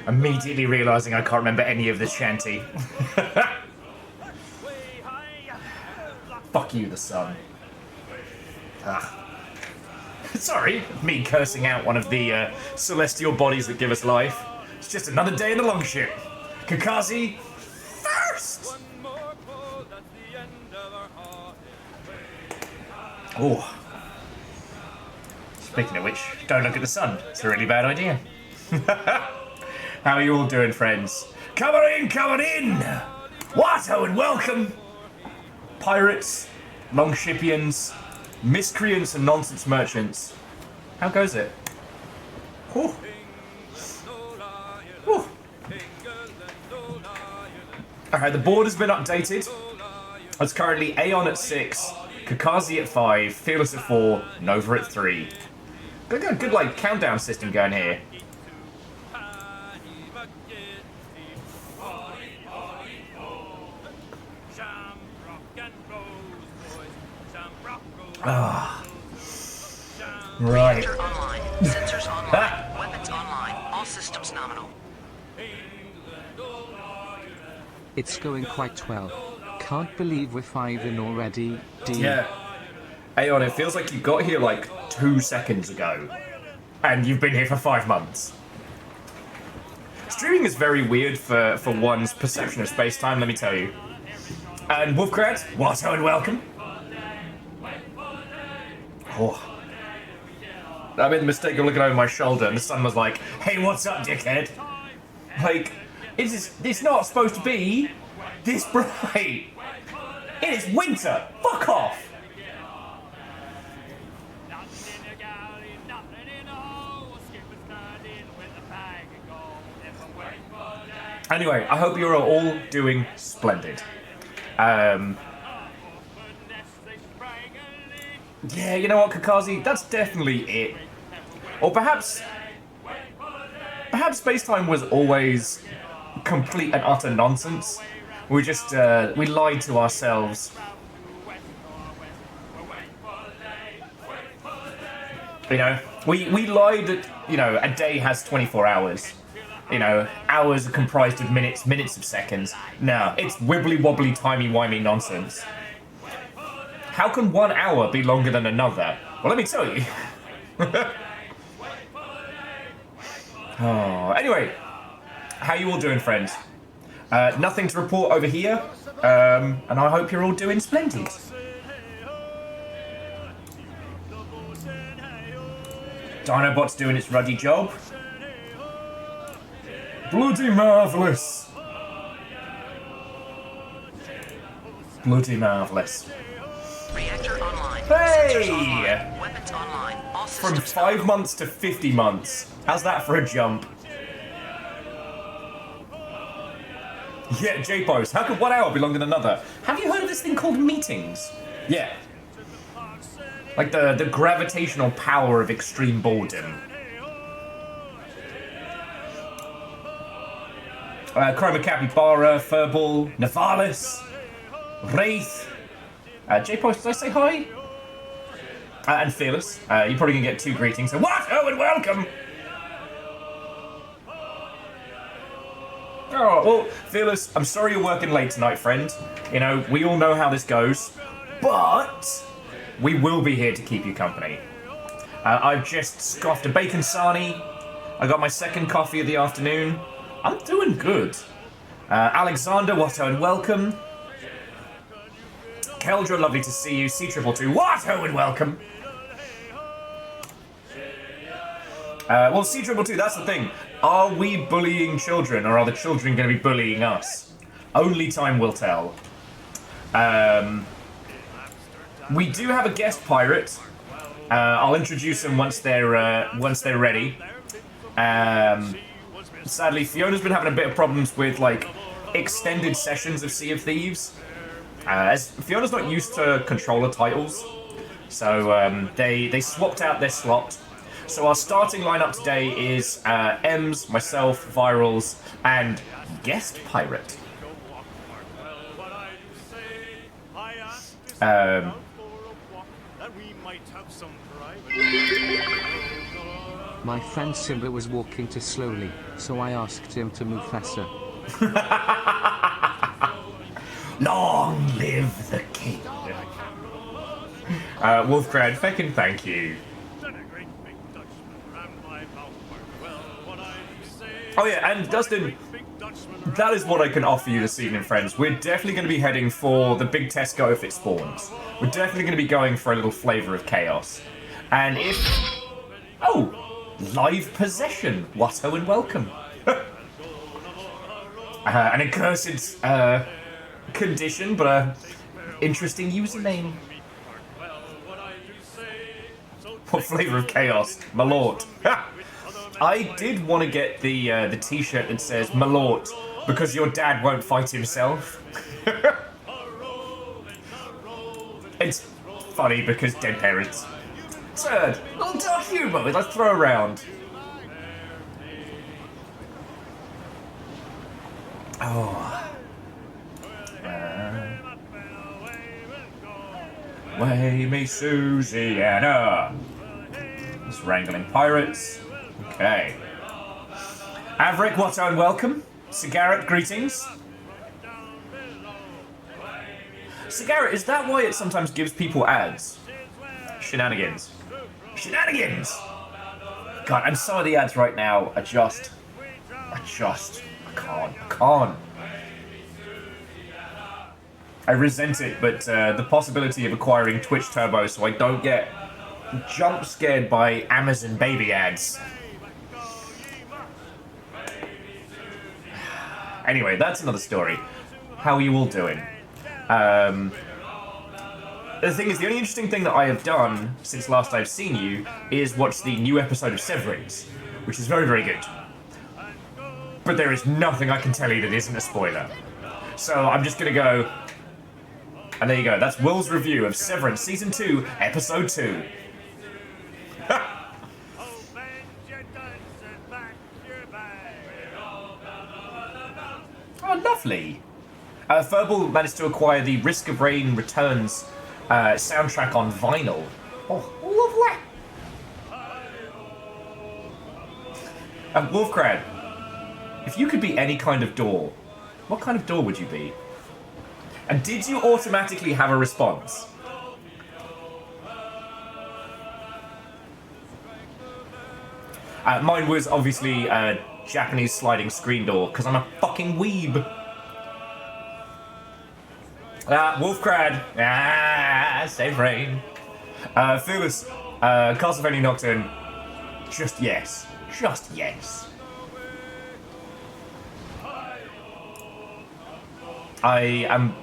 Immediately realising I can't remember any of this shanty. Fuck you, the sun. Sorry, me cursing out one of the celestial bodies that give us life. It's just another day in the longship. Kakazi, first! Oh. Speaking of which, don't look at the sun. It's a really bad idea. How are you all doing, friends? Come on in, come on in! Watto and welcome! Pirates, longshipians, miscreants and nonsense merchants. How goes it? Whew. Whew. Alright, the board has been updated. It's currently Aeon at 6, Kakazi at 5, Fearless at 4, Nova at 3. Good like countdown system going here. Ah. Right. Reactor online. Sensors online. Weapons online. All systems nominal. It's going quite well. Can't believe we're 5 in already. Yeah. Aeon, it feels like you got here like 2 seconds ago. And you've been here for 5 months. Streaming is very weird for one's perception of space-time, let me tell you. And Wolfcrat, Watto and welcome. Oh. I made the mistake of looking over my shoulder and the sun was like, hey, what's up, dickhead? Like, it's not supposed to be this bright. It is winter. Fuck off. Anyway, I hope you're all doing splendid. Yeah, you know what, Kakazi? That's definitely it. Or perhaps space-time was always complete and utter nonsense. We just, we lied to ourselves. You know, we lied that, you know, a day has 24 hours. You know, hours are comprised of minutes, minutes of seconds. No, it's wibbly-wobbly, timey-wimey nonsense. How can 1 hour be longer than another? Well, let me tell you. Oh, anyway, how you all doing, friends? Nothing to report over here, and I hope you're all doing splendid. Dinobot's doing its ruddy job. Bloody marvellous. Bloody marvellous. Reactor online. Hey! Online. Weapons online. All From systems 5 months to 50 months. How's that for a jump? Yeah, J-Post. How could 1 hour be longer than another? Have you heard of this thing called meetings? Yeah. Like the gravitational power of extreme boredom. Chroma Capybara, Furball, Navalis, Wraith. J-Post, did I say hi? And Fearless. You're probably going to get 2 greetings. So what? Oh, and welcome! Oh, well, Fearless, I'm sorry you're working late tonight, friend. You know, we all know how this goes. But we will be here to keep you company. I've just scoffed a bacon sarnie. I got my 2nd coffee of the afternoon. I'm doing good. Alexander, Watto and welcome. Keldra, lovely to see you. C222, Watto and welcome. Well, C222, that's the thing. Are we bullying children, or are the children going to be bullying us? Only time will tell. We do have a guest pirate. I'll introduce them once they're ready. Sadly, Fiona's been having a bit of problems with like extended sessions of Sea of Thieves. As Fiona's not used to controller titles, so they swapped out their slot. So our starting lineup today is Ems, myself, Virals, and guest pirate. My friend Simba was walking too slowly, so I asked him to move faster. Long live the king. Wolfcrad, feckin' thank you. Oh yeah, and Dustin, that is what I can offer you this evening, friends. We're definitely going to be heading for the Big Tesco if it spawns. We're definitely going to be going for a little flavour of chaos. And if... Oh! Live possession. Watto and welcome. An accursed condition, but a interesting username. What flavour of chaos? Malort. I did want to get the t-shirt that says Malort because your dad won't fight himself. It's funny because dead parents. Third, little dark humour let's throw around. Oh. Way me Susiana. Just wrangling pirates. Okay. Averick, Watto and welcome. Cigarette, greetings. Cigarette, is that why it sometimes gives people ads? Shenanigans. Shenanigans! God, and some of the ads right now are just... I can't. I resent it, but the possibility of acquiring Twitch Turbo so I don't get jump scared by Amazon baby ads. Anyway, that's another story. How are you all doing? The thing is, the only interesting thing that I have done since last I've seen you is watch the new episode of Severance, which is very, very good. But there is nothing I can tell you that isn't a spoiler. So I'm just gonna go... And there you go, that's Will's review of Severance Season 2, Episode 2. Oh, lovely. Furball managed to acquire the Risk of Rain Returns soundtrack on vinyl. Oh, lovely. Wolfcrad, if you could be any kind of door, what kind of door would you be? And did you automatically have a response? Mine was obviously a Japanese sliding screen door, because I'm a fucking weeb. Wolfcrad. Save rain. Fearless. Castlevania Nocturne. Just yes. Just yes. I am...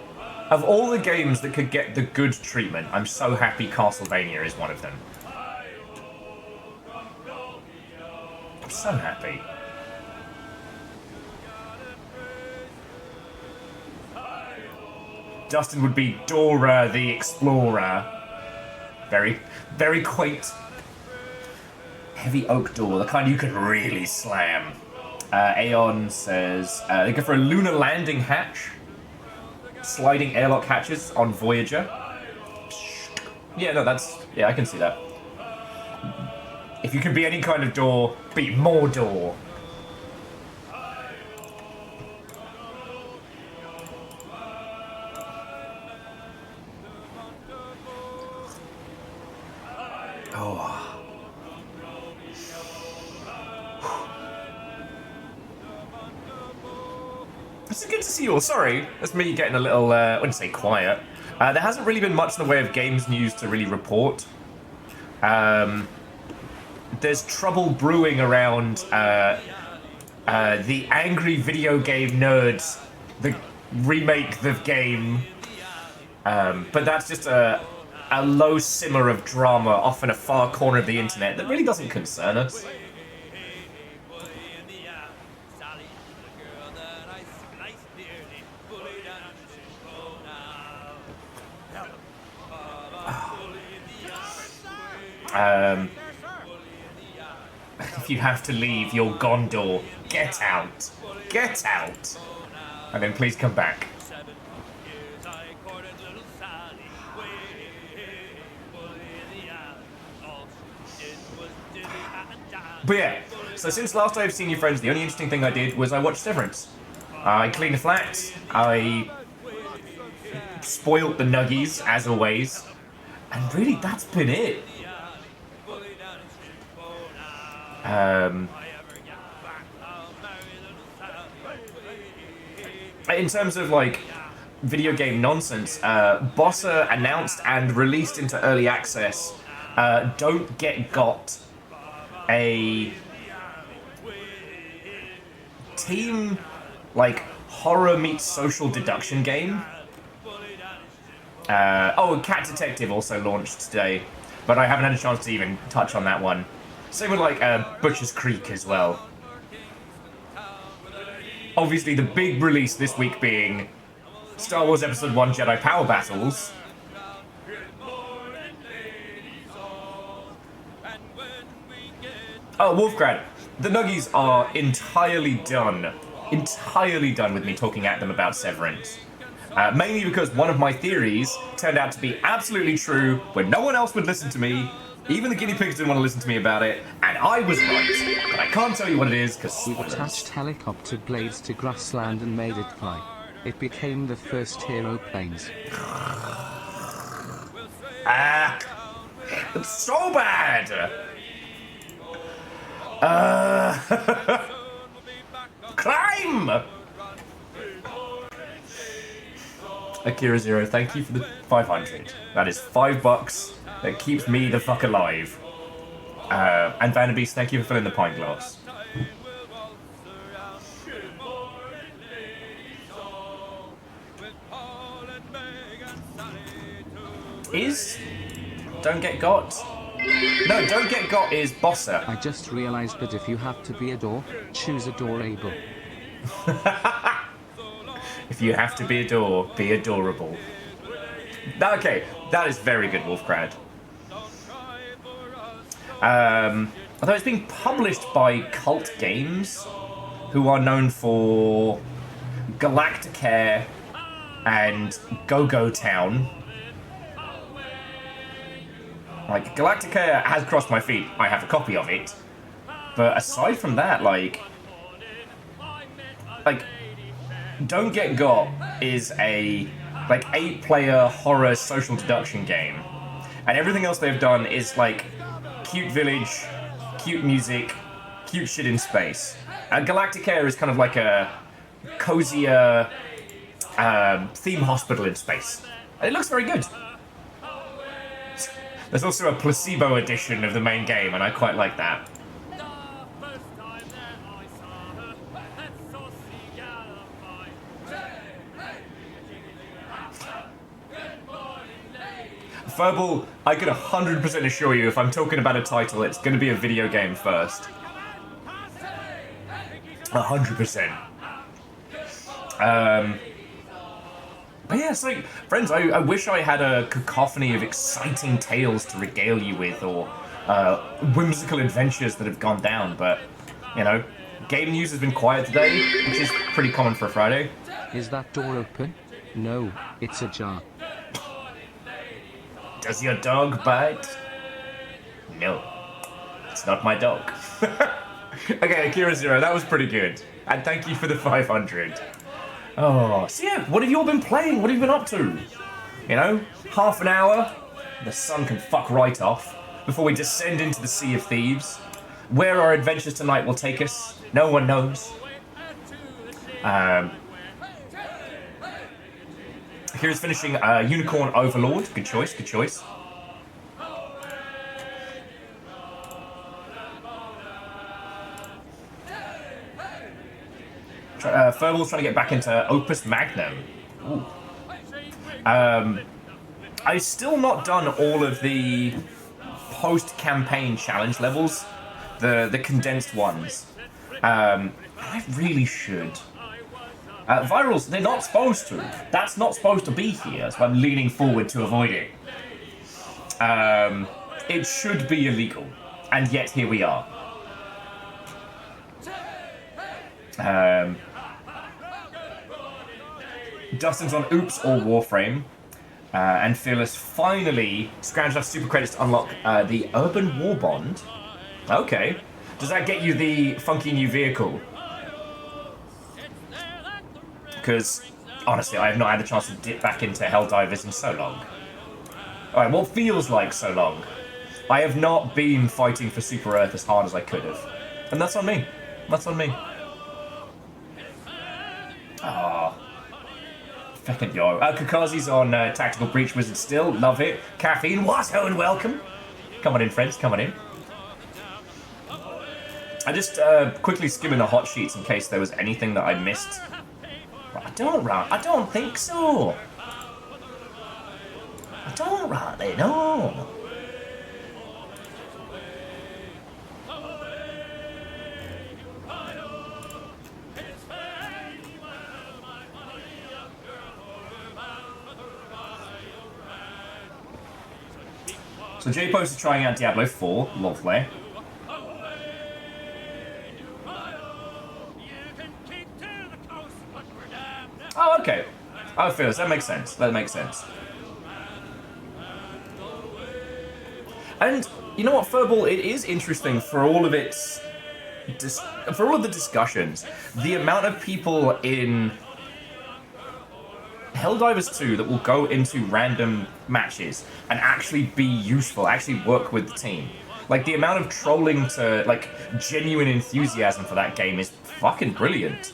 Of all the games that could get the good treatment, I'm so happy Castlevania is one of them. I'm so happy. Dustin would be Dora the Explorer. Very, very quaint. Heavy oak door, the kind you could really slam. Aeon says, they go for a lunar landing hatch. Sliding airlock hatches on Voyager. Yeah, no, that's... Yeah, I can see that. If you can be any kind of door, be more door. Oh. It's good to see you all. Sorry, that's me getting a little, I wouldn't say quiet. There hasn't really been much in the way of games news to really report. There's trouble brewing around the angry video game nerds, the remake the game. But that's just a low simmer of drama off in a far corner of the internet that really doesn't concern us. If you have to leave your Gondor, get out. Get out. And then please come back. But yeah, so since last I've seen you friends, the only interesting thing I did was I watched Severance. I cleaned the flats, I spoilt the nuggies, as always, and really that's been it. In terms of like video game nonsense, Bossa announced and released into early access Don't Get Got, a team like horror meets social deduction game. Cat Detective also launched today, but I haven't had a chance to even touch on that one. Same with like Butcher's Creek as well. Obviously, the big release this week being Star Wars Episode 1 Jedi Power Battles. Oh, Wolfgrad. The Nuggies are entirely done with me talking at them about Severance. Mainly because one of my theories turned out to be absolutely true when no one else would listen to me. Even the guinea pigs didn't want to listen to me about it, and I was right. But I can't tell you what it is, because We attached helicopter blades to grassland and made it fly. It became the first hero planes. It's so bad! Climb! Akira Zero, thank you for the 500. That is $5 that keeps me the fuck alive. And Vanderbeest, thank you for filling the pint glass. Is Don't Get Got? No, Don't Get Got is Bossa. I just realized that if you have to be a door, choose adorable. If you have to be a door, be adorable. Okay, that is very good, Wolfgrad. Although it's being published by Cult Games, who are known for Galacticare and Go-Go Town. Like, Galacticare has crossed my feet. I have a copy of it. But aside from that, like Don't Get Got is a, 8-player horror social deduction game. And everything else they've done is, cute village, cute music, cute shit in space. And Galacticare is kind of like a cozier theme hospital in space. And it looks very good. There's also a placebo edition of the main game, and I quite like that. Furball, I can 100% assure you if I'm talking about a title, it's going to be a video game first. 100%. But yeah, so, friends, I wish I had a cacophony of exciting tales to regale you with, or whimsical adventures that have gone down, but, game news has been quiet today, which is pretty common for a Friday. Is that door open? No, it's ajar. Does your dog bite? No, it's not my dog. Okay, Akira Zero, that was pretty good. And thank you for the 500. Oh, so yeah, what have you all been playing? What have you been up to? Half an hour, the sun can fuck right off, before we descend into the Sea of Thieves. Where our adventures tonight will take us, no one knows. Here's finishing Unicorn Overlord. Good choice, good choice. Furball's trying to get back into Opus Magnum. Ooh. I've still not done all of the post-campaign challenge levels, the condensed ones. I really should. Virals, they're not supposed to. That's not supposed to be here, so I'm leaning forward to avoid it. It should be illegal, and yet here we are. Dustin's on Oops or Warframe, and Fearless finally scrounged enough super credits to unlock the Urban War Bond. Okay. Does that get you the funky new vehicle? Because, honestly, I have not had the chance to dip back into Helldivers in so long. Alright, what feels like so long? I have not been fighting for Super Earth as hard as I could have. And that's on me. That's on me. Ah. Feckin' yo. Kakazi's on Tactical Breach Wizard still. Love it. Caffeine. Washo and welcome. Come on in, friends. Come on in. I just quickly skimming the hot sheets in case there was anything that I missed. I don't think so. I don't really know. So J-Post is trying out Diablo 4. Lovely. Oh, okay. Oh, Phyllis, that makes sense. That makes sense. And you know what, Furball? It is interesting for all of its, for all of the discussions, the amount of people in Helldivers 2 that will go into random matches and actually be useful, actually work with the team. Like, the amount of trolling to, like, genuine enthusiasm for that game is fucking brilliant.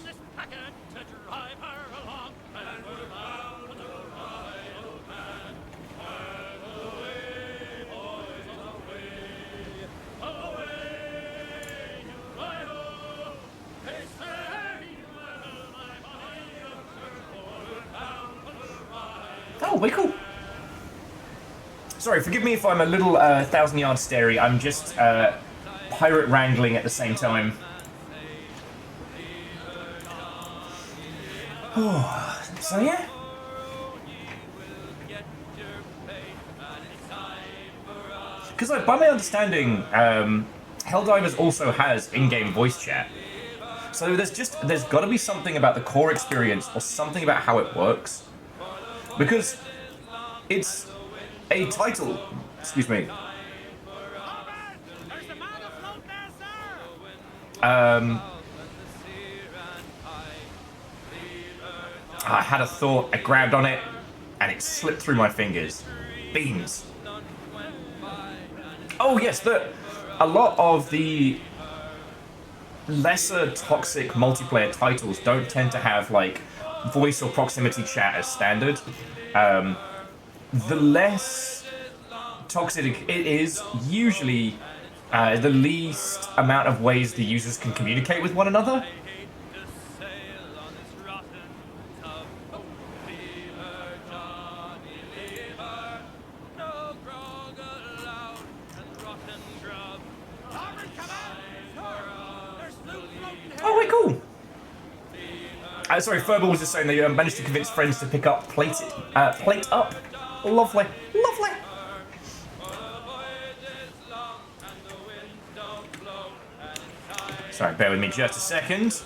Oh, way cool. Sorry, forgive me if I'm a little 1,000-yard starey. I'm just pirate wrangling at the same time. So yeah. Because like, by my understanding, Helldivers also has in-game voice chat. So there's got to be something about the core experience or something about how it works. Because it's a title. Excuse me. I had a thought, I grabbed on it, and it slipped through my fingers. Beans. Oh yes, a lot of the lesser toxic multiplayer titles don't tend to have like voice or proximity chat as standard. The less toxic it is, usually the least amount of ways the users can communicate with one another. Oh, wait, cool. Sorry, Furball was just saying that you managed to convince friends to pick up Plate Up. Lovely. Lovely. Sorry, bear with me just a second.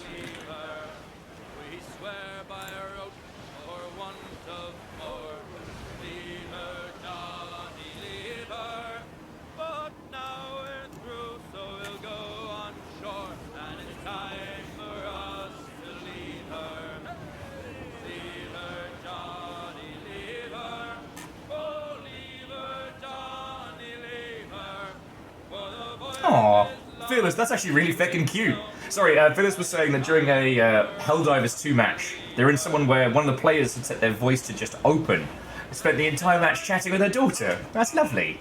Aw, Phyllis, that's actually really feckin' cute. Sorry, Phyllis was saying that during a Helldivers 2 match, they're in someone where one of the players had set their voice to just open. Spent the entire match chatting with her daughter. That's lovely.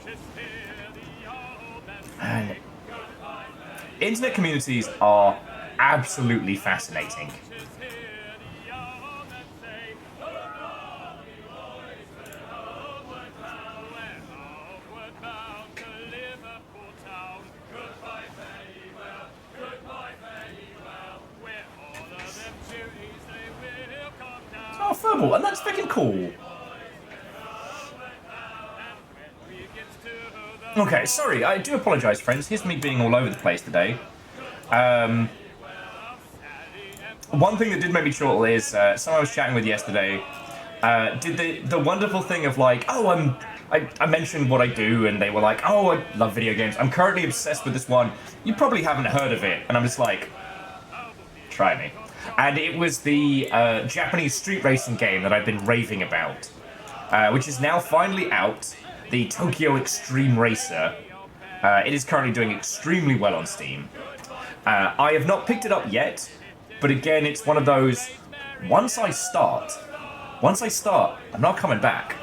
And internet communities are absolutely fascinating. Oh, Furball, and that's freaking cool. Okay, sorry, I do apologise, friends. Here's me being all over the place today. One thing that did make me chortle is someone I was chatting with yesterday did the wonderful thing of like, oh, I mentioned what I do, and they were like, "Oh, I love video games. I'm currently obsessed with this one. You probably haven't heard of it." And I'm just like, "Try me." And it was the Japanese street racing game that I've been raving about, which is now finally out. The Tokyo Extreme Racer. It is currently doing extremely well on Steam. I have not picked it up yet, but again, it's one of those. Once I start, I'm not coming back.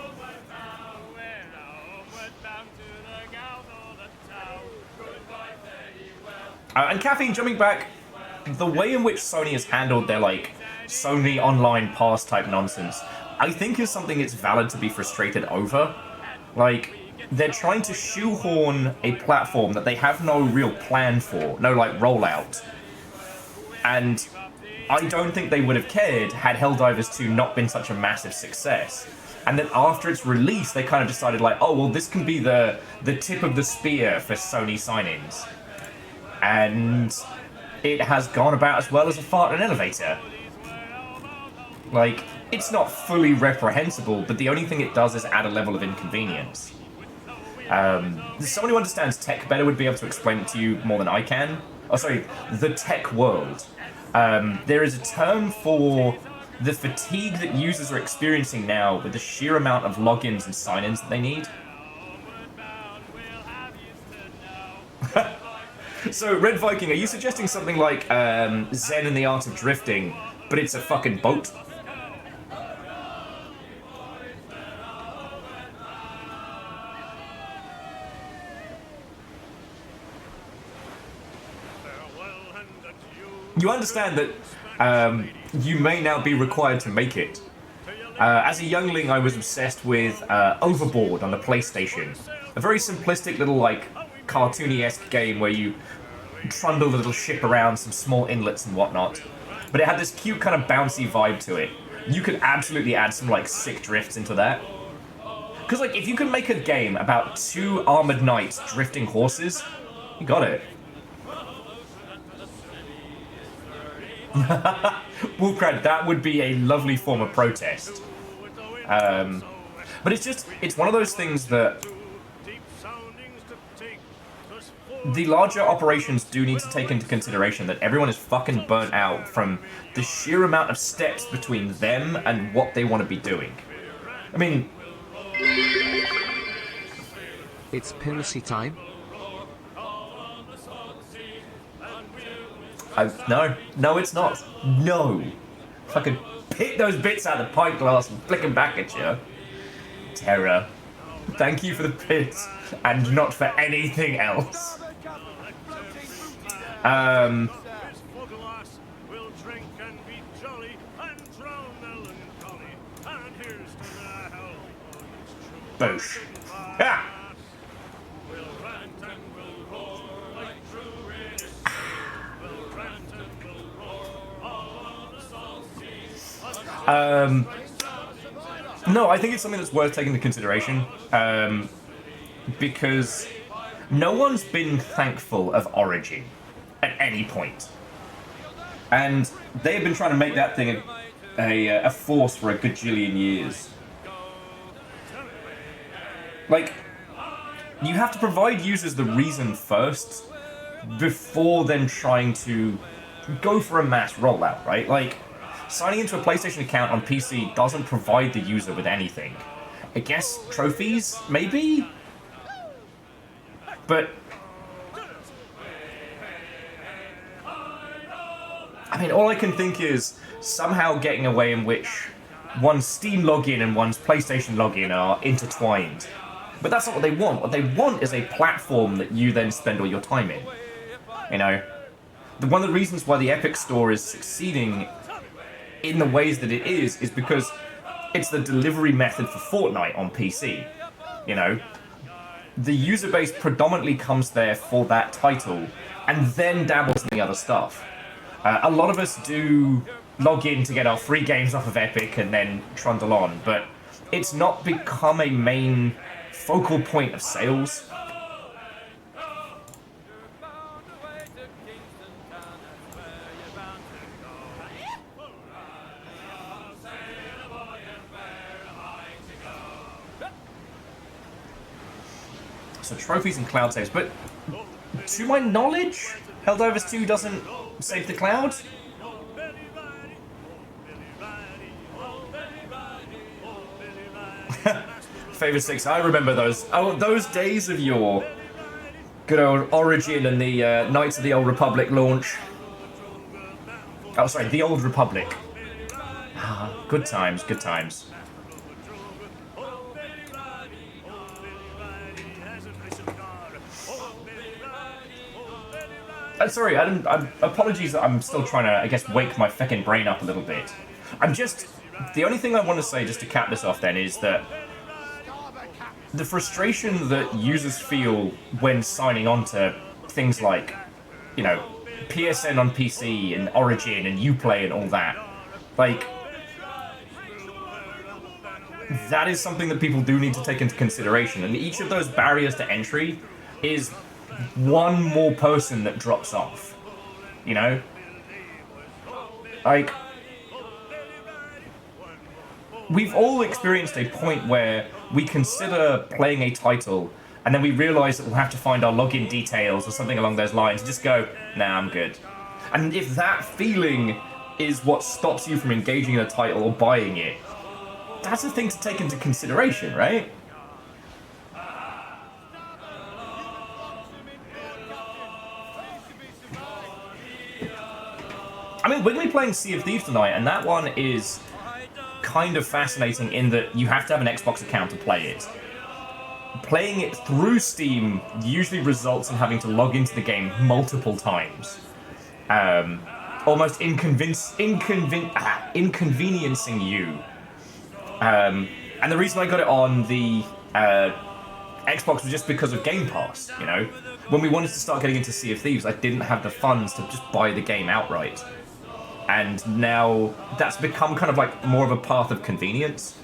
And Caffeine, jumping back, the way in which Sony has handled their, like, Sony Online Pass type nonsense, I think is something it's valid to be frustrated over. Like, they're trying to shoehorn a platform that they have no real plan for, no, like, rollout. And I don't think they would have cared had Helldivers 2 not been such a massive success. And then after its release, they kind of decided, like, oh, well, this can be the tip of the spear for Sony sign-ins. And it has gone about as well as a fart in an elevator. Like, it's not fully reprehensible, but the only thing it does is add a level of inconvenience. Someone who understands tech better would be able to explain it to you more than I can. Oh, sorry, the tech world. There is a term for the fatigue that users are experiencing now with the sheer amount of logins and sign-ins that they need. So, Red Viking, are you suggesting something like Zen and the Art of Drifting, but it's a fucking boat? You understand that you may now be required to make it. As a youngling, I was obsessed with Overboard on the PlayStation. A very simplistic little, like, cartoony-esque game where you trundle the little ship around some small inlets and whatnot. But it had this cute kind of bouncy vibe to it. You could absolutely add some, like, sick drifts into that. Because, like, if you could make a game about 2 armored knights drifting horses, you got it. Wolfcrad, that would be a lovely form of protest. But it's one of those things that the larger operations do need to take into consideration that everyone is fucking burnt out from the sheer amount of steps between them and what they want to be doing. I mean... It's piracy time. No, it's not. No. Fucking pick those bits out of the pint glass and flick them back at you. Terror. Thank you for the bits, and not for anything else. Boosh. Ah! No, I think it's something that's worth taking into consideration, because no one's been thankful of Origin at any point. And they have been trying to make that thing a force for a gajillion years. Like, you have to provide users the reason first, before then trying to go for a mass rollout, right? Like, signing into a PlayStation account on PC doesn't provide the user with anything. I guess trophies, maybe? But... I mean, all I can think is somehow getting a way in which one's Steam login and one's PlayStation login are intertwined. But that's not what they want. What they want is a platform that you then spend all your time in. You know? One of the reasons why the Epic Store is succeeding in the ways that it is because it's the delivery method for Fortnite on PC. You know? The user base predominantly comes there for that title, and then dabbles in the other stuff. A lot of us do log in to get our free games off of Epic and then trundle on, but it's not become a main focal point of sales. So trophies and cloud saves, but to my knowledge, Helldivers 2 doesn't save the cloud. Favor 6, I remember those. Oh, those days of your good old Origin and the Knights of the Old Republic launch. Oh, sorry, the Old Republic. Ah, good times, good times. Sorry, apologies that I'm still trying to, I guess, wake my feckin' brain up a little bit. The only thing I want to say, just to cap this off then, is that the frustration that users feel when signing on to things like, you know, PSN on PC and Origin and Uplay and all that, like, that is something that people do need to take into consideration. And each of those barriers to entry is one more person that drops off, you know? Like, we've all experienced a point where we consider playing a title and then we realize that we'll have to find our login details or something along those lines and just go, nah, I'm good. And if that feeling is what stops you from engaging in a title or buying it, that's a thing to take into consideration, right? I mean, we're going to be playing Sea of Thieves tonight, and that one is kind of fascinating in that you have to have an Xbox account to play it. Playing it through Steam usually results in having to log into the game multiple times. Almost inconveniencing you. And the reason I got it on the Xbox was just because of Game Pass, you know? When we wanted to start getting into Sea of Thieves, I didn't have the funds to just buy the game outright. And now that's become kind of like more of a path of convenience.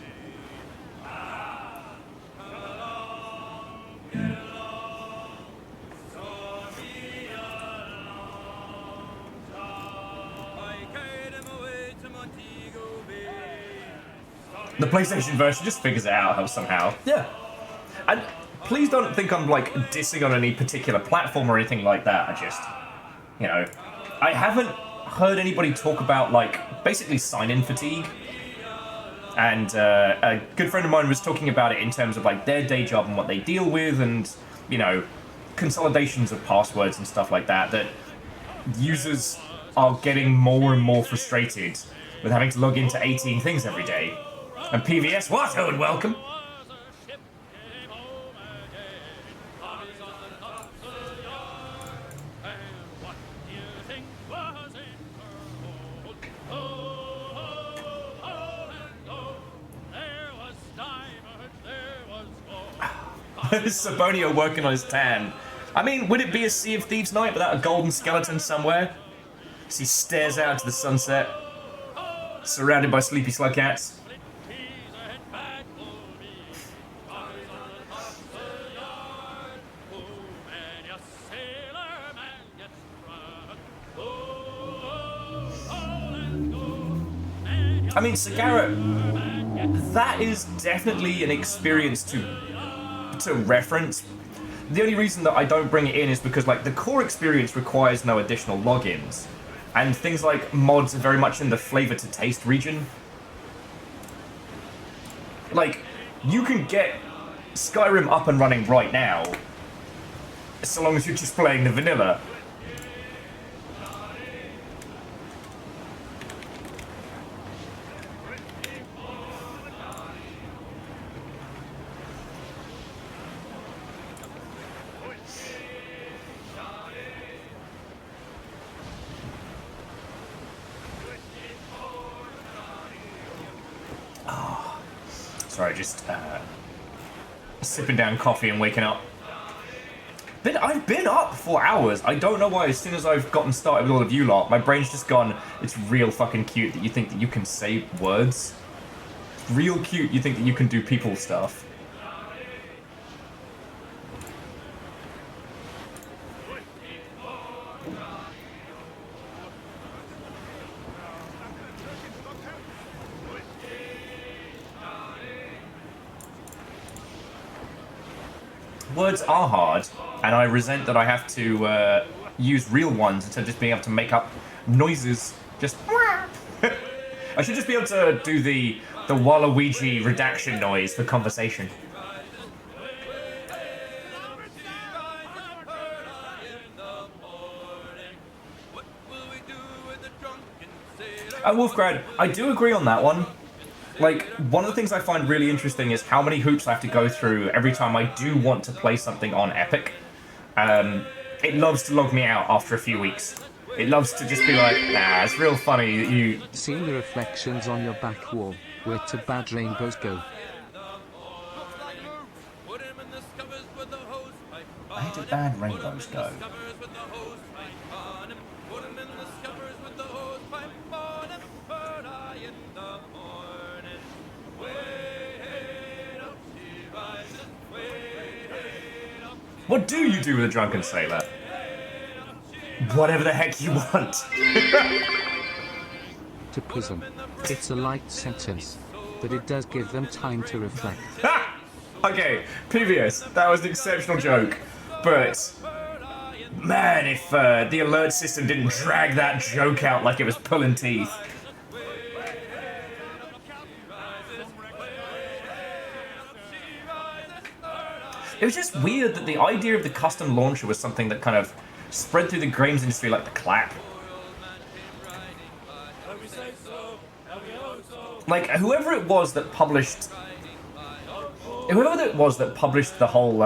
The PlayStation version just figures it out somehow. Yeah. And please don't think I'm like dissing on any particular platform or anything like that. I just, you know, I haven't heard anybody talk about like basically sign-in fatigue. And a good friend of mine was talking about it in terms of like their day job and what they deal with, and you know, consolidations of passwords and stuff like that. That users are getting more and more frustrated with having to log into 18 things every day. And PVS, what? Oh, and welcome. Sabonio working on his tan. I mean, would it be a Sea of Thieves night without a golden skeleton somewhere? As he stares out into the sunset, surrounded by sleepy slug cats. I mean, Sagara, that is definitely an experience to reference. The only reason that I don't bring it in is because like the core experience requires no additional logins, and things like mods are very much in the flavor to taste region. Like, you can get Skyrim up and running right now, so long as you're just playing the vanilla. Sorry, just sipping down coffee and waking up. I've been up for hours. I don't know why. As soon as I've gotten started with all of you lot, my brain's just gone, it's real fucking cute that you think that you can say words. It's real cute you think that you can do people stuff. words are hard, and I resent that I have to use real ones instead of just being able to make up noises. Just I should just be able to do the Waluigi redaction noise for conversation. Wolfgrad, I do agree on that one. Like, one of the things I find really interesting is how many hoops I have to go through every time I do want to play something on Epic. It loves to log me out after a few weeks. It loves to just be like, nah, it's real funny that you... Seeing the reflections on your back wall, where to bad rainbows go. Where do bad rainbows go? What do you do with a drunken sailor? Whatever the heck you want. To prison. It's a light sentence, but it does give them time to reflect. Ha! Okay, previous. That was an exceptional joke. But, man, if the alert system didn't drag that joke out like it was pulling teeth. It was just weird that the idea of the custom launcher was something that kind of spread through the games industry like the clap. Like, whoever it was that published the whole,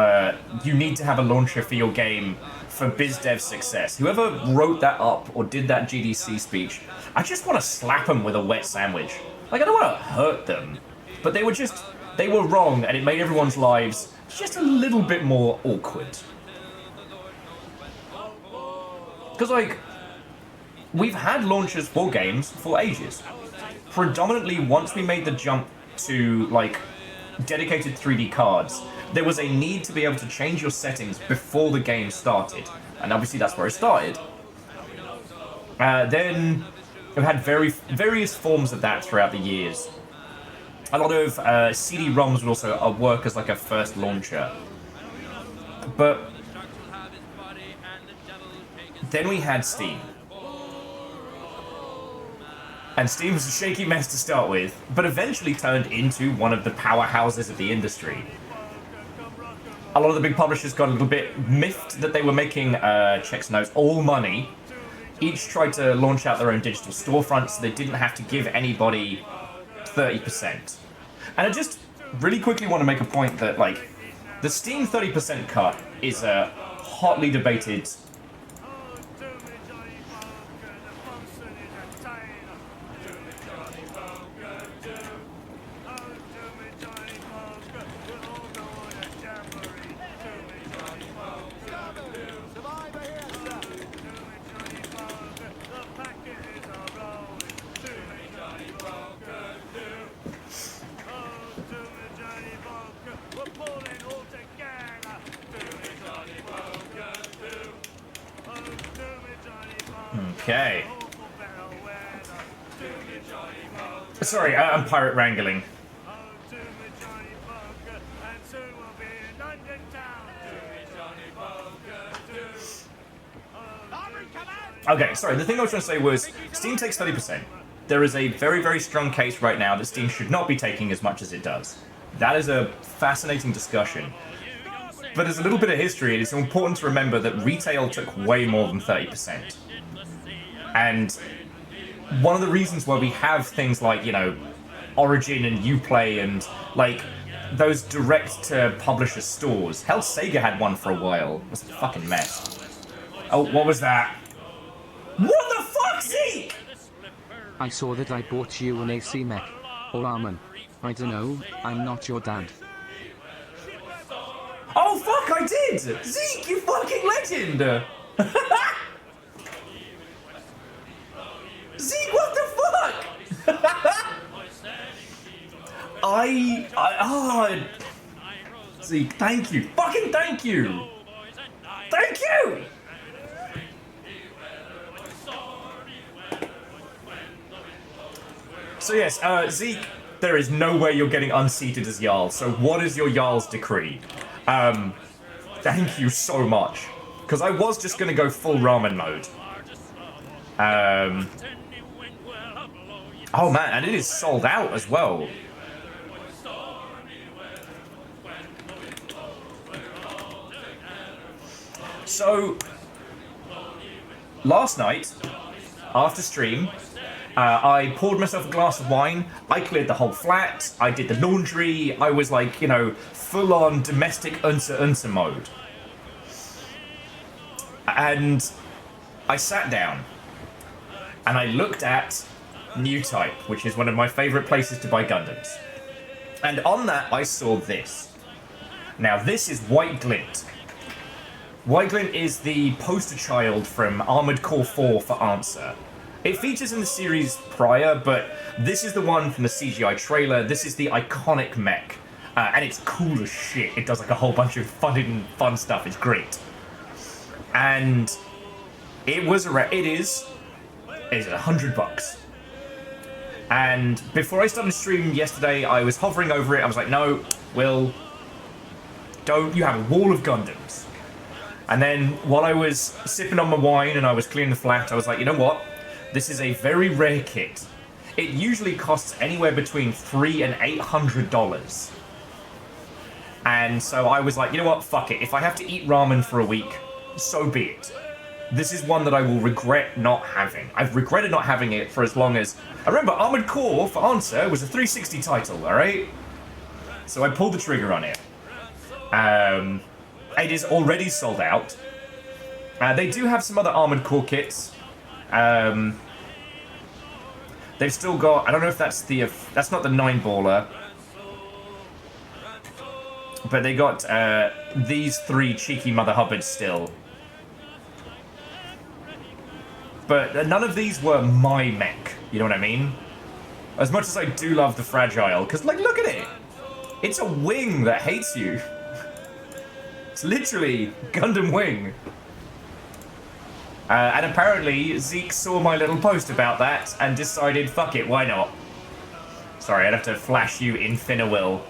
you need to have a launcher for your game for BizDev success, whoever wrote that up or did that GDC speech, I just want to slap them with a wet sandwich. Like, I don't want to hurt them, but they were wrong, and it made everyone's lives just a little bit more awkward. Because, like, we've had launchers for games for ages. Predominantly, once we made the jump to, like, dedicated 3D cards, there was a need to be able to change your settings before the game started. And obviously that's where it started. Then we've had various forms of that throughout the years. A lot of CD-ROMs would also work as like a first launcher. But then we had Steam. And Steam was a shaky mess to start with, but eventually turned into one of the powerhouses of the industry. A lot of the big publishers got a little bit miffed that they were making, checks notes, all money. Each tried to launch out their own digital storefront so they didn't have to give anybody 30%. And I just really quickly want to make a point that, like, the Steam 30% cut is a hotly debated... Okay. Sorry, I'm pirate wrangling. Okay, sorry, the thing I was trying to say was, Steam takes 30%. There is a very, very strong case right now that Steam should not be taking as much as it does. That is a fascinating discussion. But as a little bit of history, it is important to remember that retail took way more than 30%. And one of the reasons why we have things like, you know, Origin and Uplay and, like, those direct-to-publisher stores. Hell, Sega had one for a while. It was a fucking mess. Oh, what was that? What the fuck, Zeke? I saw that I bought you an AC mech. Or Armin. I dunno, I'm not your dad. Oh, fuck, I did! Zeke, you fucking legend! Zeke, what the fuck? Zeke, thank you. Fucking thank you! Thank you! So yes, Zeke, there is no way you're getting unseated as Jarl, so what is your Jarl's decree? Thank you so much. Because I was just going to go full ramen mode. Oh man, and it is sold out as well. So, last night, after stream, I poured myself a glass of wine, I cleared the whole flat, I did the laundry, I was like, you know, full-on domestic unsa mode. And I sat down, and I looked at New Type, which is one of my favourite places to buy Gundams. And on that, I saw this. Now, this is White Glint. White Glint is the poster child from Armored Core 4 for Answer. It features in the series prior, but this is the one from the CGI trailer. This is the iconic mech, and it's cool as shit. It does like a whole bunch of fun stuff. It's great. And it is $100. And before I started streaming yesterday, I was hovering over it. I was like, no, Will, don't. You have a wall of Gundams. And then while I was sipping on my wine and I was cleaning the flat, I was like, you know what? This is a very rare kit. It usually costs anywhere between $300 and $800. And so I was like, you know what? Fuck it. If I have to eat ramen for a week, so be it. This is one that I will regret not having. I've regretted not having it for as long as... I remember Armored Core for Answer was a 360 title, alright? So I pulled the trigger on it. It is already sold out. They do have some other Armored Core kits. They've still got... I don't know if that's the... That's not the 9-baller. But they got these 3 cheeky Mother Hubbards still. But none of these were my mech, you know what I mean? As much as I do love the Fragile, because, like, look at it! It's a wing that hates you. It's literally Gundam Wing. And apparently, Zeke saw my little post about that and decided, fuck it, why not? Sorry, I'd have to flash you in Finnewill.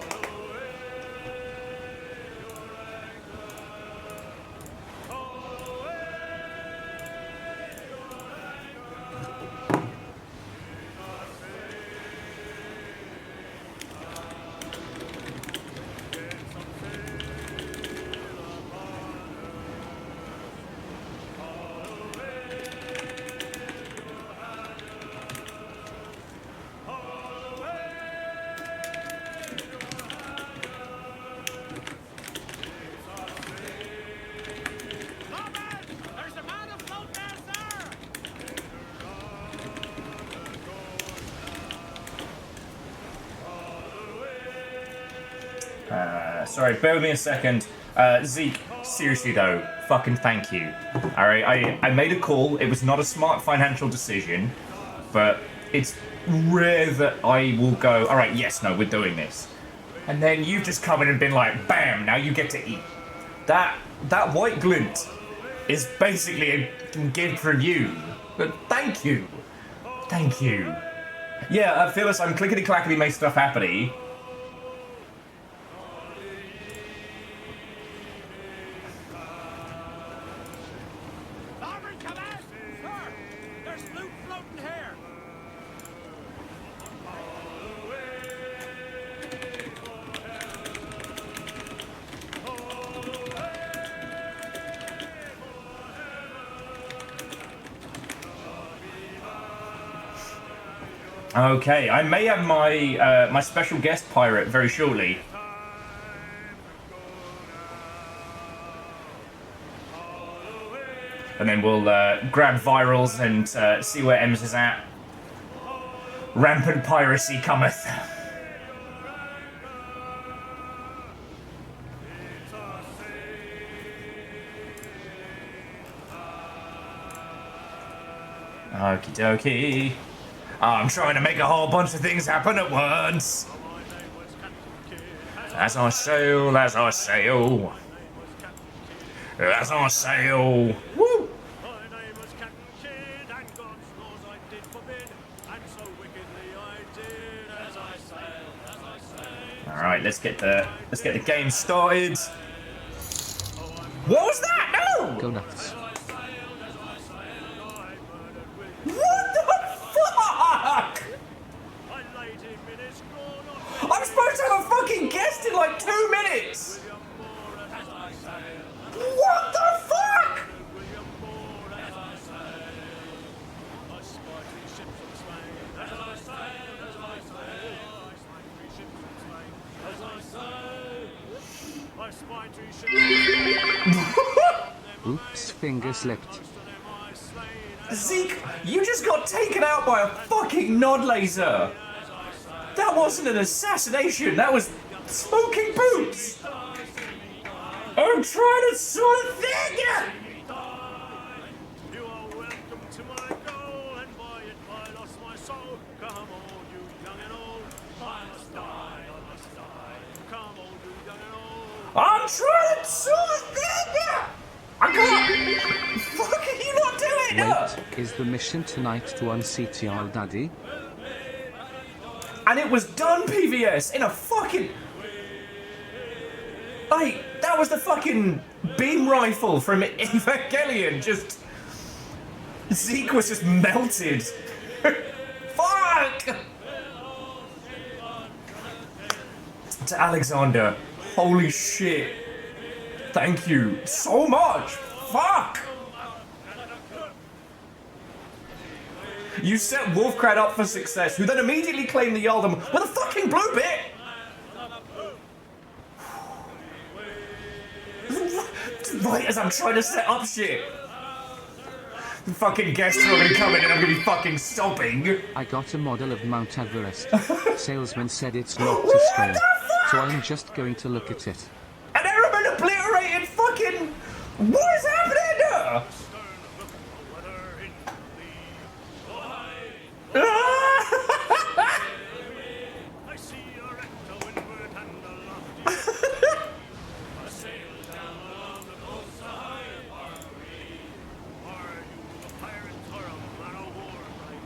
Sorry, bear with me a second. Zeke, seriously though, fucking thank you. Alright, I made a call. It was not a smart financial decision, but it's rare that I will go, alright, yes, no, we're doing this. And then you've just come in and been like, bam, now you get to eat. That White Glint is basically a gift from you. But thank you. Thank you. Yeah, Phyllis, I'm clickety-clackety make stuff happeny. Okay, I may have my my special guest pirate very shortly. And then we'll grab virals and see where Ems is at. Rampant piracy cometh. Okie dokie. I'm trying to make a whole bunch of things happen at once. As I sail, as I sail. As I sail. Woo! Alright, let's get the game started. What was that? No! Go nuts. What the fuck? I'm supposed to have a fucking guest in like 2 minutes! What the fuck? Oops, finger slipped. Zeke, you just got taken out by a fucking nod laser! That wasn't an assassination, that was smoking boots! I'm trying to sort of thing! You are welcome to my goal, and by it I lost my soul. Come on, you young and old. I must die, I must die. Come on, you young and old. I'm trying to sort of thing! I can't! Fuck, are you not doing it? Wait, is the mission tonight to unseat your daddy? And it was done, PVS, in a fucking... Like, that was the fucking beam rifle from Evangelion, just... Zeke was just melted. Fuck! To Alexander, holy shit. Thank you so much. Fuck! You set Wolfcrat up for success, who then immediately claimed the Yaldom with a fucking blue bit! Right as I'm trying to set up shit. The fucking guests are gonna come in and I'm gonna be fucking sobbing. I got a model of Mount Everest. Salesman said it's not to scale, so I'm just going to look at it. And Araman obliterated fucking... What is happening? I see a recto inward and a lofty. I sail down along the coast high and far away. Are you a pirate or a man of war like me?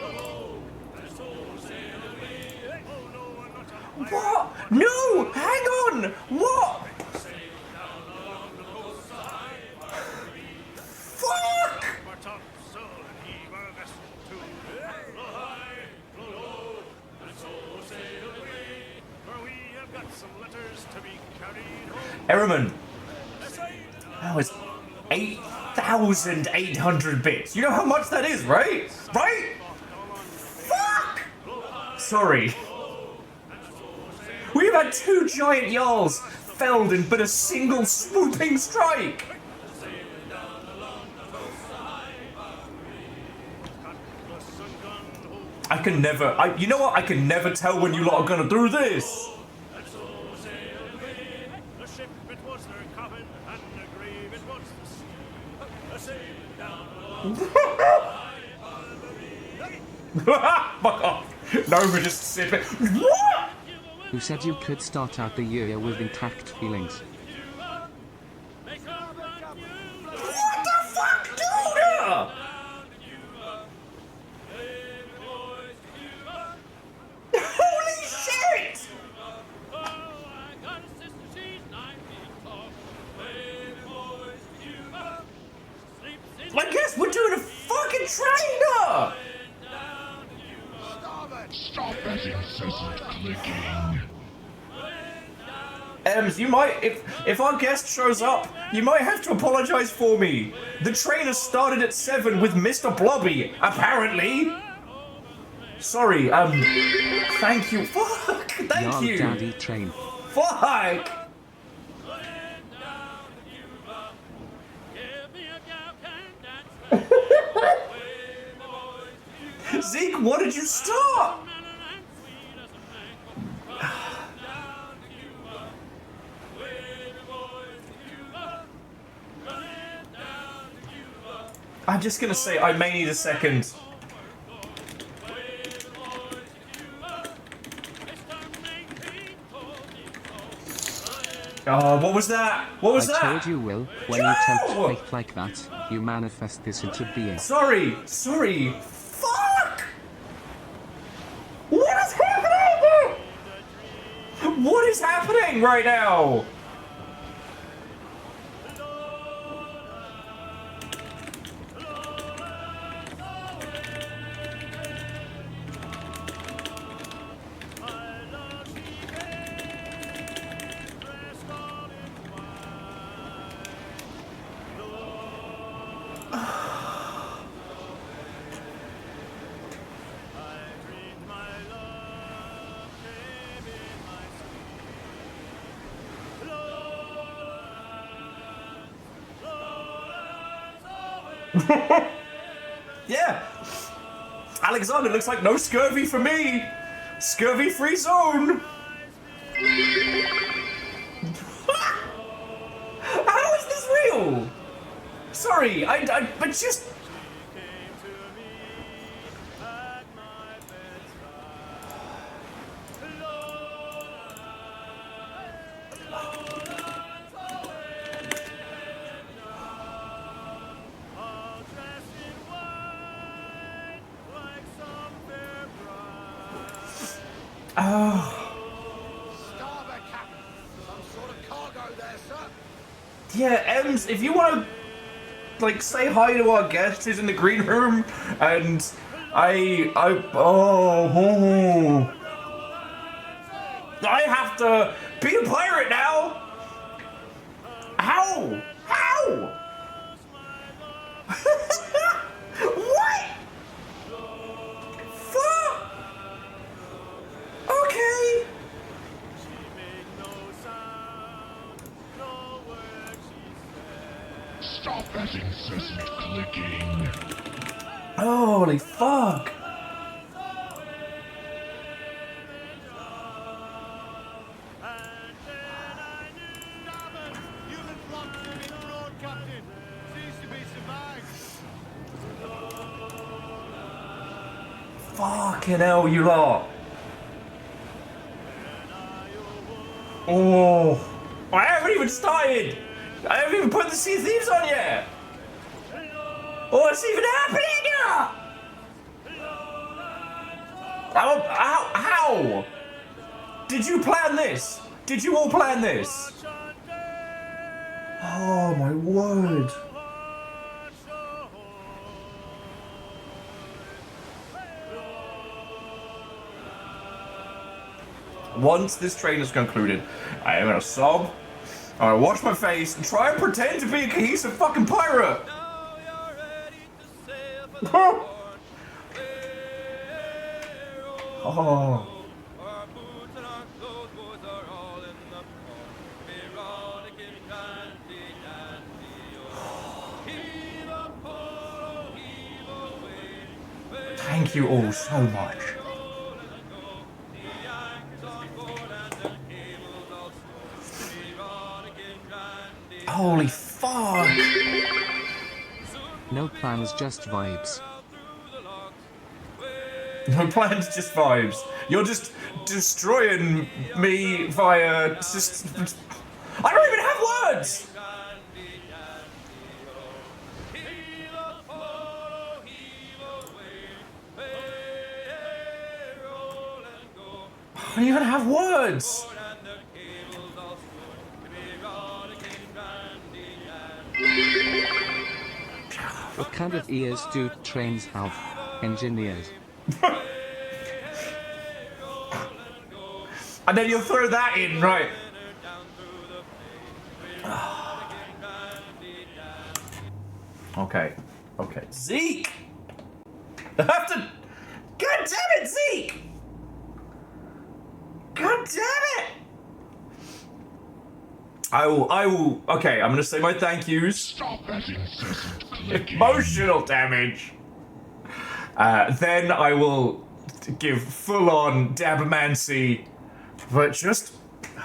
Oh, and so sail away. Oh no, I'm not a pirate. What? No! Hang on! What? Fuck! Our topsail and heave our vessel to. Blow high, blow low, and so sail away. For we have got some letters to be carried home. Araman, As I that was 8,800 bits. You know how much that is, right? Right? Fuck! Sorry. We've had 2 giant Jarls felled in but a single swooping strike. I can never, you know what? I can never tell when you lot are gonna do this. the ship, it was their coffin, and the grave, it was the sea. A sailing down along Fuck off. No, we're just sipping. What? Who said you could start out the year with intact feelings? What the fuck, dude? Holy shit! I guess we're doing a fucking trainer! Stop that incessant clicking. Ems, you might, if our guest shows up, you might have to apologize for me. The trainer started at 7 with Mr. Blobby, apparently. Sorry, thank you. Fuck, thank Yarn you. daddy train. Fuck. Zeke, what did you start? I'm just gonna say I may need a second. Oh, what was that? What was I that? told you, Will, when you tempt fate like that, you manifest this into being. Sorry. Fuck! What is happening? What is happening right now? Yeah. Alexander, looks like no scurvy for me. Scurvy-free zone. How is this real? Sorry, but just... Starboard, Captain. Some sort of cargo there, sir. Yeah, Ems, if you want to, like, say hi to our guest who's in the green room, and I have to be a pirate now. How? What? Fuck. Okay. Stop that incessant clicking. Holy fuck. Human flock moving abroad, Captain. Seems to be survived. Fucking hell, you lot. Oh. I haven't even started. I haven't even put the Sea of Thieves on yet. Oh, it's even happening. How? Did you plan this? Did you all plan this? Oh my word. Once this train is concluded, I am gonna sob, I'm gonna wash my face, and try and pretend to be a cohesive fucking pirate. Oh. Thank you all so much. Holy fuck! No plans, just vibes. No plans, just vibes. You're just destroying me via just... I don't even have words! I don't even have words! What kind of ears do trains have? Engineers. And then you'll throw that in, right? Okay. Zeke! I have to... God damn it, Zeke! God damn it! I will... Okay, I'm gonna say my thank yous. Stop that incessant clicking. Emotional damage. Then I will give full-on dabamancy, but just...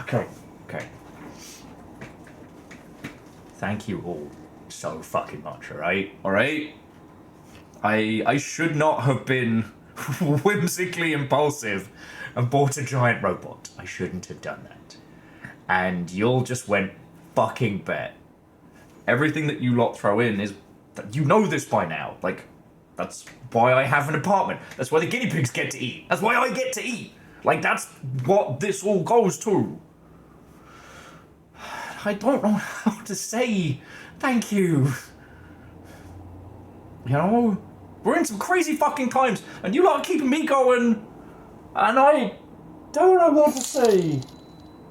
Okay. Thank you all so fucking much, alright? I should not have been whimsically impulsive and bought a giant robot. I shouldn't have done that. And y'all just went fucking bet. Everything that you lot throw in is... You know this by now. Like, that's why I have an apartment. That's why the guinea pigs get to eat. That's why I get to eat. Like, that's what this all goes to. I don't know how to say thank you. You know? We're in some crazy fucking times, and you lot are keeping me going, and I don't know what to say.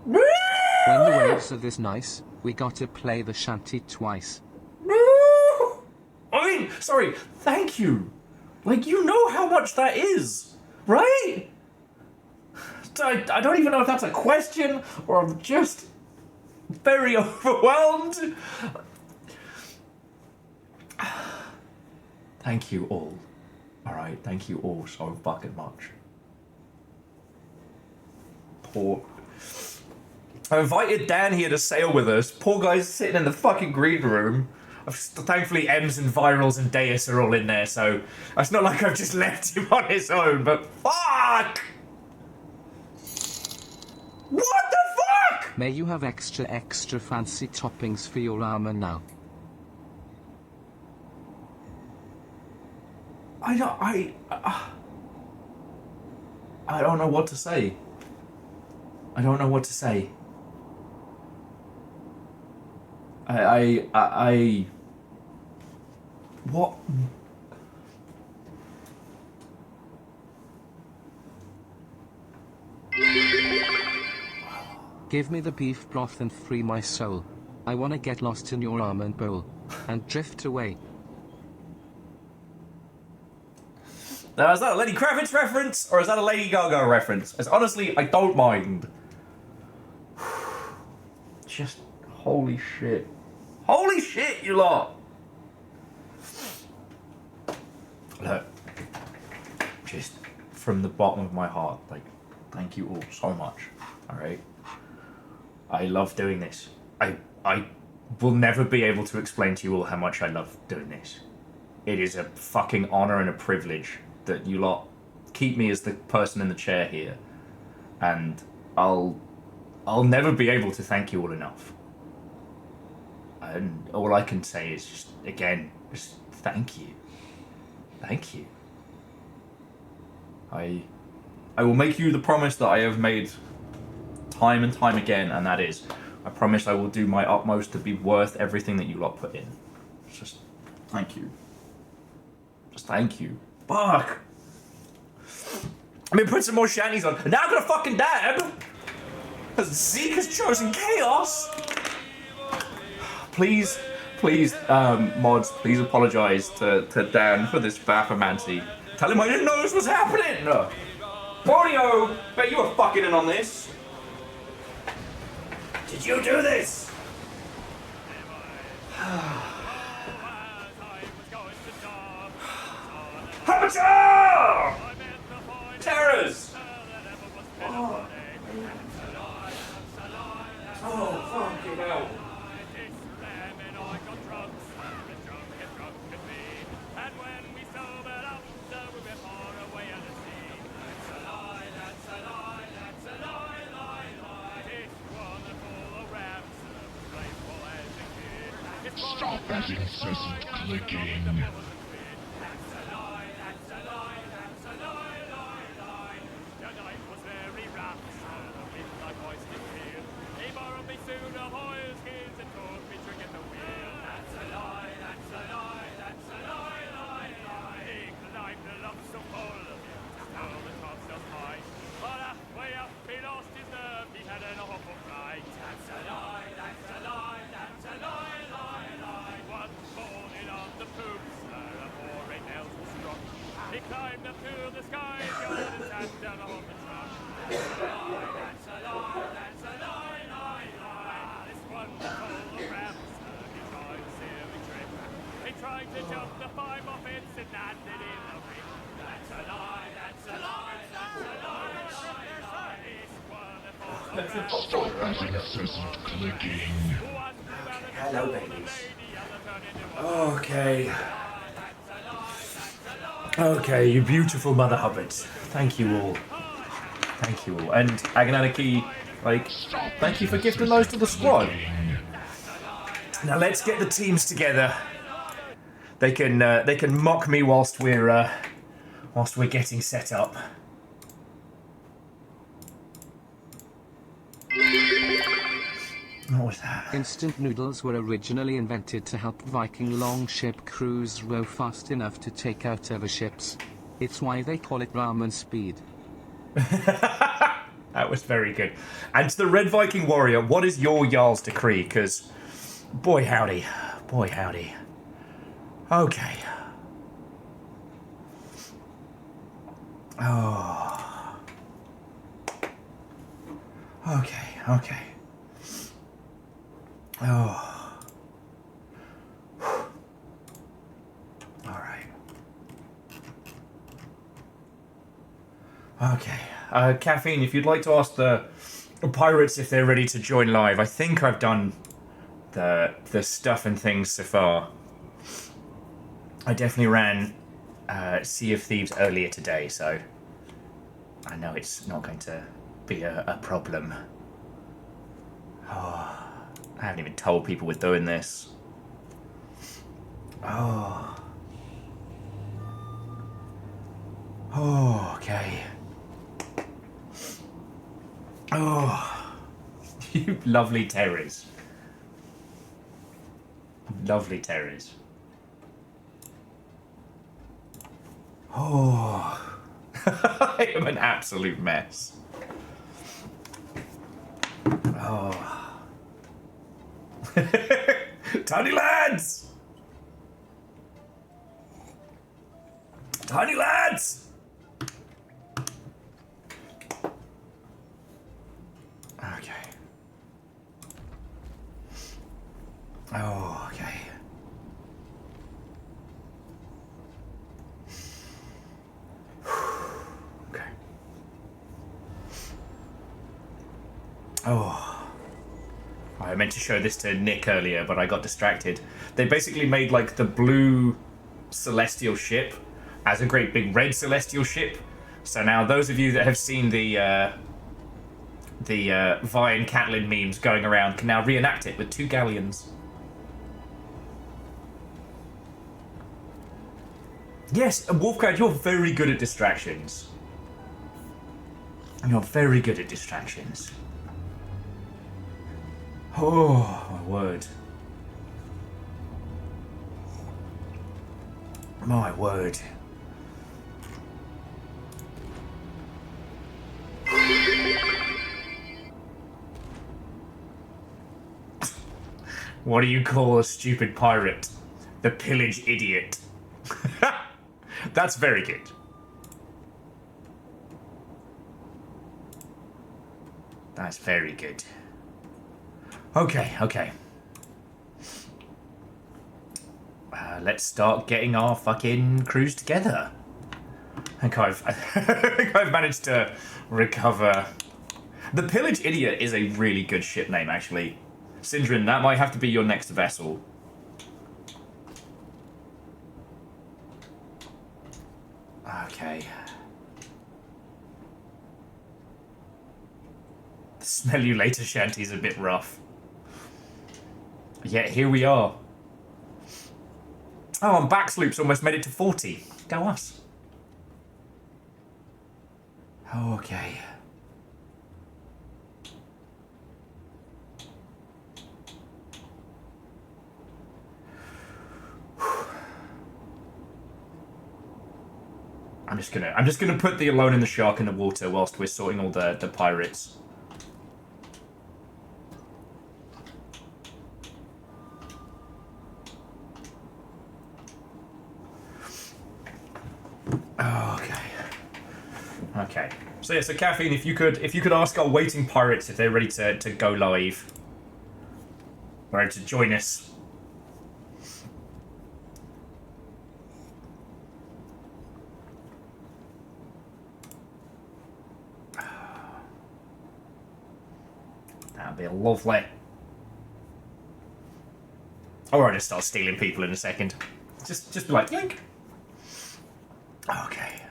When the waves are this nice, we gotta play the shanty twice. I mean, sorry, thank you. Like, you know how much that is, right? I don't even know if that's a question, or I'm just very overwhelmed. Thank you all. Alright, thank you all so fucking much. Poor... I invited Dan here to sail with us. Poor guy's sitting in the fucking green room. Thankfully, Ems and Virals and Deus are all in there, so it's not like I've just left him on his own, but fuck! What the fuck?! May you have extra fancy toppings for your armor now. I don't know what to say. I don't know what to say. What? Give me the beef broth and free my soul. I wanna get lost in your almond bowl and drift away. Now, is that a Lenny Kravitz reference or is that a Lady Gaga reference? As honestly, I don't mind. Just holy shit. Holy shit, you lot! Look, just from the bottom of my heart, like, thank you all so much. Alright? I love doing this. I will never be able to explain to you all how much I love doing this. It is a fucking honor and a privilege that you lot keep me as the person in the chair here. And I'll never be able to thank you all enough. And all I can say is just, again, just thank you. Thank you. I will make you the promise that I have made time and time again, and that is, I promise I will do my utmost to be worth everything that you lot put in. It's just, thank you. Just thank you. Fuck! I mean, put some more shanties on. And now I'm gonna fucking dab! Because Zeke has chosen chaos! Please, mods, please apologise to Dan for this baphomancy. Tell him I didn't know this was happening! Borneo, bet you were fucking in on this! Did you do this? Amateur! Terrors! Oh, fucking hell. Stop that incessant clicking. Stop that incessant clicking. Hello, babies. Okay. Okay, you beautiful Mother Hubbards. Thank you all. Thank you all. And Agonaniki, like, thank you for gifting those to the squad. Now let's get the teams together. They can mock me whilst we're getting set up. What was that? Instant noodles were originally invented to help Viking longship crews row fast enough to take out other ships. It's why they call it ramen speed. That was very good. And to the Red Viking Warrior, what is your Jarl's decree? Because, boy howdy. Boy howdy. Okay. Oh. Okay. Oh. Alright. Okay. Caffeine, if you'd like to ask the pirates if they're ready to join live, I think I've done the stuff and things so far. I definitely ran Sea of Thieves earlier today, so I know it's not going to be a problem. Oh, I haven't even told people we're doing this. Oh. Oh, okay. Oh. You lovely terrors. Lovely terrors. Oh. I am an absolute mess. Oh. Tiny lads! Tiny lads! Okay. Oh, okay. Okay. Oh. I meant to show this to Nick earlier, but I got distracted. They basically made like the blue celestial ship as a great big red celestial ship. So now those of you that have seen the Vi and Catelyn memes going around can now reenact it with 2 galleons. Yes, Wolfgang, you're very good at distractions. You're very good at distractions. Oh, my word. My word. What do you call a stupid pirate? The pillage idiot. That's very good. That's very good. Okay, okay. Let's start getting our fucking crews together. I think I've managed to recover. The Pillage Idiot is a really good ship name, actually. Sindrin, that might have to be your next vessel. Okay. The smell you later shanty's a bit rough. Yet here we are. Oh, and Backsloop's almost made it to 40. Go us. Okay. I'm just gonna put the Alone in the Shark in the water whilst we're sorting all the pirates. Okay. Okay. So yeah, so Caffeine, if you could ask our waiting pirates if they're ready to go live. Ready to join us. That'd be lovely. Or I'll just start stealing people in a second. Just be like, yoink. Okay.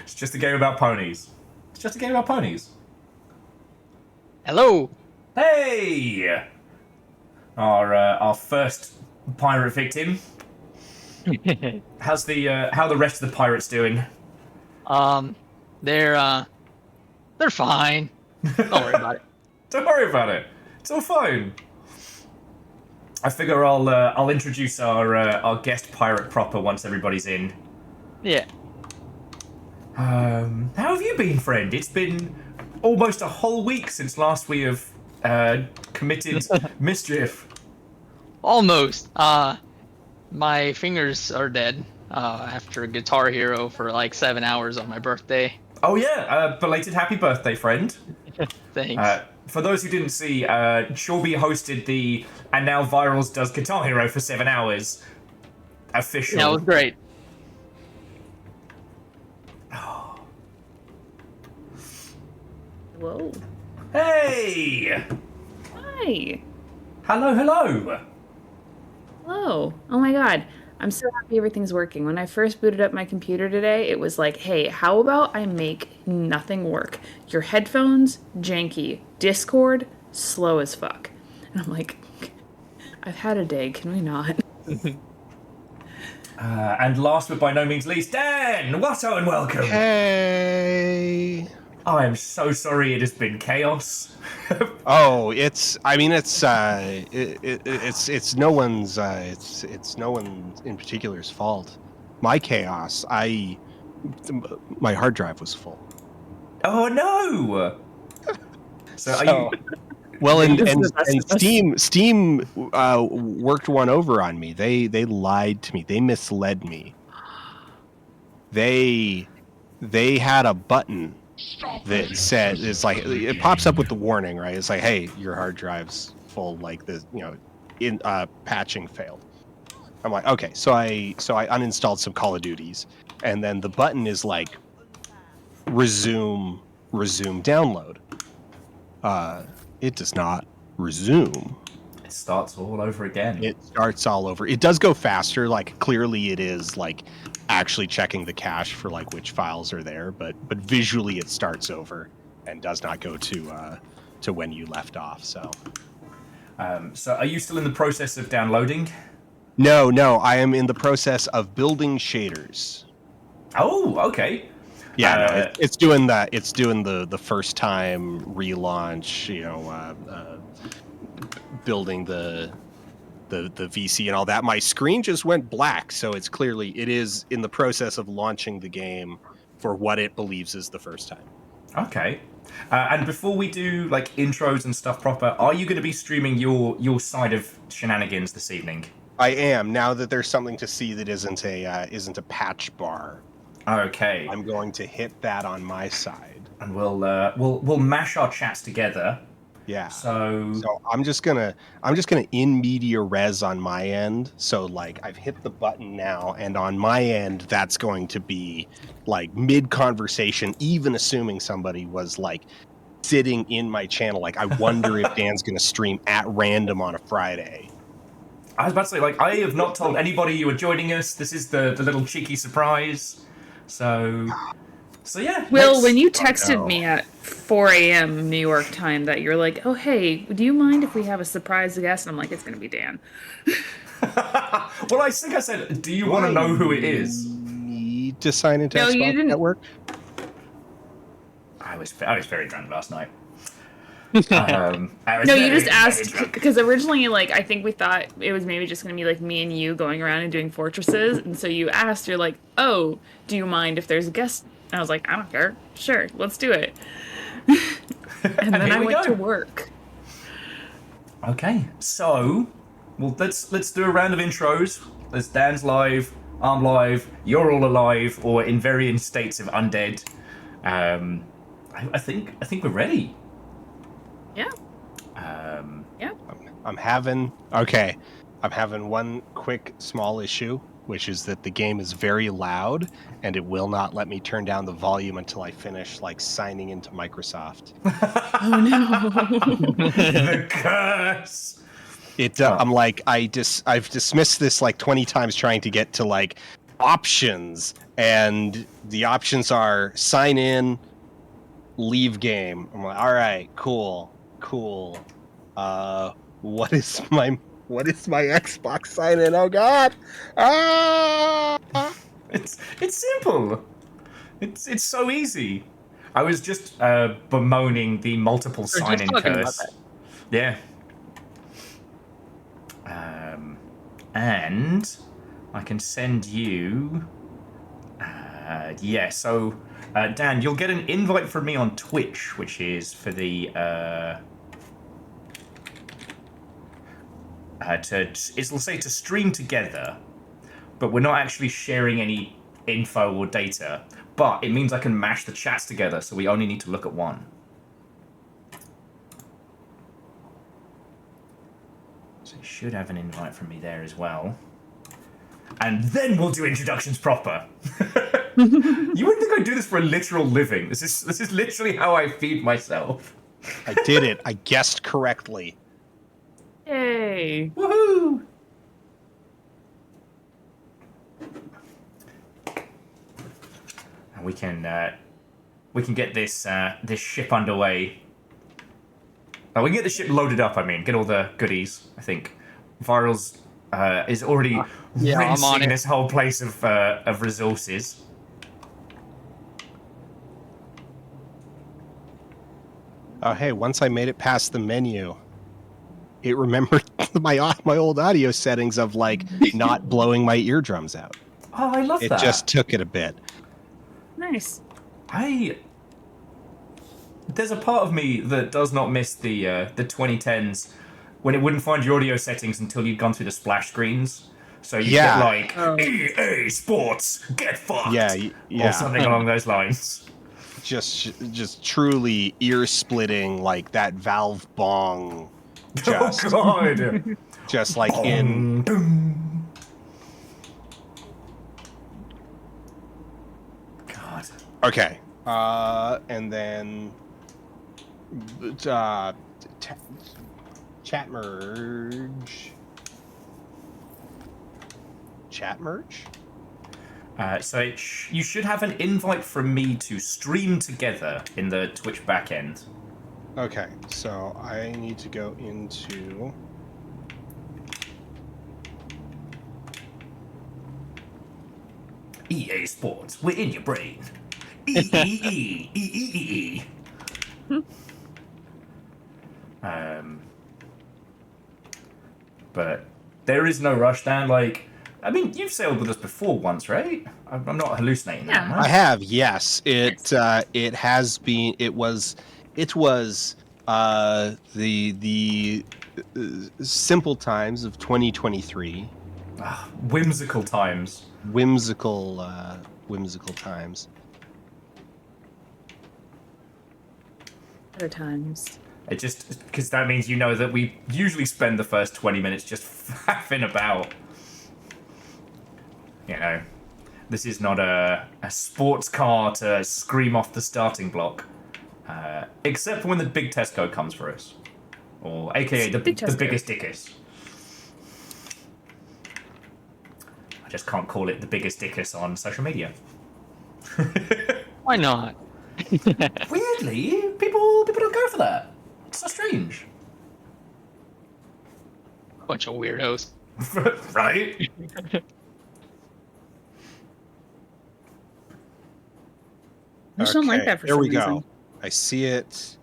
It's just a game about ponies. It's just a game about ponies. Hello. Hey! Our first pirate victim. How's how the rest of the pirates doing? They're fine. Don't worry about it. Don't worry about it. It's all fine. I figure I'll introduce our guest pirate proper once everybody's in. Yeah. How have you been, friend? It's been almost a whole week since last we have committed mischief. Almost. My fingers are dead after Guitar Hero for like 7 hours on my birthday. Oh yeah, belated happy birthday, friend. Thanks. For those who didn't see, Shorby hosted the And Now Virals Does Guitar Hero for 7 hours. Official. That was great. Whoa. Hey! Hi. Hello, hello! Hello. Oh my god. I'm so happy everything's working. When I first booted up my computer today, it was like, hey, how about I make nothing work? Your headphones, janky. Discord, slow as fuck. And I'm like, I've had a day, can we not? And last but by no means least, Dan! Watto and welcome! Hey. I am so sorry it has been chaos. Oh, it's no one's it's no one in particular's fault. My chaos, my hard drive was full. Oh no! So are So, you... well, and This is the best of us. Steam worked one over on me. They lied to me. They misled me. They had a button that said, it's like, it pops up with the warning, right? It's like, hey, your hard drive's full, like this, patching failed. I'm like, okay, so I uninstalled some Call of Duties, and then the button is like resume download. It does not resume. It starts all over again. It starts all over. It does go faster, like clearly it is like actually checking the cache for like which files are there, but visually it starts over and does not go to when you left off. So are you still in the process of downloading? no, I am in the process of building shaders. Oh, okay. Yeah, no, it's doing that. It's doing the first time relaunch, building the VC and all that. My screen just went black, so it is in the process of launching the game for what it believes is the first time. Okay. And before we do like intros and stuff proper, are you going to be streaming your side of shenanigans this evening? I am, now that there's something to see that isn't a patch bar. Okay. I'm going to hit that on my side, and we'll mash our chats together. Yeah. So I'm just gonna in media res on my end. So like I've hit the button now, and on my end that's going to be like mid conversation, even assuming somebody was like sitting in my channel. Like I wonder if Dan's gonna stream at random on a Friday. I was about to say, like, I have not told anybody you are joining us. This is the little cheeky surprise. So yeah. Will, when you texted me at 4 a.m. New York time that you're like, oh, hey, do you mind if we have a surprise guest? And I'm like, it's going to be Dan. Well, I think I said, do you want to know who it is? Need to sign into No, you Xbox didn't. Network? I was very drunk last night. No, you just asked because originally, like, I think we thought it was maybe just going to be like me and you going around and doing fortresses, and so you asked, you're like, oh, do you mind if there's a guest? And I was like, I don't care. Sure, let's do it. And then I went to work. Okay, so let's do a round of intros. As Dan's live, I'm live, you're all alive, or in varying states of undead. I think we're ready. Yeah. Yeah. I'm having one quick small issue, which is that the game is very loud and it will not let me turn down the volume until I finish like signing into Microsoft. Oh no. The curse. I'm like I've dismissed this like 20 times trying to get to like options, and the options are sign in, leave game. I'm like, all right, cool. What is my Xbox sign in? Oh God! It's simple. It's so easy. I was just bemoaning the multiple sign-in curse. Yeah. And I can send you. So Dan, you'll get an invite from me on Twitch, which is for the it'll say to stream together, but we're not actually sharing any info or data. But it means I can mash the chats together, so we only need to look at one. So you should have an invite from me there as well. And then we'll do introductions proper. You wouldn't think I do this for a literal living. This is literally how I feed myself. I did it. I guessed correctly. Yay. Woohoo! And we can get this this ship underway. We can get the ship loaded up. I mean, get all the goodies. I think Viral's is already Yeah, I'm on rinsing it. this whole place of resources. Oh, hey, once I made it past the menu, it remembered my old audio settings of, like, not blowing my eardrums out. Oh, I love It that. just took it a bit. Nice. There's a part of me that does not miss the 2010s when it wouldn't find your audio settings until you'd gone through the splash screens. So you get like EA Sports, get fucked. Yeah, yeah. Or something along those lines. Just truly ear-splitting, like that Valve bong. Just, Oh god. just like in. God. Okay. And then chat merge. Chat merge? So you should have an invite from me to stream together in the Twitch backend. Okay, so I need to go into EA Sports, we're in your brain. E. But there is no rush, Dan. Like, I mean, you've sailed with us before once, right? I'm not hallucinating that. Yeah. Right? I have, yes. It has been. It was the simple times of 2023. Whimsical times. Whimsical times. Other times. It just because that means you know that we usually spend the first 20 minutes just faffing about. You know, this is not a sports car to scream off the starting block. Except for when the Big Tesco comes for us. Or aka the biggest dickus. I just can't call it the biggest dickus on social media. Why not? Weirdly, people don't go for that. It's so strange. Bunch of weirdos. Right? I just don't like that for there some we reason. go. I see it.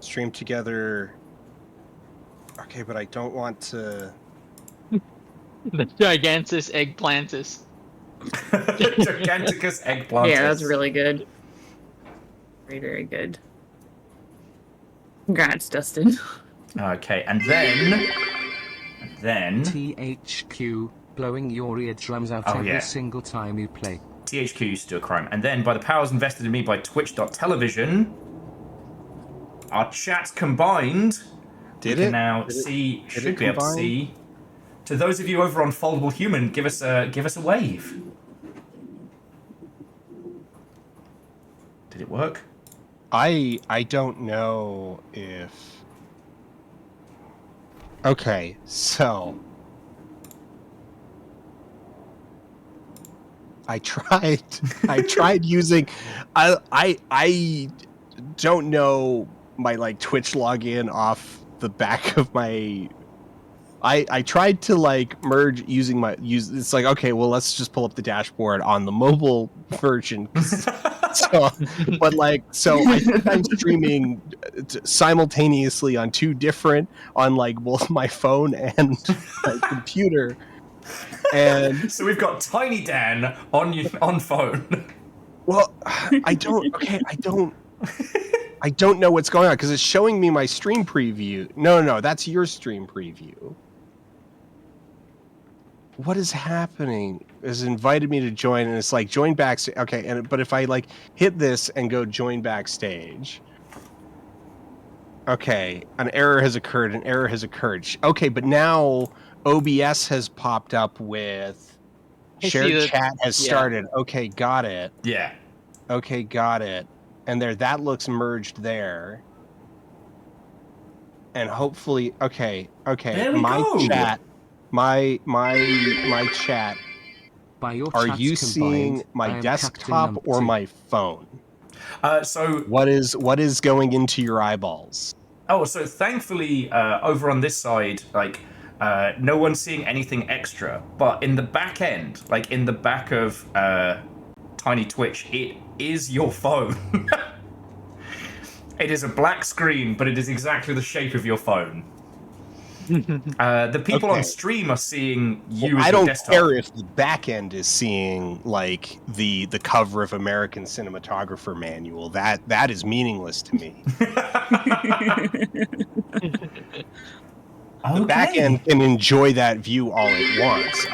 Stream together. Okay, but I don't want to. The Gigantus Eggplantus. Giganticus eggplant. Yeah, that's really good. Very, very good. Congrats, Dustin. Okay, and then THQ, blowing your eardrums out Oh, every yeah. single time you play. THQ used to do a crime. And then, by the powers invested in me by Twitch.television, our chat combined. Did we it can now Did it- see? did Should it be able to combine? see. To those of you over on Foldable Human, give us a wave. Did it work? I don't know if. Okay, so I tried using I don't know my like Twitch login off the back of my I tried to like merge using it's like, okay, well, let's just pull up the dashboard on the mobile version. So I think I'm streaming simultaneously on two different, on like both my phone and my computer. And So we've got Tiny Dan on phone. well, I don't know what's going on because it's showing me my stream preview. No, that's your stream preview. What is happening? It's invited me to join, and it's like join backstage. Okay, but if I like hit this and go join backstage, okay, an error has occurred. Okay, but now OBS has popped up with I see Shared that- chat has yeah. started. Okay, got it. Yeah. Okay, got it. And that looks merged there. And hopefully, okay. There we my go. chat, my chat. By your Are chats you combined, seeing my I am desktop Captain or Numpty. my phone? So What is going into your eyeballs? so thankfully, over on this side, like, no one's seeing anything extra. But in the back end, like in the back of Tiny Twitch, it is your phone. It is a black screen, but it is exactly the shape of your phone. The people on Okay. stream are seeing you as I your don't desktop. care if the back end is seeing like the cover of American Cinematographer Manual. That is meaningless to me. The back end can enjoy that view all it wants.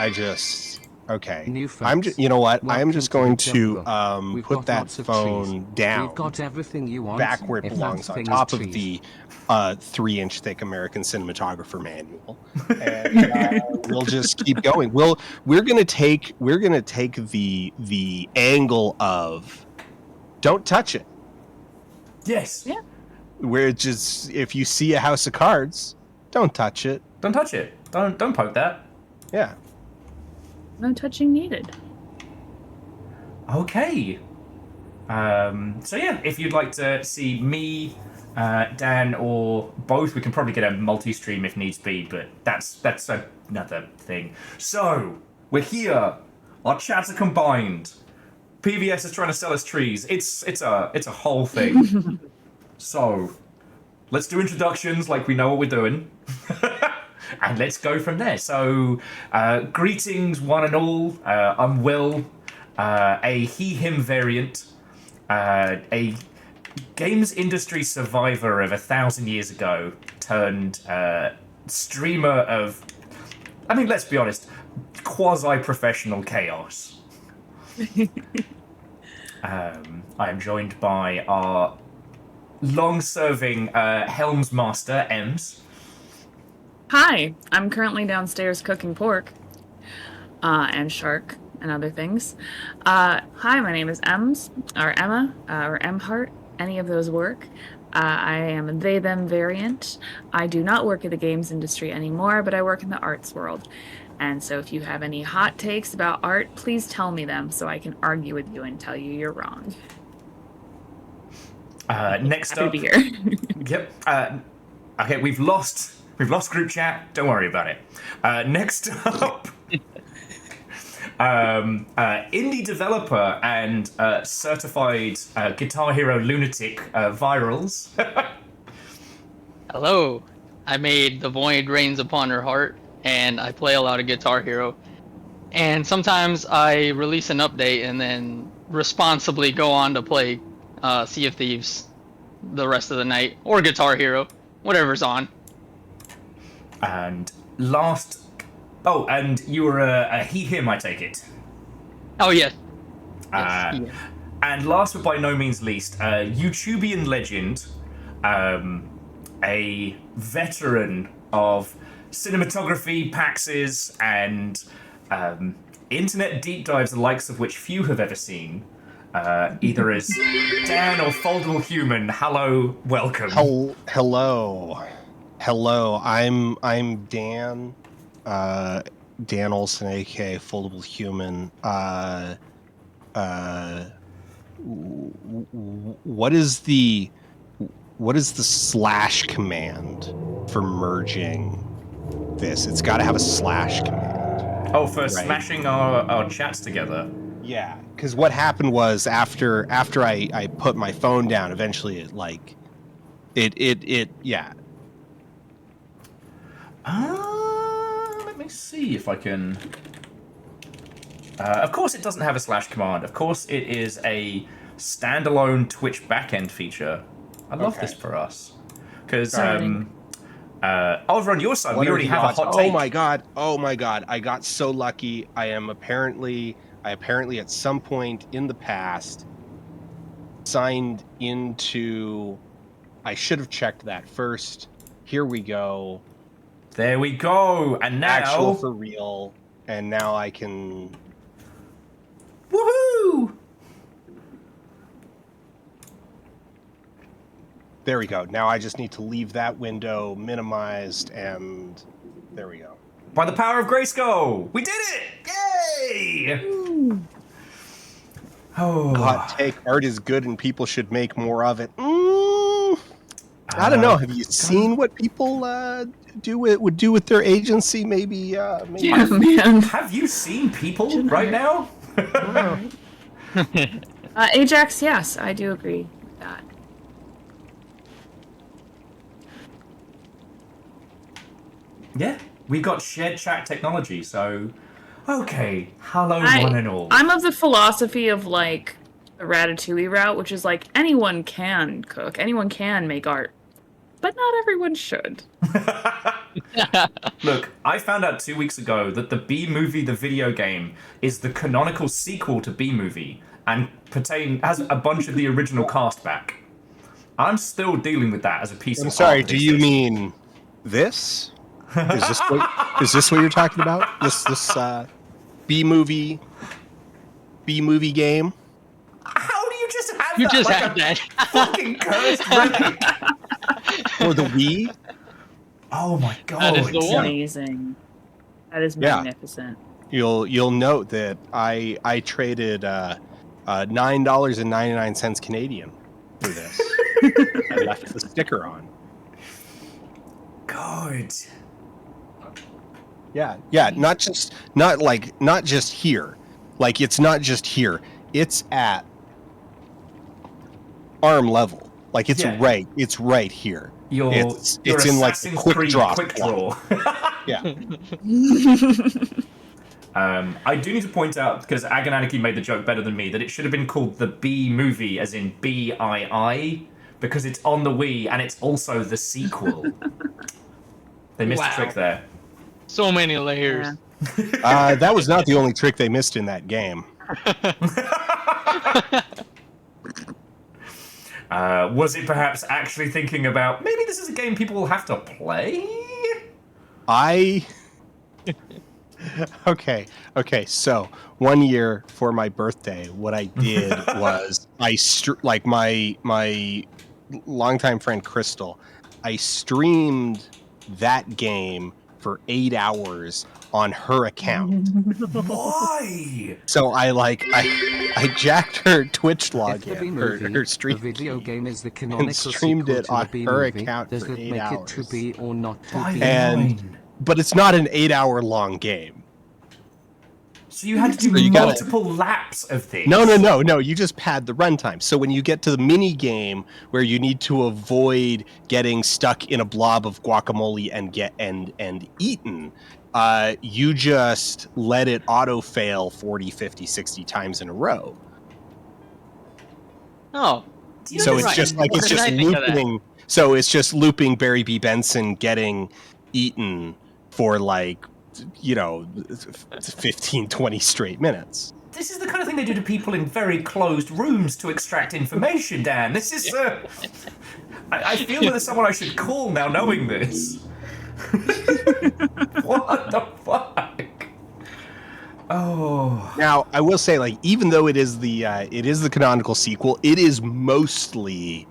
New I'm folks, you know what? I am welcome just to the going to jungle. We've put got that lots of phone trees. down We've got everything you want. back where it if belongs, that on thing is top of trees. the 3-inch thick American Cinematographer Manual, and we'll just keep going. We're gonna take the angle of don't touch it. Yes. Yeah. Where it just, if you see a house of cards, don't touch it. Don't touch it. Don't poke that. Yeah. No touching needed. Okay. So yeah, if you'd like to see me, Dan, or both, we can probably get a multi-stream if needs be, but that's another thing. So we're here. Our chats are combined. PVS is trying to sell us trees. It's a whole thing. So let's do introductions like we know what we're doing. And let's go from there. So, greetings, one and all. I'm Will, a he/him variant, a games industry survivor of 1,000 years ago, turned streamer of, I mean, let's be honest, quasi-professional chaos. I am joined by our long-serving Helms Master, Ems. Hi, I'm currently downstairs cooking pork and shark and other things. Hi, my name is Ems, or Emma, or Emhart. Any of those work. I am a they/them variant. I do not work in the games industry anymore, but I work in the arts world. And so if you have any hot takes about art, please tell me them so I can argue with you and tell you you're wrong. Next Happy up, to be here. Yep. Okay, we've lost group chat. Don't worry about it. Next up, indie developer and certified Guitar Hero lunatic Virals. Hello, I made The Void Rains Upon Her Heart, and I play a lot of Guitar Hero. And sometimes I release an update and then responsibly go on to play Sea of Thieves the rest of the night, or Guitar Hero, whatever's on. And last, and you were a he/him, I take it. Oh yes. Uh, Yes, And last but by no means least, YouTubian legend, a veteran of cinematography, PAXs, and internet deep dives, the likes of which few have ever seen, either as Dan or Foldable Human. Hello, welcome. Hello. I'm Dan. Dan Olson, aka Foldable Human. What is the slash command for merging this? It's got to have a slash command. Oh, for smashing our chats together. Yeah, because what happened was after I put my phone down, eventually it yeah. Let me see if I can. Of course, it doesn't have a slash command. Of course, it is a standalone Twitch backend feature. I love this for us because over on your side, we already have a hot take. Oh my god! I got so lucky. I apparently at some point in the past signed into. I should have checked that first. Here we go. There we go. And now actual for real. And now I can There we go. Now I just need to leave that window minimized, and there we go. By the power of Grayskull, we did it! Yay! Oh, Hot take: art is good, and people should make more of it. I don't know. Have you seen what people would do with their agency? Maybe. Yeah, man. have you seen people right now? Ajax, yes, I do agree with that. Yeah, we got shared chat technology, so okay. Hello, one and all. I'm of the philosophy of like the Ratatouille route, which is like anyone can cook, anyone can make art, but not everyone should. Look, I found out 2 weeks ago that the B-Movie, the video game, is the canonical sequel to B-Movie and has a bunch of the original cast back. I'm still dealing with that as a piece of I'm sorry, art. do you mean this? Is this what you're talking about? This B-movie game? How do you just have You that? just like had that. fucking cursed relic. Or the Wii? Oh my god. That is the one. Amazing. That is Yeah. magnificent. You'll note that I traded $9.99 Canadian for this. I left the sticker on. God. Yeah, not just here. Like, it's not just here. It's at arm level. Like, it's Yeah. right here. Your It's in like the Assassin's quick Creed draw. quick draw. Yeah. I do need to point out, because Agananiki made the joke better than me, that it should have been called the B movie, as in BII, because it's on the Wii and it's also the sequel. They missed a Wow. trick there. So many layers. Yeah. That was not the only trick they missed in that game. Was it perhaps actually thinking about, maybe this is a game people will have to play? Okay. So 1 year for my birthday, what I did was my longtime friend Crystal, I streamed that game for 8 hours on her account. Why? So I jacked her Twitch If the login, B-movie, her the stream video feed, game is the canonical streamed sequel it to on the her B-movie, account does for it 8 make hours. it to be or not to Why be? And- nine? But it's not an 8 hour long game. So you had to do So you gotta- multiple laps of this? No. You just pad the runtime. So when you get to the mini game where you need to avoid getting stuck in a blob of guacamole and eaten, you just let it auto fail 40, 50, 60 times in a row. Oh. So it's Right. just like it's Did just I think of that? looping. So it's just looping Barry B. Benson getting eaten for 15, 20 straight minutes. This is the kind of thing they do to people in very closed rooms to extract information, Dan. This is, I feel that there's someone I should call now knowing this. What the fuck? Oh. Now, I will say, even though it is the canonical sequel, it is mostly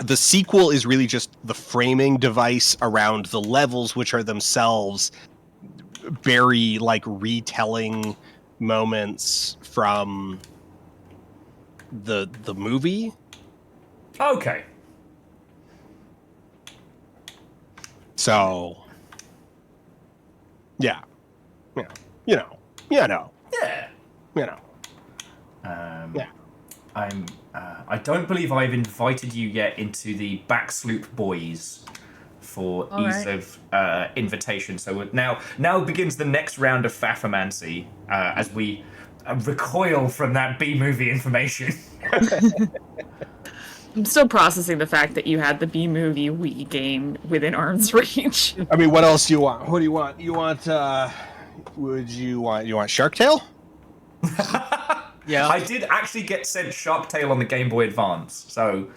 the sequel is really just the framing device around the levels, which are themselves very retelling moments from the movie. Okay. So, yeah. Yeah. I don't believe I've invited you yet into the Backsloop Boys for All ease right. of invitation. So now begins the next round of Faffermancy as we recoil from that B-movie information. I'm still processing the fact that you had the B-movie Wii game within arm's reach. I mean, what else do you want? What do you want? You want, you want Shark Tale? Yeah. I did actually get sent Shark Tale on the Game Boy Advance, so...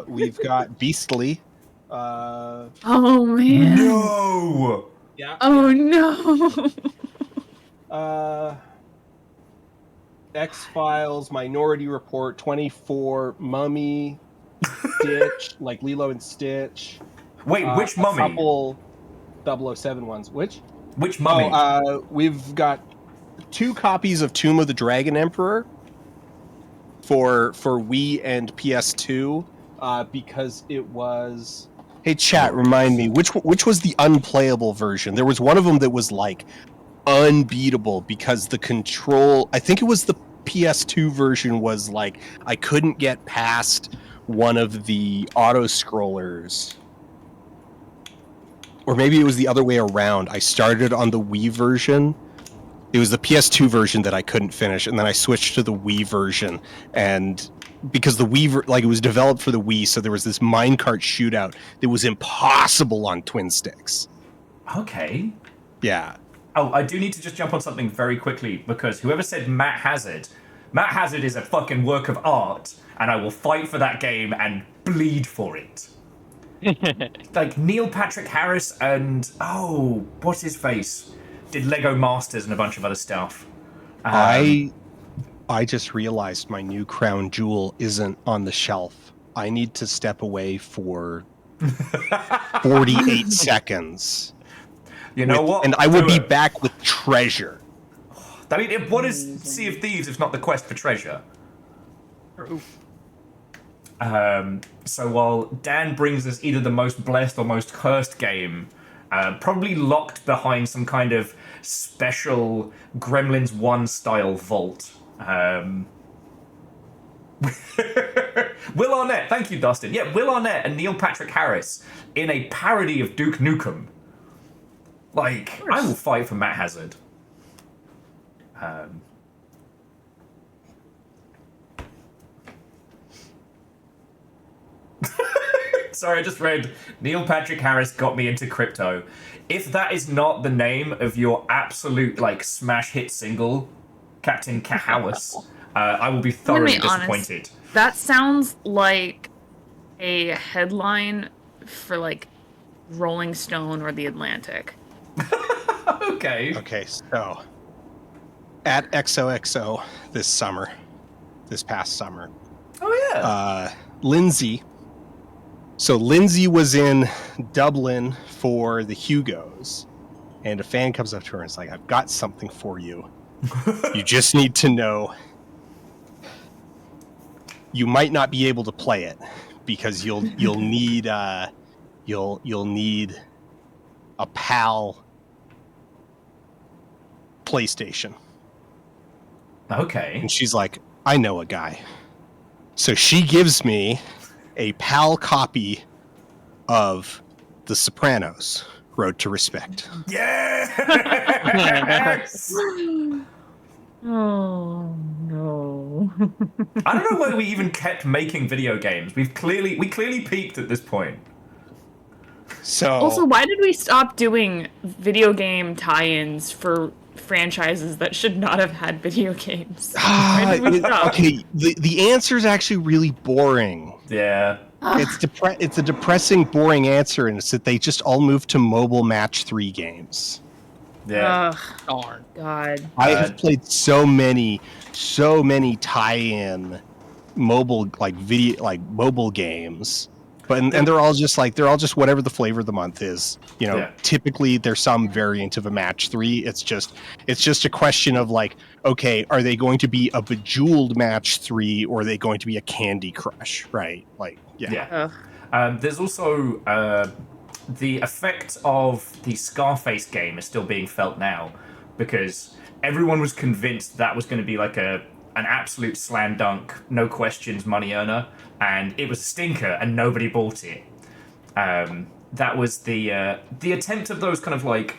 We've got Beastly. Oh man. No! Yeah. Oh no. X-Files, Minority Report, 24, Mummy, Stitch, like Lilo and Stitch. Wait, which Mummy? A couple 007 ones. Which? Which Mummy? We've got 2 copies of Tomb of the Dragon Emperor for Wii and PS2 because it was... Hey, chat, remind me, which was the unplayable version? There was one of them that was, like, unbeatable because the control... I think it was the PS2 version was, like, I couldn't get past one of the auto-scrollers. Or maybe it was the other way around. I started on the Wii version. It was the PS2 version that I couldn't finish, and then I switched to the Wii version, and because the Wii, like, it was developed for the Wii, so there was this minecart shootout that was impossible on twin sticks. Okay. Yeah. Oh, I do need to just jump on something very quickly, because whoever said Matt Hazard is a fucking work of art, and I will fight for that game and bleed for it. Like Neil Patrick Harris and what's his face? Did Lego Masters and a bunch of other stuff. I just realized my new crown jewel isn't on the shelf. I need to step away for 48 seconds. You know what? And I will be back with treasure. I mean, what is Sea of Thieves if not the quest for treasure? So while Dan brings us either the most blessed or most cursed game, probably locked behind some kind of special Gremlins 1 style vault. Will Arnett, thank you, Dustin. Yeah, Will Arnett and Neil Patrick Harris in a parody of Duke Nukem. Like, I will fight for Matt Hazard. Sorry, I just read Neil Patrick Harris got me into crypto. If that is not the name of your absolute, like, smash hit single, Captain Kahawas, I will be thoroughly disappointed. Honest, that sounds like a headline for, like, Rolling Stone or The Atlantic. Okay. Okay, so at XOXO this past summer. Oh, yeah. Lindsay. So Lindsay was in Dublin for the Hugos, and a fan comes up to her and is like, I've got something for you. You just need to know you might not be able to play it because you'll need you'll need a PAL PlayStation. Okay. And she's like, I know a guy. So she gives me a PAL copy of The Sopranos, Road to Respect. Yes! Oh no. I don't know why we even kept making video games. We clearly peaked at this point. So Also, why did we stop doing video game tie-ins for franchises that should not have had video games? Why did we stop? Okay, the answer is actually really boring. Yeah. It's a depressing, boring answer, and it's that they just all moved to mobile match 3 games. Yeah. Darn. God. I have played so many tie-in mobile mobile games, but and they're all just whatever the flavor of the month is. You know, Typically there's some variant of a match 3. It's just a question of like, okay, are they going to be a Bejeweled match 3 or are they going to be a Candy Crush, right? Like, yeah. There's also the effect of the Scarface game is still being felt now because everyone was convinced that was going to be like an absolute slam dunk, no questions money earner, and it was a stinker and nobody bought it. That was the attempt of those kind of like,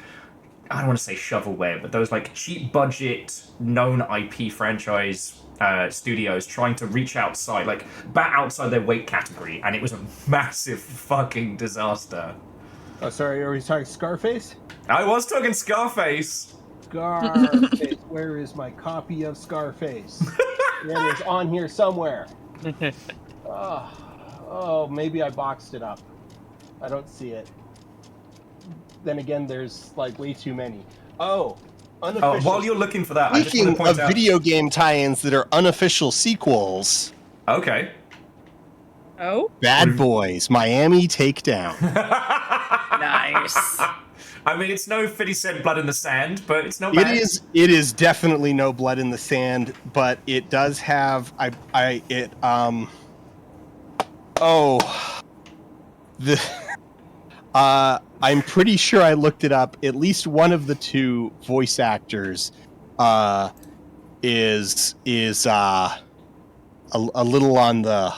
I don't want to say shovelware, but those like cheap budget known IP franchise studios trying to reach outside, like bat outside their weight category, and it was a massive fucking disaster. Oh, sorry, are we talking Scarface? I was talking Scarface. Scarface, where is my copy of Scarface? It is on here somewhere. Oh, maybe I boxed it up. I don't see it. Then again, there's like way too many. Oh, While you're looking for that, I just want Speaking to point of out. video game tie-ins that are unofficial sequels, Okay. Oh, Bad Boys, Miami Takedown. nice. I mean, it's no 50 Cent Blood in the Sand, but it's not bad. It is definitely no blood in the sand, but it does have I'm pretty sure I looked it up. At least one of the two voice actors is a little on the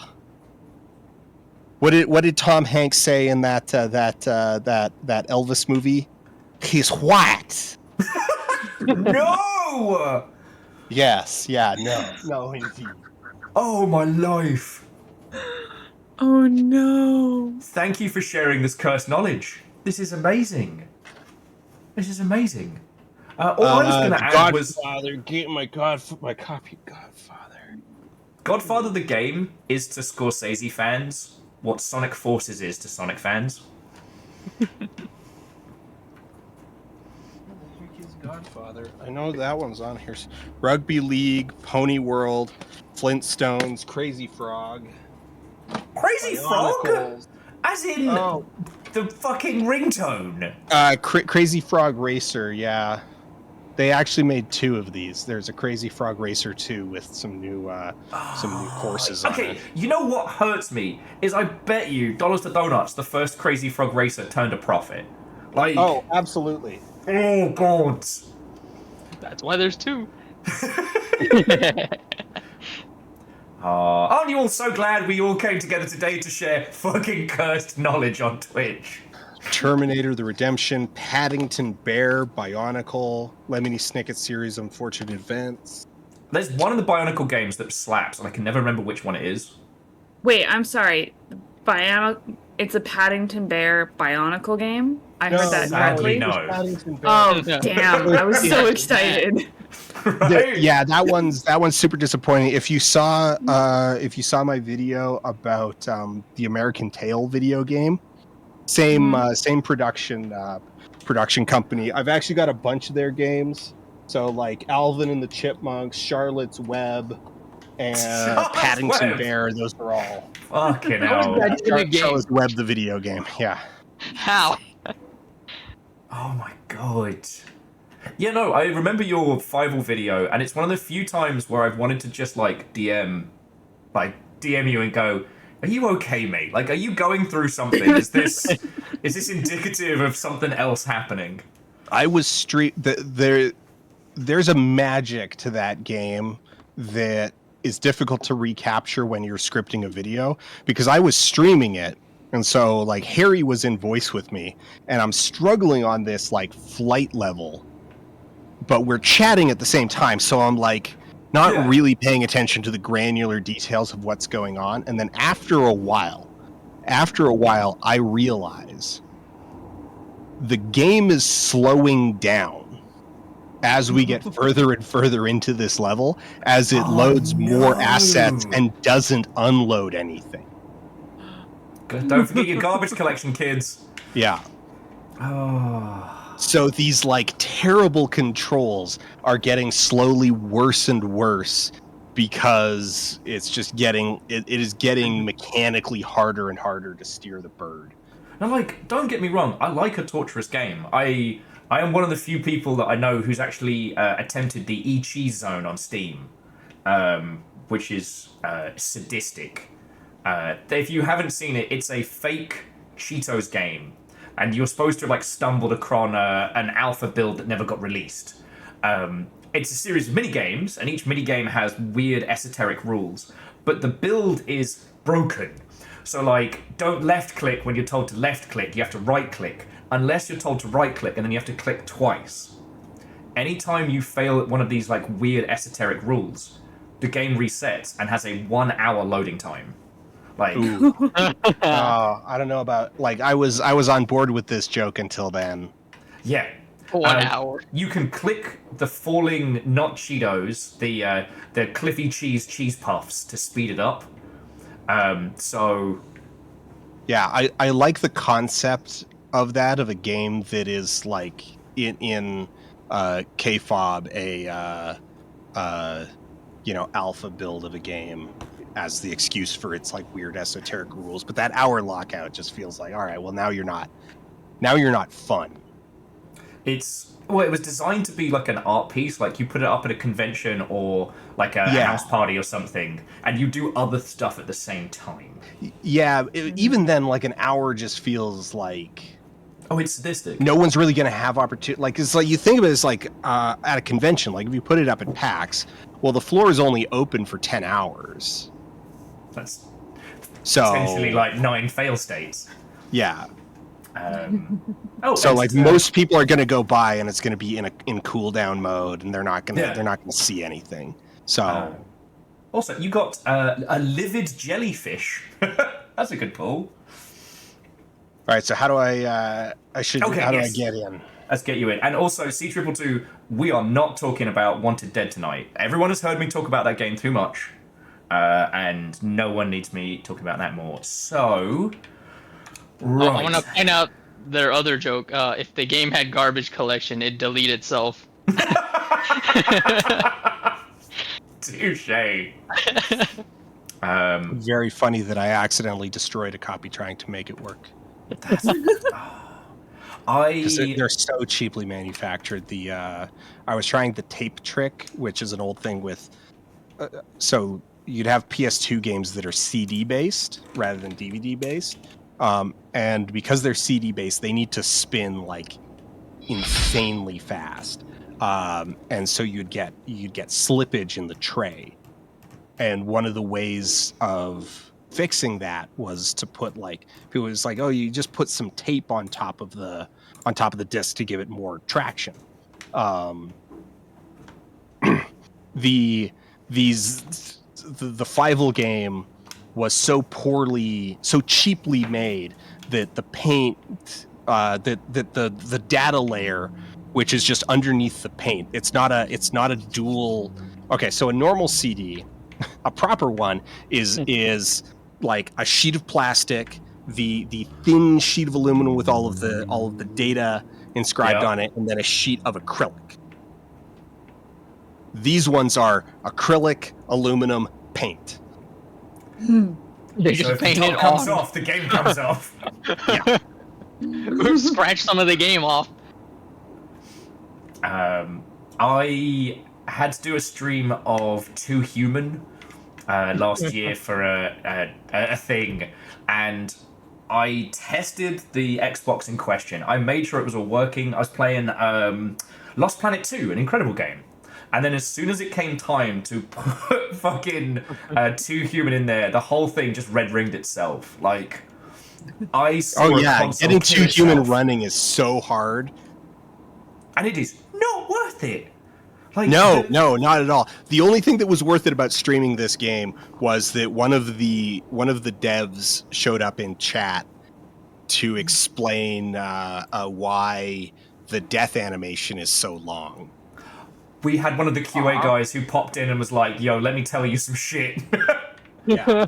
what did Tom Hanks say in that Elvis movie? He's white. No! Yes, yeah, no, indeed. Oh, my life. Oh no. Thank you for sharing this cursed knowledge. This is amazing. All I was going to add was... Godfather, get my copy of Godfather. Godfather the game is to Scorsese fans what Sonic Forces is to Sonic fans. Godfather. I know that one's on here. Rugby League, Pony World, Flintstones, Crazy Frog. Crazy Frog? Bionicles. As in the fucking ringtone. Crazy Frog Racer, yeah. They actually made two of these. There's a Crazy Frog Racer 2 with some new courses on it. Okay, you know what hurts me is I bet you dollars to donuts the first Crazy Frog Racer turned a profit. Like, oh, absolutely. oh god. That's why there's two. Aren't you all so glad we all came together today to share fucking cursed knowledge on Twitch? Terminator, The Redemption, Paddington Bear, Bionicle, Lemony Snicket series, Unfortunate Events. There's one of the Bionicle games that slaps, and I can never remember which one it is. Wait, I'm sorry. It's a Paddington Bear Bionicle game? I heard that sadly, correctly? no. Paddington Bear. Oh, damn. I was so excited. Right? Yeah, that one's super disappointing. If you saw my video about the American Tail video game, same production company. I've actually got a bunch of their games. So like Alvin and the Chipmunks, Charlotte's Web, and Paddington Bear. Those are all Fucking hell. Charlotte's Web, the video game. Yeah. How? Oh my god. Yeah, no, I remember your Fievel video, and it's one of the few times where I've wanted to just like DM you and go, "Are you okay, mate? Like, are you going through something? Is this indicative of something else happening?" I was there's a magic to that game that is difficult to recapture when you're scripting a video, because I was streaming it, and so like Harry was in voice with me, and I'm struggling on this like flight level, but we're chatting at the same time, so I'm like not really paying attention to the granular details of what's going on. And then after a while, I realize the game is slowing down as we get further and further into this level, as it loads more assets and doesn't unload anything. Don't forget your garbage collection, kids. Yeah. Oh. So these like terrible controls are getting slowly worse and worse, because it's just getting it is getting mechanically harder and harder to steer the bird. Now, like, don't get me wrong, I like a torturous game. I am one of the few people that I know who's actually attempted the E-Cheese Zone on Steam, which is sadistic. If you haven't seen it, it's a fake Cheetos game, and you're supposed to have like stumbled across an alpha build that never got released. It's a series of mini games, and each mini game has weird esoteric rules, but the build is broken. So like, don't left click when you're told to left click, you have to right click, unless you're told to right click, and then you have to click twice. Anytime you fail at one of these like weird esoteric rules, the game resets and has a 1 hour loading time. Like, I don't know about, like, I was on board with this joke until then. yeah. 1 hour. You can click the falling not Cheetos, the Cliffy cheese puffs to speed it up. So yeah, I like the concept of that, of a game that is like in kfob alpha build of a game as the excuse for its like weird esoteric rules. But that hour lockout just feels like, all right, well now you're not fun. It was designed to be like an art piece, like you put it up at a convention or like a house party or something, and you do other stuff at the same time. Yeah, even then, like an hour just feels like, oh, it's sadistic. No one's really going to have opportunity. Like it's like you think of it as like at a convention. Like if you put it up at PAX, well, the floor is only open for 10 hours. That's so essentially like 9 fail states. Yeah. So like most people are going to go by and it's going to be in cooldown mode, and they're not going to see anything. So also you got a livid jellyfish. That's a good pull. All right, so how do I get in? Let's get you in. And also, C222, we are not talking about Wanted Dead tonight. Everyone has heard me talk about that game too much, and no one needs me talking about that more. So, right. I want to point out their other joke. If the game had garbage collection, it'd delete itself. Touche. Very funny that I accidentally destroyed a copy trying to make it work. Because they're so cheaply manufactured. I was trying the tape trick, which is an old thing with. So you'd have PS2 games that are CD based rather than DVD based, and because they're CD based, they need to spin like insanely fast, and so you'd get slippage in the tray. And one of the ways of fixing that was to put like, it was like, oh, you just put some tape on top of the disc to give it more traction. The Fievel game was so cheaply made that the paint, that the data layer, which is just underneath the paint, it's not a dual. Okay, so a normal CD, a proper one is like a sheet of plastic, the thin sheet of aluminum with all of the data inscribed on it, and then a sheet of acrylic. These ones are acrylic, aluminum, paint. They just paint it comes off. The game comes off. Yeah. Or scratch some of the game off. I had to do a stream of Too Human last year for a thing, and I tested the Xbox in question. I made sure it was all working. I was playing Lost Planet 2, an incredible game. And then as soon as it came time to put fucking Too Human in there, the whole thing just red ringed itself. Like, I saw getting Too Human running is so hard. And it is not worth it. Like, no, not at all. The only thing that was worth it about streaming this game was that one of the devs showed up in chat to explain why the death animation is so long. We had one of the QA guys who popped in and was like, yo, let me tell you some shit. Yeah.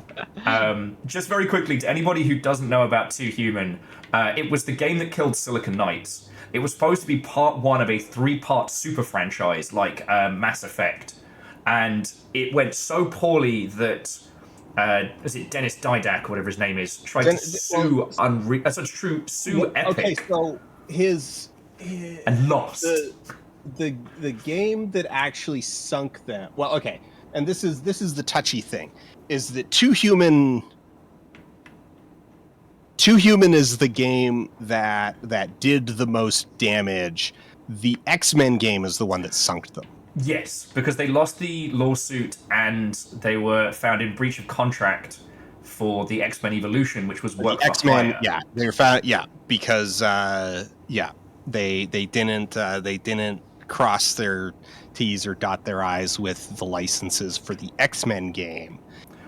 Just very quickly, to anybody who doesn't know about Too Human, it was the game that killed Silicon Knights. It was supposed to be part 1 of a 3-part super franchise like Mass Effect. And it went so poorly that, is it Dennis Didac, or whatever his name is, tried to sue Epic. Okay, so and lost. The game that actually sunk them. Well, okay, and this is the touchy thing, is that Too Human is the game that did the most damage. The X-Men game is the one that sunk them. Yes, because they lost the lawsuit and they were found in breach of contract for the X-Men Evolution, which was work for X-Men. hire. Yeah, they were found. Yeah, because they didn't cross their T's or dot their I's with the licenses for the X-Men game.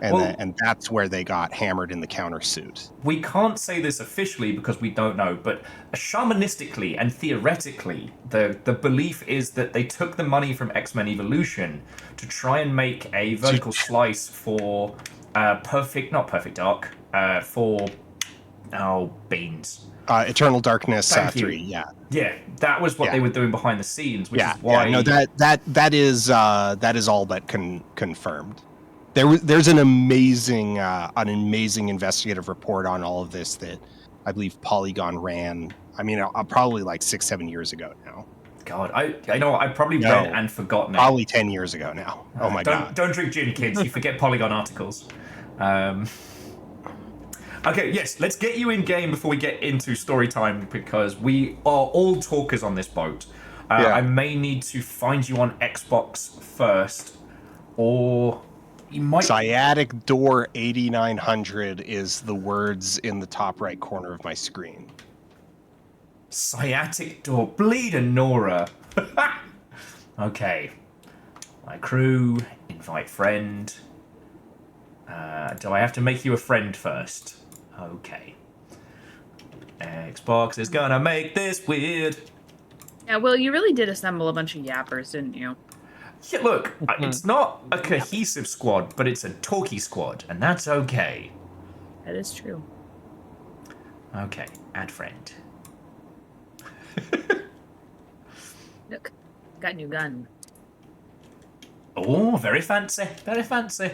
And that's where they got hammered in the countersuit. We can't say this officially because we don't know, but shamanistically and theoretically, the belief is that they took the money from X-Men Evolution to try and make a vertical slice for for beans. Eternal Darkness Thank you. 3. Yeah. Yeah, that was what Yeah. they were doing behind the scenes, which Yeah. is why. Yeah. No, that is all but confirmed. There's an amazing investigative report on all of this that I believe Polygon ran. I mean, probably like 6-7 years ago now. God, I know I probably read and forgotten it. Probably 10 years ago now. Oh my god! Don't drink gin, kids. You forget Polygon articles. Okay, yes, let's get you in game before we get into story time because we are all talkers on this boat. I may need to find you on Xbox first, or you might. Sciatic door 8900 is the words in the top right corner of my screen. Sciatic door, bleeding Nora. Okay, my crew, invite friend. Do I have to make you a friend first? Okay. Xbox is gonna make this weird. Yeah, well, you really did assemble a bunch of yappers, didn't you? Yeah, look, it's not a cohesive squad, but it's a talky squad, and that's okay. That is true. Okay, add friend. Look, got a new gun. Oh, very fancy, very fancy.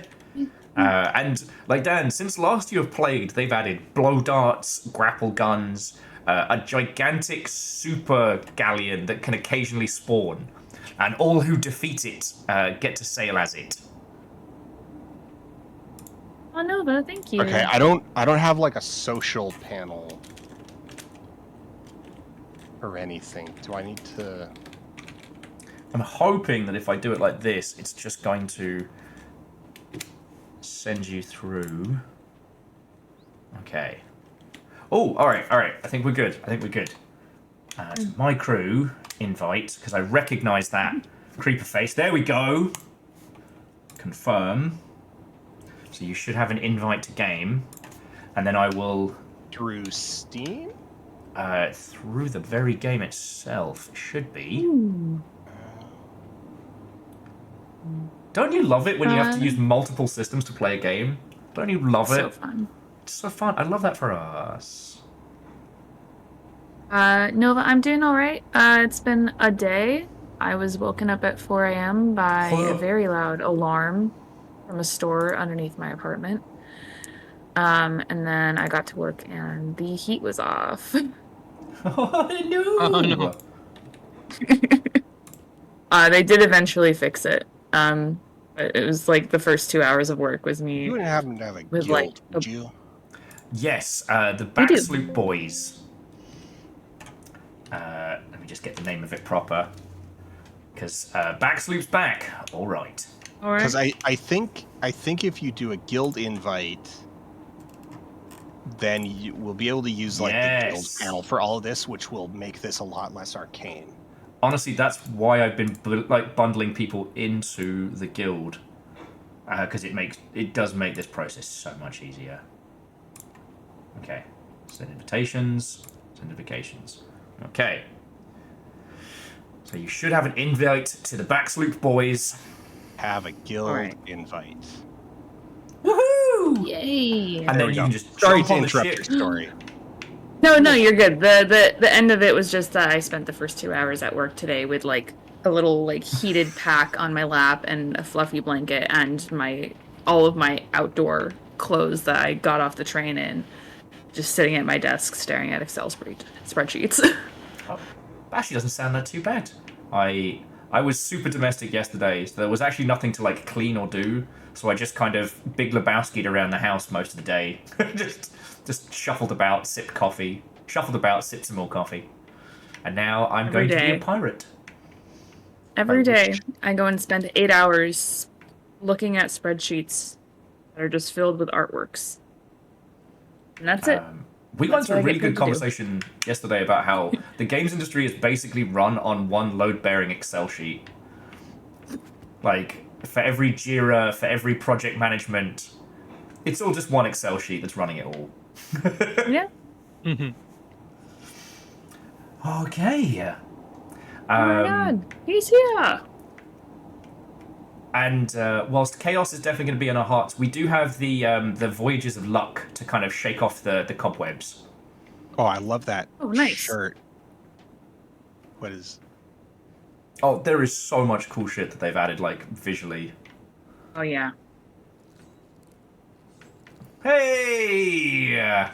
And like Dan, since last you have played, they've added blow darts, grapple guns, a gigantic super galleon that can occasionally spawn, and all who defeat it get to sail as it. Oh, Nova, thank you. Okay, I don't have like a social panel or anything. Do I need to? I'm hoping that if I do it like this, it's just going to send you through. Okay. Oh, all right. I think we're good. To my crew, invite, because I recognize that creeper face. There we go. Confirm. So you should have an invite to game, and then I will Through Steam? through the very game itself. It should be. Don't you love it when you have to use multiple systems to play a game? Don't you love it? So fun. It's so fun. I love that for us. Nova, I'm doing all right. It's been a day. I was woken up at 4 a.m. by a very loud alarm from a store underneath my apartment. And then I got to work and the heat was off. Oh no! Oh, no. They did eventually fix it. It was like the first 2 hours of work was me. You wouldn't happen to have a With, guild, like, would you? Yes, the We do. Backsloop Boys. Let me just get the name of it proper. Because Backsloop's back. All right. All right. Because I think if you do a guild invite, then you will be able to use like the guild Yes. panel for all of this, which will make this a lot less arcane. Honestly, that's why I've been bundling people into the guild. Because it does make this process so much easier. Okay. Send invitations. Send notifications. Okay. So you should have an invite to the Backsloop Boys. Have a guild Alright. invite. Woohoo! Yay. And There then we you go. can just Sorry jump to on the interrupt ship. your story. No, you're good. The end of it was just I spent the first 2 hours at work today with like a little like heated pack on my lap and a fluffy blanket and all of my outdoor clothes that I got off the train in, just sitting at my desk staring at Excel spreadsheets. Oh, actually doesn't sound that too bad. I was super domestic yesterday, so there was actually nothing to like clean or do. So I just kind of Big Lebowski'd around the house most of the day. just shuffled about, sipped coffee, sipped some more coffee. And now I'm Every going to be day. a pirate. Every day I go and spend 8 hours looking at spreadsheets that are just filled with artworks. And that's it. We got That's into a what I really get paid good to do. conversation yesterday about how the games industry is basically run on one load-bearing Excel sheet. Like, for every Jira, for every project management, it's all just one Excel sheet that's running it all. Yeah. Okay. Oh my god. He's here. And whilst chaos is definitely going to be in our hearts, we do have the Voyages of Luck to kind of shake off the cobwebs. Oh, I love that nice. shirt. What is? Oh, there is so much cool shit that they've added, like, visually. Oh, yeah. Hey!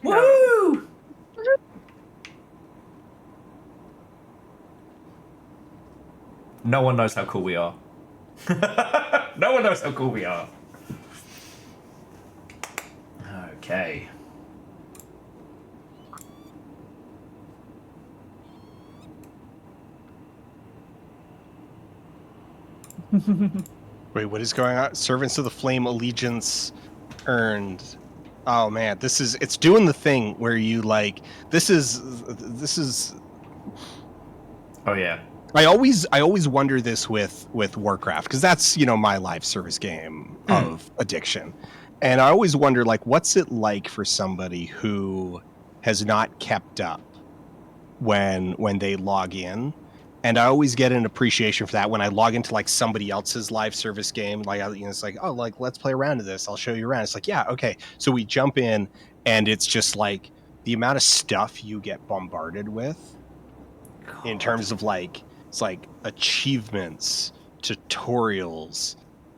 Woo! No one knows how cool we are. No one knows how cool we are. Okay. Wait, what is going on? Servants of the Flame allegiance earned. Oh man, it's doing the thing where you like this is Oh yeah. I always wonder this with Warcraft, because that's, my live service game of addiction. And I always wonder, like, what's it like for somebody who has not kept up when they log in? And I always get an appreciation for that when I log into like somebody else's live service game. Like, it's like, oh, like, let's play around with this. I'll show you around. It's like, yeah, okay. So we jump in, and it's just like the amount of stuff you get bombarded with in terms of like, it's like achievements, tutorials,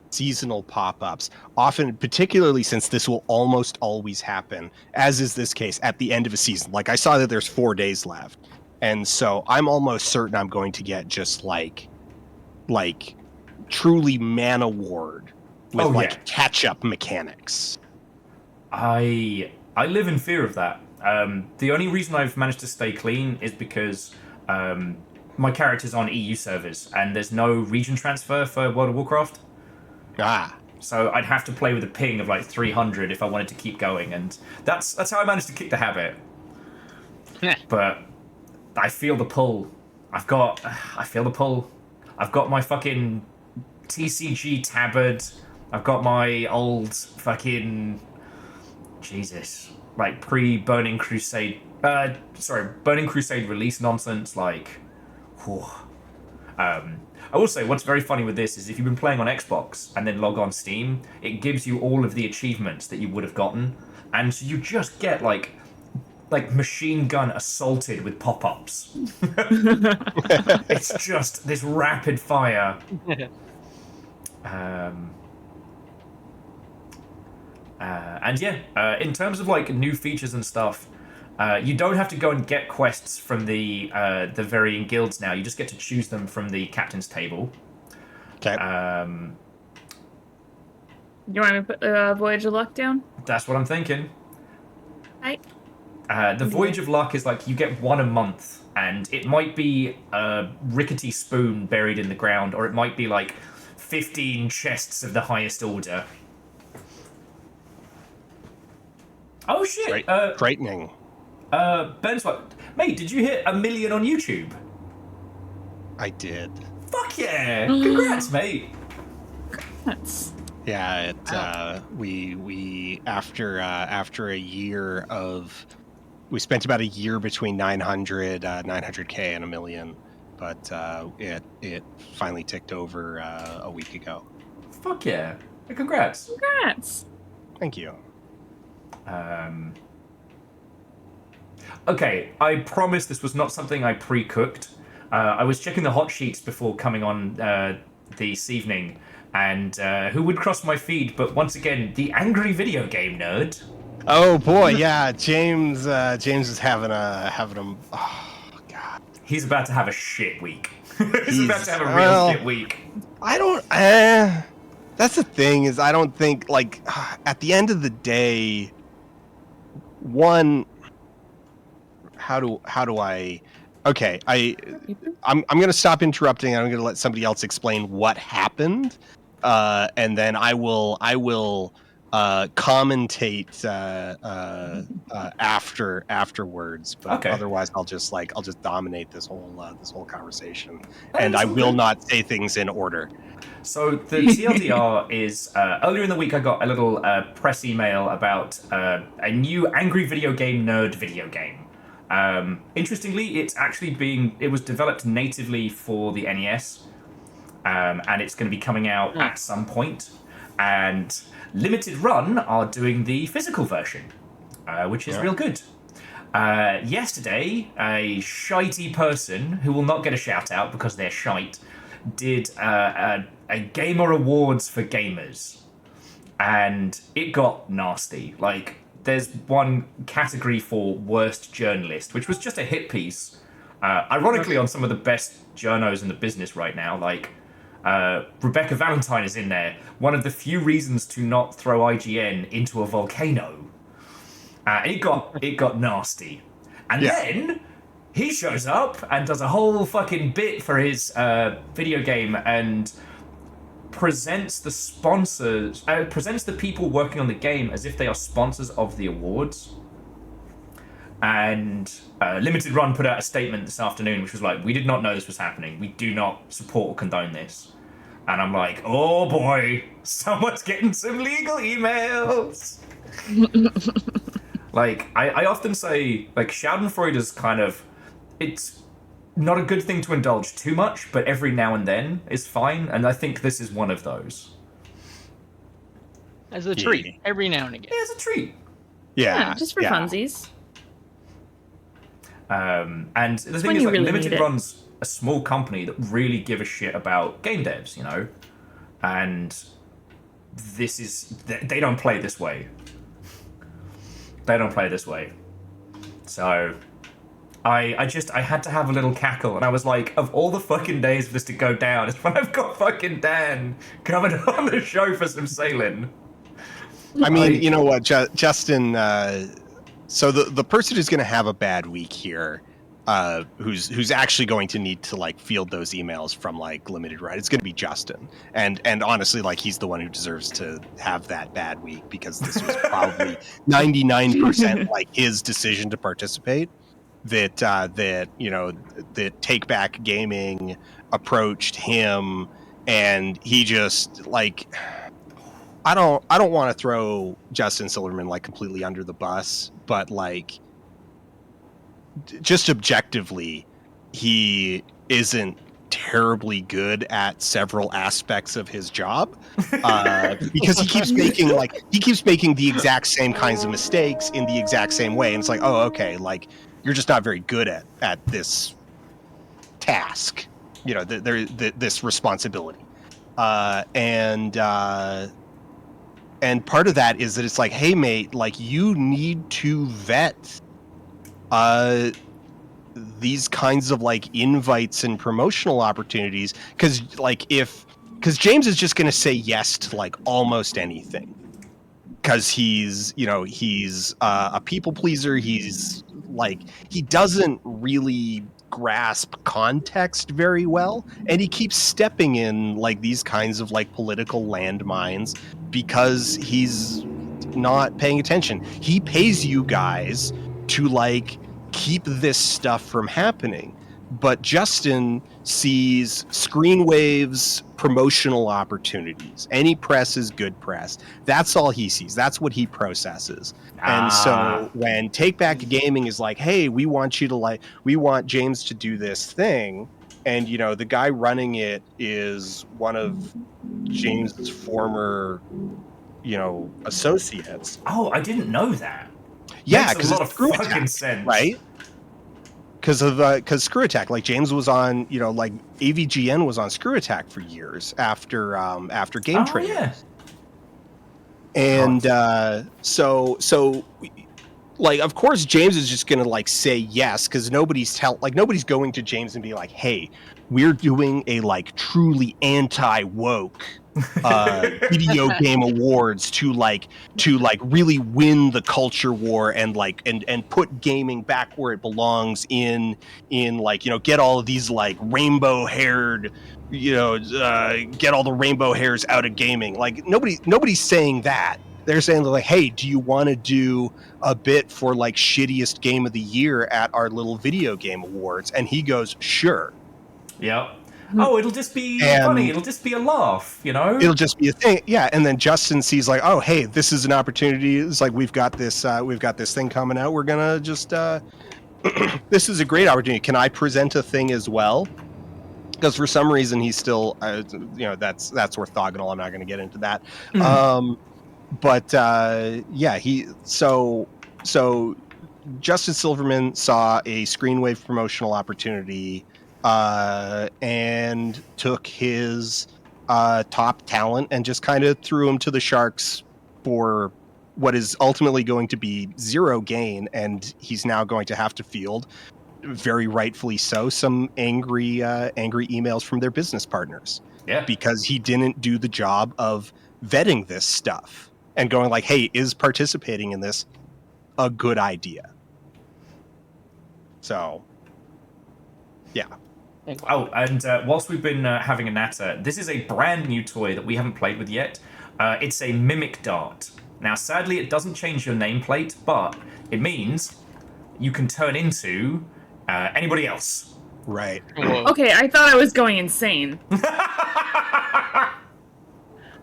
seasonal pop-ups, often, particularly since this will almost always happen, as is this case, at the end of a season. Like, I saw that there's 4 days left. And so I'm almost certain I'm going to get just like truly Man Award with catch-up mechanics. I live in fear of that. The only reason I've managed to stay clean is because my character's on EU servers and there's no region transfer for World of Warcraft. So I'd have to play with a ping of like 300 if I wanted to keep going, and that's how I managed to kick the habit. But I feel the pull. I feel the pull. I've got my fucking TCG tabard. I've got my old fucking Jesus, like pre-Burning Crusade. Burning Crusade release nonsense. Like, whew. I will say what's very funny with this is if you've been playing on Xbox and then log on Steam, it gives you all of the achievements that you would have gotten, and so you just get like machine gun assaulted with pop-ups. It's just this rapid fire. In terms of like new features and stuff, you don't have to go and get quests from the varying guilds now. You just get to choose them from the captain's table. Okay. You want me to put Voyage of Luck down? That's what I'm thinking. Right. The Voyage of Luck is like you get one a month, and it might be a rickety spoon buried in the ground, or it might be like 15 chests of the highest order. Oh shit! Frightening. Ben's like, mate, did you hit 1 million on YouTube? I did. Fuck yeah! Congrats, mate. That's... Yeah, we after a year of, we spent about a year between 900K and 1 million, but it finally ticked over a week ago. Fuck yeah! Congrats. Congrats. Thank you. Okay, I promise this was not something I pre-cooked. I was checking the hot sheets before coming on this evening, and who would cross my feed but once again the angry video game nerd. Oh boy, yeah, James is having a oh god. He's about to have a shit week. He's about to have a real shit week. I don't that's the thing, is I don't think, like, at the end of the day, one, how do I okay, I'm going to stop interrupting, and I'm going to let somebody else explain what happened, and then I will commentate afterwards, but okay. Otherwise I'll just dominate this whole conversation, and I will not say things in order. So the TLDR is earlier in the week I got a little press email about a new angry video game nerd video game. Interestingly, it was developed natively for the NES, and it's going to be coming out at some point. And Limited Run are doing the physical version. which is Yeah. real good. Yesterday, a shitey person who will not get a shout out because they're shite did a gamer awards for gamers, and it got nasty. Like, there's one category for worst journalist, which was just a hit piece. Ironically, on some of the best journos in the business right now, like Rebecca Valentine is in there. One of the few reasons to not throw IGN into a volcano. It got nasty, and then he shows up and does a whole fucking bit for his video game and presents the sponsors, presents the people working on the game as if they are sponsors of the awards. And Limited Run put out a statement this afternoon, which was like, "We did not know this was happening. We do not support or condone this." And I'm like, "Oh boy, someone's getting some legal emails." Like, I often say, like, Schadenfreude is kind of, it's not a good thing to indulge too much, but every now and then is fine, and I think this is one of those. As a treat, every now and again. Yeah, as a treat. Yeah, just for funsies. And the thing when is, you like, really Limited need it. runs a small company that really give a shit about game devs, you know? And this is, they don't play this way. They don't play this way. So I had to have a little cackle, and I was like, of all the fucking days for this to go down, it's when I've got fucking Dan coming on the show for some sailing. I mean, you know what, Justin, so the person who's going to have a bad week here, who's actually going to need to like field those emails from like Limited Run, it's going to be Justin. And honestly, like, he's the one who deserves to have that bad week, because this was probably 99% like his decision to participate. That you know, that Take Back Gaming approached him, and he just like, I don't want to throw Justin Silverman like completely under the bus, but like, just objectively, he isn't terribly good at several aspects of his job, because he keeps making the exact same kinds of mistakes in the exact same way, and it's like, oh, okay, like, you're just not very good at this task, you know, this responsibility, and part of that is that it's like, hey mate, like, you need to vet these kinds of like invites and promotional opportunities, because James is just going to say yes to like almost anything, because he's a people pleaser. He's like, he doesn't really grasp context very well, and he keeps stepping in like these kinds of like political landmines because he's not paying attention. He pays you guys to like keep this stuff from happening, but Justin sees screen waves, promotional opportunities. Any press is good press. That's all he sees. That's what he processes. And so when Take Back Gaming is like, hey, we want James to do this thing, and you know, the guy running it is one of James's former, you know, associates. Oh, I didn't know that. Yeah, because it's a lot of fucking sense, right? Because Screw Attack, like, James was on, you know, like AVGN was on Screw Attack for years after Game Trailers. Yeah. And so like, of course James is just gonna like say yes, because nobody's going to James and be like, hey, we're doing a like truly anti-woke video game awards to really win the culture war and like and put gaming back where it belongs in like, you know, get all of these like rainbow haired, you know, get all the rainbow hairs out of gaming. Like, nobody's saying that. They're saying like, hey, do you want to do a bit for like shittiest game of the year at our little video game awards? And he goes, sure. Yep. Oh, it'll just be funny. It'll just be a laugh, you know? It'll just be a thing. Yeah. And then Justin sees like, oh, hey, this is an opportunity. It's like, we've got this thing coming out. We're going to just, this is a great opportunity. Can I present a thing as well? Because for some reason he's still, you know, that's orthogonal. I'm not going to get into that. But yeah, so so Justin Silverman saw a Screenwave promotional opportunity and took his top talent and just kind of threw him to the Sharks for what is ultimately going to be zero gain, and he's now going to have to field, very rightfully so, some angry emails from their business partners. Yeah. Because he didn't do the job of vetting this stuff and going like, hey, is participating in this a good idea? So, yeah. Oh, and whilst we've been having a natter, this is a brand new toy that we haven't played with yet. It's a mimic dart. Now, sadly, it doesn't change your nameplate, but it means you can turn into anybody else. Right. Okay, I thought I was going insane.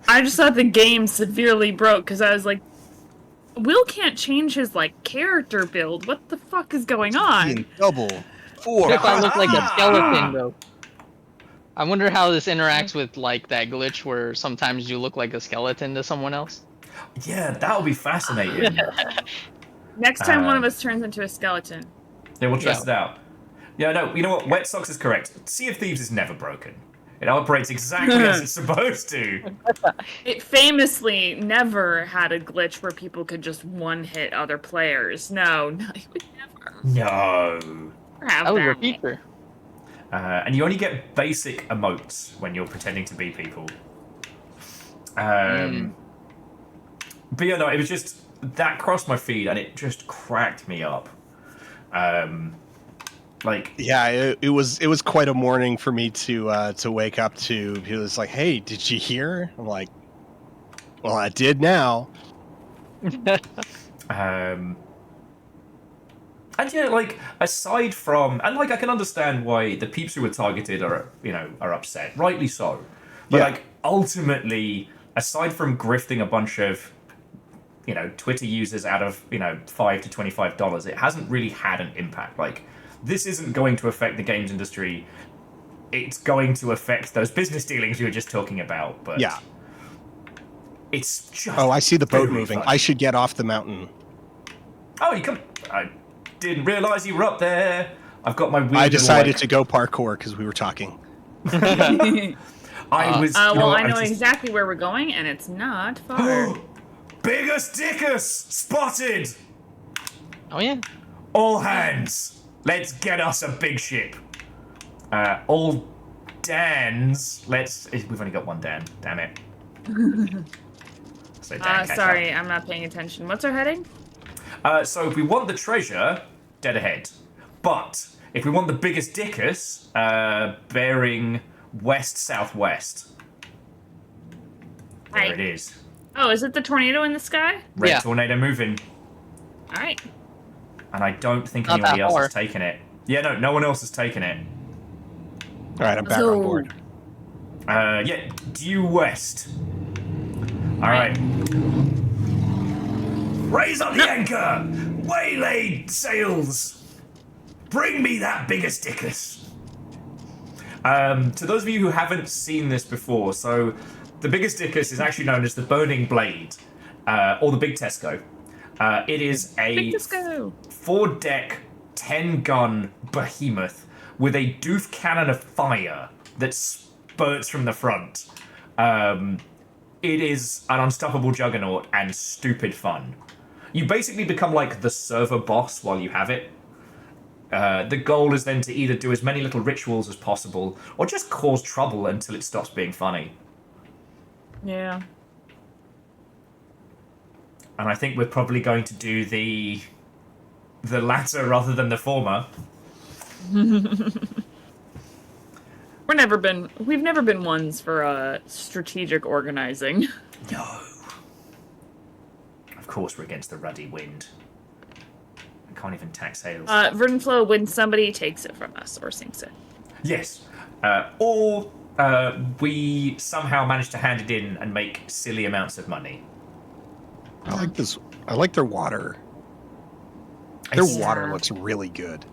I just thought the game severely broke because I was like, Will can't change his like character build. What the fuck is going on? Double. What if I look like a skeleton though? I wonder how this interacts with like that glitch where sometimes you look like a skeleton to someone else. Yeah, that'll be fascinating. Next time one of us turns into a skeleton. Yeah, we'll test it out. Yeah, no, you know what? Wet Socks is correct. Sea of Thieves is never broken. It operates exactly as it's supposed to. It famously never had a glitch where people could just one-hit other players. No, it would never. No. Have was a that. feature. And you only get basic emotes when you're pretending to be people. But yeah, no, it was just... That crossed my feed and it just cracked me up. It was quite a morning for me to wake up to. He was like, "Hey, did you hear?" I'm like, "Well, I did now." And yeah, like aside from, and like I can understand why the peeps who were targeted are upset, rightly so. But like ultimately, aside from grifting a bunch of Twitter users out of $5 to $25, it hasn't really had an impact. Like, this isn't going to affect the games industry. It's going to affect those business dealings you were just talking about. But yeah, it's just... Oh, I see the boat very moving. fun. I should get off the mountain. Oh, you come... I didn't realize you were up there. I've got my weird... I decided to go parkour because we were talking. I was... Well, I know exactly where we're going, and it's not far. Biggest Dickus spotted! Oh yeah. All hands, let's get us a big ship. All Dans, we've only got one Dan, damn it. So Dan, catch sorry, up. I'm not paying attention. What's our heading? So if we want the treasure, dead ahead. But if we want the biggest Dickus, bearing west-southwest. There it is. Oh, is it the tornado in the sky? Red tornado moving. Alright. And I don't think Not anybody that else far. has taken it. Yeah, no one else has taken it. All right, I'm back on board. Due west. All right. Raise up the anchor! Waylay sails! Bring me that biggest Dickus! To those of you who haven't seen this before, so the biggest Dickus is actually known as the Burning Blade, or the Big Tesco. It is a 4-deck, 10-gun behemoth with a doof cannon of fire that spurts from the front. It is an unstoppable juggernaut and stupid fun. You basically become like the server boss while you have it. The goal is then to either do as many little rituals as possible or just cause trouble until it stops being funny. Yeah. And I think we're probably going to do the latter rather than the former. We've never been ones for strategic organizing. No. Of course we're against the ruddy wind. I can't even tack sails. Verdant Flow, when somebody takes it from us or sinks it. Yes. Or we somehow manage to hand it in and make silly amounts of money. I like this. I like their water. Their water looks really good.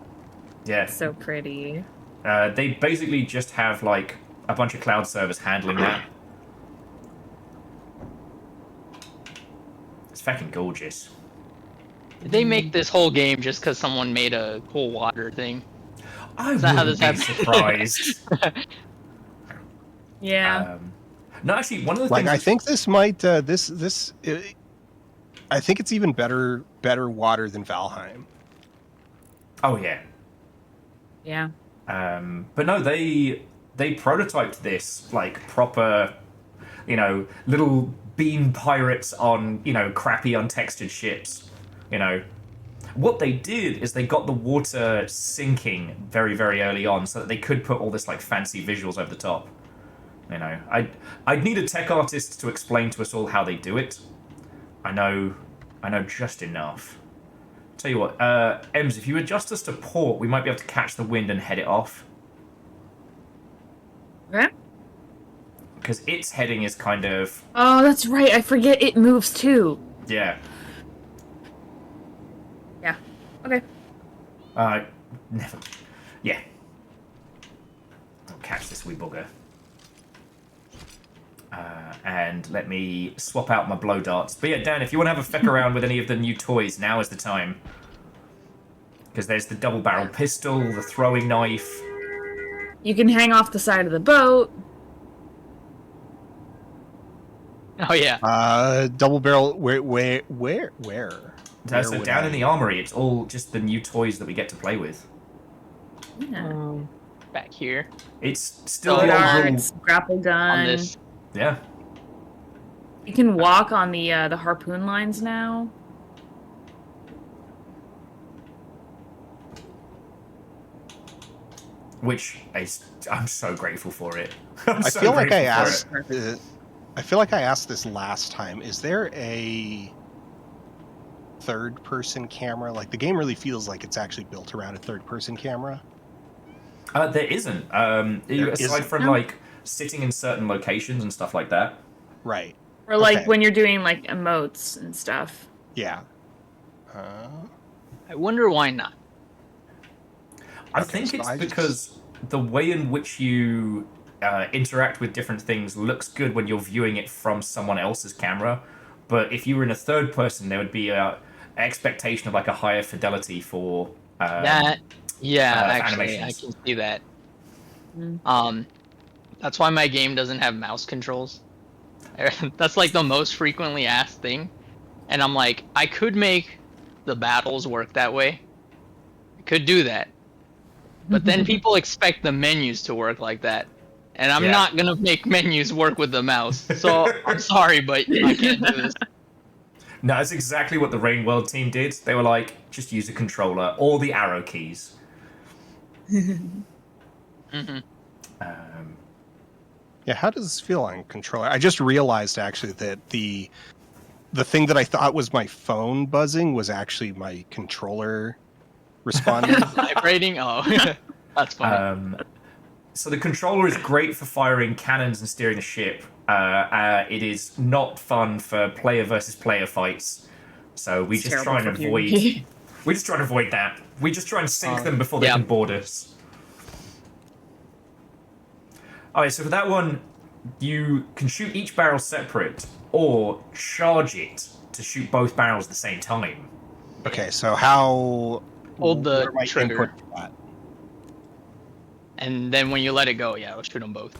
Yeah. So pretty. They basically just have like a bunch of cloud servers handling that. It's fucking gorgeous. They make this whole game just because someone made a cool water thing. I Is that how wouldn't this be happened? surprised. Yeah. No, actually, one of the Like, things. I think this might I think it's even better water than Valheim. Oh yeah. Yeah. But no, they prototyped this like proper, little bean pirates on crappy untextured ships. What they did is they got the water sinking very very early on, so that they could put all this like fancy visuals over the top. I'd need a tech artist to explain to us all how they do it. I know just enough. Tell you what, Ems, if you adjust us to port, we might be able to catch the wind and head it off. Okay. Because its heading is kind of... Oh, that's right. I forget it moves too. Yeah. Yeah. Okay. Never... Yeah. I'll catch this wee bugger. And let me swap out my blow darts. But yeah, Dan, if you want to have a feck around with any of the new toys, now is the time. Because there's the double barrel pistol, the throwing knife. You can hang off the side of the boat. Oh yeah. Double barrel. Where? So down in the armory, it's all just the new toys that we get to play with. Yeah. Back here. It's still Sword the old rule. arts, grapple gun. On this. Yeah. You can walk on the harpoon lines now. Which I'm so grateful for it. I feel like I asked. I feel like I asked this last time. Is there a third-person camera? Like, the game really feels like it's actually built around a third-person camera. There isn't. Aside from like sitting in certain locations and stuff like that. Right. Or like Okay. when you're doing like emotes and stuff. Yeah. I wonder why not. I Okay, think so it's I just- because the way in which you interact with different things looks good when you're viewing it from someone else's camera. But if you were in a third person, there would be a expectation of like a higher fidelity for That, yeah, for actually, I animations. can see that. Mm. That's why my game doesn't have mouse controls. That's like the most frequently asked thing, and I'm like, I could make the battles work that way. I could do that, but then people expect the menus to work like that, and I'm Yeah. not gonna make menus work with the mouse. So I'm sorry, but I can't do this. No, that's exactly what the Rain World team did. They were like, just use a controller or the arrow keys. Hmm. Yeah, how does this feel on controller? I just realized actually that the thing that I thought was my phone buzzing was actually my controller responding. Vibrating. Oh, that's funny. So the controller is great for firing cannons and steering a ship. It is not fun for player versus player fights. So we It's just try and terrible for avoid. PvP. We just try and avoid that. We just try and sink them before they yeah. can board us. Alright, so for that one, you can shoot each barrel separate, or charge it to shoot both barrels at the same time. Okay, so how... Hold the what are my trigger. input for that? And then when you let it go, yeah, it'll shoot them both.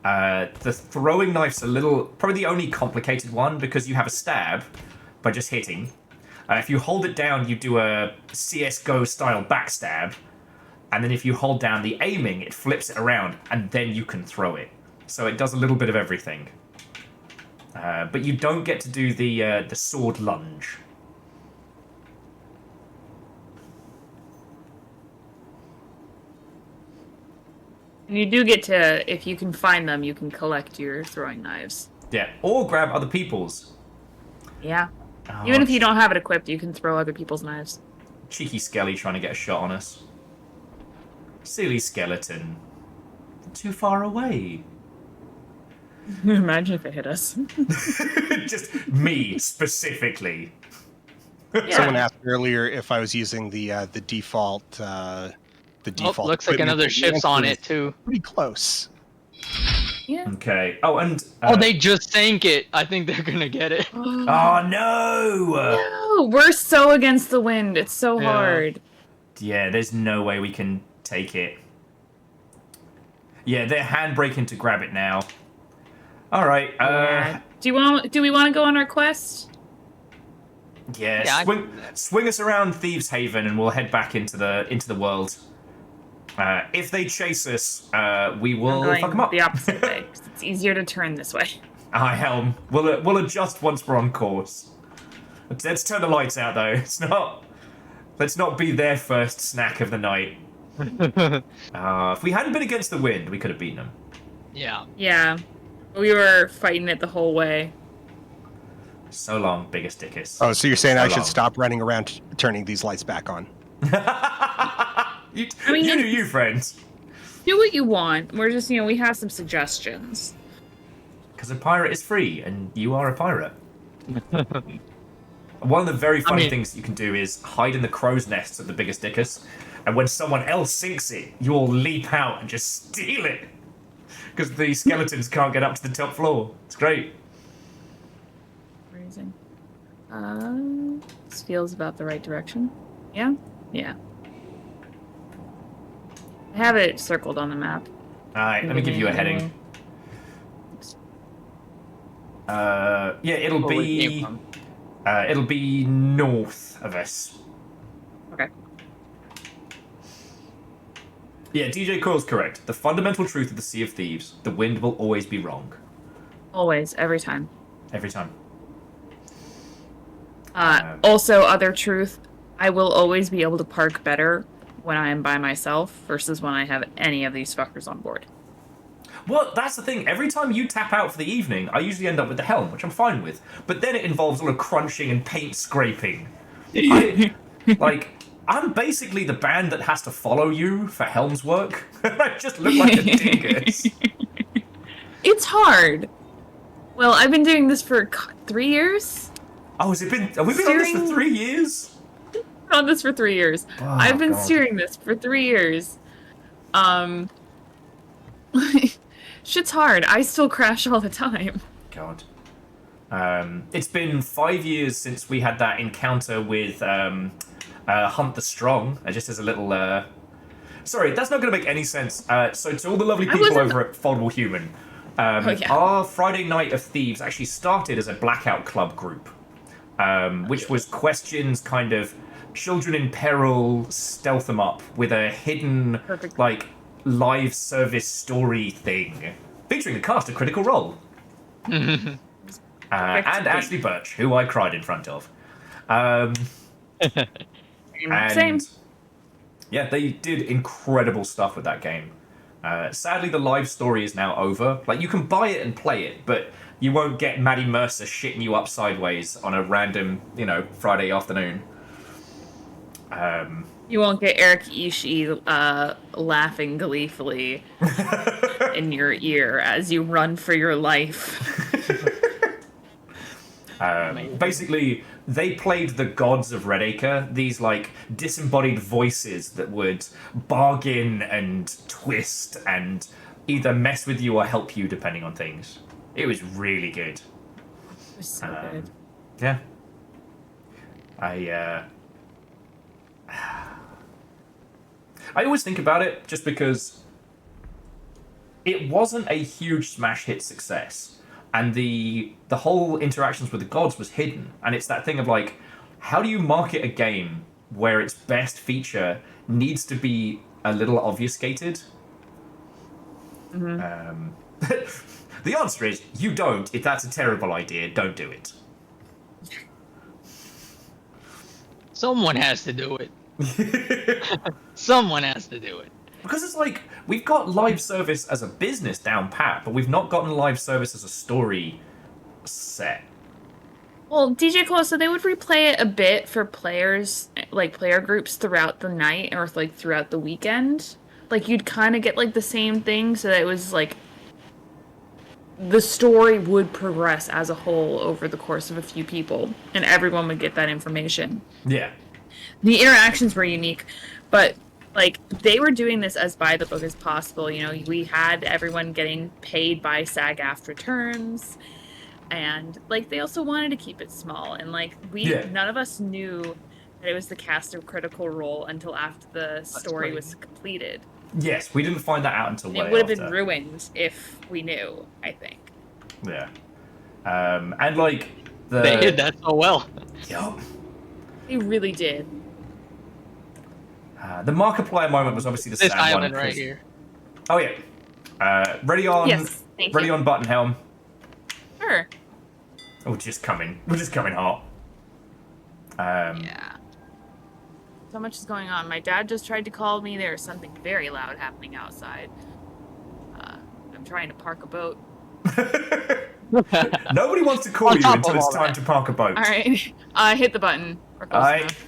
The throwing knife's probably the only complicated one, because you have a stab by just hitting. If you hold it down, you do a CSGO style backstab, and then if you hold down the aiming, it flips it around, and then you can throw it. So it does a little bit of everything. But you don't get to do the sword lunge. And you do get to, if you can find them, you can collect your throwing knives. Yeah, or grab other people's. Yeah. Oh, Even if you don't have it equipped, you can throw other people's knives. Cheeky Skelly trying to get a shot on us. Silly skeleton. Too far away. Imagine if it hit us. Just me, specifically. Someone asked earlier if I was using the default Oh, looks like equipment. another The ship's answer on is it too. Pretty close. Yeah. Okay. Oh, and Oh, they just sank it. I think they're gonna get it. oh no! No, we're so against the wind. It's so Yeah. hard. Yeah, there's no way we can take it. Yeah, they're handbraking to grab it now. All right. Yeah. Do we want to go on our quest? Yeah. Yeah, Swing us around Thieves Haven, and we'll head back into the world. If they chase us, we will Going fuck them up. the opposite way. 'Cause it's easier to turn this way. Aye, Helm. We'll adjust once we're on course. Let's turn the lights out, though. Let's not be their first snack of the night. If we hadn't been against the wind, we could have beaten them. Yeah. Yeah. We were fighting it the whole way. So long, biggest dickus. Oh, so you're saying So I should long. stop running around turning these lights back on? You mean, do you, friends. Do what you want. We're just, we have some suggestions. Because a pirate is free, and you are a pirate. One of the very funny things you can do is hide in the crow's nests of the biggest dickus, and when someone else sinks it, you'll leap out and just steal it. Because the skeletons can't get up to the top floor. It's great. Amazing. This feels about the right direction. Yeah? Yeah. I have it circled on the map. Alright, let me give you a heading. Yeah, it'll Where we came be from. it'll be north of us. Okay. Yeah, DJ Coyle's correct. The fundamental truth of the Sea of Thieves: the wind will always be wrong. Always, every time. Every time. Also, other truth, I will always be able to park better when I am by myself versus when I have any of these fuckers on board. Well, that's the thing. Every time you tap out for the evening, I usually end up with the helm, which I'm fine with. But then it involves a lot of crunching and paint scraping. I'm basically the band that has to follow you for helm's work. I just look like a dingus. It's hard. Well, I've been doing this for 3 years. Oh, have we been on this for 3 years? On this for 3 years. Oh, I've been God. steering this for 3 years. Shit's hard. I still crash all the time. God. It's been 5 years since we had that encounter with Hunt the Strong. Just as a little... Sorry, that's not going to make any sense. So to all the lovely people over at Foldable Human, our Friday Night of Thieves actually started as a Blackout Club group, which was questions kind of children in peril, stealth them up with a hidden, live service story thing, featuring the cast of Critical Role. And Ashley Birch, who I cried in front of. Same. Yeah, they did incredible stuff with that game. Sadly, the live story is now over. Like, you can buy it and play it, but you won't get Maddie Mercer shitting you up sideways on a random, Friday afternoon. You won't get Eric Ishii laughing gleefully in your ear as you run for your life. Basically, they played the gods of Redacre, these disembodied voices that would bargain and twist and either mess with you or help you depending on things. It was really good. It was so good. Yeah. I always think about it just because it wasn't a huge smash hit success, and the whole interactions with the gods was hidden, and it's that thing of how do you market a game where its best feature needs to be a little obfuscated? The answer is you don't. If that's a terrible idea, don't do it. Someone has to do it. Someone has to do it. Because it's we've got live service as a business down pat, but we've not gotten live service as a story set. Well, DJ Cole, so they would replay it a bit for players, player groups throughout the night or throughout the weekend. You'd kind of get the same thing, so that it was the story would progress as a whole over the course of a few people, and everyone would get that information. Yeah. The interactions were unique, but like they were doing this as by the book as possible. You know, we had everyone getting paid by SAG-AFTRA terms, and like they also wanted to keep it small. And like none of us knew that it was the cast of Critical Role until after the story was completed. Yes, we didn't find that out until way It would have after. been ruined if we knew, I think. Yeah. And like They did that so well. Yup. They really did. The Markiplier moment was obviously the This sad one. island right here. Oh yeah. Ready on. Yes, thank ready you. on button helm. Sure. Oh, just coming. We're just coming hot. Yeah. So much is going on. My dad just tried to call me. There's something very loud happening outside. I'm trying to park a boat. Nobody wants to call On you top until of it's all time that. to park a boat. All right. Hit the button. We're close Alright. enough.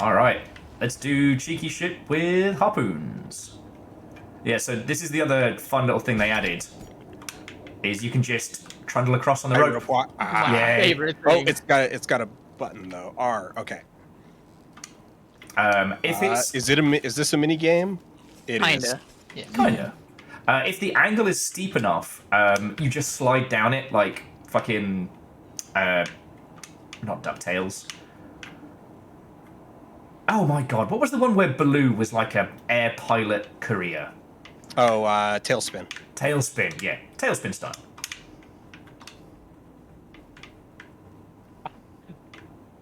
Alright. Let's do cheeky shit with harpoons. Yeah, so this is the other fun little thing they added. Is you can just trundle across on the rope. My Yeah. favorite Oh, thing. it's got a button though. R. Okay. If it's Is this a mini game? It is. Kinda. Yeah. kinda. If the angle is steep enough, you just slide down it like fucking not DuckTales. Oh my god, what was the one where Baloo was like a air pilot career? Oh, Tailspin. Tailspin, yeah. Tailspin style.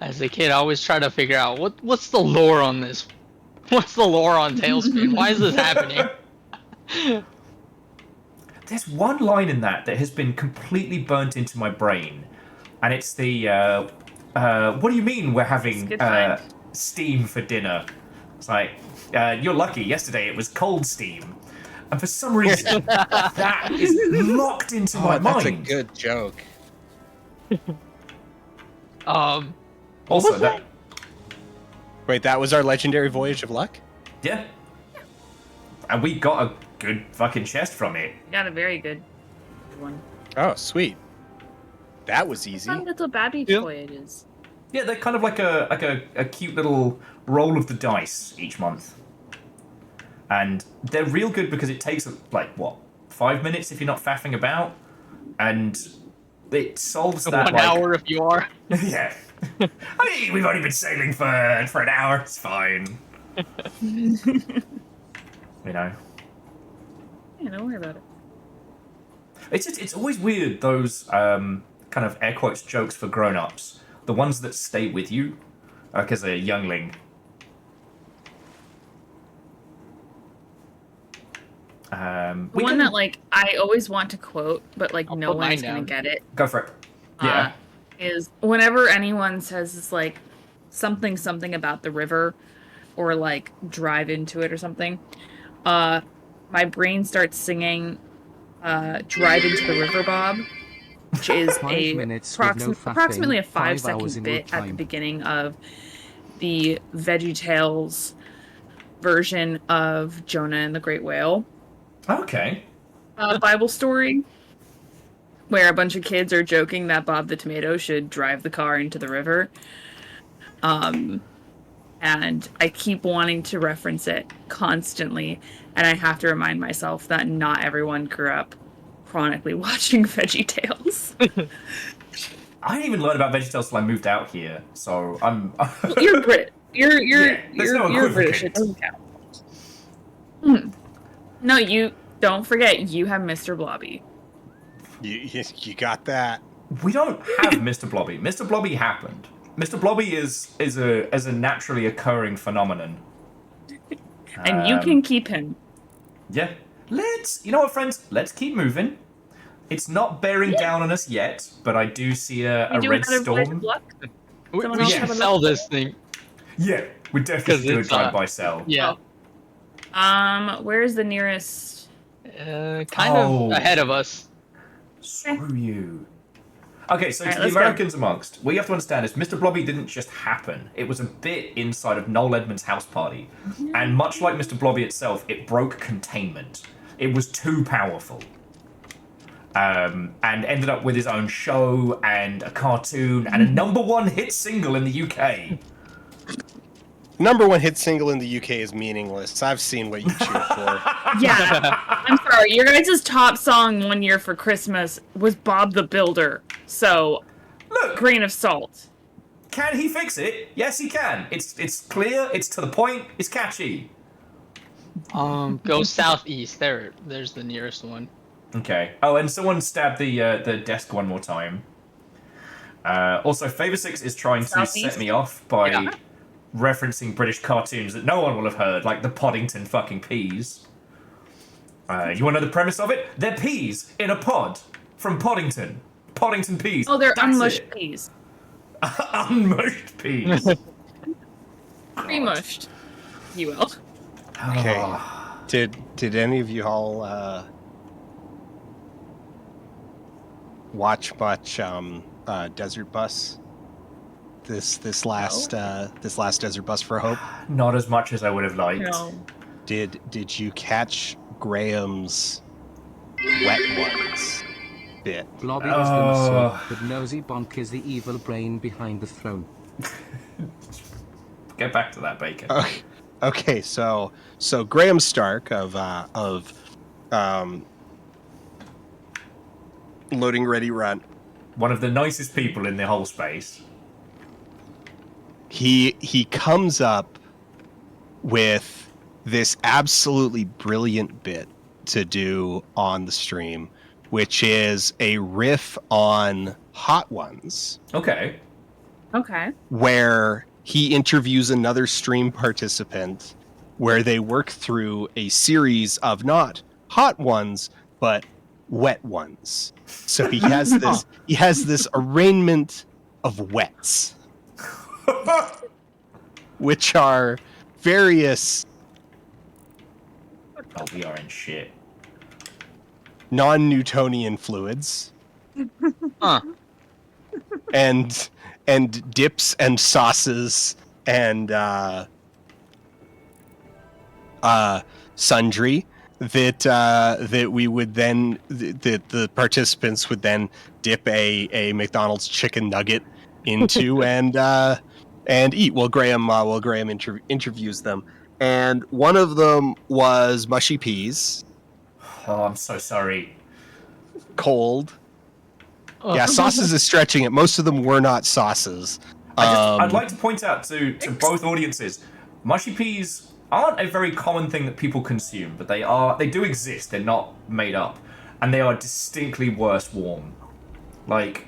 As a kid, I always try to figure out what's the lore on this. What's the lore on Tailspin? Why is this happening? There's one line in that has been completely burnt into my brain, and it's the what do you mean we're having Good find. steam for dinner? It's like you're lucky. Yesterday it was cold steam, and for some reason that is locked into my That's a mind. good joke. Also, was that Wait, that was our legendary voyage of luck? yeah, and we got a good fucking chest from it. Got a very good one. Oh, sweet. That was easy. Fun little babby Yep. toy it is. Yeah, they're kind of like a cute little roll of the dice each month. And they're real good because it takes, like, what, 5 minutes if you're not faffing about? And it solves that, 1 like... hour if you are. Yeah. I mean, we've only been sailing for an hour. It's fine. You know? Yeah, don't worry about it. It's always weird, those kind of air quotes jokes for grown-ups. The ones that stay with you, like as a youngling. The one that like I always want to quote, but like I'll no put mine one's gonna down. get it. Go for it. Yeah. Is whenever anyone says it's like something about the river, or like drive into it or something, my brain starts singing "Drive into the River, Bob," which is 5 minutes with no faffing, approximately a 5 5 hours second in bit real at the time. beginning of the VeggieTales version of Jonah and the Great Whale Okay. Bible story, where a bunch of kids are joking that Bob the Tomato should drive the car into the river. And I keep wanting to reference it constantly, and I have to remind myself that not everyone grew up chronically watching VeggieTales. I didn't even learn about VeggieTales till I moved out here, so I'm... You're Brit. You're Yeah, there's no you're British. It equivalent. doesn't count. No, you don't forget. You have Mr. Blobby. You got that. We don't have Mr. Blobby. Mr. Blobby happened. Mr. Blobby is a naturally occurring phenomenon. And you can keep him. Yeah. You know what, friends? Let's keep moving. It's not bearing down on us yet, but I do see a You do red another Voyage of storm. Luck? We Someone else should have a sell look? this thing. Yeah, we 'Cause definitely do a it's, drive-by sell. Yeah. Where's the nearest? Kind Oh. of ahead of us. Screw you. Okay, so Alright, to the let's go. Americans amongst, what you have to understand is Mr. Blobby didn't just happen. It was a bit inside of Noel Edmonds' house party. And much like Mr. Blobby itself, it broke containment. It was too powerful. And ended up with his own show and a cartoon and a #1 hit single in the UK. Number one hit single in the UK is meaningless. I've seen what you cheer for. Yeah, I'm sorry. Your guys' top song one year for Christmas was Bob the Builder. So, Look, grain of salt. can he fix it? Yes, he can. It's clear. It's to the point. It's catchy. Go southeast. There's the nearest one. Okay. Oh, and someone stabbed the desk one more time. Also, Favor 6 is trying to Southeast? set me off by Yeah. referencing British cartoons that no one will have heard, like the Poddington fucking peas. You want to know the premise of it? They're peas in a pod from Poddington. Poddington peas. Oh, they're That's unmushed it. peas. Unmushed peas. Pre-mushed, if you will. Okay. Oh. Did any of you all watch much Desert Bus? This last Desert Bus for Hope. Not as much as I would have liked. No. Did you catch Graham's Wet Ones bit? Blobby is the muscle, but Nosy Bonk is the evil brain behind the throne. Get back to that, Bacon. Okay, so Graham Stark of Loading Ready Run. One of the nicest people in the whole space. He comes up with this absolutely brilliant bit to do on the stream, which is a riff on Hot Ones, Okay. Okay. where he interviews another stream participant, where they work through a series of not hot ones but wet ones. So he has this arraignment of wets, which are various Oh, we are in shit. non-Newtonian fluids Huh. and dips and sauces and sundry that we would then that the participants would then dip a McDonald's chicken nugget into and eat while Graham interviews them. And one of them was mushy peas, Oh, I'm so sorry. cold. Yeah, sauces is stretching it. Most of them were not sauces. I'd like to point out to both audiences, mushy peas aren't a very common thing that people consume, but they do exist. They're not made up, and they are distinctly worse warm. Like,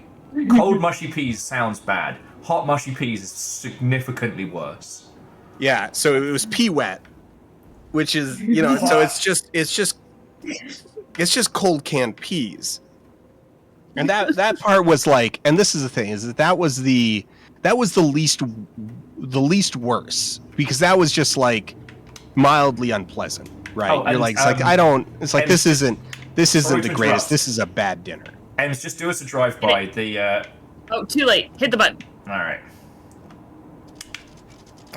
cold mushy peas sounds bad. Hot mushy peas is significantly worse. Yeah, so it was pea wet, which is so it's just cold canned peas, and that part was like, and this is the thing is that was the least worse, because that was just like mildly unpleasant, right? Oh, You're and, like, it's like I don't, it's like and- this isn't Sorry the to greatest. interrupt. This is a bad dinner. And just do us a drive by the. Oh, too late. Hit the button. All right.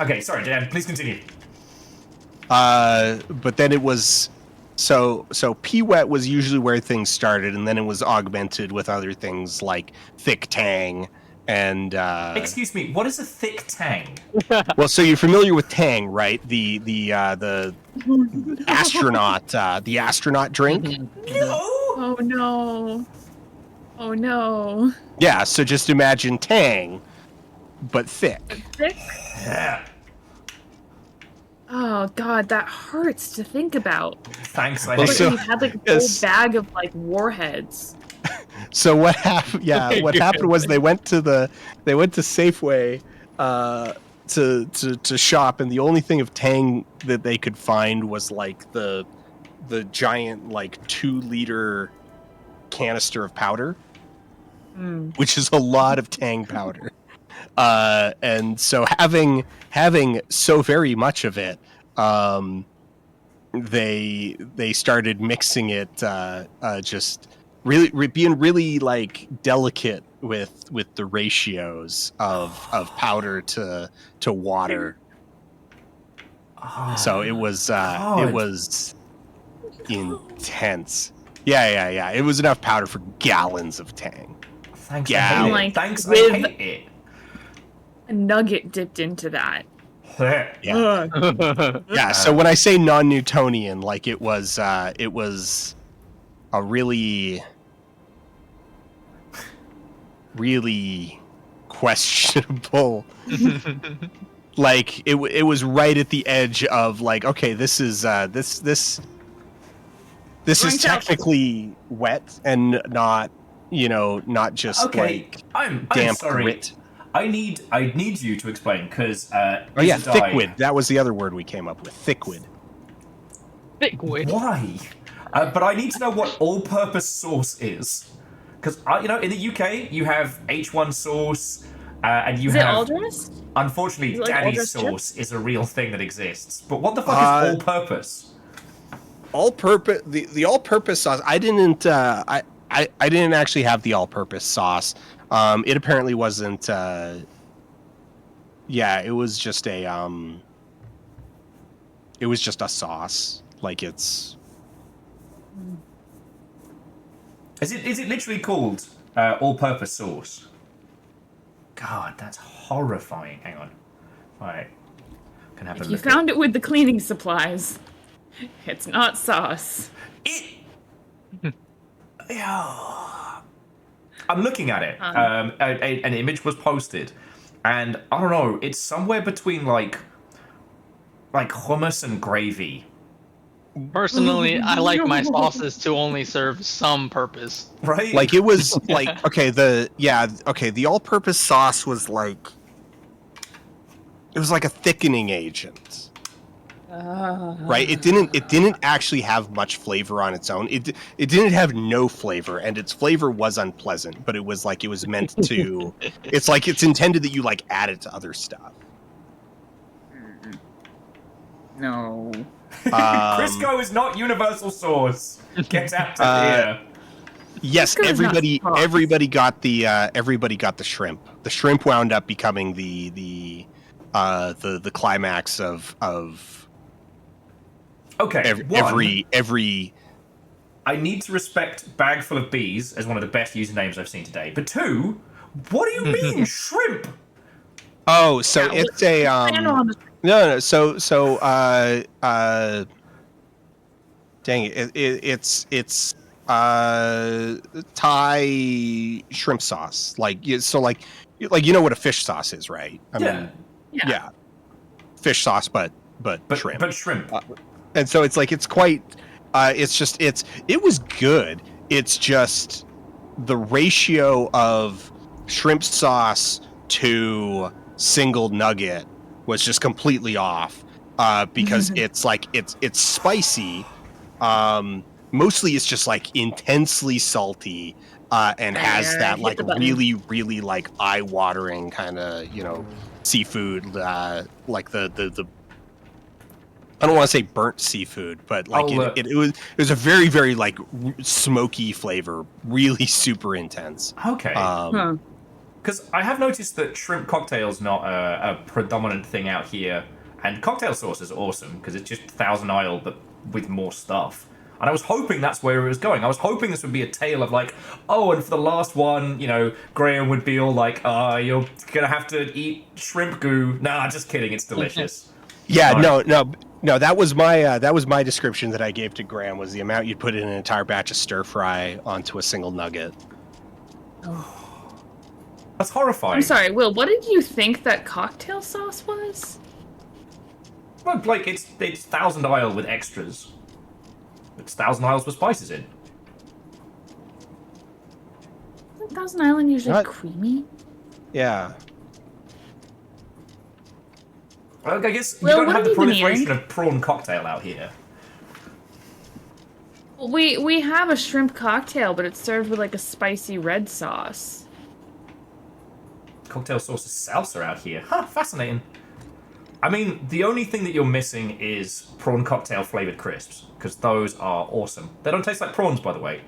Okay, sorry, Dan. Please continue. But then it was so pea wet was usually where things started, and then it was augmented with other things like thick tang and Excuse me. What is a thick tang? well, so you're familiar with tang, right? The astronaut drink. No. Oh no. Oh no. Yeah, so just imagine tang, but thick. Thick? Yeah. Oh god, that hurts to think about. Thanks. I Well, hate so- You had like a yes. whole bag of like warheads. So what happened? Yeah, what happened was they went to Safeway to shop, and the only thing of tang that they could find was like the giant like 2-liter canister of powder, which is a lot of tang powder. And so having so very much of it, they started mixing it, just really being really like delicate with the ratios of powder to water. So it was intense. Yeah. It was enough powder for gallons of tang. Thanks. Yeah. I hate it. Like, Thanks. I with- hate it. A nugget dipped into that. Yeah. Ugh. Yeah, so when I say non-Newtonian, like it was a really questionable. Like it was right at the edge of like, okay, this is this Going is technically wet and not, not just Okay, like I'm damp sorry. grit. I need you to explain because Oh yeah, thickwid. That was the other word we came up with. Thickwid. Bigwood. Why? But I need to know what all-purpose sauce is, because in the UK you have H1 sauce, and you Is it have. Aldris? Unfortunately, Is it like Daddy's Aldris sauce is a real thing that exists. But what the fuck is all-purpose? All-purpose. The all-purpose sauce. I didn't. I didn't actually have the all-purpose sauce. It apparently wasn't. Yeah, it was just a. It was just a sauce. Like it's. Is it literally called all-purpose sauce? God, that's horrifying. Hang on. Right. Can have a If you look. found it with the cleaning supplies, it's not sauce. Yeah. I'm looking at it. An image was posted, and I don't know. It's somewhere between like hummus and gravy, Personally, I like my sauces to only serve some purpose. right? Like it was like the all-purpose sauce was like it was like a thickening agent. Right? It didn't actually have much flavor on its own. It didn't have no flavor, and its flavor was unpleasant, but it was meant to it's like it's intended that you like add it to other stuff. No. Crisco is not universal sauce. Get out of here. Yes, Crisco is not sauce. everybody got the shrimp. The shrimp wound up becoming the climax of Okay. every. I need to respect Bag Full of Bees as one of the best usernames I've seen today. But two, what do you mean shrimp? Oh, so Yeah, it's a no. So dang it, it's Thai shrimp sauce. Like you know what a fish sauce is, right? I mean, yeah, fish sauce, but shrimp. But shrimp. And so it's like it's quite. It was good. It's just the ratio of shrimp sauce to single nugget was just completely off because it's like it's spicy. Mostly it's just like intensely salty and has that like really really like eye-watering kind of seafood like the I don't want to say burnt seafood, but like it was a very very like smoky flavor, really super intense. Okay. Because I have noticed that shrimp cocktail's not a predominant thing out here, and cocktail sauce is awesome because it's just Thousand Isle but with more stuff. And I was hoping that's where it was going. I was hoping this would be a tale of like, oh, and for the last one, Graham would be all like, you're gonna have to eat shrimp goo. Nah, just kidding. It's delicious. Yeah, no. That was my description that I gave to Graham was the amount you'd put in an entire batch of stir fry onto a single nugget. That's horrifying. I'm sorry, Will, what did you think that cocktail sauce was? Well, like it's Thousand Isle with extras. It's Thousand Isles with spices in. Isn't Thousand Island usually creamy? Yeah. Well, I guess Will, you don't what have the have you been proliferation eating? of prawn cocktail out here. We have a shrimp cocktail, but it's served with like a spicy red sauce. Cocktail sauce is salsa out here. Huh, fascinating. I mean, the only thing that you're missing is prawn cocktail flavored crisps, because those are awesome. They don't taste like prawns, by the way.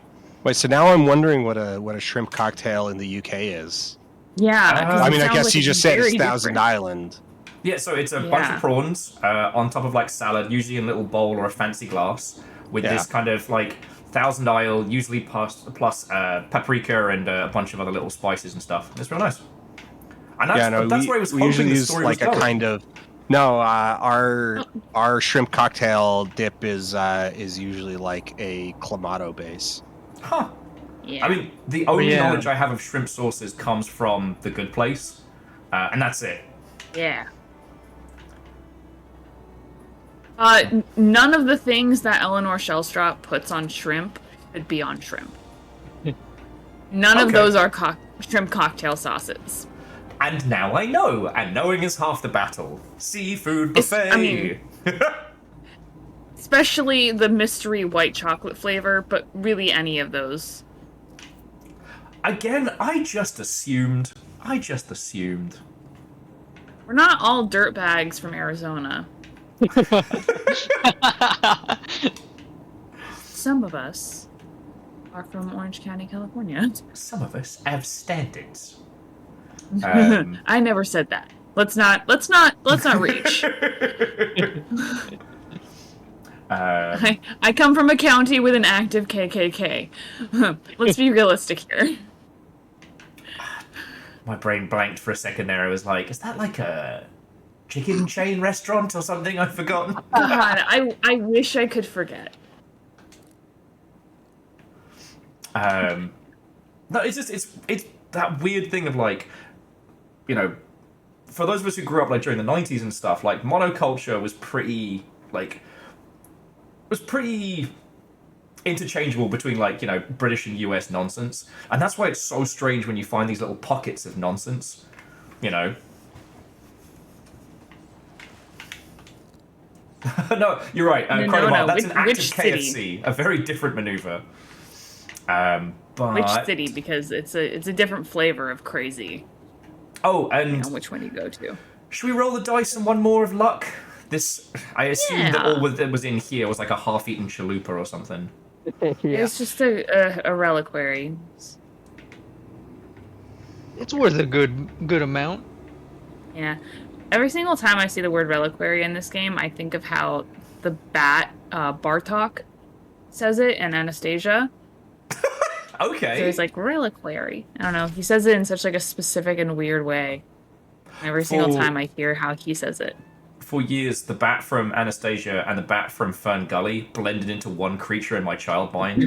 Wait, so now I'm wondering what a shrimp cocktail in the UK is. Yeah. 'cause I it mean, I sounds guess like you it's just said it's very Thousand different. Island. Yeah, so it's a bunch Yeah. of prawns on top of like salad, usually in a little bowl or a fancy glass, with this kind of like Thousand Isle, usually plus paprika and a bunch of other little spices and stuff. It's real nice. And that's, that's where I was we hoping usually the use story like was a going. kind of No, our shrimp cocktail dip is usually like a clamato base. Huh. Yeah. I mean, the only yeah. knowledge I have of shrimp sauces comes from The Good Place, and that's it. Yeah. None of the things that Eleanor Shellstrop puts on shrimp should be on shrimp. None of Okay. those are shrimp cocktail sauces. And now I know, and knowing is half the battle. Seafood buffet. I mean- Especially the mystery white chocolate flavor, but really any of those. Again, I just assumed. We're not all dirtbags from Arizona. Some of us are from Orange County, California. Some of us have standards. I never said that. Let's not reach. I come from a county with an active KKK. Let's be realistic here. My brain blanked for a second there. I was like, is that like a chicken chain restaurant or something? I've forgotten. God, I wish I could forget. No, it's just it's that weird thing of like, you know, for those of us who grew up like during the 90s and stuff, like monoculture was pretty interchangeable between like, you know, British and US nonsense. And that's why it's so strange when you find these little pockets of nonsense, you know. No, you're right. No. That's an active Which KFC, city? a very different maneuver. But Which city? Because it's a different flavor of crazy. Oh, Depending and on which one you go to. should we roll the dice and one more of luck? This, I assume that all Yeah. that was in here was like a half-eaten chalupa or something. It's just a reliquary. It's worth a good amount. Yeah. Every single time I see the word reliquary in this game, I think of how the bat, Bartok, says it in Anastasia. Okay. So he's like, reliquary. I don't know. He says it in such like a specific and weird way. Every single For- time I hear how he says it. For years, the bat from Anastasia and the bat from Fern Gully blended into one creature in my child mind.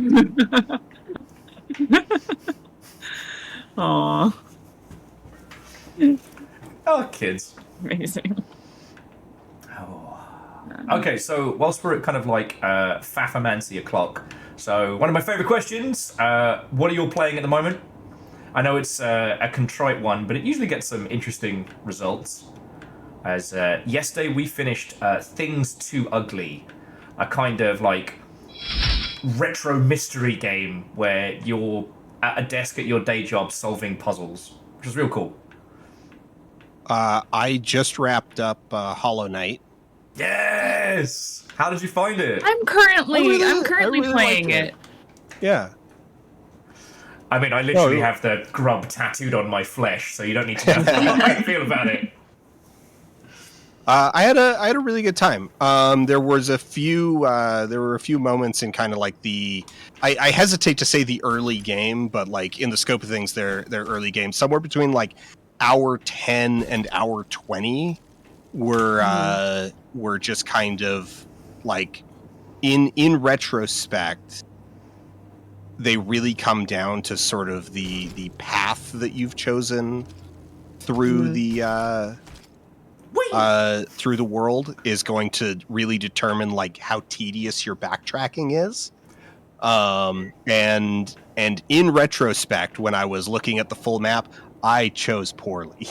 Aww. Oh, kids. Amazing. Okay, so whilst we're at kind of like Faffamancy o'clock, so one of my favourite questions, what are you all playing at the moment? I know it's a contrite one, but it usually gets some interesting results. As yesterday we finished Things Too Ugly, a kind of like retro mystery game where you're at a desk at your day job solving puzzles, which is real cool. I just wrapped up Hollow Knight. Yes! How did you find it? I'm currently I really playing liked it. Yeah. I mean, I literally No. have the grub tattooed on my flesh, so you don't need to know how I feel about it. I had a really good time. There were a few moments in kind of like I hesitate to say the early game, but like in the scope of things, they're early games. Somewhere between like hour 10 and hour 20 were just kind of like in retrospect, they really come down to sort of the path that you've chosen through through the world is going to really determine like how tedious your backtracking is. And in retrospect, when I was looking at the full map, I chose poorly.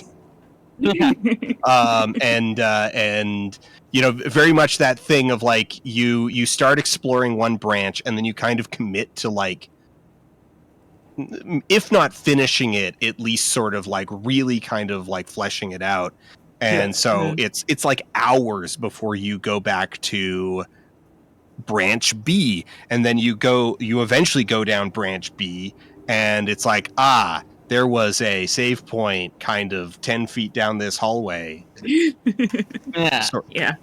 And you know, very much that thing of like you start exploring one branch and then you kind of commit to like, if not finishing it, at least sort of like really kind of like fleshing it out. And so it's like hours before you go back to branch B, and then you eventually go down branch B, and it's like, there was a save point kind of 10 feet down this hallway. Yeah. So, Yeah.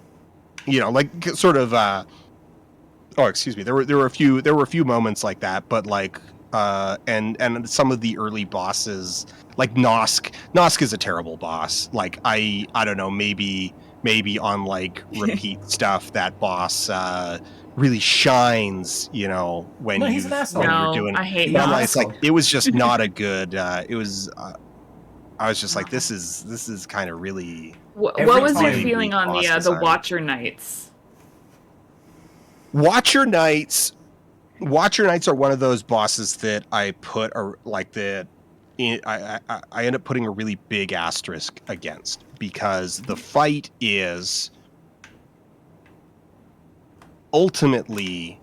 you know, like sort of excuse me, there were a few moments like that, but like and some of the early bosses, like Nosk is a terrible boss. Like I don't know, maybe maybe on like repeat stuff, that boss really shines, when No, he's an asshole. when you're No, doing. I hate But that. it's like it was just not a good. It was. I was just like, this is kind of really. What Every was your time feeling weak on boss the design. Watcher Knights? Watcher Knights are one of those bosses that I put I end up putting a really big asterisk against, because the fight is ultimately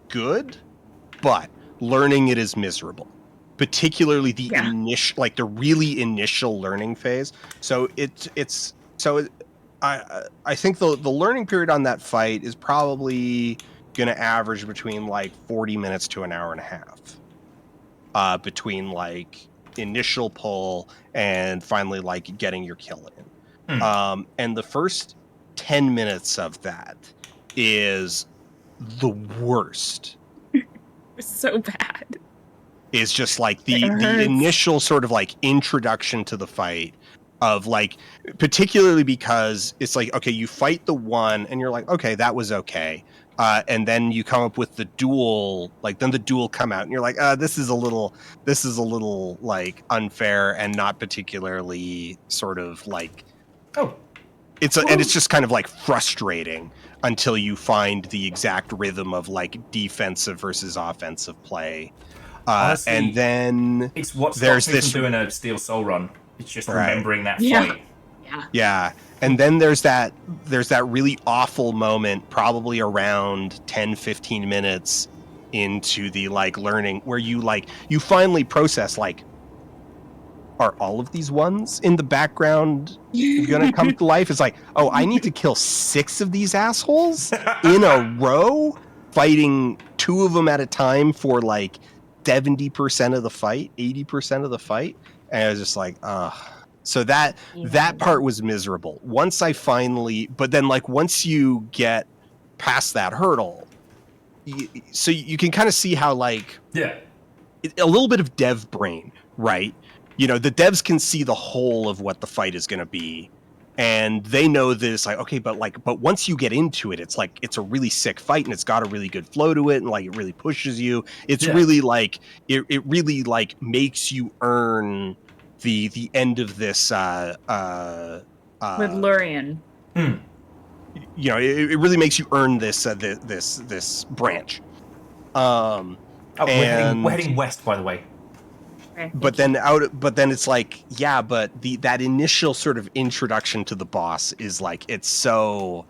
good, but learning it is miserable. Particularly the really initial learning phase. So I think the learning period on that fight is probably going to average between like 40 minutes to an hour and a half. Between like initial pull and finally like getting your kill in. And the first 10 minutes of that is the worst. It's so bad. Is just like the It hurts. initial sort of like introduction to the fight of like, particularly because it's like, okay, you fight the one and you're like, okay, that was okay. And then you come up with the duel, like then the duel come out and you're like, this is a little like unfair and not particularly sort of like, and it's just kind of like frustrating until you find the exact rhythm of like defensive versus offensive play. Honestly, and then it's what there's stops me this from doing a Steel Soul run. It's just Right. remembering that Yeah. fight. Yeah. And then there's that really awful moment, probably around 10-15 minutes into the like learning, where you finally process like, are all of these ones in the background gonna come to life? It's like, oh, I need to kill 6 of these assholes in a row, fighting 2 of them at a time for like 70% of the fight, 80% of the fight. And I was just like, so that part was miserable. Once you get past that hurdle, so you can kind of see how like Yeah. a little bit of dev brain, right? The devs can see the whole of what the fight is going to be, and they know that it's like, okay, but once you get into it, it's like it's a really sick fight and it's got a really good flow to it, and like it really pushes you. It's really like it really like makes you earn the end of this With Lurian. It really makes you earn this this branch. We're heading west, by the way. But then it's like, yeah, but that initial sort of introduction to the boss is like, it's so,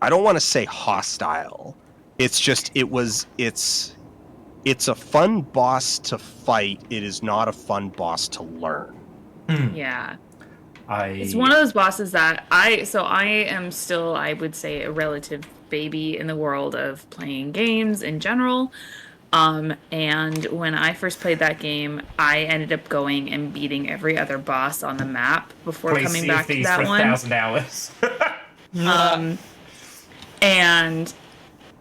I don't want to say hostile. It's just, it's a fun boss to fight. It is not a fun boss to learn. Yeah. It's one of those bosses that I am still, I would say, a relative baby in the world of playing games in general. And when I first played that game, I ended up going and beating every other boss on the map before coming back to that one. 1,000 hours. And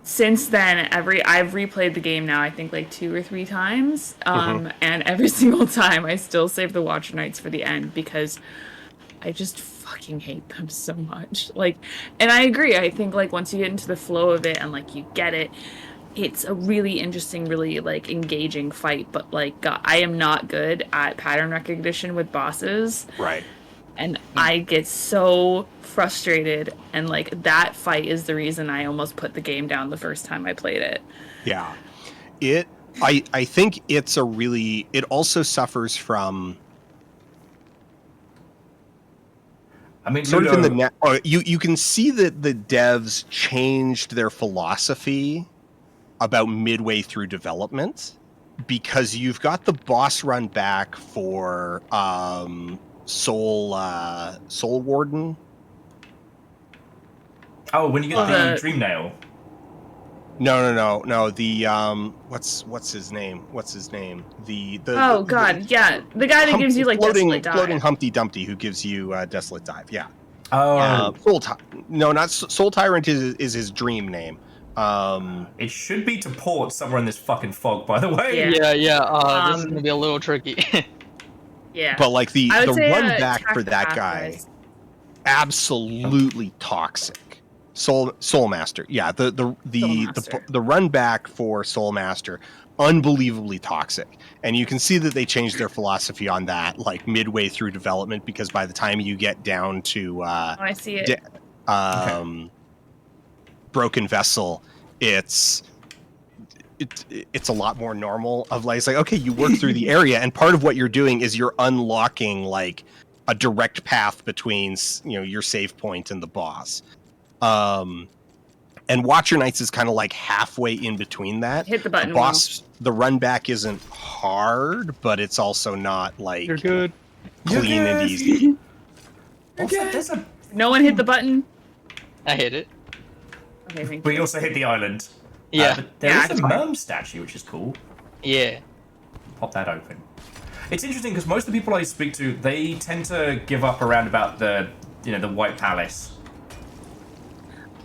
since then, I've replayed the game now, I think like 2 or 3 times. And every single time I still save the Watcher Knights for the end because I just fucking hate them so much. Like, and I agree. I think like once you get into the flow of it and like you get it, it's a really interesting, really like engaging fight. But like, I am not good at pattern recognition with bosses. Right. And I get so frustrated, and like that fight is the reason I almost put the game down the first time I played it. Yeah. I think it also suffers from, I mean, sort of in the you can see that the devs changed their philosophy about midway through development, because you've got the boss run back for Soul Warden. Oh, when you get the Dream Nail. No. The what's his name? The oh god, yeah, the guy that gives you like floating Desolate Humpty Dumpty, who gives you Desolate Dive. Yeah. Oh. Not Soul Tyrant is his dream name. It should be to port somewhere in this fucking fog, by the way. Yeah. This is gonna be a little tricky. Yeah. But like the run back Attack for that Path guy. was- absolutely toxic. Soulmaster, yeah, Soulmaster. the run back for Soulmaster, unbelievably toxic, and you can see that they changed their philosophy on that like midway through development, because by the time you get down to Oh, I see it. Broken Vessel, it's a lot more normal. Of like, it's like, okay, you work through the area, and part of what you're doing is you're unlocking like a direct path between your save point and the boss. And Watcher Knights is kind of like halfway in between that. Hit the button. The boss, the run back isn't hard, but it's also not like You're good. clean and easy. There's a, No one hit the button. I hit it. Okay, thank we you. also hit the island. Yeah. But there Yeah, is it's a fine. Merm statue, which is cool. Yeah. Pop that open. It's interesting because most of the people I speak to, they tend to give up around about the White Palace.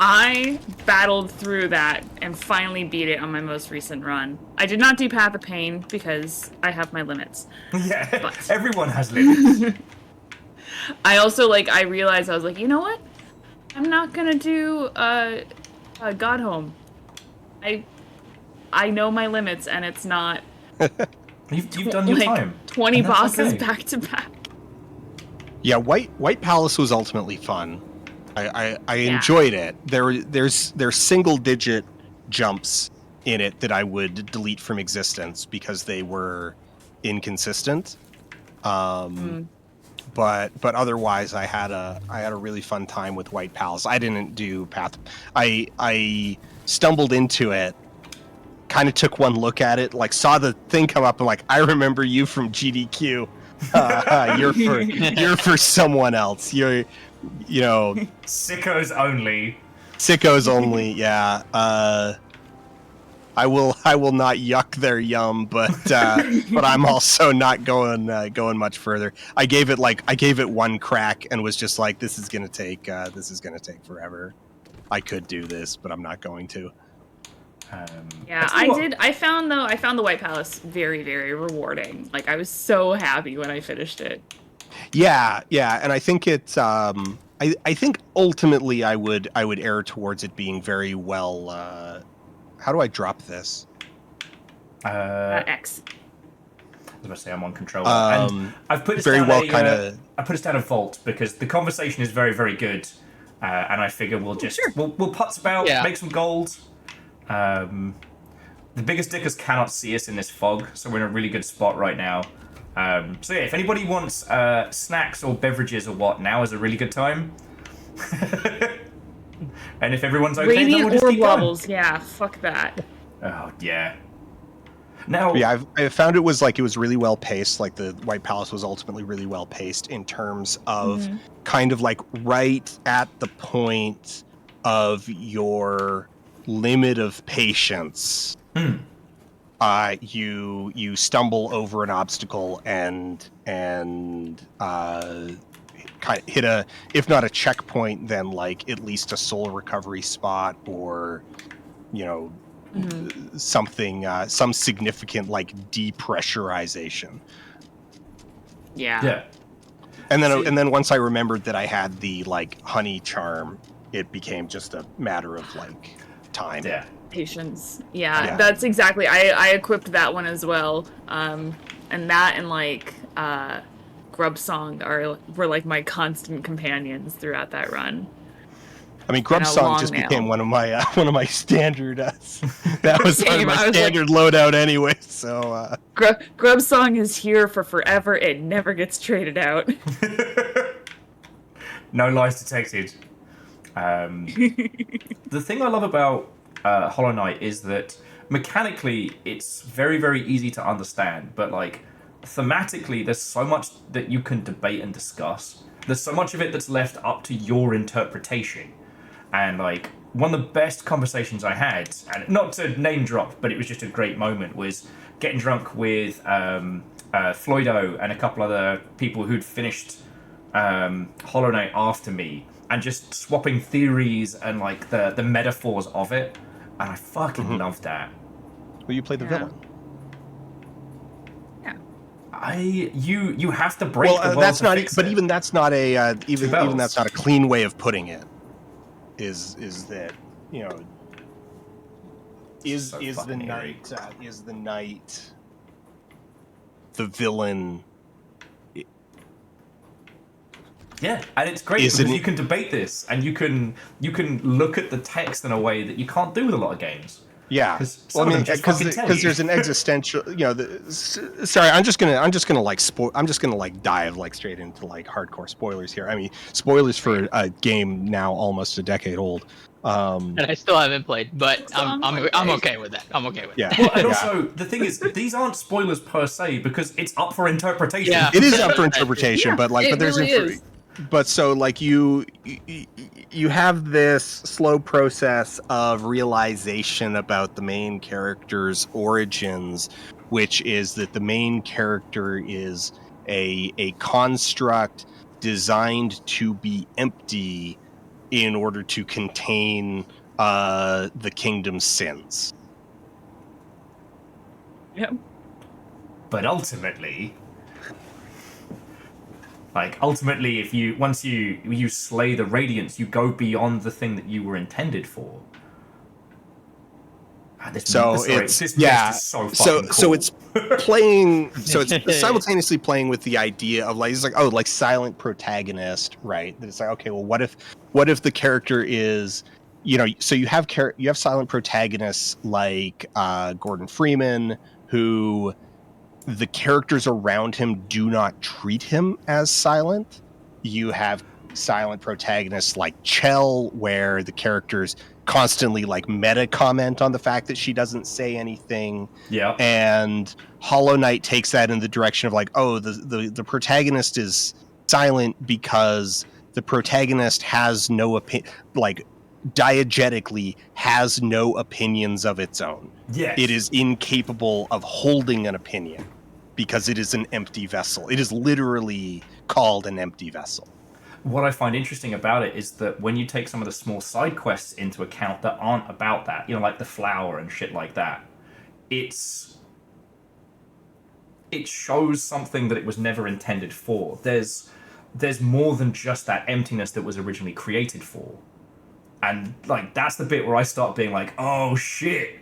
I battled through that and finally beat it on my most recent run. I did not do Path of Pain because I have my limits. Yeah, But- everyone has limits. I also I realized I was like, you know what? I'm not gonna do God Home. I know my limits, and it's not You've done your time. 20 and that's bosses okay. back to back. Yeah, White Palace was ultimately fun. I enjoyed it. There's single digit jumps in it that I would delete from existence because they were inconsistent. But otherwise, I had a really fun time with White Palace. I didn't do Path. I stumbled into it, kind of took one look at it, like saw the thing come up, and like, I remember you from GDQ. You're for someone else. Sickos only. Sickos only. Yeah. I will not yuck their yum, but I'm also not going much further. I gave it one crack and was just like, this is gonna take forever. I could do this, but I'm not going to. Yeah, I found the White Palace very, very rewarding. Like, I was so happy when I finished it. Yeah, and I think it's I think ultimately I would err towards it being very well. How do I drop this? X. I was about to say I'm on controller. And I've put this down I put this down a vault because the conversation is very, very good, and I figure we'll just we'll putz about, make some gold. The biggest dickers cannot see us in this fog, so we're in a really good spot right now. So yeah, if anybody wants snacks or beverages or what, now is a really good time. And if everyone's okay, then Radiant we'll just orb keep going. levels, yeah, fuck that. Oh yeah. Now, yeah, I found it was really well paced. Like the White Palace was ultimately really well paced in terms of kind of like right at the point of your limit of patience. You stumble over an obstacle and kind of hit if not a checkpoint, then like at least a soul recovery spot, or something, some significant like depressurization. Yeah. And then once I remembered that I had the like honey charm, it became just a matter of like time. Yeah. Patience. Yeah, that's exactly. I equipped that one as well. And that and like Grub Song were like my constant companions throughout that run. I mean, Grub Song just became one of my standard. That was part of my standard loadout anyway. So Grub Song is here for forever. It never gets traded out. No lies detected. The thing I love about Hollow Knight is that mechanically it's very, very easy to understand, but like thematically there's so much that you can debate and discuss. There's so much of it that's left up to your interpretation. And like one of the best conversations I had, and not to name drop, but it was just a great moment, was getting drunk with Floydo and a couple other people who'd finished Hollow Knight after me, and just swapping theories and like the metaphors of it. And I fucking loved that. Well, you played the villain. Yeah. You have to break the world that's to not. fix But it. even that's not a even bells. that's not a clean way of putting it. Is that you know is So the fucking eerie. knight the villain? Yeah, and it's great Isn't because it- you can debate this, and you can look at the text in a way that you can't do with a lot of games. Yeah, 'Cause well, some of them just fucking tell you. there's an existential, sorry, I'm just gonna dive like straight into like hardcore spoilers here. I mean, spoilers for a game now almost a decade old. And I still haven't played, but I'm okay with that. I'm okay with Yeah, that. Well, and yeah. also the thing is, these aren't spoilers per se because it's up for interpretation. Yeah. It is up for interpretation, Yeah, but like, it but there's really is. but so like you have this slow process of realization about the main character's origins, which is that the main character is a construct designed to be empty in order to contain the kingdom's sins. Yep. But ultimately, if once you slay the Radiance, you go beyond the thing that you were intended for. This list is so fucking so cool. it's playing, so it's simultaneously playing with the idea of like, it's like, oh, like silent protagonist, right? That it's like, okay, well, what if the character is, so you have silent protagonists like Gordon Freeman, who the characters around him do not treat him as silent. You have silent protagonists like Chell, where the characters constantly like meta comment on the fact that she doesn't say anything. Yeah. And Hollow Knight takes that in the direction of like, oh, the protagonist is silent because the protagonist has no opinion, like diegetically has no opinions of its own. Yes. It is incapable of holding an opinion because it is an empty vessel. It is literally called an empty vessel. What I find interesting about it is that when you take some of the small side quests into account that aren't about that, like the flower and shit like that, it shows something that it was never intended for. There's more than just that emptiness that was originally created for. And like that's the bit where I start being like, oh shit.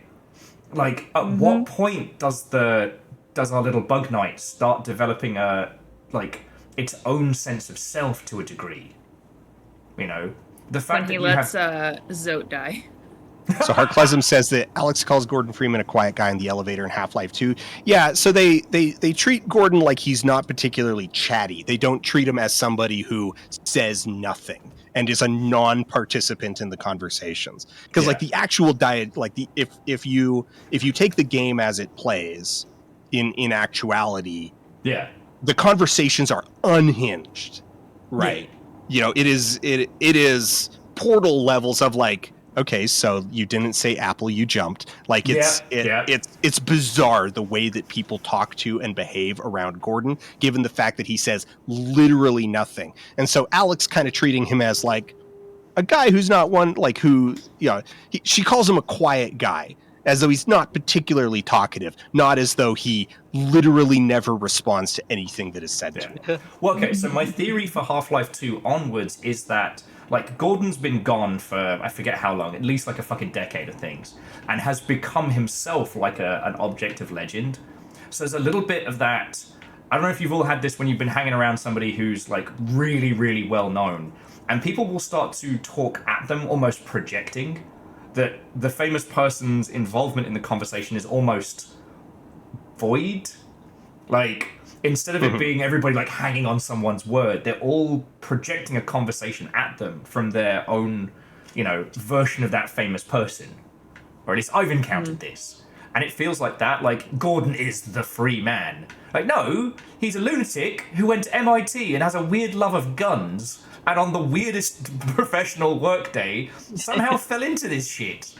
Like at what point does our little bug knight start developing its own sense of self to a degree? The fact When he that lets Zote die. So Harklesm says that Alex calls Gordon Freeman a quiet guy in the elevator in Half-Life 2. Yeah, so they treat Gordon like he's not particularly chatty. They don't treat him as somebody who says nothing and is a non-participant in the conversations. Because like the actual diet, like if you take the game as it plays, in actuality, the conversations are unhinged, right? It is Portal levels of like, okay, so you didn't say apple, you jumped. Like it's bizarre the way that people talk to and behave around Gordon, given the fact that he says literally nothing. And so Alex kind of treating him as like a guy who's not one, like who, she calls him a quiet guy, as though he's not particularly talkative, not as though he literally never responds to anything that is said to him. Well, okay, so my theory for Half-Life 2 onwards is that, like, Gordon's been gone for, I forget how long, at least like a fucking decade of things, and has become himself like an object of legend. So there's a little bit of that. I don't know if you've all had this when you've been hanging around somebody who's, like, really, really well known, and people will start to talk at them, almost projecting, that the famous person's involvement in the conversation is almost void. Like, instead of it being everybody like hanging on someone's word, they're all projecting a conversation at them from their own, version of that famous person. Or at least I've encountered this. And it feels like that, like Gordon is the free man. Like, no, he's a lunatic who went to MIT and has a weird love of guns, and on the weirdest professional workday, somehow fell into this shit.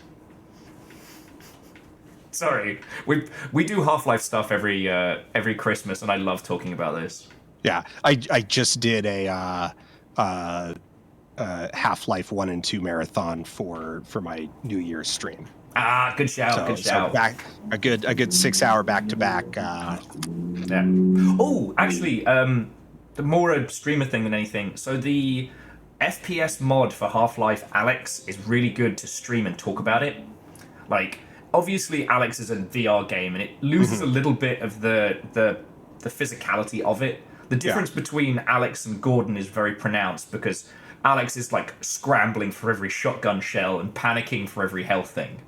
Sorry, we do Half-Life stuff every Christmas, and I love talking about this. Yeah, I just did a Half-Life 1 and 2 marathon for my New Year's stream. Ah, good shout, So, good so shout. back a good 6 hour back to back. Yeah. Oh, actually, the more a streamer thing than anything. So the FPS mod for Half-Life Alex is really good to stream and talk about it. Like, obviously, Alex is a VR game, and it loses a little bit of the physicality of it. The difference between Alex and Gordon is very pronounced because Alex is like scrambling for every shotgun shell and panicking for every health thing.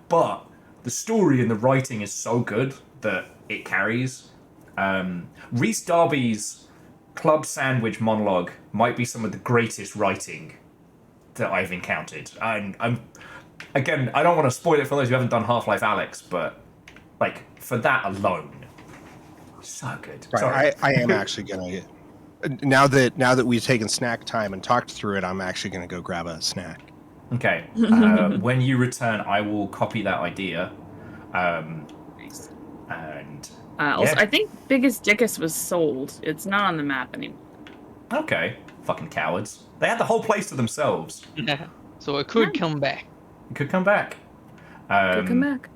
But the story and the writing is so good that it carries. Rhys Darby's club sandwich monologue might be some of the greatest writing that I've encountered. And again, I don't want to spoil it for those who haven't done Half-Life Alex, but like for that alone, so good. Right, Sorry. I am actually gonna. Now that we've taken snack time and talked through it, I'm actually gonna go grab a snack. Okay. When you return, I will copy that idea. Nice. And Also, yeah. I think Biggest Dickus was sold. It's not on the map anymore. Okay, fucking cowards. They had the whole place to themselves. So it could come back. It could come back. Could come back.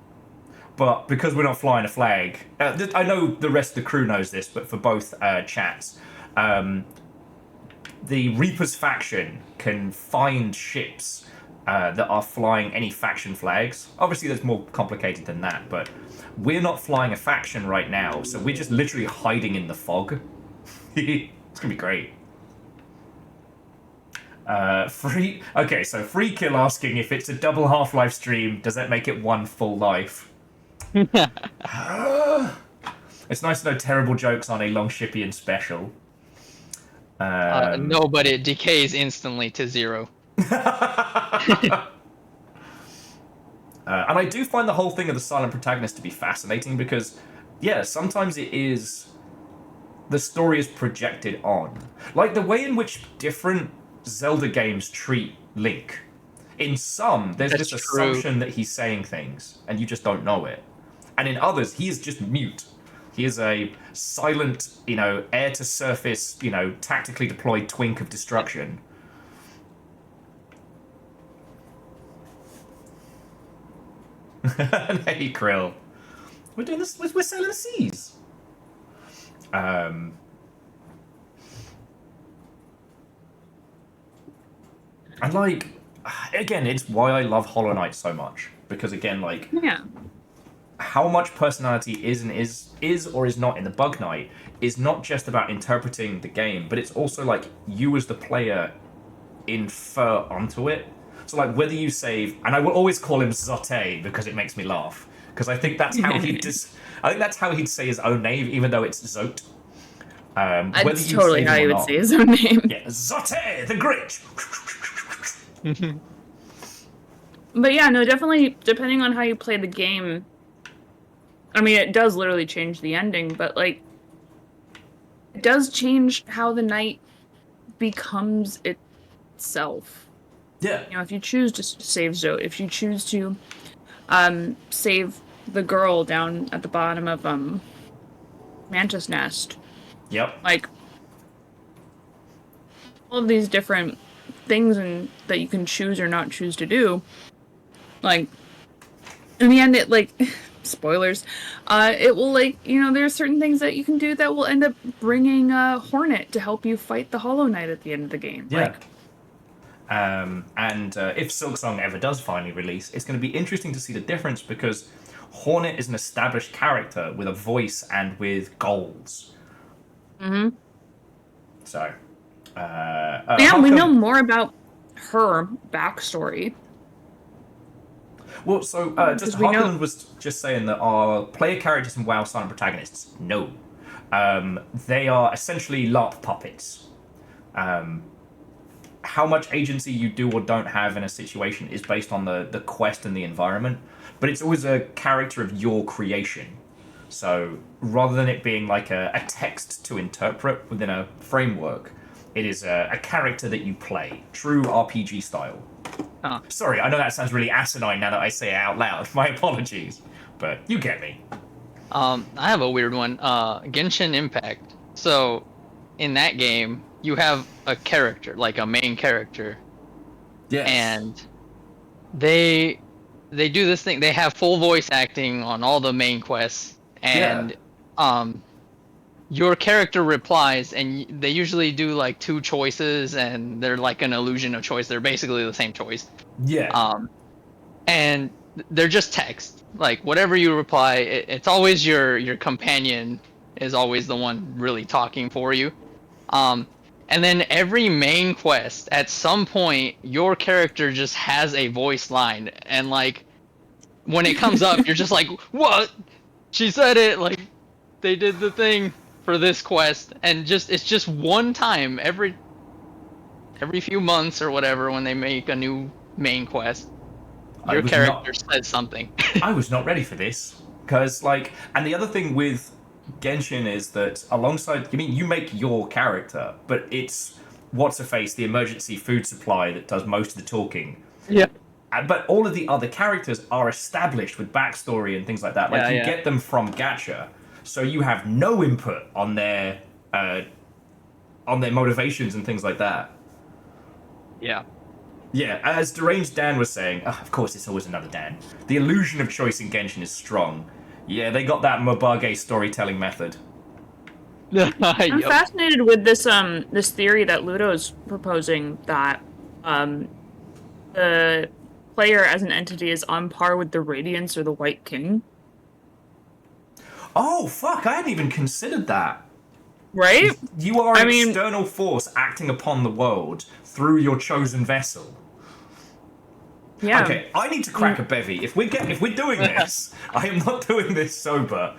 But because we're not flying a flag, I know the rest of the crew knows this, but for both chats, the Reapers faction can find ships that are flying any faction flags. Obviously, that's more complicated than that, but we're not flying a faction right now, so we're just literally hiding in the fog. It's gonna be great. Free Kill asking if it's a double Half-Life stream, does that make it one full life? It's nice to know terrible jokes on a Longshipian special. No, but it decays instantly to 0. And I do find the whole thing of the silent protagonist to be fascinating because, yeah, sometimes it is... the story is projected on. Like the way in which different Zelda games treat Link. In some, there's That's this true. assumption that he's saying things, and you just don't know it. And in others, he is just mute. He is a silent, air-to-surface, tactically deployed twink of destruction. Hey, Krill. We're doing this. We're sailing the seas. And like, again, it's why I love Hollow Knight so much because again, like, Yeah. how much personality is or is not in the Bug Knight is not just about interpreting the game, but it's also like you as the player infer onto it. So like whether you save, and I will always call him Zote because it makes me laugh because I think that's how he'd say his own name, even though it's Zote. That's totally how you would say his own name. Yeah, Zote the Great. But yeah, no, definitely, depending on how you play the game, I mean, it does literally change the ending, but, like, it does change how the knight becomes itself. Yeah. If you choose to save Zoe, if you choose to save the girl down at the bottom of Mantis Nest, Yep. like, all of these different things that you can choose or not choose to do, like, in the end, it, like, spoilers, it will, like, there's certain things that you can do that will end up bringing Hornet to help you fight the Hollow Knight at the end of the game. Yeah. Like, And if Silksong ever does finally release, it's going to be interesting to see the difference because Hornet is an established character with a voice and with goals. mm-hmm. So, we know more about her backstory. Well, so just we know- Harkonnen was just saying that our player characters and WoW silent protagonists, no, they are essentially LARP puppets. How much agency you do or don't have in a situation is based on the quest and the environment, but it's always a character of your creation. So rather than it being like a text to interpret within a framework, it is a character that you play, true RPG style. Huh. Sorry, I know that sounds really asinine now that I say it out loud. My apologies, but you get me. I have a weird one. Genshin Impact. So, in that game, you have a character, like a main character, Yes. and they they do this thing. They have full voice acting on all the main quests, and your character replies, and they usually do like two choices, and they're like an illusion of choice. They're basically the same choice. Yeah. And they're just text. Like whatever you reply, it's always your companion is always the one really talking for you. And then every main quest, at some point, your character just has a voice line, and like when it comes up, you're just like, "What? She said it!" Like they did the thing for this quest, and it's just one time every few months or whatever when they make a new main quest. Your character says something. I was not ready for this because, like, and the other thing with Genshin is that alongside, you make your character, but it's what's her face, the emergency food supply that does most of the talking. Yeah. But all of the other characters are established with backstory and things like that. Like you get them from gacha, so you have no input on their motivations and things like that. Yeah. Yeah, as Deranged Dan was saying, of course it's always another Dan. The illusion of choice in Genshin is strong. Yeah, they got that Mabage storytelling method. I'm fascinated with this this theory that Ludo's proposing that the player as an entity is on par with the Radiance or the White King. Oh, fuck, I hadn't even considered that. Right? You are an external force acting upon the world through your chosen vessel. Yeah. Okay, I need to crack a bevy. If we're doing this, I am not doing this sober.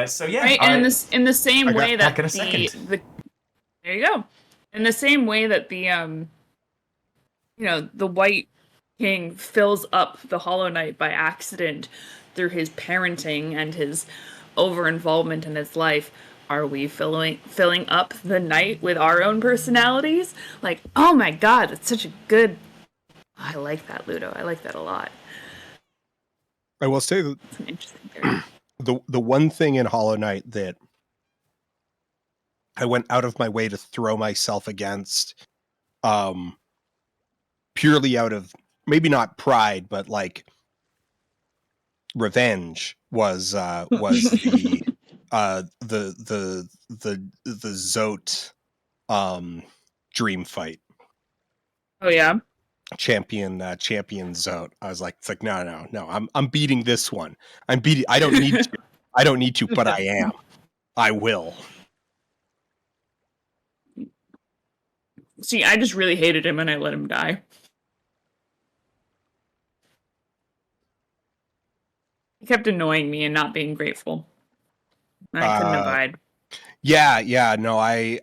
So yeah. Right, and in the same way that the there you go. In the same way that the the White King fills up the Hollow Knight by accident through his parenting and his over-involvement in his life, are we filling up the Knight with our own personalities? Like, oh my god, that's such a good... I like that, Ludo. I like that a lot. I will say that it's an interesting theory. The one thing in Hollow Knight that I went out of my way to throw myself against, purely out of maybe not pride, but like revenge, was the Zote dream fight. Oh yeah. Champion Zote. I was like, it's like, no, I'm beating this one. I don't need to, but I am. I will. See, I just really hated him and I let him die. He kept annoying me and not being grateful. I couldn't abide. Yeah, no, I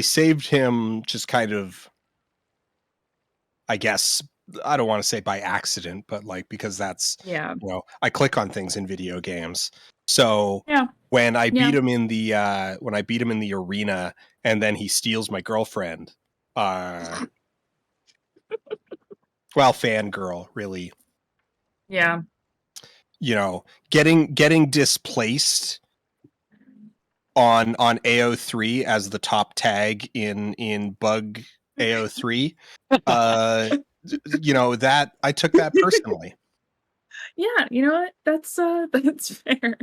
saved him just kind of, I guess, I don't want to say by accident, but like, because that's, I click on things in video games. So when I beat him in the arena and then he steals my girlfriend, well, fangirl, really. Yeah. Getting displaced on AO3 as the top tag in Bug AO3, that I took that personally. Yeah, you know what? That's fair.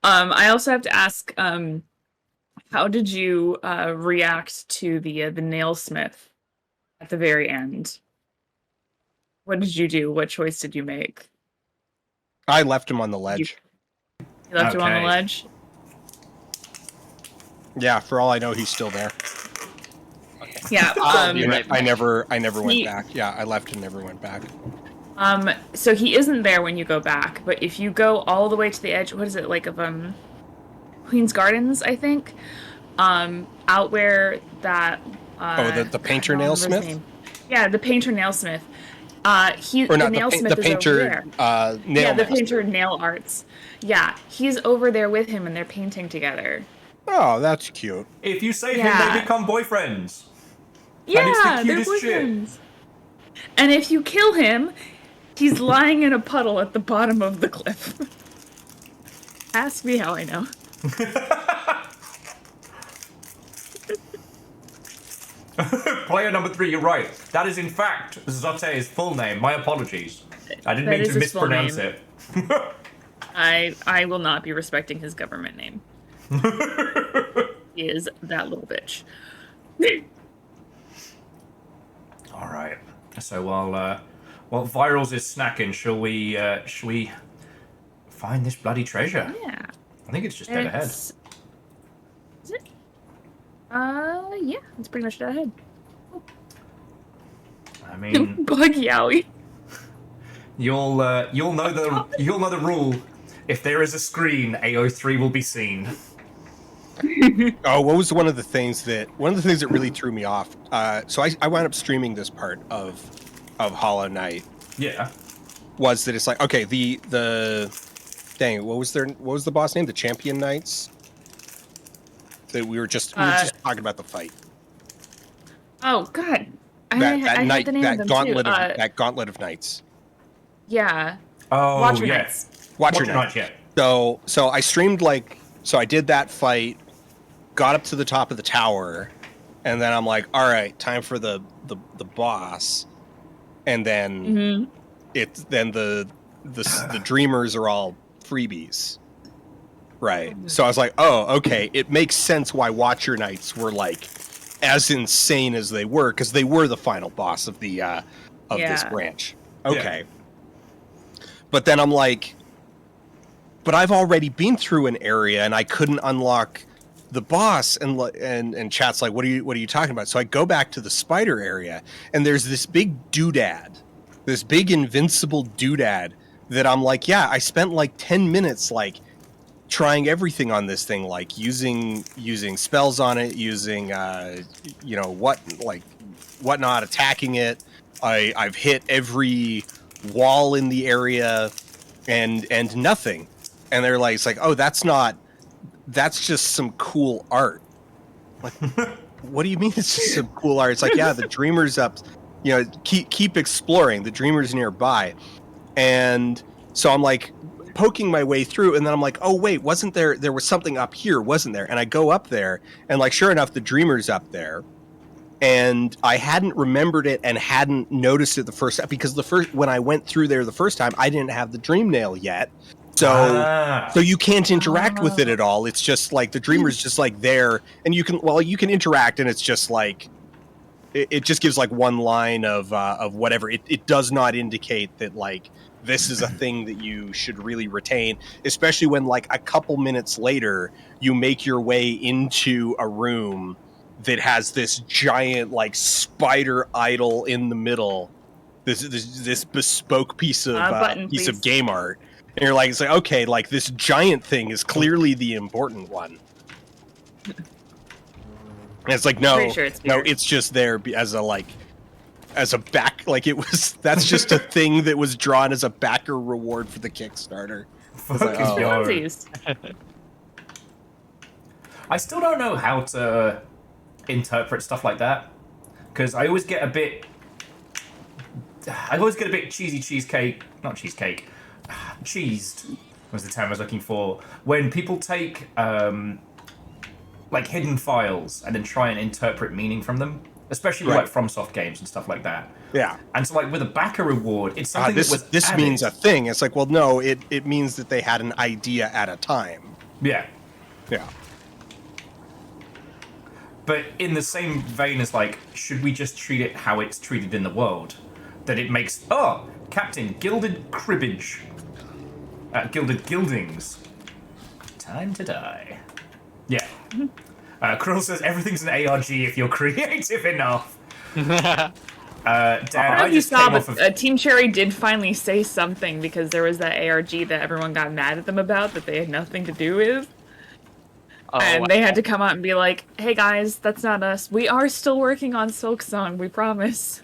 I also have to ask, how did you react to the nailsmith at the very end? What did you do? What choice did you make? I left him on the ledge. You left him on the ledge? Yeah, for all I know, he's still there. Yeah. I never went back. Yeah, I left and never went back. So he isn't there when you go back, but if you go all the way to the edge, what is it, like, of Queen's Gardens, I think? Out where that the painter nailsmith? Yeah, the painter nailsmith. The nailsmith is over there. The painter nail arts. Yeah, he's over there with him and they're painting together. Oh, that's cute. If you save him, they become boyfriends. Yeah, they're boyfriends. Shit. And if you kill him, he's lying in a puddle at the bottom of the cliff. Ask me how I know. player number 3, you're right. That is in fact Zote's full name. My apologies. I didn't That mean is to his full mispronounce name. it. I will not be respecting his government name. He is that little bitch. All right. So while Virals is snacking, shall we find this bloody treasure? Yeah. I think it's just dead ahead. Is it? Yeah, it's pretty much dead ahead. I mean, Bug Yowie. you'll know the rule. If there is a screen, AO3 will be seen. Oh, what was one of the things that really threw me off? So I wound up streaming this part of Hollow Knight. Yeah. Was that it's like, okay, the dang, what was the boss name? The Champion Knights. That we were just talking about the fight. Oh God, That I night, had the name of them gauntlet too. that gauntlet of knights. Yeah. Oh, Watcher yeah. Knights. Watcher Knights, Knights. yeah. So I streamed I did that fight, got up to the top of the tower, and then I'm like, all right, time for the boss, and then the dreamers are all freebies. Right. So I was like, oh, okay. It makes sense why Watcher Knights were like as insane as they were, because they were the final boss of the this branch. Okay. Yeah. But then I'm like, but I've already been through an area and I couldn't unlock the boss, and chat's like, what are you talking about? So I go back to the spider area, and there's this big doodad, this big invincible doodad that I'm like, yeah, I spent like 10 minutes like trying everything on this thing, like using spells on it, using whatnot, attacking it. I've hit every wall in the area and nothing. And they're like, it's like, oh, that's just some cool art. Like, what do you mean it's just some cool art? It's like, yeah, the dreamer's up, keep exploring, the dreamer's nearby. And so I'm like poking my way through, and then I'm like, oh wait, there was something up here, wasn't there? And I go up there, and like sure enough, the dreamer's up there. And I hadn't remembered it and hadn't noticed it the first time, because when I went through there the first time, I didn't have the dream nail yet. So you can't interact with it at all. It's just like the dreamer's just like there, and you can interact, and it's just like it just gives like one line of whatever. It does not indicate that like this is a thing that you should really retain, especially when like a couple minutes later you make your way into a room that has this giant like spider idol in the middle, this bespoke piece of game art. And you're like, it's like, okay, like this giant thing is clearly the important one. And it's like, no, it's just there as a back, like it was. That's just a thing that was drawn as a backer reward for the Kickstarter. I still don't know how to interpret stuff like that, because I always get a bit cheesed was the term I was looking for, when people take like hidden files and then try and interpret meaning from them, especially like FromSoft games and stuff like that. Yeah. And so like with a backer reward, it's something that was this added. Means a thing. It's like, well, no, it means that they had an idea at a time. Yeah. Yeah. But in the same vein as like, should we just treat it how it's treated in the world? That it makes, Captain, Gilded Cribbage. Gilded Gildings. Time to die. Yeah. Krill says everything's an ARG if you're creative enough. Dan, I just saw, came but Team Cherry did finally say something, because there was that ARG that everyone got mad at them about that they had nothing to do with. And they had to come out and be like, hey guys, that's not us. We are still working on Silksong, we promise.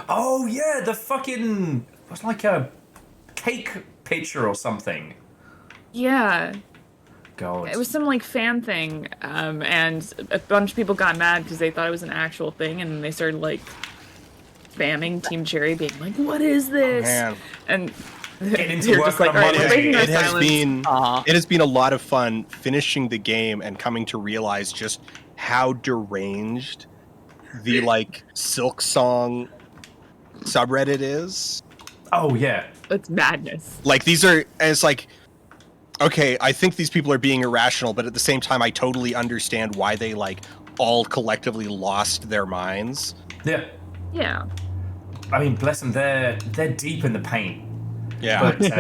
Oh yeah, the fucking... It was like a cake picture or something. Yeah. God. It was some like fan thing, and a bunch of people got mad because they thought it was an actual thing, and they started like spamming Team Cherry, being like, "What is this?" Oh, man. And you're just like, "All right, we're breaking our it has been a lot of fun finishing the game and coming to realize just how deranged the like Silk Song subreddit is. Oh yeah. It's madness. Like these are, and it's like, okay, I think these people are being irrational, but at the same time, I totally understand why they like all collectively lost their minds. Yeah. Yeah. I mean, bless them. They're deep in the paint. Yeah. But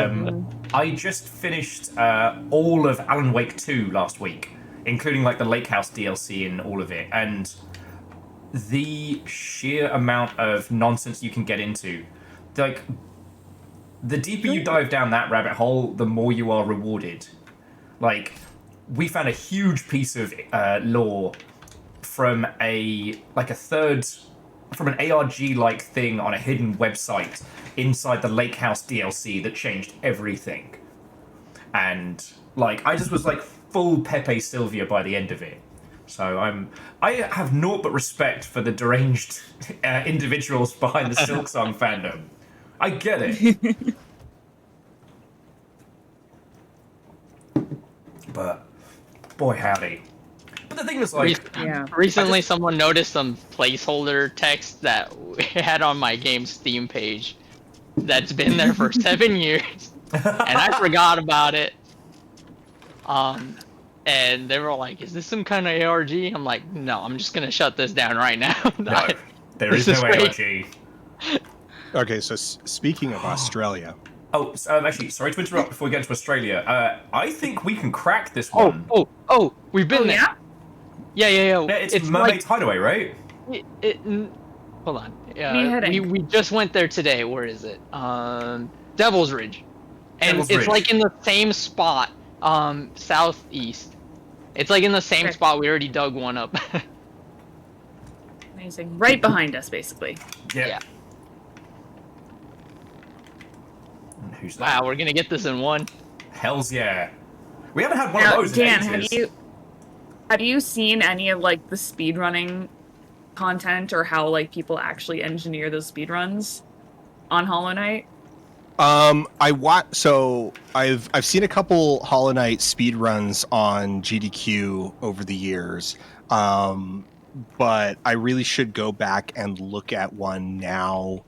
I just finished all of Alan Wake 2 last week, including like the Lake House DLC and all of it, and the sheer amount of nonsense you can get into, like, the deeper you dive down that rabbit hole, the more you are rewarded. Like, we found a huge piece of lore from an ARG-like thing on a hidden website inside the Lake House DLC that changed everything. And, like, I just was like full Pepe Sylvia by the end of it. So I have naught but respect for the deranged individuals behind the Silksong fandom. I get it. But, boy howdy. But the thing is, like... Recently someone noticed some placeholder text that we had on my game's Steam page that's been there for 7 years. And I forgot about it. And they were like, is this some kind of ARG? I'm like, no, I'm just going to shut this down right now. No, there is no ARG. Okay, so speaking of Australia... Oh, actually, sorry to interrupt before we get to Australia. I think we can crack this one. Oh, we've been there. Yeah? Yeah. It's Mermaid's Hideaway, right? Hold on. We just went there today. Where is it? Devil's Ridge. And it's like in the same spot, southeast. It's like in the same spot. We already dug one up. Amazing. Right behind us, basically. Yeah. Who's that? Wow, we're gonna get this in one. Hells yeah. We haven't had one of those Dan, in ages. have you seen any of like the speedrunning content or how like people actually engineer those speedruns on Hollow Knight? I've seen a couple Hollow Knight speedruns on GDQ over the years. But I really should go back and look at one now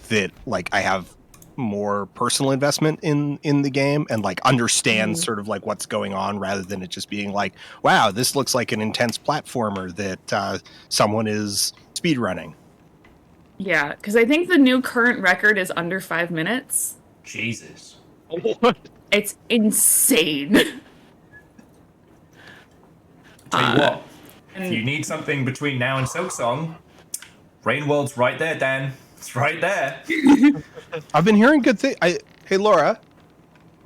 that like I have more personal investment in the game and like understand sort of like what's going on rather than it just being like, wow, this looks like an intense platformer that someone is speedrunning. Yeah, because I think the new current record is under 5 minutes. Jesus. It's insane. Tell you what, if you need something between now and Silksong, Rainworld's right there, Dan. It's right there. I've been hearing good things. Hey, Laura,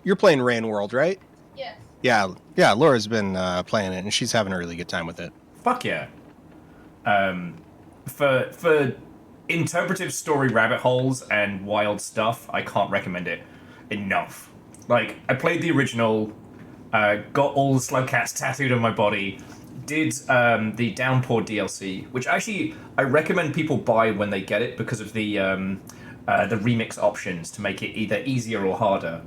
you're playing Rainworld, right? Yes. Yeah. Laura's been playing it, and she's having a really good time with it. Fuck yeah. For interpretive story rabbit holes and wild stuff, I can't recommend it enough. Like, I played the original, got all the slug cats tattooed on my body, did the Downpour DLC, which actually I recommend people buy when they get it because of the remix options to make it either easier or harder.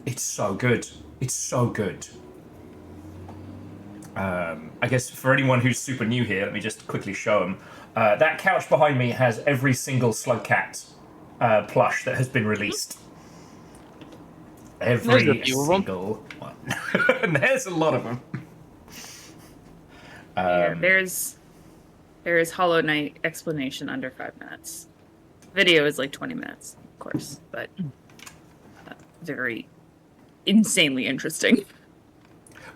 It's so good. It's so good. I guess for anyone who's super new here, let me just quickly show them. That couch behind me has every single slug cat plush that has been released. Every single one. And there's a lot of them. There's Hollow Knight explanation under 5 minutes. Video is like 20 minutes, of course, but very insanely interesting.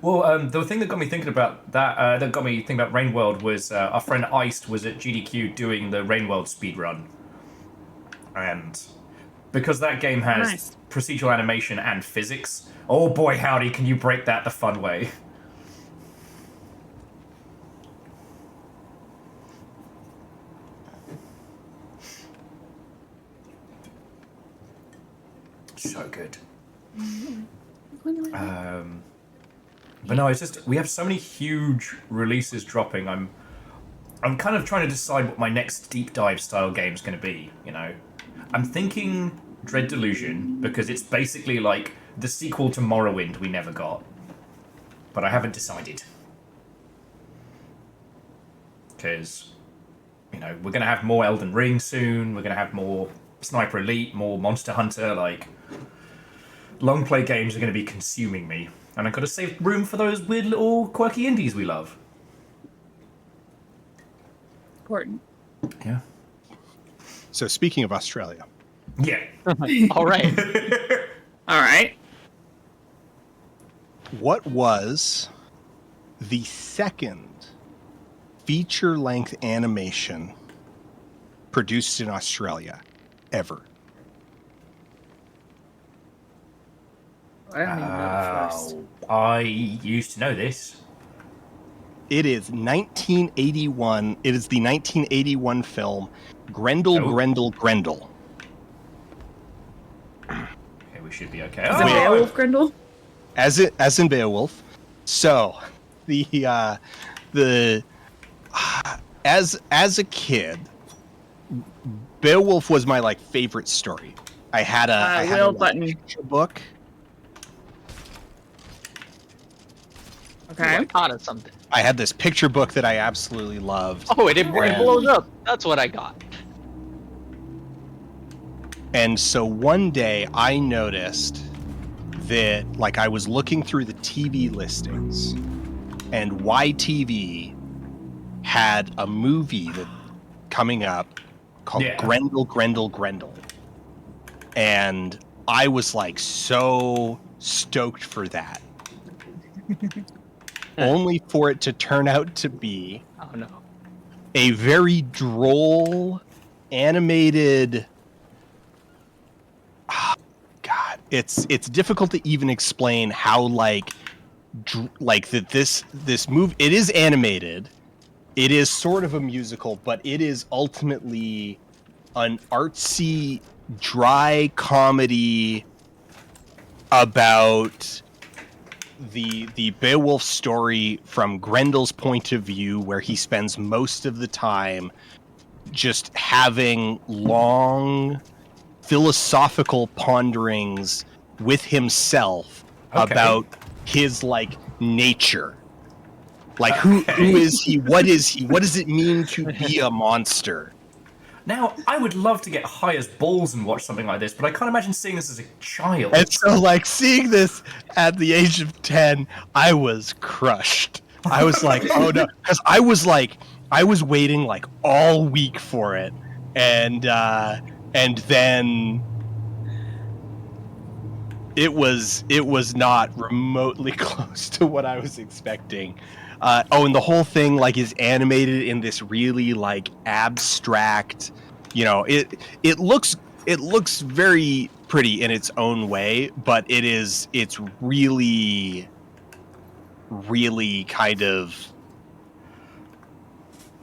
Well, the thing that got me thinking about that got me thinking about Rainworld was our friend Iced was at GDQ doing the Rainworld speedrun. And because that game has procedural animation and physics, oh boy howdy, can you break that the fun way. So good. But no, it's just we have so many huge releases dropping. I'm kind of trying to decide what my next deep dive style game is going to be. You know, I'm thinking Dread Delusion because it's basically like the sequel to Morrowind we never got, but I haven't decided. because we're gonna have more Elden Ring soon. We're gonna have more Sniper Elite, more Monster Hunter. Like, long play games are gonna be consuming me, and I've got to save room for those weird little quirky indies we love. Important. Yeah. So speaking of Australia, Yeah. All right. All right. what was the second feature-length animation produced in Australia ever? I don't even know the first. I used to know this. It is 1981. It is the 1981 film Grendel, Oh. Grendel, Grendel. Okay, we should be okay. Is it Beowulf, Grendel? As in Beowulf. So, as a kid, Beowulf was my favorite story. I had a Will Button. picture book. Okay. I thought of something. I had this picture book that I absolutely loved. Oh, it blows up. That's what I got. And so one day I noticed that I was looking through the TV listings, and YTV had a movie that coming up called Grendel, Grendel, Grendel. And I was so stoked for that. Only for it to turn out to be Oh no. a very droll animated God, it's difficult to even explain how that this movie, it is animated, it is sort of a musical, but it is ultimately an artsy dry comedy about the Beowulf story from Grendel's point of view, where he spends most of the time just having long philosophical ponderings with himself about his nature. Who is he? What is he? What does it mean to be a monster? Now, I would love to get high as balls and watch something like this, but I can't imagine seeing this as a child. And so, seeing this at the age of 10, I was crushed. I was oh no, because I was waiting all week for it, and then it was not remotely close to what I was expecting. And the whole thing is animated in this really abstract, it looks very pretty in its own way, but it's really kind of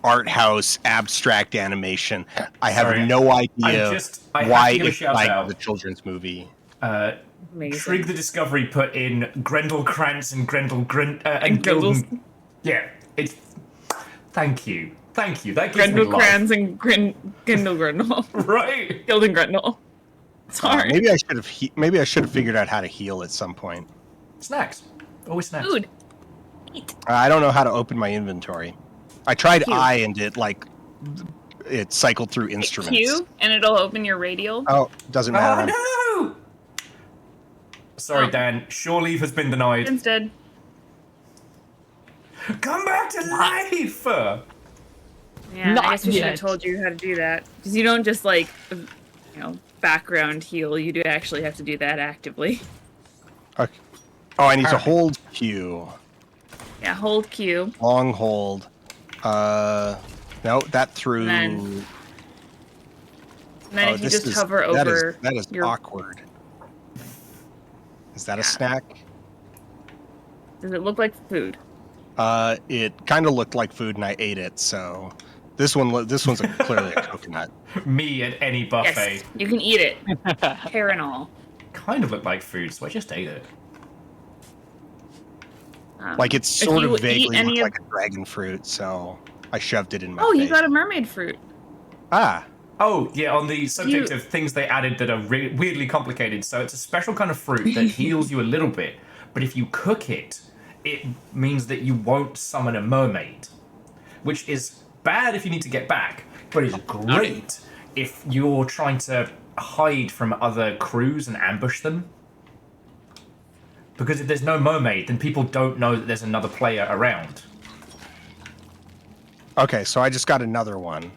art house abstract animation. I have no idea why it's the children's movie. Trig the Discovery put in Grendel Krantz and Grendel and Gilden. Yeah, it's. Thank you. That gives Grendel me life. Krantz and Grendel Grendel. Right. Gilden Grendel. Sorry. Maybe I should have figured out how to heal at some point. Snacks. Always snacks. Food. I don't know how to open my inventory. I tried Q. I and it cycled through instruments. Q, and it'll open your radial. Oh, doesn't matter. Oh no! Sorry, Dan. Shore leave has been denied. Instead. Come back to life! Yeah, Not I guess we should have yet. told you how to do that. Because you don't just background heal. You do actually have to do that actively. Okay. Oh, I need to hold Q. Yeah, hold Q. Long hold. No, that threw. And then if you this just hover over that is your... awkward. Is that a snack? Does it look like food? It kind of looked like food, and I ate it. So this one's clearly a coconut. Me at any buffet. Yes, you can eat it. Hair and all. Kind of looked like food, so I just ate it. It's sort of vaguely looked like a dragon fruit, so I shoved it in my face. You got a mermaid fruit. Ah. Oh, yeah, on the subject of things they added that are weirdly complicated. So it's a special kind of fruit that heals you a little bit, but if you cook it, it means that you won't summon a mermaid, which is bad if you need to get back, but it's great if you're trying to hide from other crews and ambush them. Because if there's no mermaid, then people don't know that there's another player around. Okay, so I just got another one.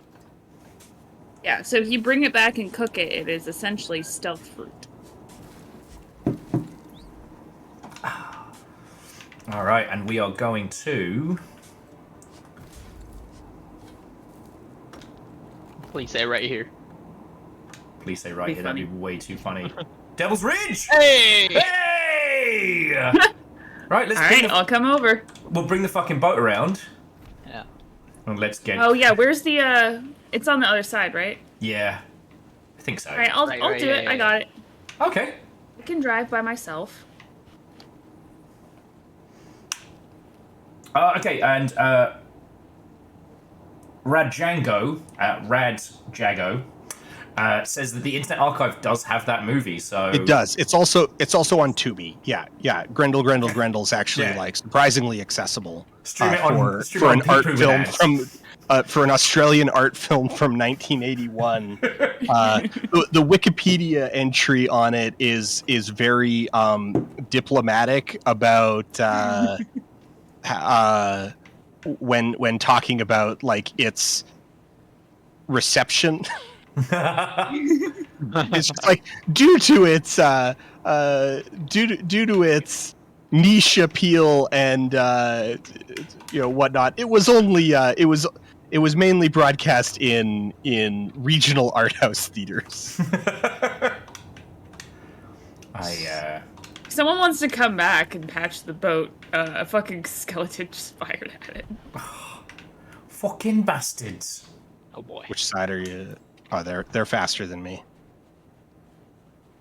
Yeah, so if you bring it back and cook it, it is essentially stealth fruit. All right, and we are going to... Please say right here. Please say right Be here, funny. that'd be way too funny. Devil's Ridge! Hey! Hey! Right, let's All right, I'll come over. we'll bring the fucking boat around. Yeah. And let's get... Oh yeah, where's the? It's on the other side, right? Yeah. I think so. All right, I'll Right, do yeah, it. yeah, I got it. Okay. I can drive by myself. Okay, and Radjango, says that the Internet Archive does have that movie, so... It does. It's also on Tubi. Yeah. Grendel's actually Yeah. like surprisingly accessible Stream it on- stream for it on an art Poo-Poo film Ads. for an Australian art film from 1981. The Wikipedia entry on it is very diplomatic about when talking about like its reception. It's just like due to its niche appeal and whatnot. It was only it was mainly broadcast in regional art house theaters. Someone wants to come back and patch the boat. A fucking skeleton just fired at it. Fucking bastards. Oh boy. Which side are you? Oh, they're faster than me.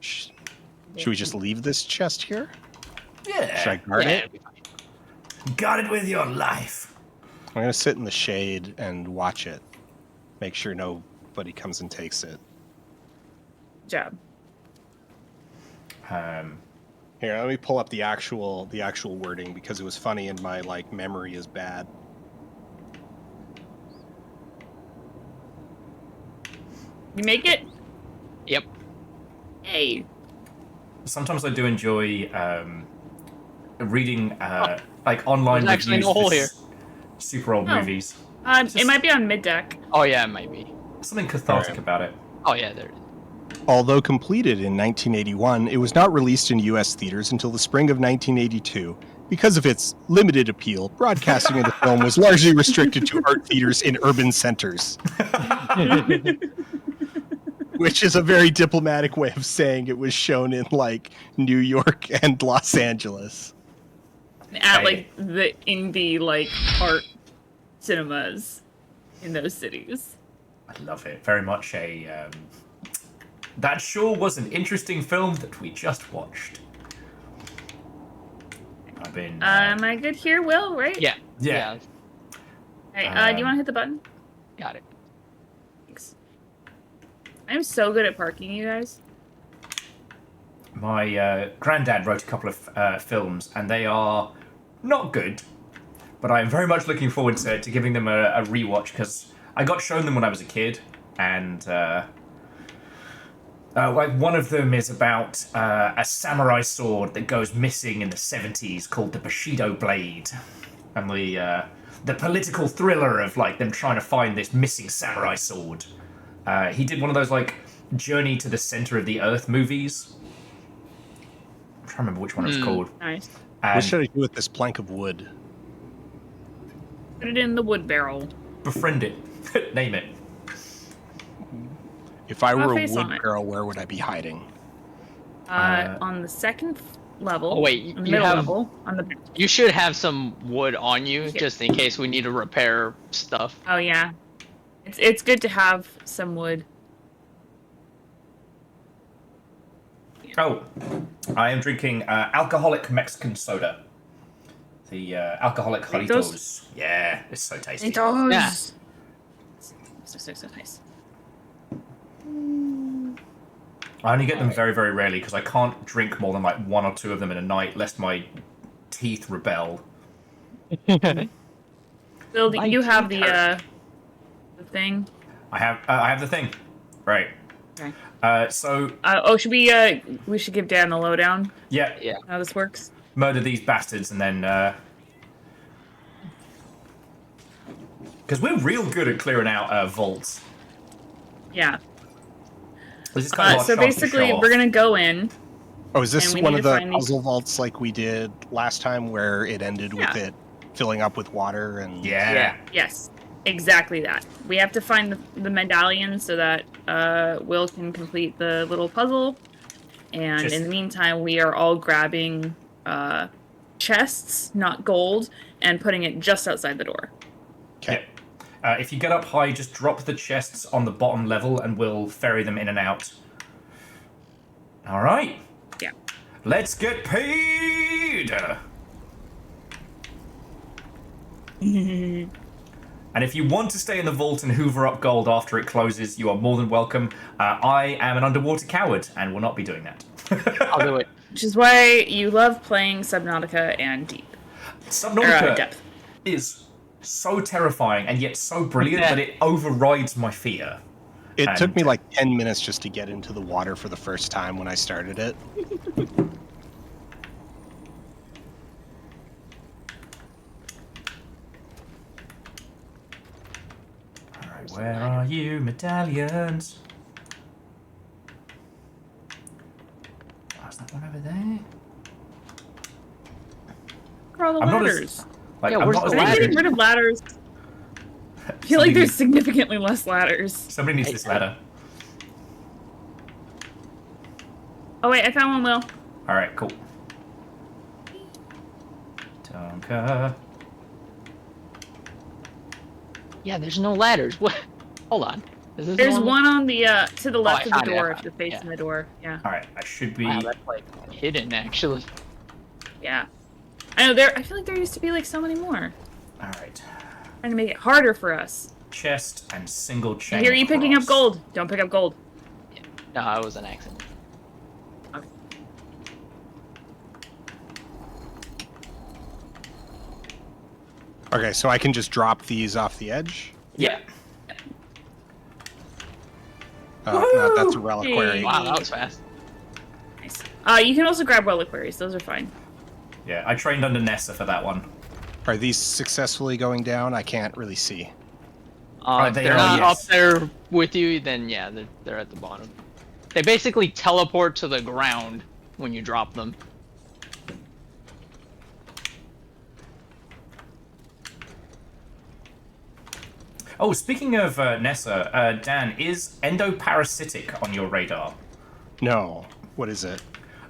Should we just leave this chest here? Yeah. Should I guard Yeah, it? it'll be fine. Got it with your life. I'm gonna sit in the shade and watch it. Make sure nobody comes and takes it. Good job. Here, let me pull up the actual wording because it was funny and my memory is bad. You make it? Yep. Hey. Sometimes I do enjoy reading online There's actually reviews no hole for here. super old Oh. movies. It might be on mid deck. Oh yeah, it might be. Something cathartic about it. Oh yeah, there it is. Although completed in 1981, it was not released in U.S. theaters until the spring of 1982. Because of its limited appeal, broadcasting of the film was largely restricted to art theaters in urban centers. Which is a very diplomatic way of saying it was shown in New York and Los Angeles. At the indie art cinemas in those cities. I love it very much. That sure was an interesting film that we just watched. I've been. Am I good here, Will? Right? Yeah. Yeah. Alright, do you want to hit the button? Got it. Thanks. I'm so good at parking, you guys. My granddad wrote a couple of films, and they are not good. But I am very much looking forward to giving them a rewatch because I got shown them when I was a kid, and one of them is about a samurai sword that goes missing in the 70s called the Bushido Blade, and the political thriller of them trying to find this missing samurai sword. He did one of those Journey to the Center of the Earth movies. I'm trying to remember which one it was called. Nice. What And should I do with this plank of wood? Put it in the wood barrel. befriend it. Name it. If I were a face on wood it. girl, where would I be hiding? On the second level. Oh, wait, on the you middle have- level. On the. You should have some wood on you just in case we need to repair stuff. Oh yeah, it's good to have some wood. Oh, I am drinking alcoholic Mexican soda. The alcoholic Doritos? Doritos. Yeah, it's so tasty. It does. Yeah. So nice. I only get them very, very rarely because I can't drink more than one or two of them in a night, lest my teeth rebel. Bill, My you have teeth the the thing? I have the thing. Right. Okay. So Should we should give Dan the lowdown? yeah, Yeah. How this works? murder these bastards and then because we're real good at clearing out vaults. Yeah. This is kind of our So chance to basically, show we're off. gonna go in. Oh, is this And we one need of to the find these- puzzle vaults like we did last time where it ended with Yeah. it filling up with water and Yeah. Yes, exactly that. We have to find the medallion so that Will can complete the little puzzle. And Just- in the meantime, we are all grabbing chests, not gold, and putting it just outside the door. Okay. If you get up high, just drop the chests on the bottom level and we'll ferry them in and out. All right. Yeah. Let's get paid! And if you want to stay in the vault and hoover up gold after it closes, you are more than welcome. I am an underwater coward and will not be doing that. I'll do it. Which is why you love playing Subnautica and Deep. Subnautica Depth. is so terrifying and yet so brilliant Yeah. that it overrides my fear. It took And- me like 10 minutes just to get into the water for the first time when I started it. Alright, where are you, medallions? Oh, is that one over there? Where are all the I'm not as- ladders? Like, Yeah, I'm where's not the as Are they ladder? getting rid of ladders? I feel like there's significantly less ladders. Somebody needs this ladder. Oh wait, I found one, Will. Alright, cool. Tonka. Yeah, there's no ladders. What? Hold on. Is this There's normal? one on the to the left I of the found it, I door if found you're it, facing yeah. the door. Yeah. Alright, I should be... Wow, that's like hidden actually. Yeah. I know I feel like there used to be like so many more. Alright. Trying to make it harder for us. Chest and single I chain hear you picking up cross. gold. Don't pick up gold. No, it was an accident. Okay, so I can just drop these off the edge? Yeah. Oh, no, that's a reliquary. Hey. Wow, that was fast. Nice. You can also grab reliquaries. Those are fine. Yeah, I trained under Nessa for that one. Are these successfully going down? I can't really see. If they they're are, not yes. up there with you, then yeah, they're at the bottom. They basically teleport to the ground when you drop them. Oh, speaking of Nessa, Dan, is endoparasitic on your radar? No. What is it?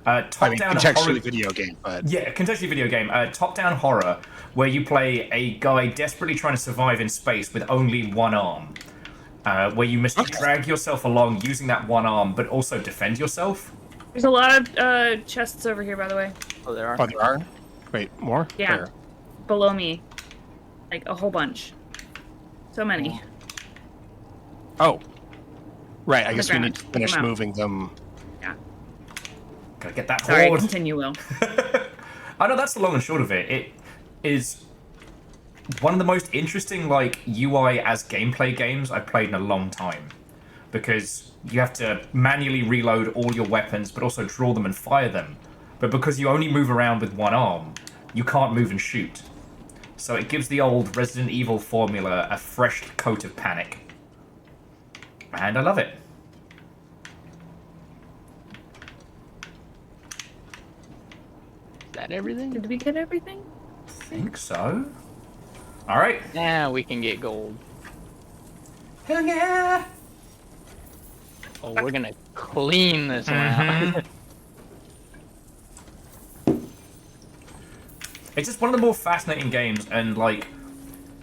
I mean, Top-down contextually horror... video game, but Yeah, contextually video game. Top-down horror, where you play a guy desperately trying to survive in space with only one arm. Where you must drag yourself along using that one arm, but also defend yourself. There's a lot of chests over here, by the way. Oh, there are. oh, there are. Wait, more? Yeah. Where? Below me. Like a whole bunch. So many. Oh, right. I the guess we need ground. to finish Come out. moving them. Yeah. Gotta get that Sorry, horde. continue, Will. I know that's the long and short of it. It is one of the most interesting like UI as gameplay games I've played in a long time, because you have to manually reload all your weapons, but also draw them and fire them. But because you only move around with one arm, you can't move and shoot. So it gives the old Resident Evil formula a fresh coat of panic, and I love it. Is that everything? Did we get everything? Think so. All right. Now we can get gold. Hell yeah! Oh, we're gonna clean this one out. It's just one of the more fascinating games, and like,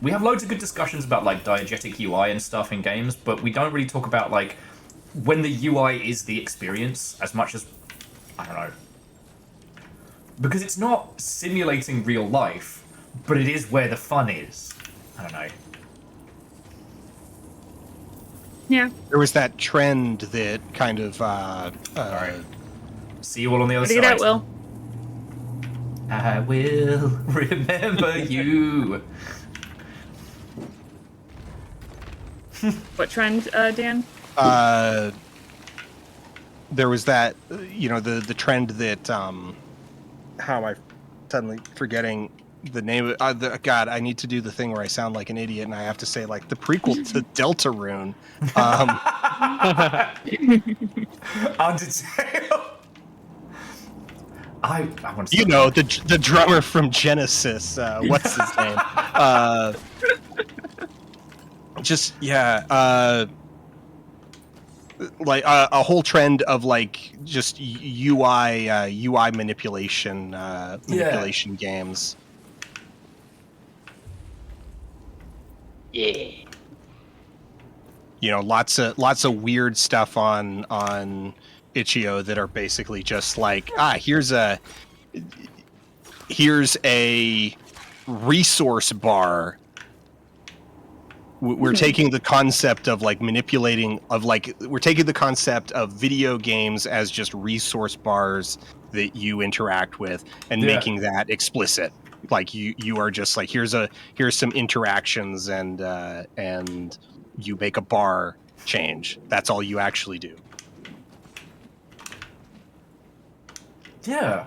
we have loads of good discussions about like diegetic UI and stuff in games, but we don't really talk about like when the UI is the experience as much as, I don't know, because it's not simulating real life, but it is where the fun is. I don't know. Yeah. There was that trend that kind of Alright. See you all on the other Gotta side. get out, Will. I will remember you. What trend, Dan? There was that, the trend that, how am I suddenly forgetting the name of God, I need to do the thing where I sound like an idiot and I have to say like the prequel to Deltarune. Undertale. I want to the drummer from Genesis, what's his name? Like a whole trend of like just UI manipulation games. Yeah. Lots of weird stuff on Itch.io that are basically just like, here's a resource bar. We're taking the concept of like we're taking the concept of video games as just resource bars that you interact with and making that explicit. Like you are just like, here's some interactions and you make a bar change. That's all you actually do. Yeah.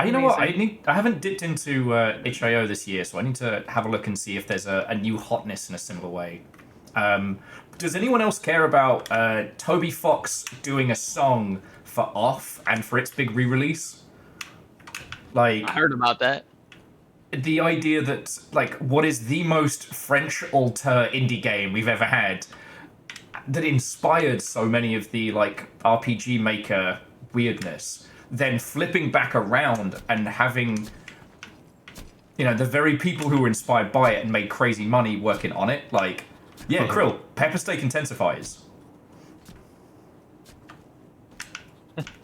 You know what? I haven't dipped into itch.io this year, so I need to have a look and see if there's a new hotness in a similar way. Does anyone else care about Toby Fox doing a song for Off and for its big re-release? Like, I heard about that. The idea that, like, what is the most French alter indie game we've ever had that inspired so many of the, like, RPG Maker weirdness, then flipping back around and having, the very people who were inspired by it and made crazy money working on it, like, Krill, pepper steak intensifies.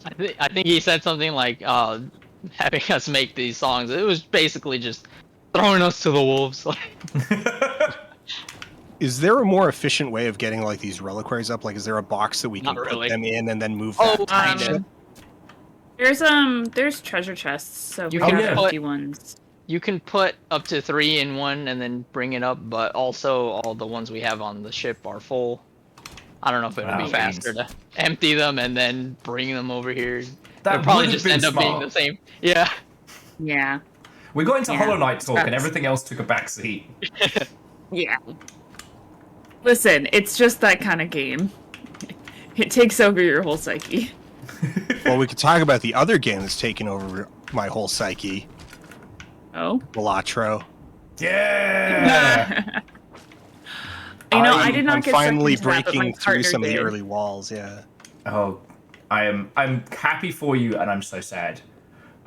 I think he said something like, having us make these songs, it was basically just throwing us to the wolves. Is there a more efficient way of getting like these reliquaries up? Like, is there a box that we can put them in and then move that? Kind of. There's treasure chests, so You we can have put- empty ones. You can put up to 3 in one and then bring it up, but also all the ones we have on the ship are full. I don't know if it would be faster to empty them and then bring them over here. They'll probably just end up being the same. Yeah. Yeah. We got into Hollow Knight talk and everything else took a backseat. Yeah. Listen, it's just that kind of game. It takes over your whole psyche. Well, we could talk about the other game that's taken over my whole psyche. Oh? Balatro. Yeah! I did not I'm get finally sucked into that, but my breaking through partner some of the did. early walls, yeah. Oh, I'm happy for you, and I'm so sad.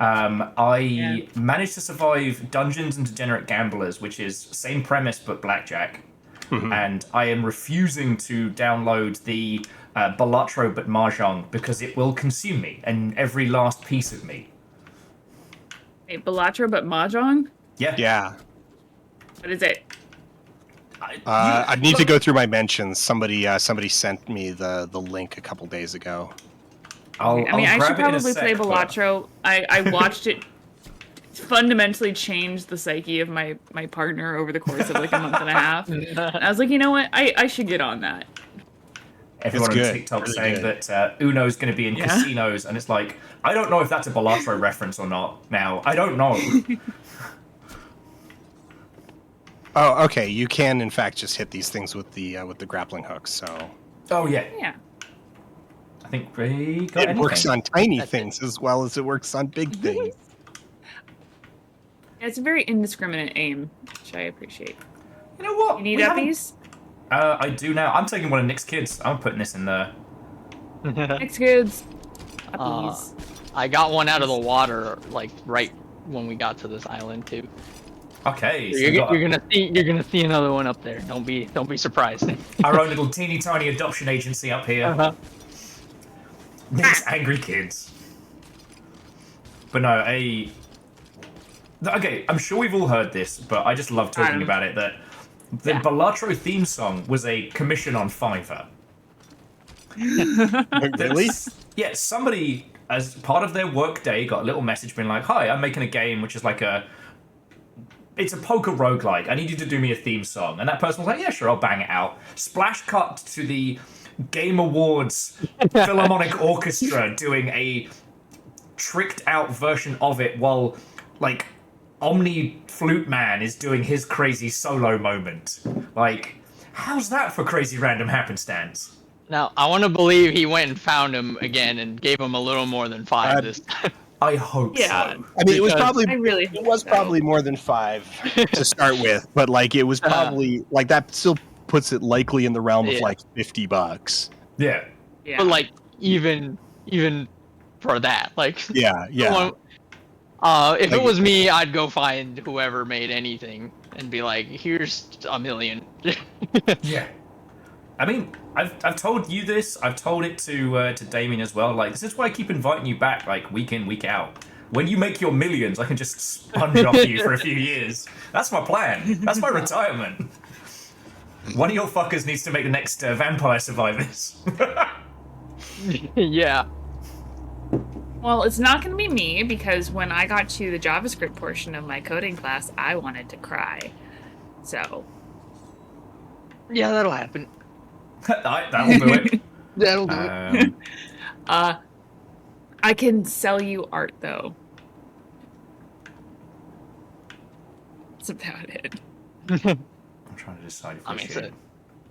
I managed to survive Dungeons and Degenerate Gamblers, which is same premise but blackjack. And I am refusing to download the Balatro but Mahjong because it will consume me and every last piece of me. Wait, Balatro but Mahjong? Yeah. Yeah. What is it? I need to go through my mentions. Somebody sent me the link a couple days ago. I should probably play Balatro. I watched it fundamentally change the psyche of my partner over the course of like a month and a half. And I was like, you know what? I should get on that. Everyone on TikTok saying that Uno's going to be in casinos, and it's like, I don't know if that's a Balatro reference or not now. I don't know. Oh, okay. You can, in fact, just hit these things with the grappling hooks. So. Oh yeah. Yeah. I think we got it works on tiny things as well as it works on big things. It's a very indiscriminate aim, which I appreciate. You know what? You need uppies? I do now. I'm taking one of Nick's kids. I'm putting this in there. Nick's kids. Uppies. I got one out of the water, like right when we got to this island too. Okay, So so you're gonna see another one up there. Don't be surprised. Our own little teeny tiny adoption agency up here. Nick's angry kids. But no, okay, I'm sure we've all heard this, but I just love talking about it, that the Balatro theme song was a commission on Fiverr. Really? Yeah, somebody, as part of their work day, got a little message being like, hi, I'm making a game which is like a it's a poker roguelike. I need you to do me a theme song. And that person was like, yeah, sure, I'll bang it out. Splash cut to the Game Awards Philharmonic Orchestra doing a tricked out version of it while, like, Omni Flute Man is doing his crazy solo moment. Like, how's that for crazy random happenstance? Now, I want to believe he went and found him again and gave him a little more than 5 this time. I hope Yeah. so. I mean, it was Because probably I really it was probably more than 5 to start with, but like it was probably like that still puts it likely in the realm of Yeah. like $50. Yeah. Yeah. But like even for that, like Yeah, yeah. someone- if it was me, I'd go find whoever made anything and be like, "Here's $1 million." Yeah. I mean, I've told you this. I've told it to Damien as well. Like, this is why I keep inviting you back, like, week in, week out. When you make your millions, I can just sponge off you for a few years. That's my plan. That's my retirement. One of your fuckers needs to make the next Vampire Survivors. Yeah. Well, it's not going to be me because when I got to the JavaScript portion of my coding class, I wanted to cry. So, Yeah, that'll happen. That'll do it. That'll do it. I can sell you art though. That's about it. I'm trying to decide if I we mean, it's should. a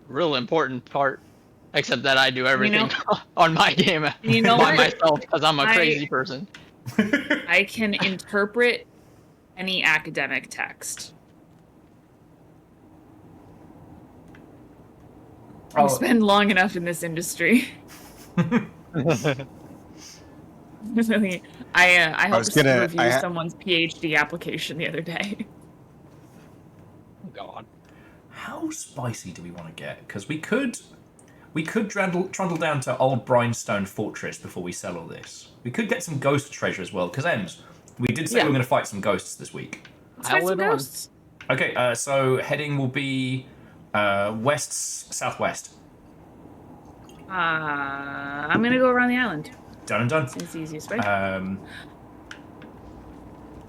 real important part. Except that I do everything know- on my game You know by what? myself because I'm a I- crazy person. I can interpret any academic text. Oh. I spend long enough in this industry. Really, I was helped gonna- review I ha- someone's PhD application the other day. God. How spicy do we want to get? Because we could trundle down to Old Brimstone Fortress before we sell all this. We could get some ghost treasure as well. Because Ems, we did say we were going to fight some ghosts this week. Let's find some let on. ghosts. Okay, so heading will be southwest. I'm gonna go around the island. Done and done. It's the easiest way.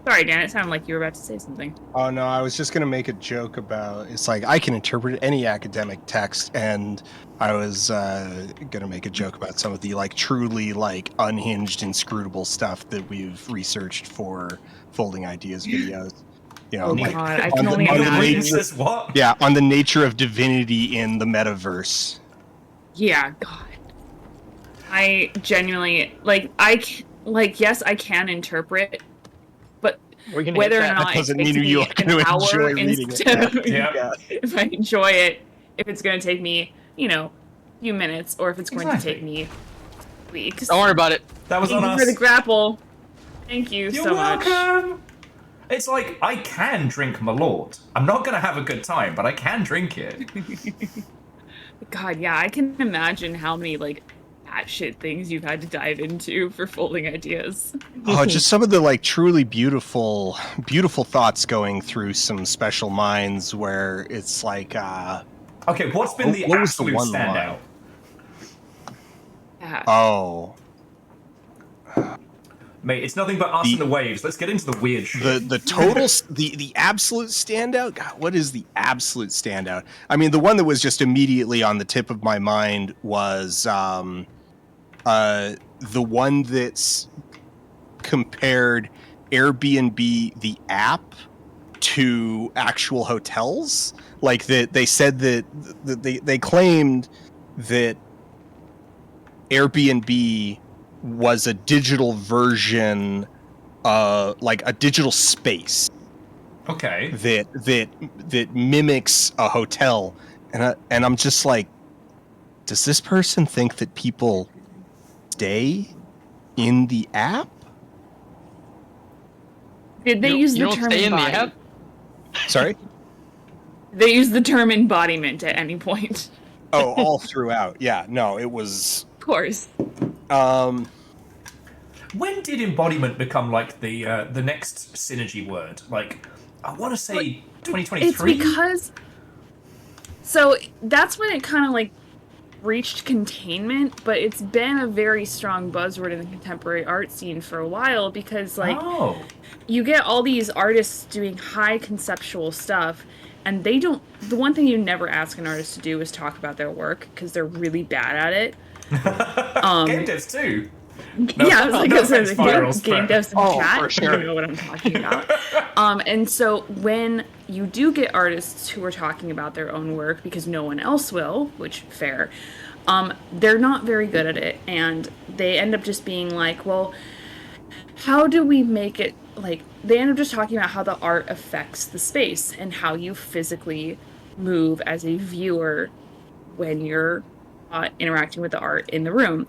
Sorry, Dan. It sounded like you were about to say something. Oh no, I was just gonna make a joke about it's like I can interpret any academic text, and I was gonna make a joke about some of the like truly like unhinged, inscrutable stuff that we've researched for Folding Ideas videos. You know, Oh like God, I on can the- only on the imagine. nature- Says what? yeah, on the nature of divinity in the metaverse. Yeah, God. I genuinely yes, I can interpret, but We're gonna whether or get that. not That doesn't it takes mean you're me gonna an hour enjoy reading it. instead of Yeah. if I enjoy it, if it's going to take me, a few minutes, or if it's going to Exactly. take me weeks. Don't worry about it. That was Thank on you us. for the grapple. Thank you You're so much. welcome. It's like, I can drink Malort. I'm not going to have a good time, but I can drink it. God, yeah, I can imagine how many shit things you've had to dive into for Folding Ideas. Oh, just some of the like truly beautiful thoughts going through some special minds where it's like Okay, what's been the What was the absolute one standout? line? Yeah. oh Mate, it's nothing but us and the waves. Let's get into the weird shit. the total the absolute standout. God, what is the absolute standout? I mean, the one that was just immediately on the tip of my mind was the one that's compared Airbnb the app to actual hotels. Like that, they said that they claimed that Airbnb was a digital version, like a digital space Okay. that mimics a hotel, and I'm just like, does this person think that people stay in the app? Did they use You the don't term stay in the embodiment? app? Sorry. They used the term embodiment at any point. Oh, all throughout. Yeah. No, it was. Of course. When did embodiment become like the next synergy word? Like, I want to say It's 2023. because. So that's when it kind of reached containment, but it's been a very strong buzzword in the contemporary art scene for a while because, like, Oh. you get all these artists doing high conceptual stuff, and they don't. The one thing you never ask an artist to do is talk about their work because they're really bad at it. Game devs too. No, Yeah, I was like, no I said, offense, Virals, game but- devs in Oh, chat, for sure. you know what I'm talking about. And so when you do get artists who are talking about their own work because no one else will, which fair, they're not very good at it, and they end up just being like, well, how do we make it, like, they end up just talking about how the art affects the space and how you physically move as a viewer when you're interacting with the art in the room.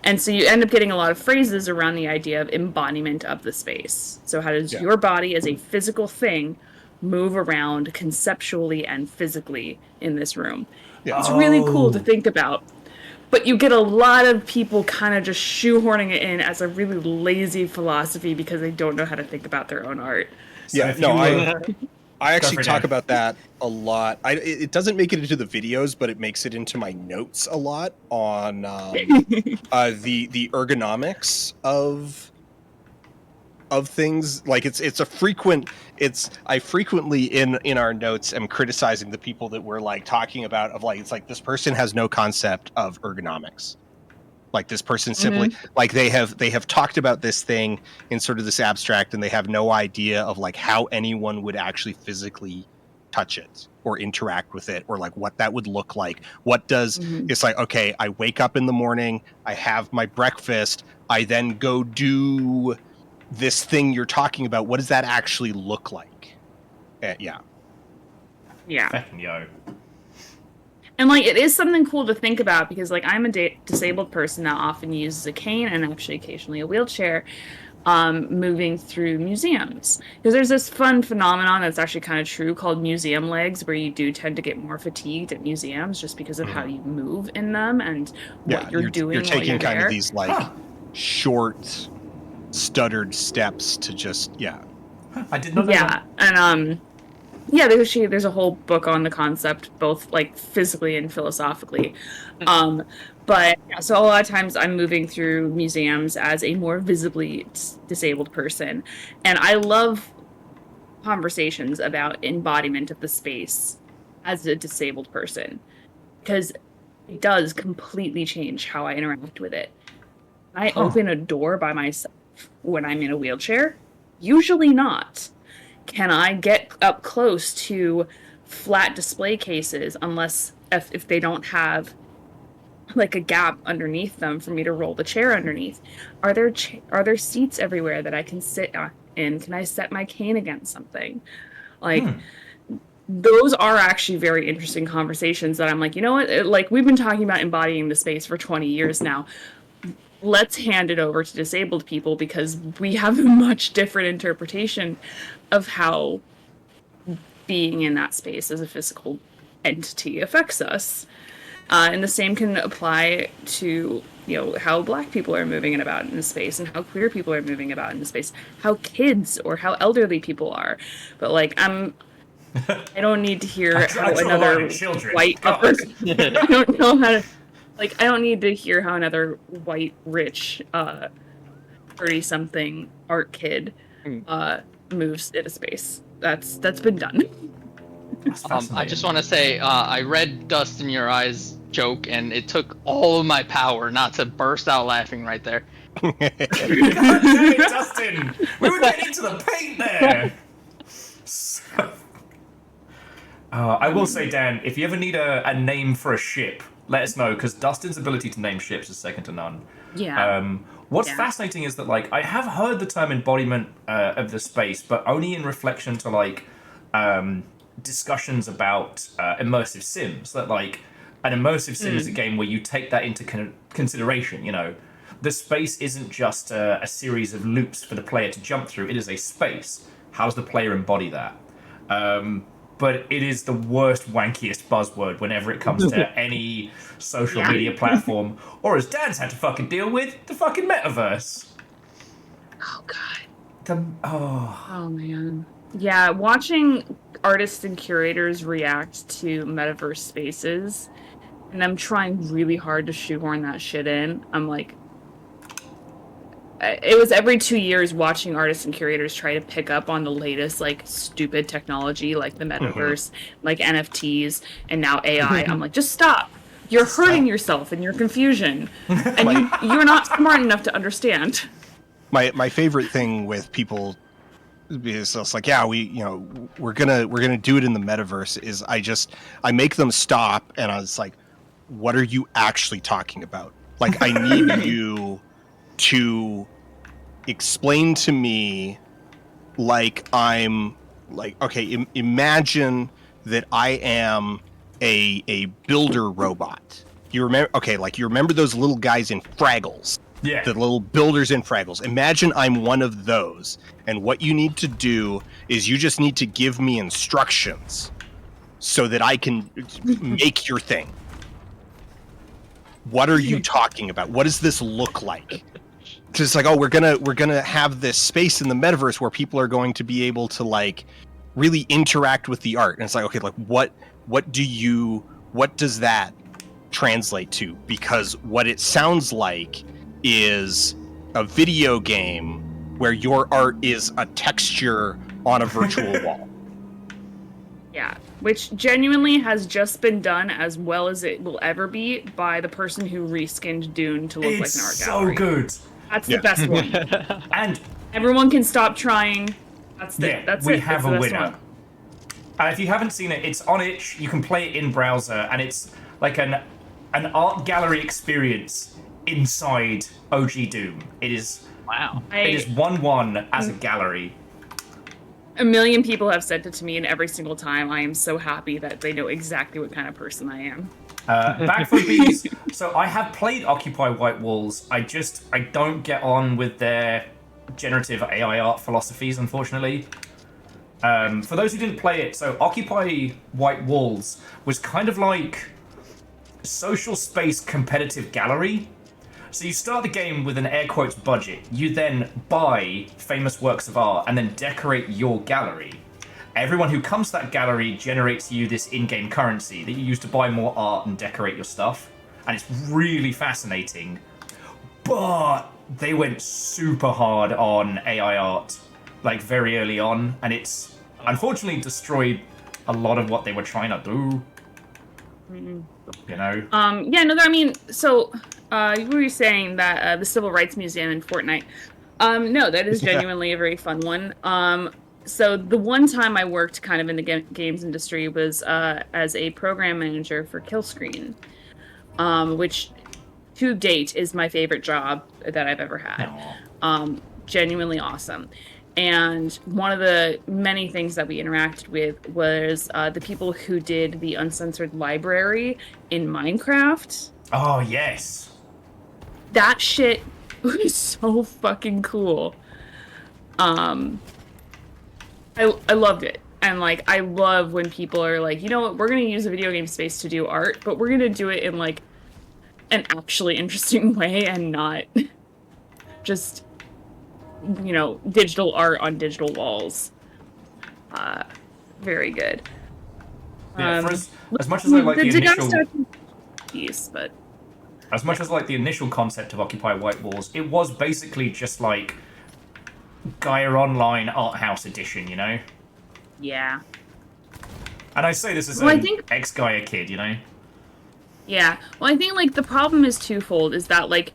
And so you end up getting a lot of phrases around the idea of embodiment of the space. So how does your body as a physical thing move around conceptually and physically in this room? Yeah. It's really cool to think about. But you get a lot of people kind of just shoehorning it in as a really lazy philosophy because they don't know how to think about their own art. So Yeah, if no, you were- I actually for it, talk Dan. about that a lot. It doesn't make it into the videos, but it makes it into my notes a lot on the ergonomics of things. Like it's a frequent. I frequently in our notes am criticizing the people that we're like talking about of like it's like this person has no concept of ergonomics. Like this person simply like they have talked about this thing in sort of this abstract, and they have no idea of like how anyone would actually physically touch it or interact with it, or like what that would look like. What does it's like, okay, I wake up in the morning, I have my breakfast, I then go do this thing you're talking about. What does that actually look like? Yeah. Fucking yo. And, like, it is something cool to think about because, like, I'm a disabled person that often uses a cane and actually occasionally a wheelchair moving through museums. Because there's this fun phenomenon that's actually kind of true called museum legs, where you do tend to get more fatigued at museums just because of how you move in them and what you're doing You're while taking you're kind there. of these like short stuttered steps to just I did not know Yeah, that. and there's a whole book on the concept, both like physically and philosophically. But yeah, so a lot of times I'm moving through museums as a more visibly disabled person, and I love conversations about embodiment of the space as a disabled person because it does completely change how I interact with it. I open a door by myself when I'm in a wheelchair? Usually not. Can I get up close to flat display cases unless if they don't have like a gap underneath them for me to roll the chair underneath? Are there seats everywhere that I can sit in? Can I set my cane against something? Like those are actually very interesting conversations that I'm like, you know what? Like we've been talking about embodying the space for 20 years now. Let's hand it over to disabled people because we have a much different interpretation of how being in that space as a physical entity affects us. And the same can apply to, how Black people are moving and about in the space and how queer people are moving about in the space, how kids or how elderly people are. But like, I don't need to hear how another white upper, I don't know how to, like, I don't need to hear how another white, rich, 30-something art kid moves in a space. That's been done. I just want to say, I read "Dust in Your Eyes" joke, and it took all of my power not to burst out laughing right there. God damn it, Dustin! We were getting into the paint there! I will say, Dan, if you ever need a name for a ship, let us know, because Dustin's ability to name ships is second to none. Yeah. What's fascinating is that, like, I have heard the term embodiment of the space, but only in reflection to, like, discussions about immersive sims. That, like, an immersive sim is a game where you take that into consideration, The space isn't just a series of loops for the player to jump through. It is a space. How does the player embody that? But it is the worst, wankiest buzzword whenever it comes to any social media platform, or as Dan's had to fucking deal with, the fucking metaverse. Oh, God. Oh, Oh, man. Yeah, watching artists and curators react to metaverse spaces and I'm trying really hard to shoehorn that shit in. I'm like, it was every 2 years watching artists and curators try to pick up on the latest like stupid technology like the metaverse, like NFTs, and now AI. I'm like, just stop. You're hurting yourself in your confusion, and you're not smart enough to understand. My favorite thing with people is it's like, yeah, we're gonna do it in the metaverse. Is I make them stop, and I was like, what are you actually talking about? Like, I need you to explain to me, like, I'm like, okay, imagine that I am a builder robot. You remember? Okay, like you remember those little guys in Fraggles? Yeah. The little builders in Fraggles. Imagine I'm one of those, and what you need to do is you just need to give me instructions so that I can make your thing. What are you talking about? What does this look like? Just like, oh, we're gonna have this space in the metaverse where people are going to be able to like really interact with the art. And it's like, okay, like what does that translate to? Because what it sounds like is a video game where your art is a texture on a virtual wall. Yeah, which genuinely has just been done as well as it will ever be by the person who reskinned Dune to look like an art gallery. So good. That's the best one. And everyone can stop trying. we have a winner. And if you haven't seen it, it's on itch. You can play it in browser, and it's like an art gallery experience inside OG Doom. It is It is 1-1 as a gallery. A million people have said it to me, and every single time I am so happy that they know exactly what kind of person I am. Back from Bees. So I have played Occupy White Walls. I don't get on with their generative AI art philosophies, unfortunately. For those who didn't play it, so Occupy White Walls was kind of like social space competitive gallery. So you start the game with an air quotes budget. You then buy famous works of art and then decorate your gallery. Everyone who comes to that gallery generates you this in-game currency that you use to buy more art and decorate your stuff. And it's really fascinating. But they went super hard on AI art, like very early on, and it's unfortunately destroyed a lot of what they were trying to do. You know? So you were saying that the Civil Rights Museum in Fortnite. No, that is genuinely a very fun one. So the one time I worked kind of in the games industry was as a program manager for Killscreen, which to date is my favorite job that I've ever had. Genuinely awesome. And one of the many things that we interacted with was the people who did the uncensored library in Minecraft. Oh, yes. That shit was so fucking cool. I loved it. And, like, I love when people are like, you know what, we're going to use a video game space to do art, but we're going to do it in, like, an actually interesting way and not just, you know, digital art on digital walls. Very good. Yeah, as much as I like the initial piece, but as much as I like the initial concept of Occupy White Walls, it was basically just like Gaia Online Art House Edition, you know? Yeah. And I say this as an ex-Gaia kid, you know? Yeah. Well, I think, like, the problem is twofold, is that, like,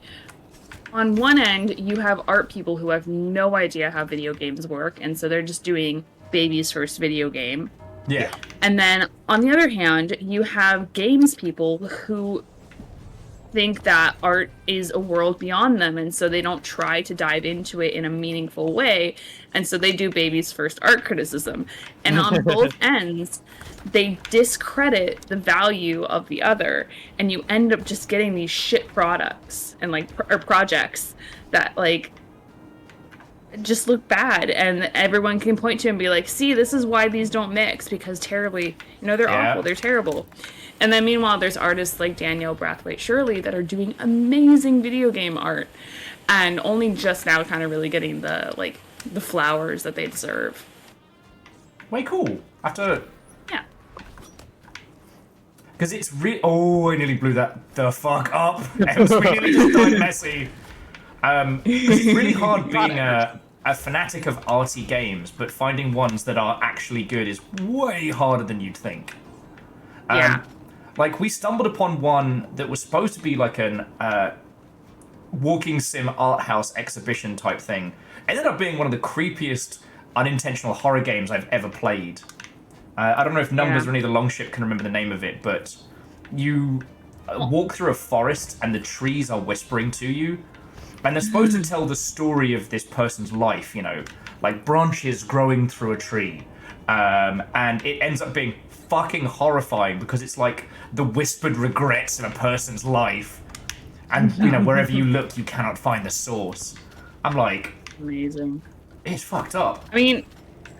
on one end, you have art people who have no idea how video games work, and so they're just doing baby's first video game. Yeah. And then, on the other hand, you have games people who think that art is a world beyond them, and so they don't try to dive into it in a meaningful way, and so they do baby's first art criticism. And on both ends, they discredit the value of the other, and you end up just getting these shit products and like or projects that like just look bad, and everyone can point to and be like, see, this is why these don't mix, because terribly, you know, they're awful, they're terrible. And then meanwhile, there's artists like Danielle Brathwaite Shirley that are doing amazing video game art, and only just now kind of really getting the like the flowers that they deserve. Way cool. After, yeah, Because it's really... Oh, I nearly blew that the fuck up. It was really just died messy. Because it's really hard being a fanatic of arty games, but finding ones that are actually good is way harder than you'd think. Yeah. Like, we stumbled upon one that was supposed to be like an walking sim art house exhibition type thing. Ended up being one of the creepiest unintentional horror games I've ever played. I don't know if Numbers or any of the Longship can remember the name of it, but you walk through a forest and the trees are whispering to you, and they're supposed to tell the story of this person's life, you know, like branches growing through a tree. And it ends up being fucking horrifying because it's like the whispered regrets of a person's life. And, you know, wherever you look, you cannot find the source. I'm like... Amazing. It's fucked up. I mean,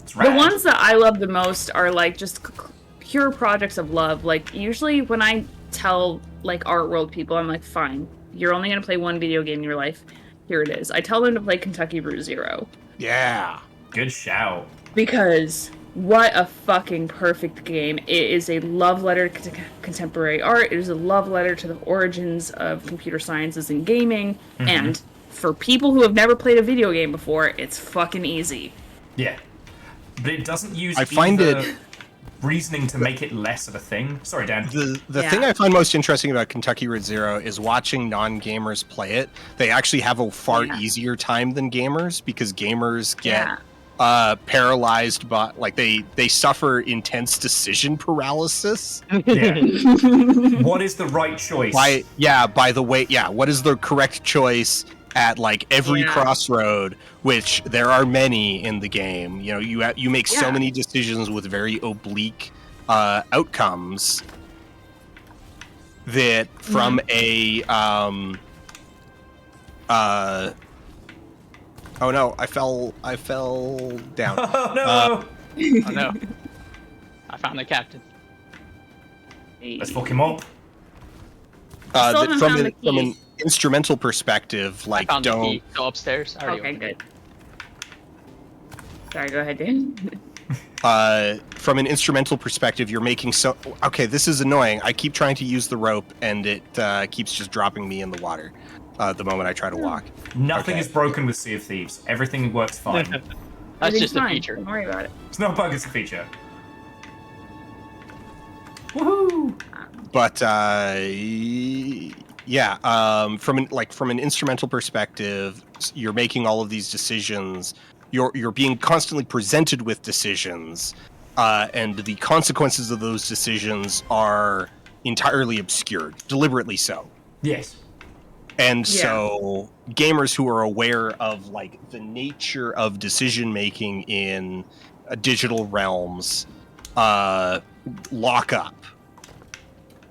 the ones that I love the most are like just pure projects of love. Like usually when I tell like art world people, I'm like, fine, you're only gonna play one video game in your life. Here it is. I tell them to play Kentucky Route Zero. Yeah. Good shout. Because what a fucking perfect game. It is a love letter to contemporary art. It is a love letter to the origins of computer sciences and gaming. And for people who have never played a video game before, it's fucking easy. Yeah. But it doesn't use reasoning to make it less of a thing. Sorry, Dan. The thing I find most interesting about Kentucky Route Zero is watching non-gamers play it. They actually have a far easier time than gamers because gamers get paralyzed by, like, they suffer intense decision paralysis. Yeah. What is the right choice? By the way, what is the correct choice at like every crossroad, which there are many in the game. You know, you make so many decisions with very oblique outcomes that from a oh no, I fell down. Oh no! Oh no. I found the captain. Let's fuck him up. From an instrumental perspective, like, I found don't... the key. Go upstairs. I already Okay, opened it. good. Sorry, go ahead, Dan. From an instrumental perspective, you're making so... Okay, this is annoying. I keep trying to use the rope, and it keeps just dropping me in the water the moment I try to walk. Nothing is broken with Sea of Thieves. Everything works fine. That's just a feature. Don't worry about it. It's not a bug, it's a feature. Woohoo! But from an instrumental perspective, you're making all of these decisions. You're being constantly presented with decisions, and the consequences of those decisions are entirely obscured, deliberately so. Yes. And so gamers who are aware of like the nature of decision making in digital realms lock up.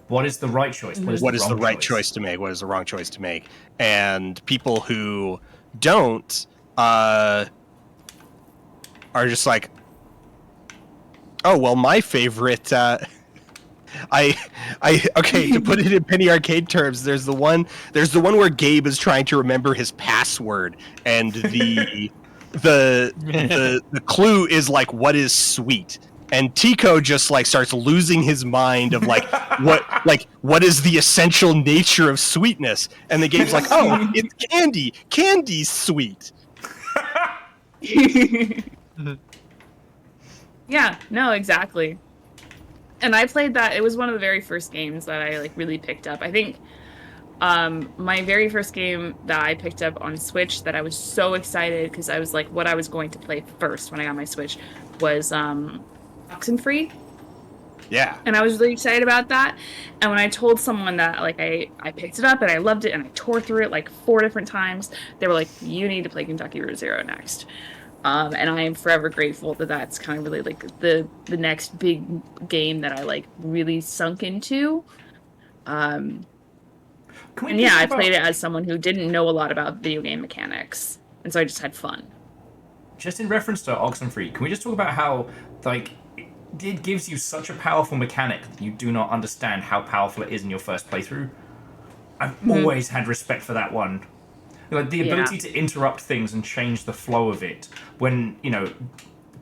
What is the right choice? What is the right choice to make? What is the wrong choice to make? And people who don't are just like, oh well, my favorite. Okay, to put it in Penny Arcade terms, there's the one where Gabe is trying to remember his password, and the clue is like, what is sweet? And Tico just like starts losing his mind of like what is the essential nature of sweetness? And the game's like, oh, it's candy. Candy's sweet. Yeah, no, exactly. And I played that. It was one of the very first games that I like really picked up. I think my very first game that I picked up on Switch that I was so excited because I was like, what I was going to play first when I got my Switch was Oxenfree. Yeah. And I was really excited about that. And when I told someone that like I picked it up and I loved it and I tore through it like 4 different times, they were like, you need to play Kentucky Route Zero next. And I am forever grateful that that's kind of really like the next big game that I like really sunk into. And yeah, I played it as someone who didn't know a lot about video game mechanics, and so I just had fun. Just in reference to Oxenfree, can we just talk about how like it gives you such a powerful mechanic that you do not understand how powerful it is in your first playthrough? I've always had respect for that one. Like the ability to interrupt things and change the flow of it. When, you know,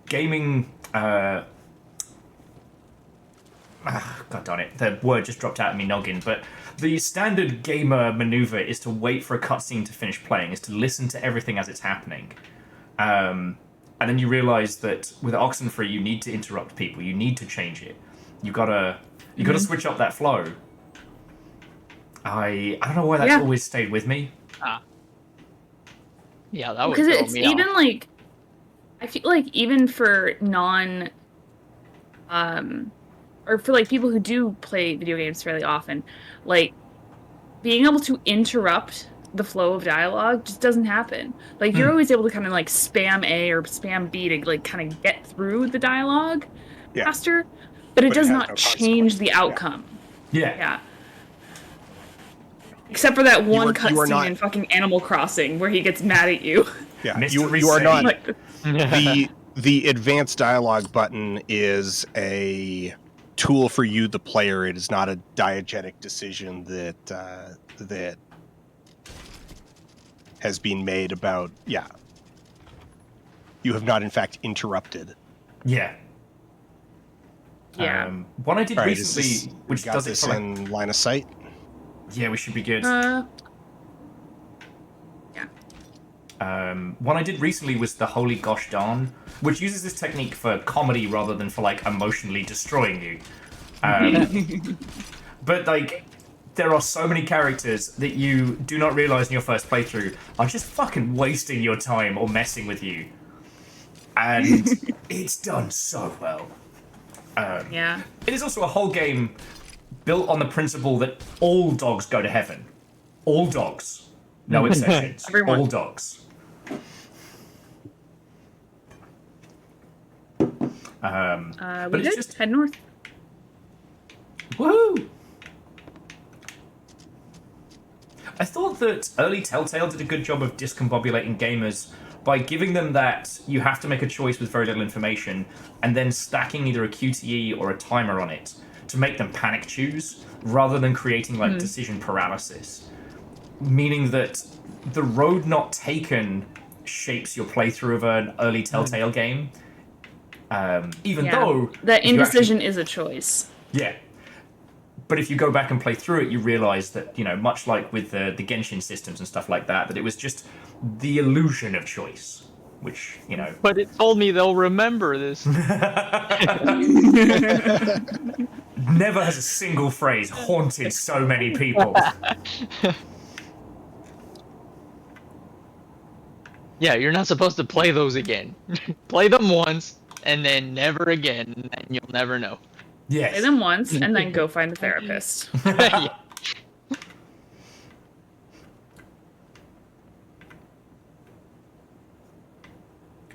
gaming God darn it, the word just dropped out of me noggin, but the standard gamer maneuver is to wait for a cutscene to finish playing, is to listen to everything as it's happening. And then you realize that with Oxenfree, you need to interrupt people, you need to change it. You gotta switch up that flow. I don't know why that's always stayed with me. Yeah, that would Because throw it's me even off. like, I feel like even for or for like people who do play video games fairly often, like being able to interrupt the flow of dialogue just doesn't happen. Like you're always able to kind of like spam A or spam B to like kind of get through the dialogue faster, but it does has not no change the consequence. outcome. Yeah. Except for that one you are cutscene not- in fucking Animal Crossing where he gets mad at you. Yeah, Mystery you are not. Like, The advanced dialogue button is a tool for you, the player. It is not a diegetic decision that has been made about. Yeah, you have not, in fact, interrupted. Yeah. yeah. One I did All right, recently, which got does it this for in line of sight. yeah, we should be good. Yeah. One I did recently was the Holy Gosh Darn, which uses this technique for comedy rather than for like emotionally destroying you. But like, there are so many characters that you do not realize in your first playthrough are just fucking wasting your time or messing with you, and it's done so well. Yeah. It is also a whole game built on the principle that all dogs go to heaven. All dogs. No exceptions. Everyone. All dogs. But We it's good? just Head north. woohoo! I thought that early Telltale did a good job of discombobulating gamers by giving them that you have to make a choice with very little information and then stacking either a QTE or a timer on it to make them panic choose rather than creating like decision paralysis. Meaning that the road not taken shapes your playthrough of an early Telltale game. Even though that if you indecision actually- is a choice. yeah. But if you go back and play through it, you realize that, you know, much like with the Genshin systems and stuff like that, that it was just the illusion of choice, which, you know... But it told me they'll remember this. Never has a single phrase haunted so many people. Yeah, you're not supposed to play those again. Play them once, and then never again, and you'll never know. Yes. Play them once and then go find a therapist. Yeah.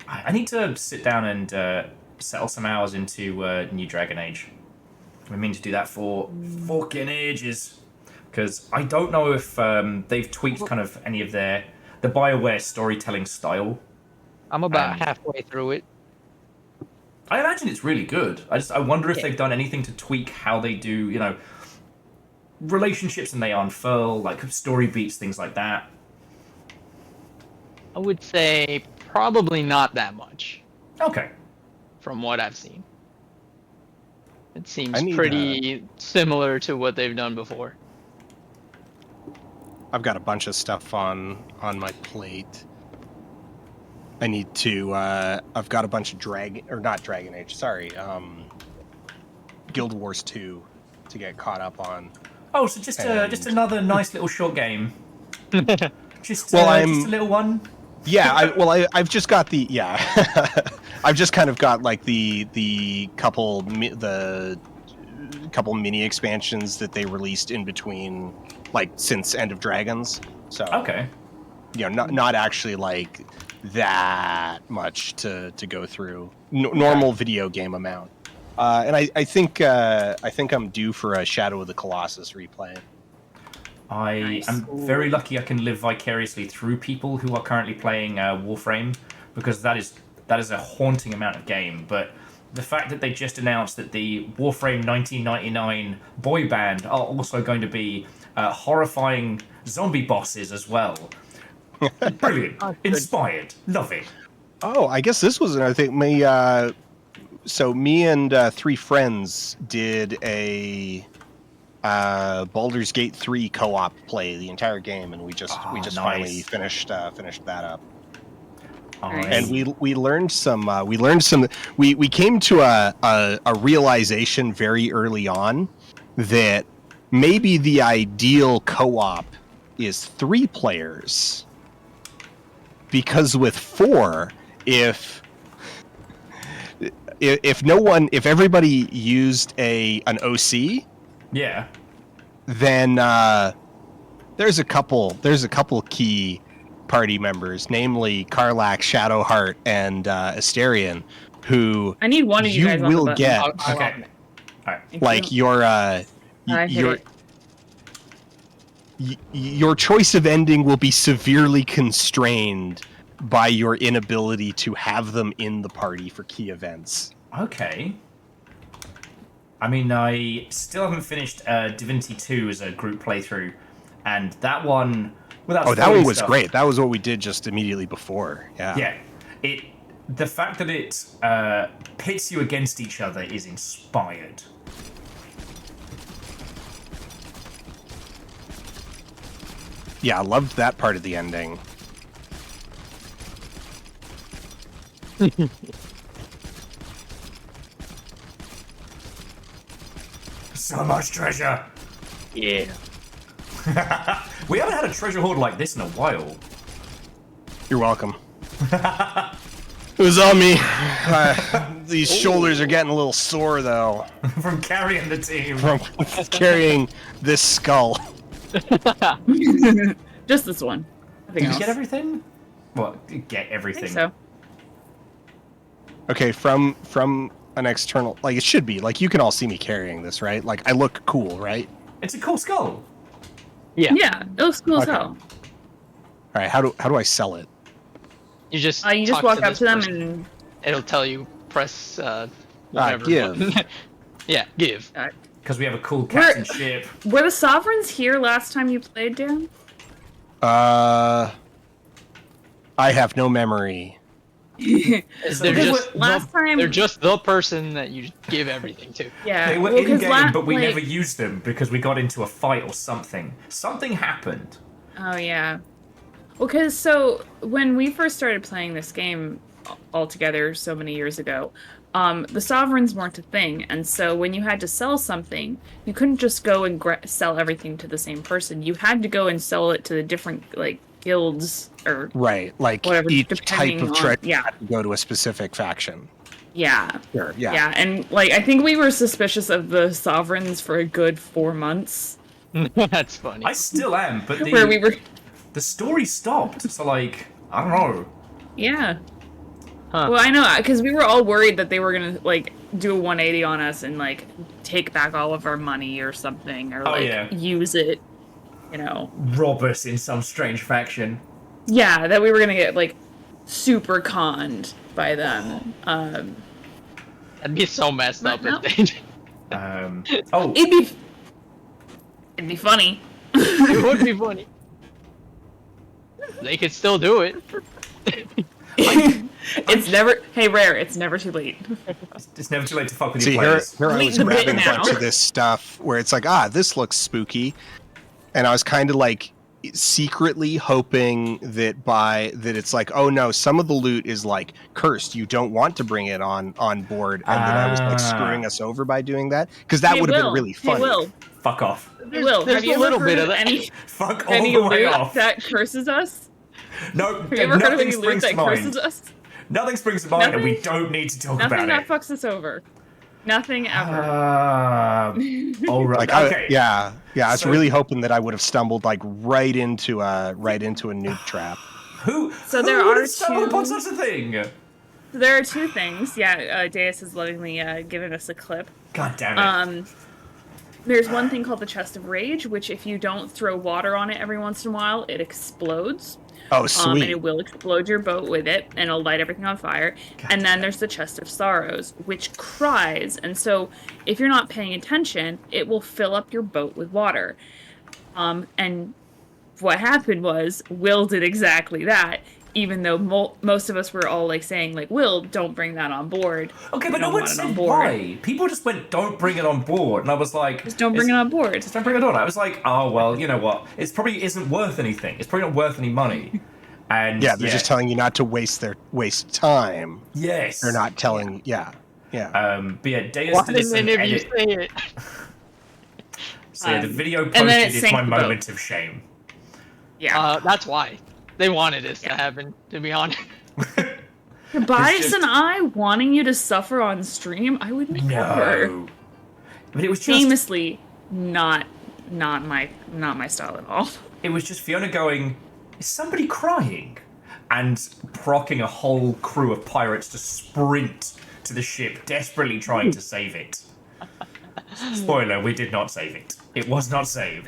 I need to sit down and settle some hours into New Dragon Age. I mean to do that for fucking ages. Because I don't know if they've tweaked kind of any of the BioWare storytelling style. I'm about halfway through it. I imagine it's really good. I wonder if Yeah. they've done anything to tweak how they do, you know, relationships and they unfurl, like story beats, things like that. I would say probably not that much Okay. from what I've seen. It seems I need, pretty similar to what they've done before. I've got a bunch of stuff on my plate. I need to. I've got a bunch of not Dragon Age. Sorry, Guild Wars 2 to get caught up on. Oh, so just another nice little short game. Just just Well, a little one. Yeah, I've just got the I've just kind of got like the couple mini expansions that they released in between, like since End of Dragons. So Okay. you know, not actually like that much to go through. Normal video game amount. And I think I'm due for a Shadow of the Colossus replay. I am very lucky I can live vicariously through people who are currently playing Warframe, because that is a haunting amount of game. But the fact that they just announced that the Warframe 1999 boy band are also going to be horrifying zombie bosses as well. Brilliant. Inspired. Love it. Oh, I guess this was another thing. me and three friends did a Baldur's Gate 3 co-op play the entire game, and we just nice. finally finished that up. Nice. And we learned some we came to a realization very early on that maybe the ideal co-op is 3 players, because with 4, if everybody used an OC, Yeah. then there's a couple key party members, namely Karlak, Shadowheart, and Asterion, who I need one of you guys on the will button. get Okay. All right. Thank like you. your choice of ending will be severely constrained by your inability to have them in the party for key events. Okay. I mean, I still haven't finished Divinity 2 as a group playthrough, and that one without Oh, that spoiling one was stuff, great. That was what we did just immediately before. Yeah, the fact that it pits you against each other is inspired. Yeah, I loved that part of the ending. So much treasure. Yeah. We haven't had a treasure hoard like this in a while. You're welcome. It was on me. These shoulders are getting a little sore, though, From carrying the team. from carrying this skull. Just this one. Nothing Did you else. get everything? What? Get I everything. think so. Okay, from an external, like, it should be like, you can all see me carrying this, right? Like, I look cool, right? It's a cool skull. Yeah. Yeah, it looks cool as Okay. hell. All right, how do I sell it? You just You just talk walk up this to them person. and It'll tell you press whatever. give. button. Yeah, give. Because we have a cool captain ship. were the sovereigns here last time you played, Dan? I have no memory. They're just last time. they're just the person that you give everything to. Yeah, They were well, 'cause in-game, but we like- never used them because we got into a fight or something. Something happened. Oh yeah. Well, because so when we first started playing this game all together so many years ago, the sovereigns weren't a thing, and so when you had to sell something, you couldn't just go and sell everything to the same person. You had to go and sell it to the different like guilds or Right, like whatever, each type depending of on- treasure yeah. had to go to a specific faction. yeah. Sure, yeah. Yeah, and like I think we were suspicious of the sovereigns for a good 4 months, That's funny. I still am, but where we were. the story stopped. So like, I don't know. Yeah. Huh. Well, I know, because we were all worried that they were gonna like do a 180 on us and like take back all of our money or something, or Oh, like yeah. use it, you know. Rob us in some strange faction. Yeah, that we were gonna get like super conned by them. That'd be so messed up No. if they Oh, It'd be funny. it would be funny. They could still do it. It's never. Hey, Rare. It's never too late. it's never too late to fuck with See, your here, players. here I Leave was the bit grabbing a now. bunch of this stuff where it's like, this looks spooky. And I was kind of like secretly hoping that it's like, oh no, some of the loot is like cursed. You don't want to bring it on board. And that I was like screwing us over by doing that. Because that Hey, would have been Will. really Hey, funny. Will. Fuck off. Hey, Will. there's Have you a ever little heard bit of of that. any Fuck all any the way loot off. that curses us? No, Have you ever heard of nothing any loot springs that to mind. curses us? Nothing springs to mind, and we Nothing? don't need to talk Nothing about that it. fucks us over. Nothing ever. All right. Like, Okay. I was So- really hoping that I would have stumbled like right into a nuke trap. Who? So who there would are have stumbled upon two- such a thing? There are two things. Yeah, Deus has lovingly given us a clip. God damn it. There's one thing called the Chest of Rage, which if you don't throw water on it every once in a while, it explodes. Oh, And sweet. it will explode your boat with it, and it'll light everything on fire. And then there's the Chest of Sorrows, which cries. And so if you're not paying attention, it will fill up your boat with water. And what happened was, Will did exactly that. even though most of us were all like saying like, "Will, don't bring that on board." Okay, We but no don't one want it on said board. why. People just went, "Don't bring it on board," and I was like, Just don't bring it on board. Just don't bring it on. I was like, "Oh well, you know what? It's probably isn't worth anything. It's probably not worth any money." And Yeah, they're just telling you not to waste time. Yes. They're not telling. Yeah. But yeah, Deus Why did didn't some any of you edit. say it? So yeah, the video and then posted it is sank my the boat. moment of shame. Yeah. That's why. They wanted this to happen, to be honest. Tobias just- and I wanting you to suffer on stream, I would never. No. But it was just Famously, not my style at all. it was just Fiona going, "Is somebody crying?" and procking a whole crew of pirates to sprint to the ship, desperately trying to save it. Spoiler, we did not save it. It was not saved.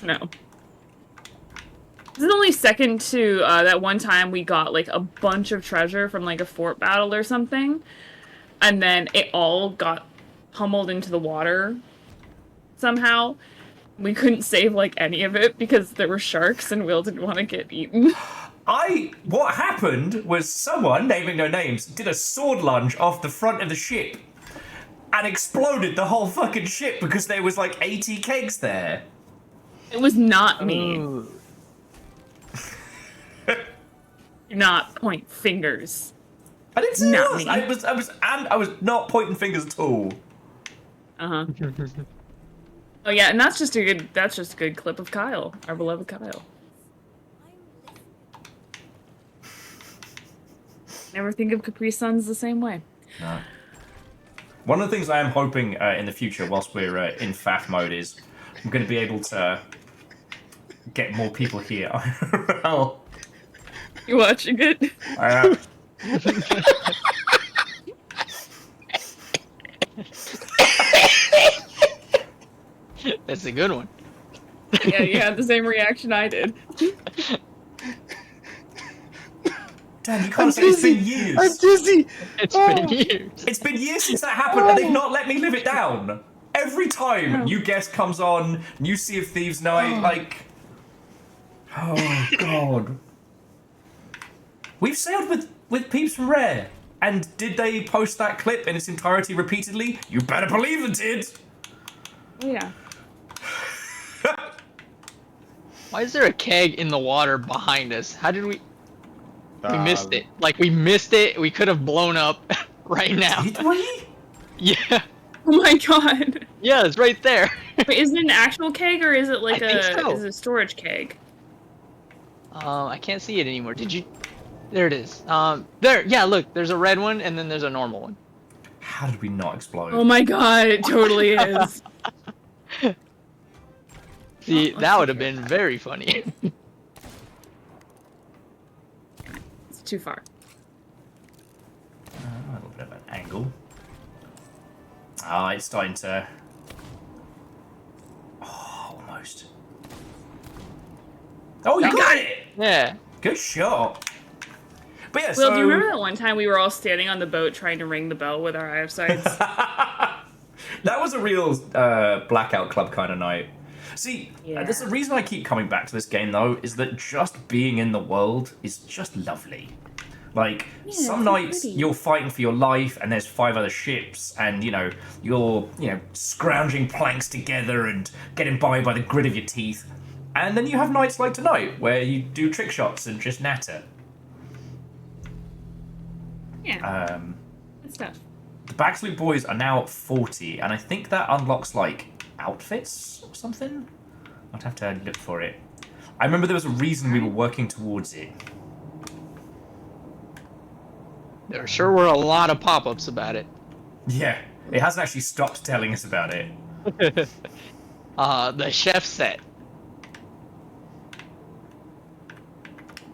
No. This is only second to that one time we got like a bunch of treasure from like a fort battle or something, and then it all got pummeled into the water somehow. We couldn't save like any of it because there were sharks and Will didn't want to get eaten. What happened was someone, naming no names, did a sword lunge off the front of the ship and exploded the whole fucking ship because there was like 80 kegs there. It was not me. Ooh. Do not point fingers. I didn't say Not it me. was. I was not pointing fingers at all. Uh-huh. Oh yeah, and that's just a good clip of Kyle, our beloved Kyle. Never think of Capri Suns the same way. No. One of the things I am hoping in the future, whilst we're in FAF mode, is I'm going to be able to get more people here. IRL. You watching it? That's a good one. Yeah, you had the same reaction I did. Dan, you can't say it's been years. I'm dizzy. It's been years. It's been years since that happened, and they've not let me live it down. Every time new guest comes on, new Sea of Thieves night, like, oh god. We've sailed with peeps from Rare, and did they post that clip in its entirety repeatedly? You better believe they did. Oh yeah. Why is there a keg in the water behind us? How did we missed it? Like, we missed it. We could have blown up right now. Did we? Yeah. Oh my god. Yeah, it's right there. Wait, is it an actual keg or is it like I think so. is it a storage keg? I can't see it anymore. Did you? There it is. There. Yeah, look. There's a red one, and then there's a normal one. How did we not explode? Oh my god, it totally is. See, Let's that would take have care of been that. very funny. It's too far. A little bit of an angle. Ah, it's starting to... Oh, almost. Oh, you got it! Yeah. Good shot. But yeah, Will, so... do you remember that one time we were all standing on the boat trying to ring the bell with our eyesights? That was a real Blackout Club kind of night. See, Yeah. there's a reason I keep coming back to this game, though, is that just being in the world is just lovely. Like, some it's so nights pretty. you're fighting for your life, and there's 5 other ships, and, you're, scrounging planks together and getting by the grit of your teeth. And then you have nights like tonight, where you do trick shots and just natter. Yeah, good stuff. The Bagsloop Boys are now 40, and I think that unlocks, like, outfits or something? I'd have to look for it. I remember there was a reason we were working towards it. There sure were a lot of pop-ups about it. Yeah, it hasn't actually stopped telling us about it. The chef set.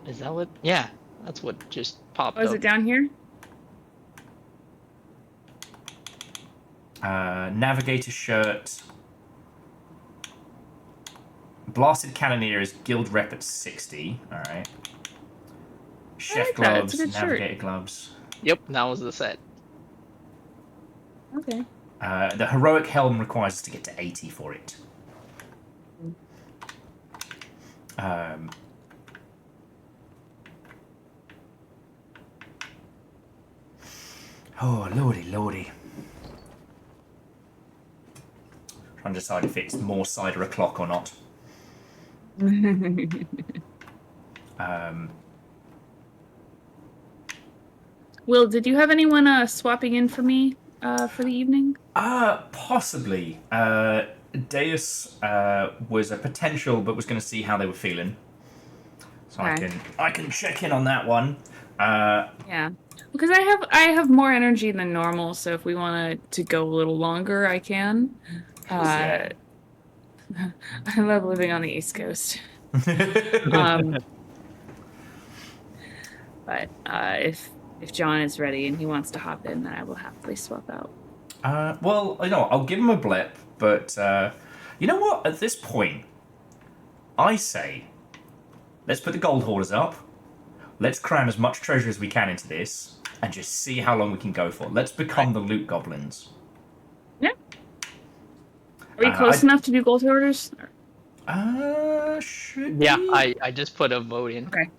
Is that what? Yeah, that's what just popped Oh, is up. it down here? Navigator shirt. Blasted Cannoneer is guild rep at 60. Alright. Chef like that, it's gloves, a good shirt. navigator gloves. Yep, that was the set. Okay. The heroic helm requires us to get to 80 for it. Oh, lordy, lordy. Trying to decide if it's more cider o'clock or not. Will, did you have anyone swapping in for me for the evening? Possibly. Deus was a potential, but was going to see how they were feeling. So Okay. I can check in on that one. Yeah, because I have more energy than normal, so if we want to go a little longer, I can. Yeah. I love living on the East Coast. But if John is ready and he wants to hop in, then I will happily swap out. Well, I'll give him a blip, but you know what? At this point, I say, let's put the gold hoarders up. Let's cram as much treasure as we can into this, and just see how long we can go for. Let's become the loot goblins. Yeah. Are we close enough to do gold hoarders? Should Yeah, we? I just put a vote in. Okay.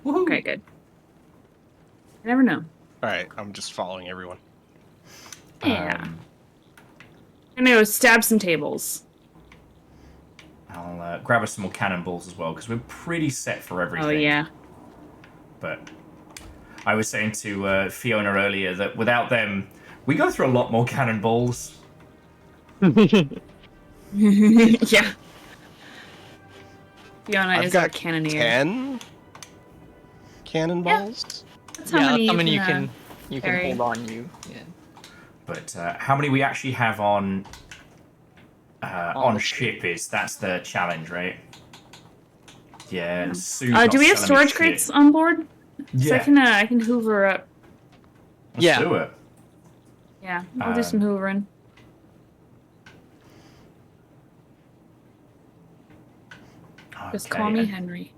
Woohoo. Okay, good. You never know. All right, I'm just following everyone. Yeah. I'm gonna go stab some tables. I'll grab us some more cannonballs as well, because we're pretty set for everything. Oh yeah. But I was saying to Fiona earlier that without them, we go through a lot more cannonballs. Yeah. Fiona I've is got our cannoneer. 10 cannonballs. That's Yeah, how that's how many you can, can carry. hold on you. Yeah. But how many we actually have on the ship that's the challenge, right? Yeah. And Sue's not do we have selling me storage shit. crates on board? So Yeah. I can hoover up. Let's do it. Yeah, I'll do some hoovering. Just call me Henry.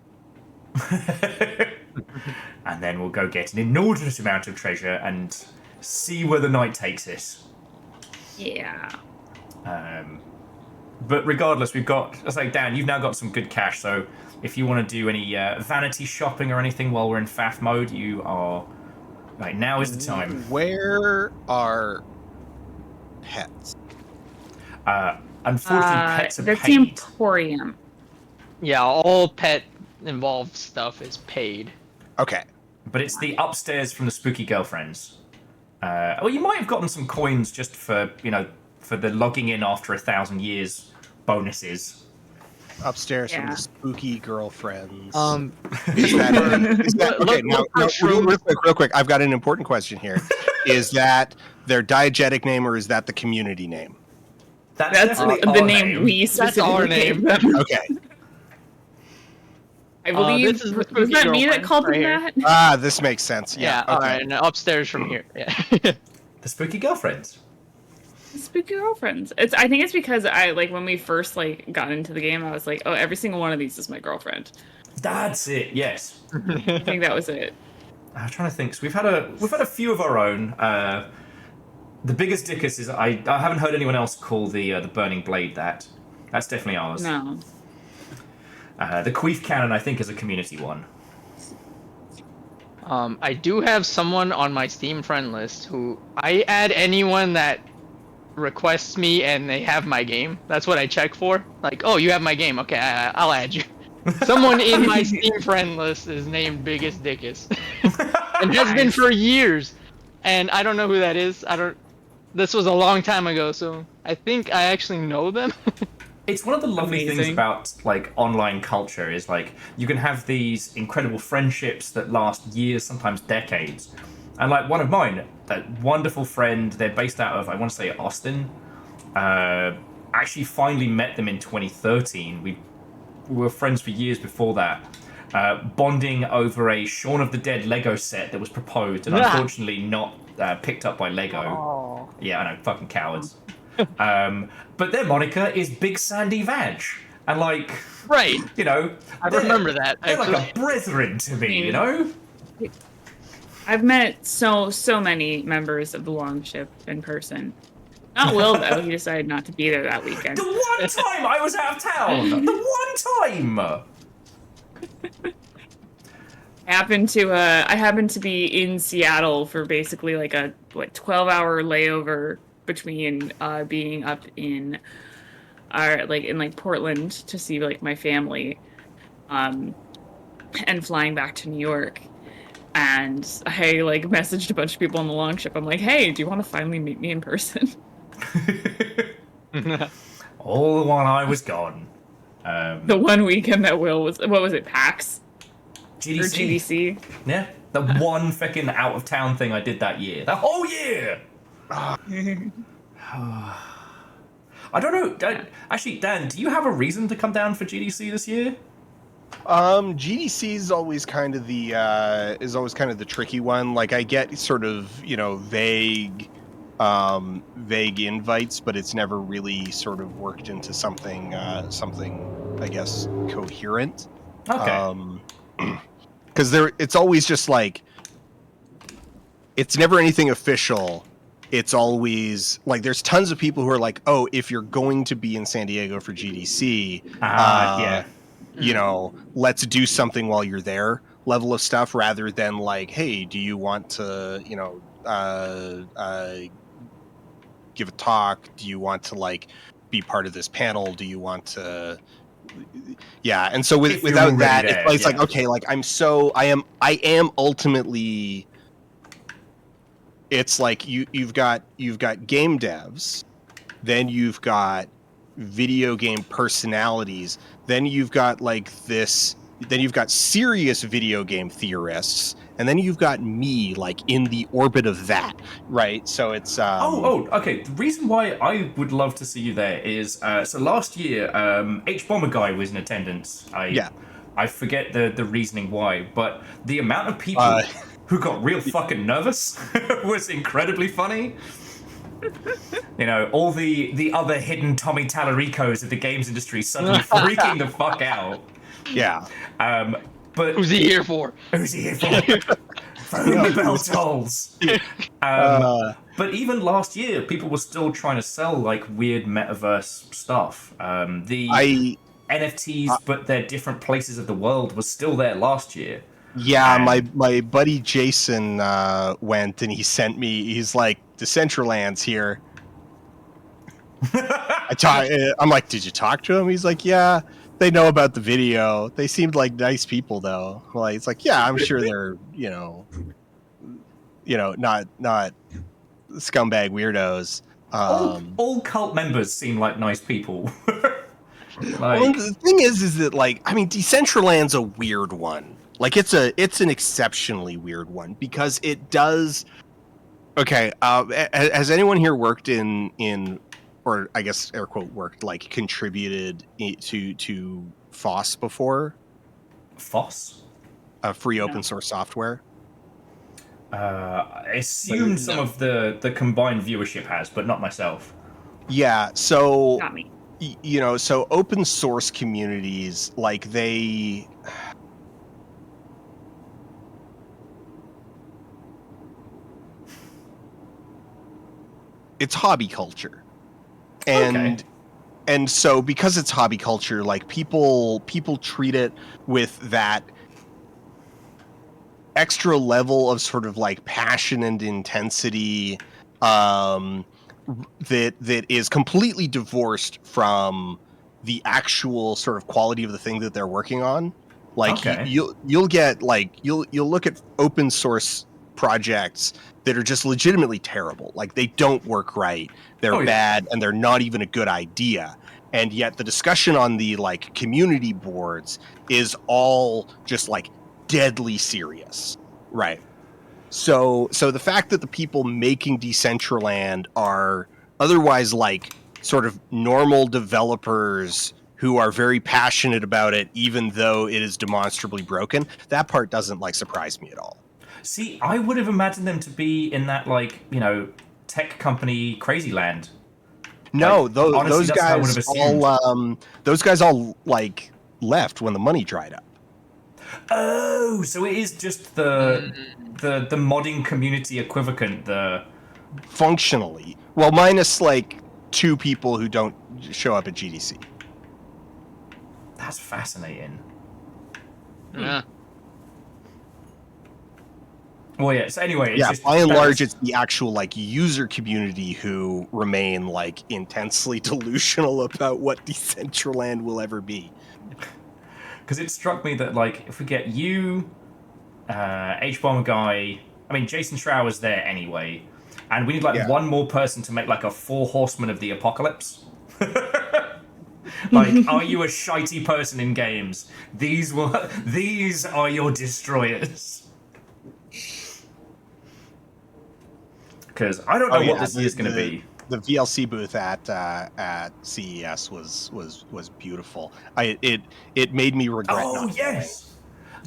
And then we'll go get an inordinate amount of treasure and see where the night takes us. Yeah. But regardless, we've got, I say, Dan, you've now got some good cash, so if you want to do any vanity shopping or anything while we're in faff mode, you are, like, now is the time. Where are pets? Unfortunately, pets are that's the paid. Emporium. Yeah, all pet involved stuff is paid. Okay. But it's the upstairs from the spooky girlfriends. Well, you might have gotten some coins just for, for the logging in after 1,000 years bonuses. Upstairs from Yeah. the spooky girlfriends. Is that okay? look Now, for real quick. I've got an important question here. Is that their diegetic name or is that the community name? That's definitely the our name we That's specifically our name. Okay. I believe this is the was spooky that me that girlfriend called right him here. that? This makes sense. Yeah, Okay. alright, and upstairs from here. Yeah. The spooky girlfriends. Spooky girlfriends. I think it's because when we first got into the game, I was like, oh, every single one of these is my girlfriend. That's it. Yes. I think that was it. I'm trying to think. So we've had a few of our own. The biggest dickus is I haven't heard anyone else call the burning blade that. That's definitely ours. No. The queef cannon I think is a community one. I do have someone on my Steam friend list who I add anyone that requests me and they have my game. That's what I check for. Like, oh, you have my game. Okay, I'll add you. Someone in my Steam friend list is named Biggest Dickus. And has been for years. And I don't know who that is. This was a long time ago, so I think I actually know them. It's one of the lovely things Amazing. about online culture is you can have these incredible friendships that last years, sometimes decades. And one of mine, that wonderful friend, they're based out of, I want to say, Austin. Actually finally met them in 2013. We were friends for years before that. Bonding over a Shaun of the Dead Lego set that was proposed and unfortunately not picked up by Lego. Oh. Yeah, I know, fucking cowards. But their moniker is Big Sandy Vag. And Right. I they're- remember that, They're like actually. a brethren to me, I've met so many members of the Longship in person. Not Will though. He decided not to be there that weekend. The one time I was out of town! The one time! I happened to be in Seattle for basically like a 12-hour layover between being up in Portland to see like my family, and flying back to New York. And I like messaged a bunch of people on the long ship. I'm like, hey, do you want to finally meet me in person? All the while I was gone. The one weekend that Will was, what was it, PAX? GDC. Or GDC? Yeah, the one fucking out of town thing I did that year. That whole year! I don't know. Actually, Dan, do you have a reason to come down for GDC this year? GDC is always kind of the tricky one. Like I get sort of, vague invites, but it's never really sort of worked into something I guess coherent. Okay. Because it's always just like, it's never anything official. It's always like there's tons of people who are like, oh, if you're going to be in San Diego for GDC, yeah. Let's do something while you're there level of stuff, rather than like, hey, do you want to, give a talk? Do you want to like be part of this panel? Do you want to? Yeah. And so without that, it's like, okay, like I am ultimately, it's like you've got game devs, then you've got video game personalities, then you've got serious video game theorists, and then you've got me like in the orbit of that, right? So it's okay. The reason why I would love to see you there is so last year H Bomber Guy was in attendance. I forget the reasoning why, but the amount of people who got real fucking nervous was incredibly funny. All the other hidden Tommy Tallaricos of the games industry suddenly freaking the fuck out. Yeah. But who's he here for? Who's he here for? Phone the bell tolls. But even last year, people were still trying to sell like weird metaverse stuff. NFTs, but they're different places of the world, was still there last year. Yeah, my buddy Jason went and he sent me. He's like, Decentraland's here. I'm like, did you talk to him? He's like, yeah, they know about the video. They seemed like nice people though. Like, it's like, yeah, I'm sure they're not scumbag weirdos. All cult members seem like nice people. Well, the thing is that like, I mean, Decentraland's a weird one. Like it's an exceptionally weird one because it does. Okay, has anyone here worked in, or I guess air quote worked, like contributed to FOSS before? FOSS? Free open source software. I assume some of the combined viewership has, but not myself. Yeah, so Not me. So open source communities, like it's hobby culture, and so because it's hobby culture, like people treat it with that extra level of sort of like passion and intensity that is completely divorced from the actual sort of quality of the thing that they're working on. Like you'll look at open source projects that are just legitimately terrible. Like they don't work right. They're bad and they're not even a good idea. And yet the discussion on the like community boards is all just like deadly serious. Right. So the fact that the people making Decentraland are otherwise like sort of normal developers who are very passionate about it, even though it is demonstrably broken, that part doesn't like surprise me at all. See, I would have imagined them to be in that like, tech company crazy land. No, like, those honestly, guys all like left when the money dried up. Oh, so it is just the modding community equivalent, functionally. Well, minus like 2 people who don't show up at GDC. That's fascinating. Yeah. Well, yeah. So anyway, it's Yeah, just by and that large, was- it's the actual like user community who remain like intensely delusional about what Decentraland will ever be. because it struck me that like if we get you, H-Bomber guy, I mean Jason Schrower's there anyway, and we need like Yeah. one more person to make like a 4 horsemen of the apocalypse. Like, are you a shitey person in games? These are your destroyers. Because I don't know what this is going to be. The VLC booth at CES was beautiful. It made me regret. Oh not yes.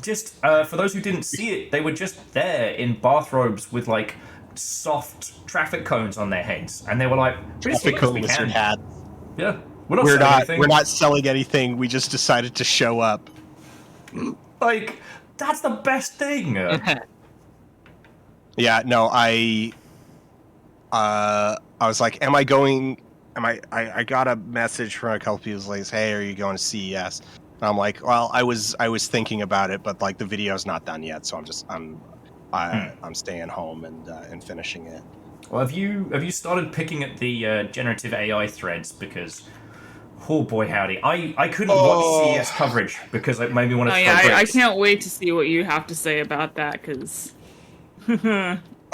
Just for those who didn't see it, they were just there in bathrobes with like soft traffic cones on their heads, and they were like, going. Traffic cone lizard hat. Yeah, We're selling not anything. we're not selling anything. We just decided to show up. Like, that's the best thing. Yeah, no, I was like, am I going? I got a message from a couple people like, hey, are you going to CES? And I'm like, well, I was thinking about it, but like the video's not done yet, so I'm staying home and finishing it. Well, have you started picking at the generative AI threads? Because, oh boy, howdy, I couldn't watch CES coverage because it made me want to. Oh yeah, I can't wait to see what you have to say about that because.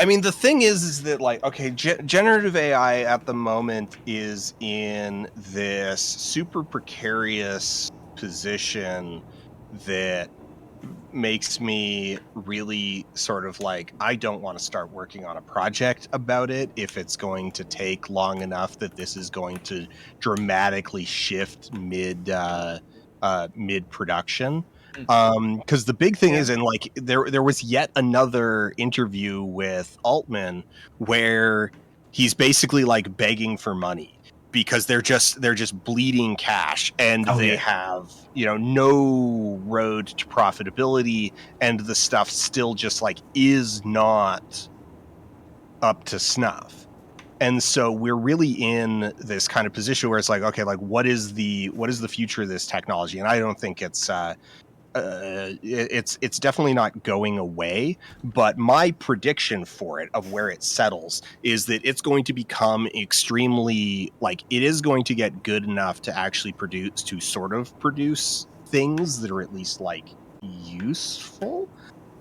I mean, the thing is that like, okay, generative AI at the moment is in this super precarious position that makes me really sort of like, I don't want to start working on a project about it if it's going to take long enough that this is going to dramatically shift mid production. Because the big thing is, and like there was yet another interview with Altman where he's basically like begging for money because they're just bleeding cash and they have no road to profitability, and the stuff still just like is not up to snuff. And so we're really in this kind of position where it's like, okay, like what is the future of this technology? And I don't think it's definitely not going away, but my prediction for it of where it settles is that it's going to become extremely like it is going to get good enough to actually produce things that are at least like useful,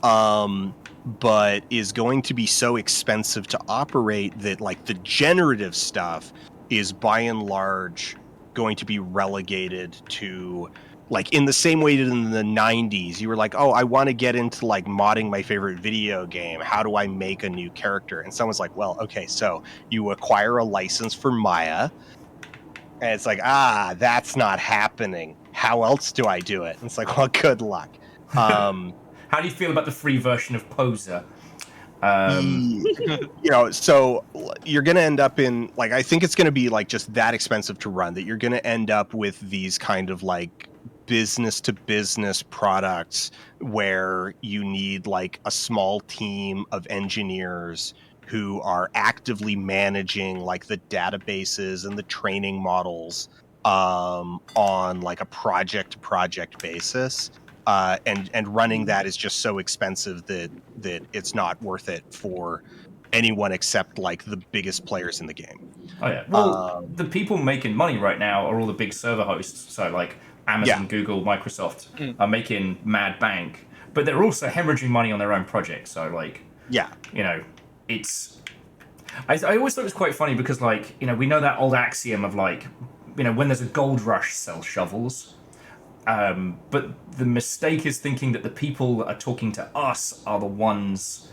but is going to be so expensive to operate that like the generative stuff is by and large going to be relegated to, like, in the same way that in the 90s you were like, oh, I want to get into like modding my favorite video game, how do I make a new character? And someone's like, well, okay, so you acquire a license for Maya, and it's like, that's not happening, how else do I do it? And it's like, well, good luck. How do you feel about the free version of Poser? So you're going to end up in, like, I think it's going to be like just that expensive to run that you're going to end up with these kind of like business to business products where you need like a small team of engineers who are actively managing like the databases and the training models on like a project to project basis. And running that is just so expensive that it's not worth it for anyone except like the biggest players in the game. Oh yeah. Well, the people making money right now are all the big server hosts. So like Amazon, Google, Microsoft are making mad bank, but they're also hemorrhaging money on their own projects. So like, it's. I always thought it was quite funny because like we know that old axiom of like when there's a gold rush, sell shovels. But the mistake is thinking that the people that are talking to us are the ones,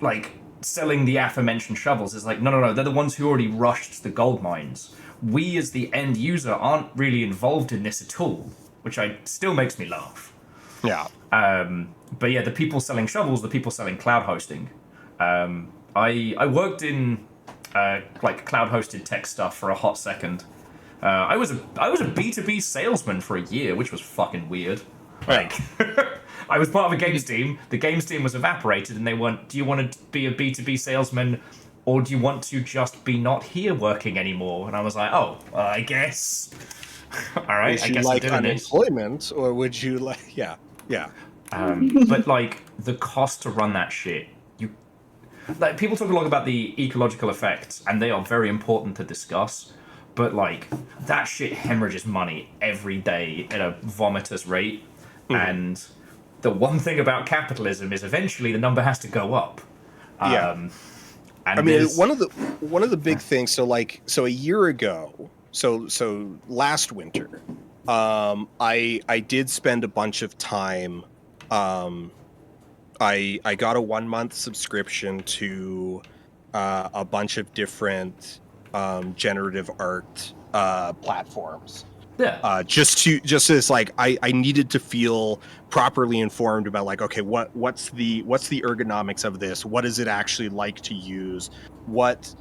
like, selling the aforementioned shovels. It's like, no, they're the ones who already rushed the gold mines. We, as the end user, aren't really involved in this at all, which still makes me laugh. Yeah. But yeah, the people selling shovels, the people selling cloud hosting. I worked in, like, cloud-hosted tech stuff for a hot second. I was a B2B salesman for a year, which was fucking weird. Like, I was part of a games team. The games team was evaporated, and they went, do you want to be a B2B salesman, or do you want to just be not here working anymore? And I was like, I guess. All right, would you like unemployment, or would you like... Yeah. But like the cost to run that shit, like people talk a lot about the ecological effects, and they are very important to discuss. But like that shit hemorrhages money every day at a vomitous rate, and the one thing about capitalism is eventually the number has to go up. And I mean, one of the big things. So a year ago, so last winter, I did spend a bunch of time. I got a 1 month subscription to a bunch of different generative art platforms. Yeah. Just as like I needed to feel properly informed about like, okay, what's the ergonomics of this? What is it actually like to use? What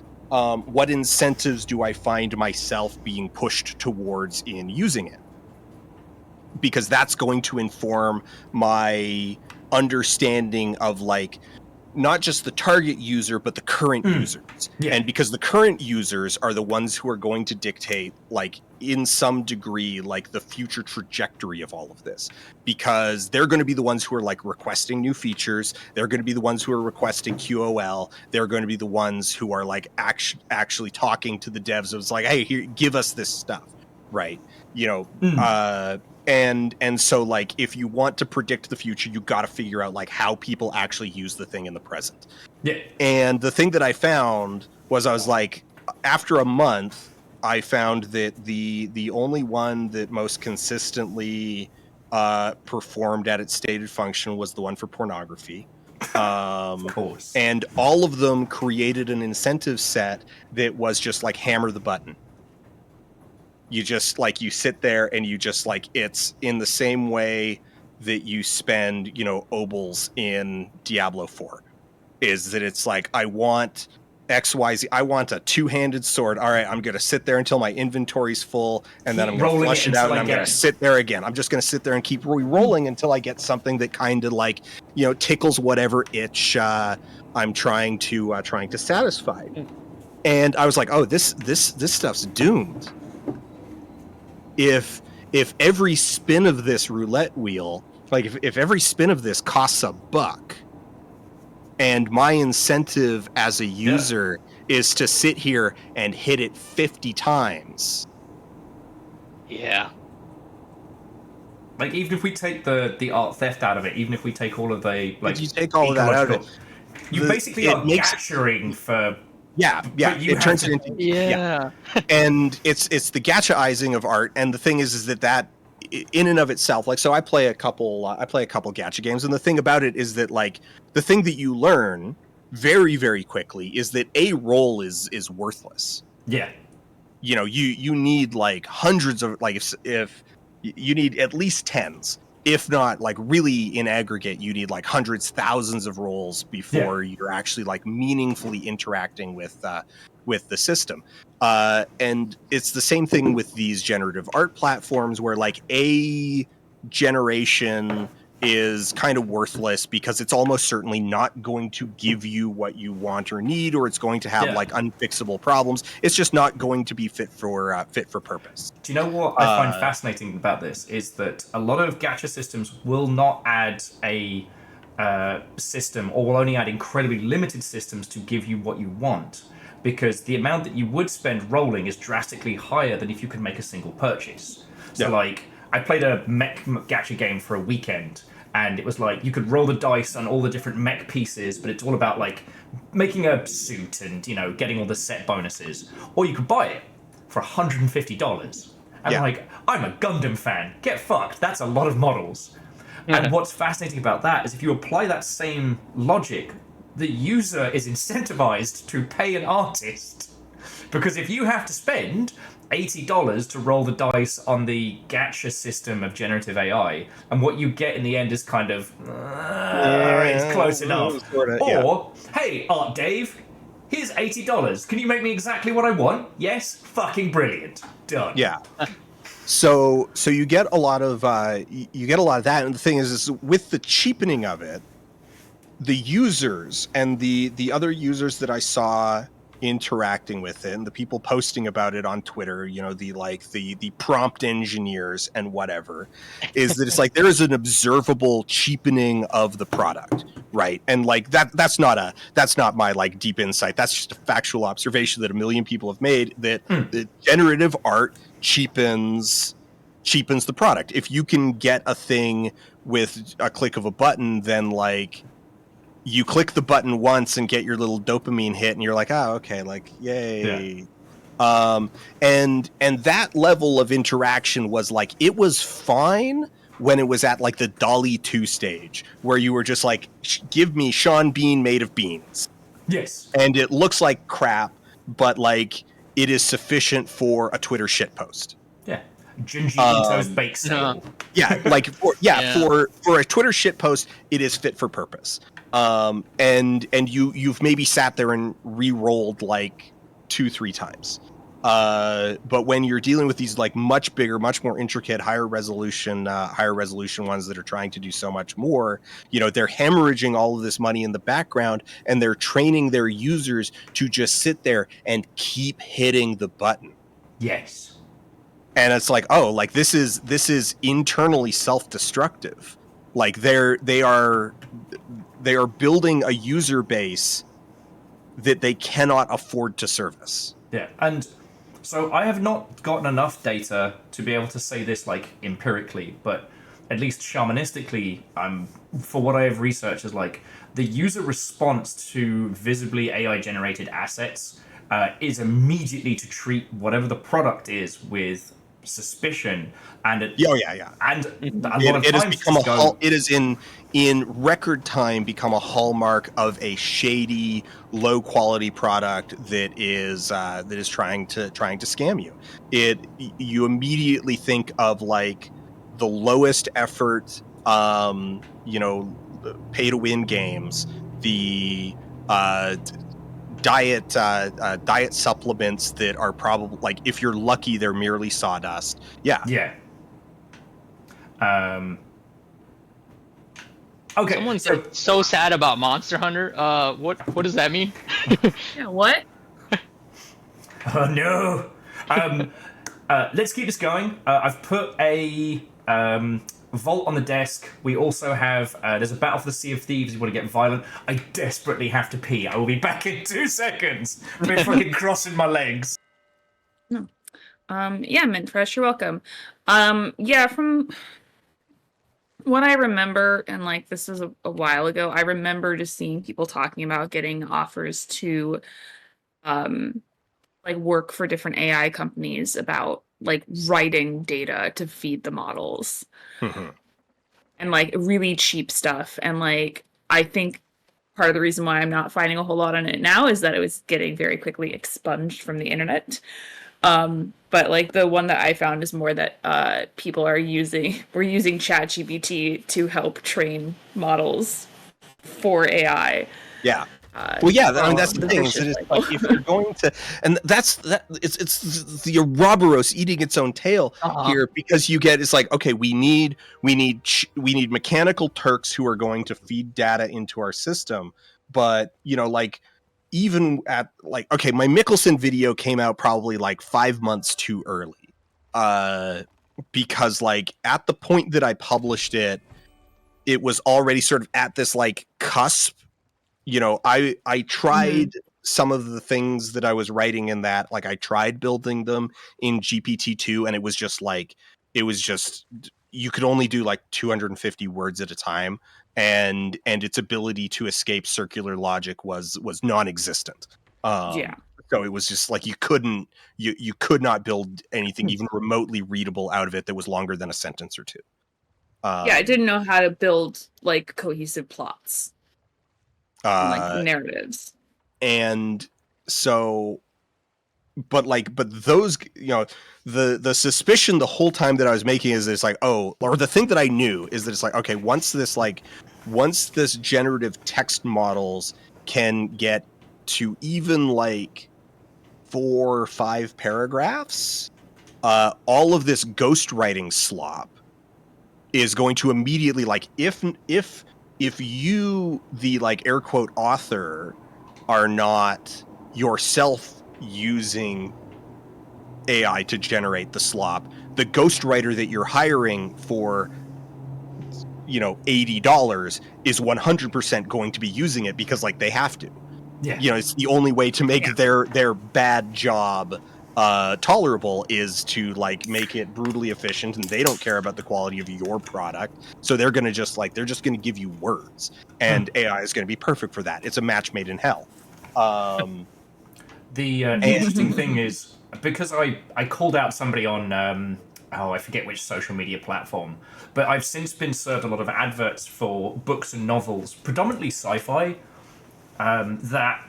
incentives do I find myself being pushed towards in using it? Because that's going to inform my understanding of like not just the target user but the current users. And because the current users are the ones who are going to dictate like in some degree like the future trajectory of all of this, because they're going to be the ones who are like requesting new features, they're going to be the ones who are requesting QOL, they're going to be the ones who are like actually talking to the devs. It's like, hey, here, give us this stuff, right? And so like if you want to predict the future, you got to figure out like how people actually use the thing in the present. And the thing that I found was, I was like, after a month, I found that the only one that most consistently performed at its stated function was the one for pornography. Of course. And all of them created an incentive set that was just like hammer the button. You just like, you sit there and you just like, it's in the same way that you spend, obols in Diablo 4, is that it's like, I want XYZ, I want a two-handed sword. All right, I'm going to sit there until my inventory's full, and then I'm going to flush it out, and I'm going to sit there again. I'm just going to sit there and keep re-rolling until I get something that kind of like, tickles whatever itch I'm trying to satisfy. And I was like, oh, this stuff's doomed. If every spin of this roulette wheel, like if every spin of this costs $1, and my incentive as a user is to sit here and hit it 50 times. Yeah. Like, even if we take the art theft out of it, even if we take all of the like, you take all of that out of it, you basically are gachaing for. It turns it into and it's the gachaizing of art. And the thing is that in and of itself, like, so I play a couple gacha games, and the thing about it is that like the thing that you learn very, very quickly is that a roll is worthless. You need like hundreds of, like, if you need at least tens, if not like really in aggregate, you need like hundreds, thousands of rolls before you're actually like meaningfully interacting with the system. And it's the same thing with these generative art platforms, where like a generation is kind of worthless because it's almost certainly not going to give you what you want or need, or it's going to have like unfixable problems. It's just not going to be fit for purpose. Do you know what I find fascinating about this is that a lot of gacha systems will not add a system, or will only add incredibly limited systems to give you what you want, because the amount that you would spend rolling is drastically higher than if you could make a single purchase. So like, I played a mech gacha game for a weekend, and it was like you could roll the dice on all the different mech pieces, but it's all about like making a suit and getting all the set bonuses, or you could buy it for $150. And like, I'm a Gundam fan, get fucked, that's a lot of models. And what's fascinating about that is if you apply that same logic, the user is incentivized to pay an artist, because if you have to spend $80 to roll the dice on the gacha system of generative AI, and what you get in the end is kind of it's close enough. Or hey, Art Dave, here's $80. Can you make me exactly what I want? Yes, fucking brilliant. Done. So you get a lot of that, and the thing is with the cheapening of it, the users and the other users that I saw interacting with it and the people posting about it on Twitter, you know, the prompt engineers and whatever, is that it's like there is an observable cheapening of the product, right? And like that's not my like deep insight. That's just a factual observation that a million people have made, that the generative art cheapens the product. If you can get a thing with a click of a button, then like you click the button once and get your little dopamine hit and you're like, oh, okay, like yay. Yeah. And that level of interaction was like, it was fine when it was at like the Dolly 2 stage where you were just like, give me Sean Bean made of beans. Yes. And it looks like crap, but like it is sufficient for a Twitter shitpost. Yeah. Junji Ito's bake sale. Yeah, like for a Twitter shitpost, it is fit for purpose. And you've maybe sat there and re-rolled like 2-3 times. But when you're dealing with these like much bigger, much more intricate, higher resolution ones that are trying to do so much more, you know, they're hemorrhaging all of this money in the background and they're training their users to just sit there and keep hitting the button. Yes. And it's like, oh, like this is internally self-destructive. Like they are building a user base that they cannot afford to service. Yeah, and so I have not gotten enough data to be able to say this like empirically, but at least shamanistically, for what I have researched, is like the user response to visibly AI generated assets is immediately to treat whatever the product is with suspicion, and it is in record time become a hallmark of a shady, low quality product that is trying to scam you. You immediately think of like the lowest effort, pay to win games, the diet supplements that are probably like, if you're lucky, they're merely sawdust. Yeah. Okay. Someone's so sad about Monster Hunter. What does that mean? Yeah, what? Oh no. Let's keep this going. I've put a vault on the desk. We also have there's a battle for the Sea of Thieves. You want to get violent? I desperately have to pee. I will be back in 2 seconds. I've been fucking crossing my legs. No. Yeah, Mint Fresh, you're welcome. Yeah, from what I remember, and like this is a while ago, I remember just seeing people talking about getting offers to like work for different AI companies about like writing data to feed the models. And like really cheap stuff. And like I think part of the reason why I'm not finding a whole lot on it now is that it was getting very quickly expunged from the internet. But like the one that I found is more that people we're using ChatGPT to help train models for AI. Yeah. Well, yeah, I mean, that's the thing. Is that it's like, if you're going to, and it's the Ouroboros eating its own tail here, because it's like, okay, we need mechanical Turks who are going to feed data into our system, but you know, like even at like, okay, my Mickelson video came out probably like 5 months too early, because like at the point that I published it, it was already sort of at this like cusp. You know, I tried some of the things that I was writing in that, like I tried building them in GPT-2, and it was just you could only do like 250 words at a time, and its ability to escape circular logic was non-existent. So it was just like you could not build anything even remotely readable out of it that was longer than a sentence or two. Yeah, I didn't know how to build like cohesive plots. Like narratives. And so but those, you know, the suspicion the whole time that I was making is that it's like, oh, or the thing that I knew is that it's like, okay, once this generative text models can get to even like 4 or 5 paragraphs, all of this ghostwriting slop is going to immediately, like, if you, the like air quote author, are not yourself using AI to generate the slop, the ghostwriter that you're hiring for, $80 is 100% going to be using it because like they have to. Yeah. It's the only way to make their bad job tolerable is to like make it brutally efficient, and they don't care about the quality of your product, so they're gonna just gonna give you words, and AI is gonna be perfect for that. It's a match made in hell. The interesting thing is, because I called out somebody on I forget which social media platform, but I've since been served a lot of adverts for books and novels, predominantly sci-fi, that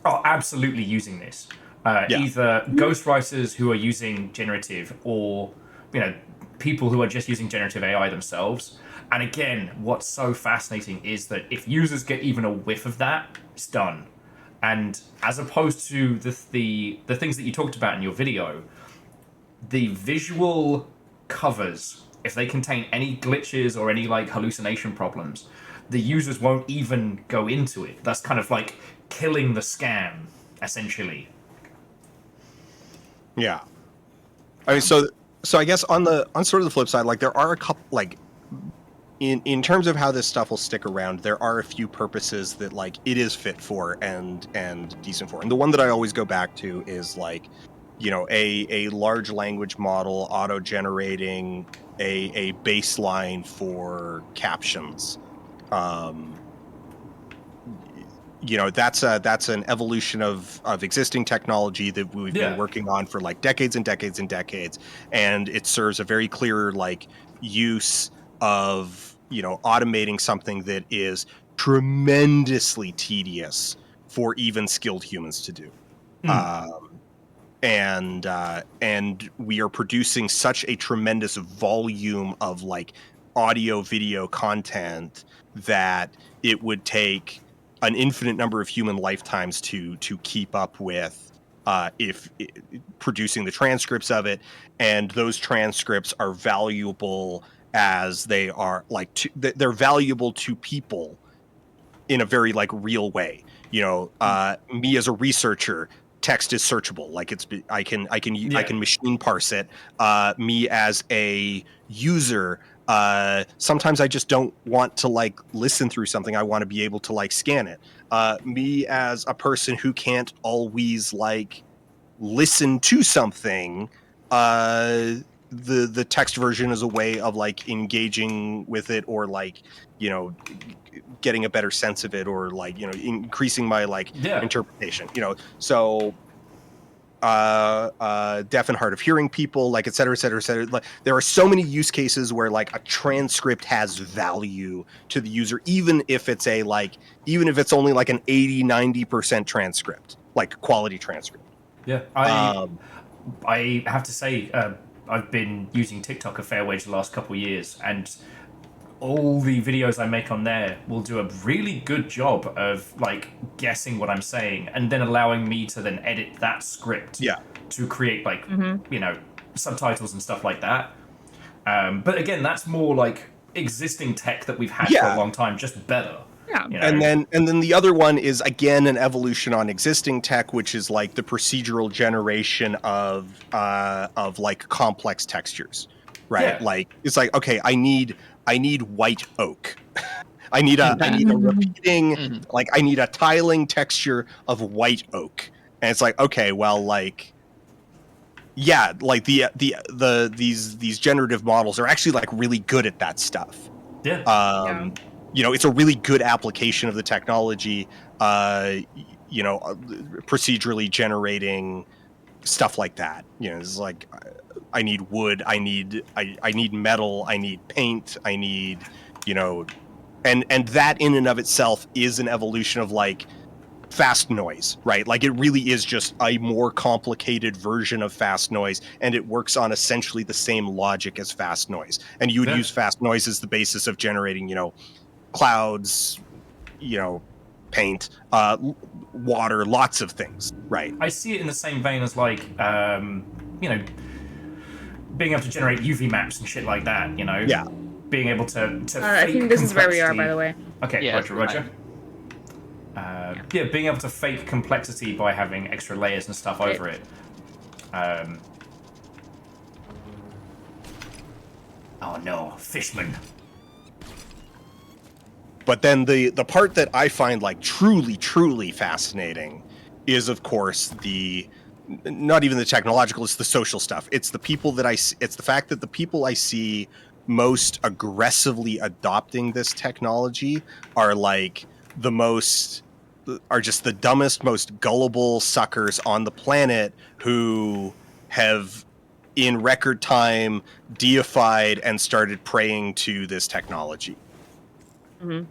are absolutely using this. Either ghostwriters who are using generative, or people who are just using generative AI themselves. And again, what's so fascinating is that if users get even a whiff of that, it's done. And as opposed to the things that you talked about in your video, the visual covers, if they contain any glitches or any like hallucination problems, the users won't even go into it. That's kind of like killing the scam, essentially. Yeah. I mean, so I guess on sort of the flip side, like there are a couple, like in terms of how this stuff will stick around, there are a few purposes that like it is fit for and decent for. And the one that I always go back to is like, a large language model auto-generating a baseline for captions. That's an evolution of existing technology that we've been working on for like decades and decades and decades, and it serves a very clear like use of automating something that is tremendously tedious for even skilled humans to do. And we are producing such a tremendous volume of like audio video content that it would take an infinite number of human lifetimes to keep up with, if producing the transcripts of it. And those transcripts are valuable as they are like they're valuable to people in a very like real way. Me as a researcher, text is searchable. Like I can machine parse it. Me as a user, sometimes I just don't want to like listen through something. I want to be able to like scan it. Me as a person who can't always like listen to something, the text version is a way of like engaging with it, or like getting a better sense of it, or like increasing my like interpretation. So deaf and hard of hearing people, like et cetera, et cetera, et cetera. Like there are so many use cases where like a transcript has value to the user, even if it's only like an 80-90% transcript, like quality transcript. Yeah, I have to say, I've been using TikTok a fair wage the last couple of years, and all the videos I make on there will do a really good job of like guessing what I'm saying, and then allowing me to then edit that script to create like subtitles and stuff like that. But again, that's more like existing tech that we've had for a long time, just better. Yeah. And then the other one is again an evolution on existing tech, which is like the procedural generation of like complex textures, right? Like it's like, okay, I need white oak. I need a repeating, like I need a tiling texture of white oak. And it's like, okay, well, like like these generative models are actually like really good at that stuff. It's a really good application of the technology, procedurally generating stuff like that. It's like, I need wood, I need metal, I need paint, I need, and that in and of itself is an evolution of like fast noise, right? Like it really is just a more complicated version of fast noise, and it works on essentially the same logic as fast noise. And you would use fast noise as the basis of generating, clouds, paint, water, lots of things, right? I see it in the same vein as like, being able to generate UV maps and shit like that, being able to I think this is where we are, by the way. Okay, Yeah, Roger. Yeah, being able to fake complexity by having extra layers and stuff over it. Oh no, fishman. But then the part that I find like truly fascinating is, of course, the not even the technological, it's the social stuff. It's the people that it's the fact that the people I see most aggressively adopting this technology are like are just the dumbest, most gullible suckers on the planet who have in record time deified and started praying to this technology. Mm-hmm.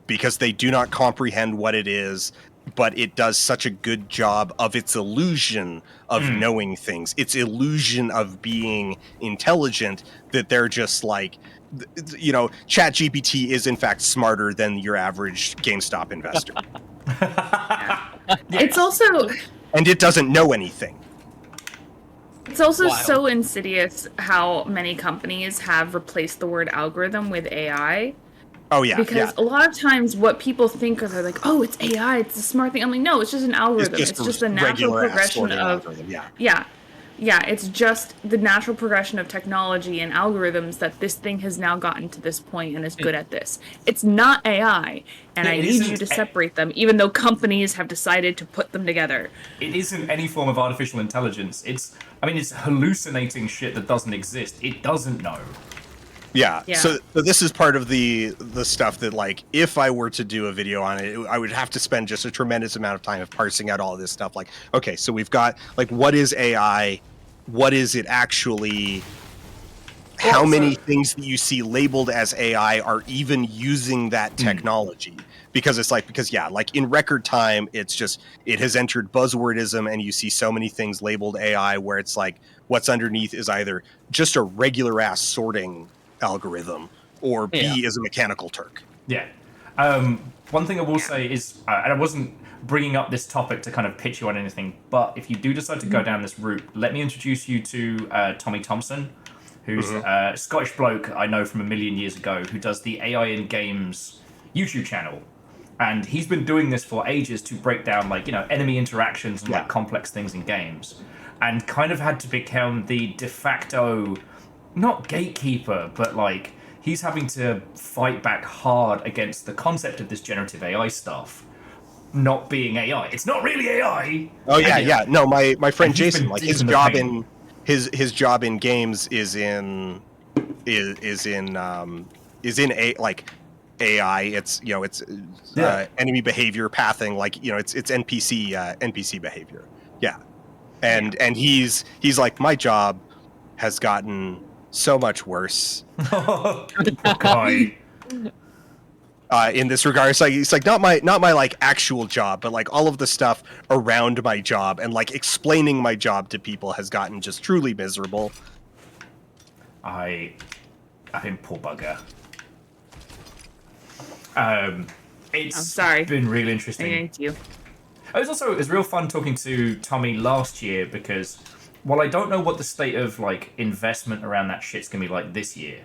Because they do not comprehend what it is, but it does such a good job of its illusion of knowing things, its illusion of being intelligent, that they're just like, you know, ChatGPT is in fact smarter than your average GameStop investor. It's also And it doesn't know anything. It's also Wild. so insidious how many companies have replaced the word algorithm with AI. Oh yeah, Because a lot of times what people think of are like, oh, it's AI, it's a smart thing. I'm like, no, it's just an algorithm. It's just a natural progression of yeah, it's just the natural progression of technology and algorithms that this thing has now gotten to this point and is good at this. It's not AI, and Yeah, I it need you isn't to separate them, even though companies have decided to put them together. It isn't any form of artificial intelligence. It's hallucinating shit that doesn't exist. It doesn't know. Yeah. Yeah. So this is part of the stuff that, like, if I were to do a video on it, I would have to spend just a tremendous amount of time of parsing out all of this stuff. Like, okay, so we've got, like, what is AI? What is it actually? How many things that you see labeled as AI are even using that technology? Because it's like, like in record time, it's just, it has entered buzzwordism, and you see so many things labeled AI where it's like, what's underneath is either just a regular ass sorting algorithm, or B is a mechanical Turk. Yeah. One thing I will say is, and I wasn't bringing up this topic to kind of pitch you on anything, but if you do decide to go down this route, let me introduce you to Tommy Thompson, who's a Scottish bloke I know from a million years ago, who does the AI in Games YouTube channel. And he's been doing this for ages to break down, like, you know, enemy interactions and like complex things in games. And kind of had to become the de facto, not gatekeeper, but like, he's having to fight back hard against the concept of this generative AI stuff not being AI. It's not really AI. Oh yeah. No, my friend Jason, like, his job pain. his job in games is in AI. It's, you know, it's enemy behavior pathing, like, you know, it's NPC behavior. Yeah. And he's like, my job has gotten so much worse in this regard. It's like not my like actual job, but like all of the stuff around my job and like explaining my job to people has gotten just truly miserable. I've been poor bugger. It's been really interesting. Thank you. It was real fun talking to Tommy last year, because while I don't know what the state of like investment around that shit's gonna be like this year,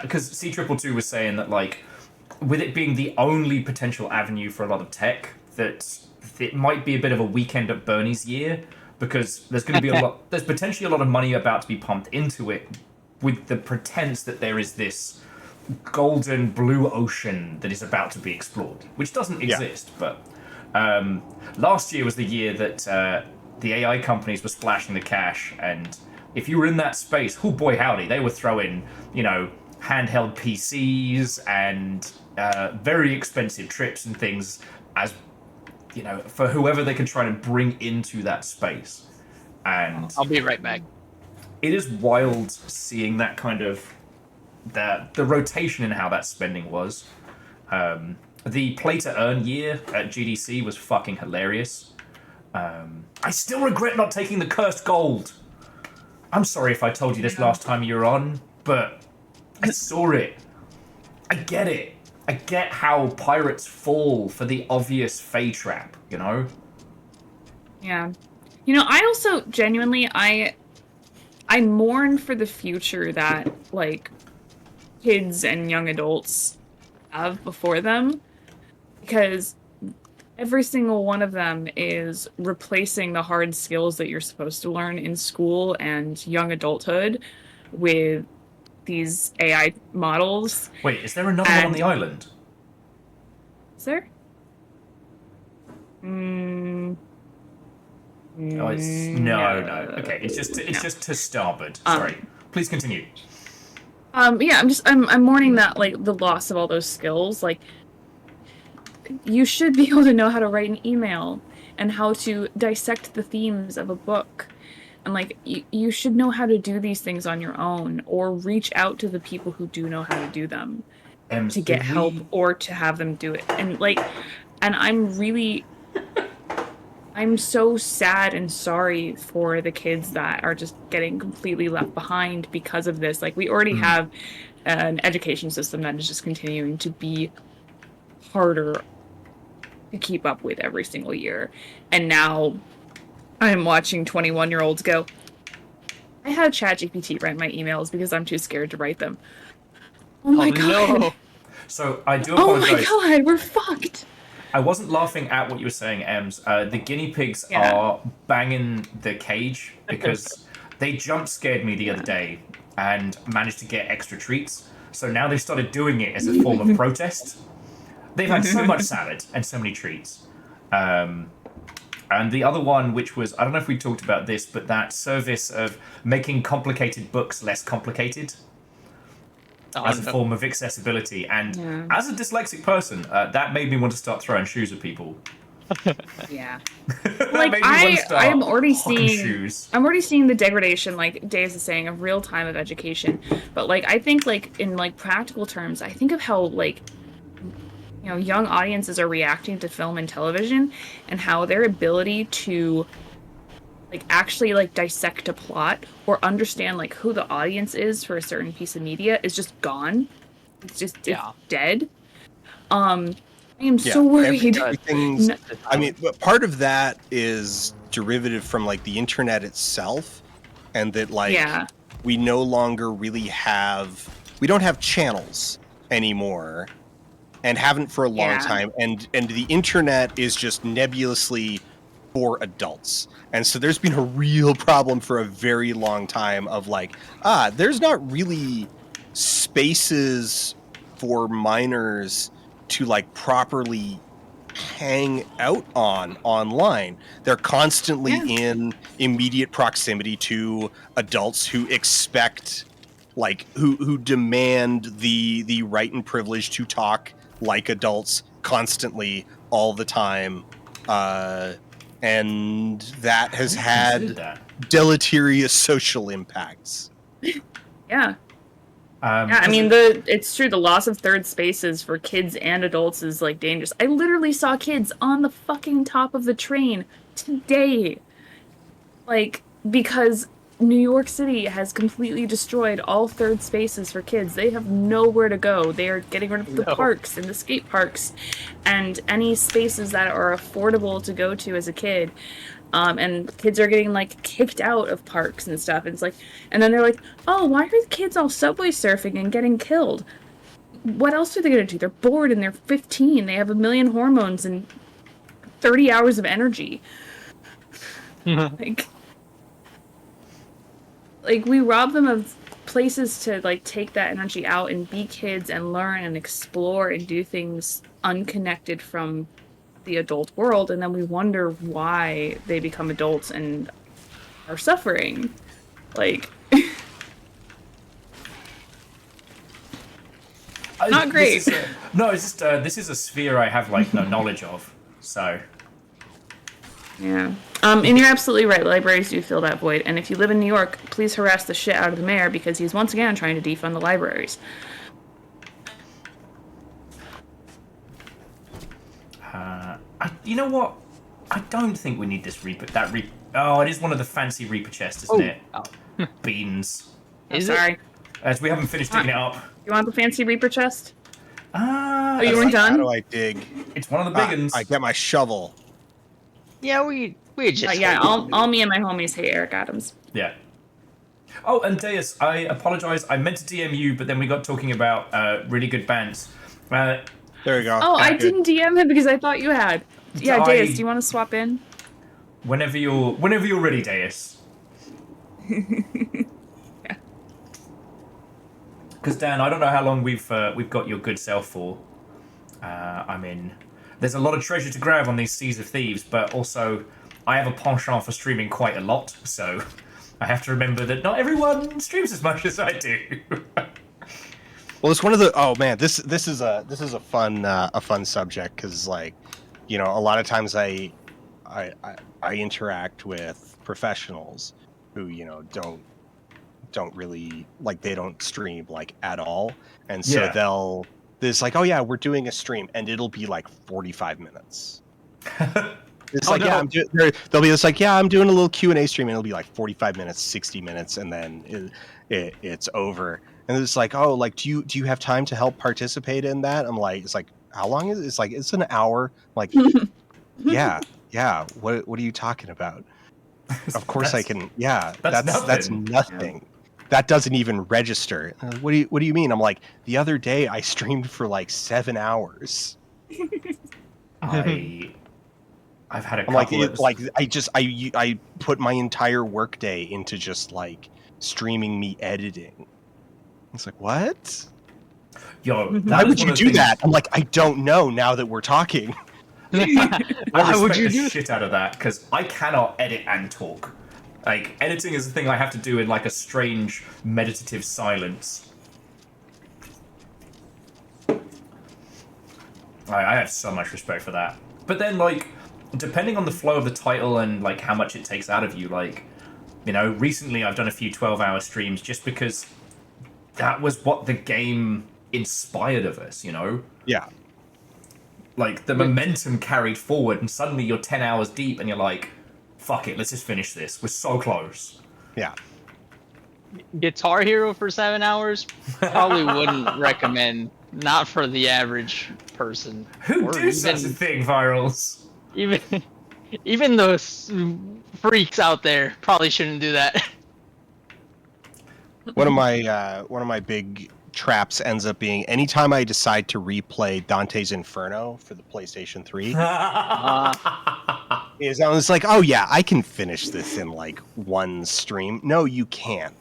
because C222 was saying that, like, with it being the only potential avenue for a lot of tech, that it might be a bit of a weekend at Bernie's year, because there's going to be there's potentially a lot of money about to be pumped into it, with the pretense that there is this golden blue ocean that is about to be explored, which doesn't exist. But last year was the year that the AI companies were splashing the cash, and if you were in that space, oh boy howdy, they were throwing, you know, handheld PCs and very expensive trips and things, as, you know, for whoever they can try to bring into that space. And I'll be right back. It is wild seeing that kind of the rotation in how that spending was. The play to earn year at GDC was fucking hilarious. I still regret not taking the cursed gold. I'm sorry if I told you this last time you were on, but I saw it. I get it. I get how pirates fall for the obvious Fey trap, you know? Yeah. You know, I also genuinely, I mourn for the future that, like, kids and young adults have before them. Because every single one of them is replacing the hard skills that you're supposed to learn in school and young adulthood with these AI models. Wait, is there another one on And- the island? Is there? Oh, it's no. Okay, it's just to starboard. Sorry. Please continue. Yeah, I'm mourning that, like, the loss of all those skills. Like, you should be able to know how to write an email and how to dissect the themes of a book. And, like, you should know how to do these things on your own or reach out to the people who do know how to do them to get help or to have them do it. And, like, and I'm so sad and sorry for the kids that are just getting completely left behind because of this. Like, we already have an education system that is just continuing to be harder to keep up with every single year. And now I'm watching 21-year-olds go, I have ChatGPT write my emails because I'm too scared to write them. Oh my god. No. So I do Oh apologize. my god, we're fucked. I wasn't laughing at what you were saying, Ems. The guinea pigs Yeah. are banging the cage because they jump scared me the other day and managed to get extra treats. So now they've started doing it as a form of protest. They've had so much salad and so many treats. And the other one, which was, I don't know if we talked about this, but that service of making complicated books less complicated as a form of accessibility. And as a dyslexic person, that made me want to start throwing shoes at people. Yeah. That Like, made me want to start I'm already hawking seeing shoes. I'm already seeing the degradation, like Days is saying, of real time of education. But like, I think, like, in like practical terms, I think of how, like, you know, young audiences are reacting to film and television, and how their ability to like actually like dissect a plot or understand like who the audience is for a certain piece of media is just gone. It's dead. I am so worried. Everything's, I mean, but part of that is derivative from like the internet itself, and that like we no longer really we don't have channels anymore, and haven't for a long time, and the internet is just nebulously for adults. And so there's been a real problem for a very long time of like, there's not really spaces for minors to like properly hang out online. They're constantly in immediate proximity to adults who expect, like, who demand the right and privilege to talk like adults constantly all the time. And that has had deleterious social impacts. Yeah. I mean, it's true. The loss of third spaces for kids and adults is like dangerous. I literally saw kids on the fucking top of the train today. Like, because New York City has completely destroyed all third spaces for kids. They have nowhere to go. They are getting rid of the parks and the skate parks and any spaces that are affordable to go to as a kid. And kids are getting like kicked out of parks and stuff. And it's like, and then they're like, oh, why are the kids all subway surfing and getting killed? What else are they gonna do? They're bored and they're 15. They have a million hormones and 30 hours of energy. Like we rob them of places to like take that energy out and be kids and learn and explore and do things unconnected from the adult world, and then we wonder why they become adults and are suffering. Like, not great. This is a sphere I have like no knowledge of. So yeah. And you're absolutely right. Libraries do fill that void. And if you live in New York, please harass the shit out of the mayor because he's once again trying to defund the libraries. You know what? I don't think we need this Reaper. Oh, it is one of the fancy Reaper chests, isn't it? Beans. Sorry. As we haven't finished digging it up. You want the fancy Reaper chest? Oh, you weren't done? How do I dig? It's one of the big ones. I get my shovel. Yeah, we just. All me and my homies hate Eric Adams. Yeah. Oh, and Deus, I apologize. I meant to DM you, but then we got talking about really good bands. There we go. Oh, I didn't DM him because I thought you had. Yeah, Deus, do you want to swap in? Whenever you're ready, Deus. Because Dan, I don't know how long we've got your good self for. I mean, there's a lot of treasure to grab on these Seas of Thieves, but also I have a penchant for streaming quite a lot, so I have to remember that not everyone streams as much as I do. Well, it's one of the. Oh man, this is a fun subject because like, you know, a lot of times I interact with professionals who don't really like, they don't stream like at all, and so there's like, oh yeah, we're doing a stream, and it'll be like 45 minutes. It's like, yeah, they'll be just like, yeah, I'm doing a little Q&A stream, and it'll be like 45 minutes, 60 minutes, and then it's over. And it's like, oh, like, do you have time to help participate in that? I'm like, it's like, how long is it? It's like, it's an hour. I'm like, yeah. What are you talking about? Of course I can. Yeah, that's nothing. That doesn't even register. What do you mean? I'm like, the other day I streamed for like 7 hours. I've had a I'm couple like, I put my entire workday into just like streaming me editing. It's like, what? Yo, why would you do that? I'm like, I don't know now that we're talking. Why would you do shit out of that? Because I cannot edit and talk. Like, editing is a thing I have to do in like a strange meditative silence. I have so much respect for that. But then, like, depending on the flow of the title and like how much it takes out of you, like, you know, recently I've done a few 12-hour streams just because that was what the game inspired of us, you know? Yeah. Like, the momentum carried forward, and suddenly you're 10 hours deep, and you're like, fuck it, let's just finish this. We're so close. Yeah. Guitar Hero for 7 hours? Probably wouldn't recommend. Not for the average person. Who do such a thing, Virals? Even those freaks out there probably shouldn't do that. One of my big traps ends up being anytime I decide to replay Dante's Inferno for the PlayStation 3. Is I was like, oh yeah, I can finish this in like one stream. No, you can't.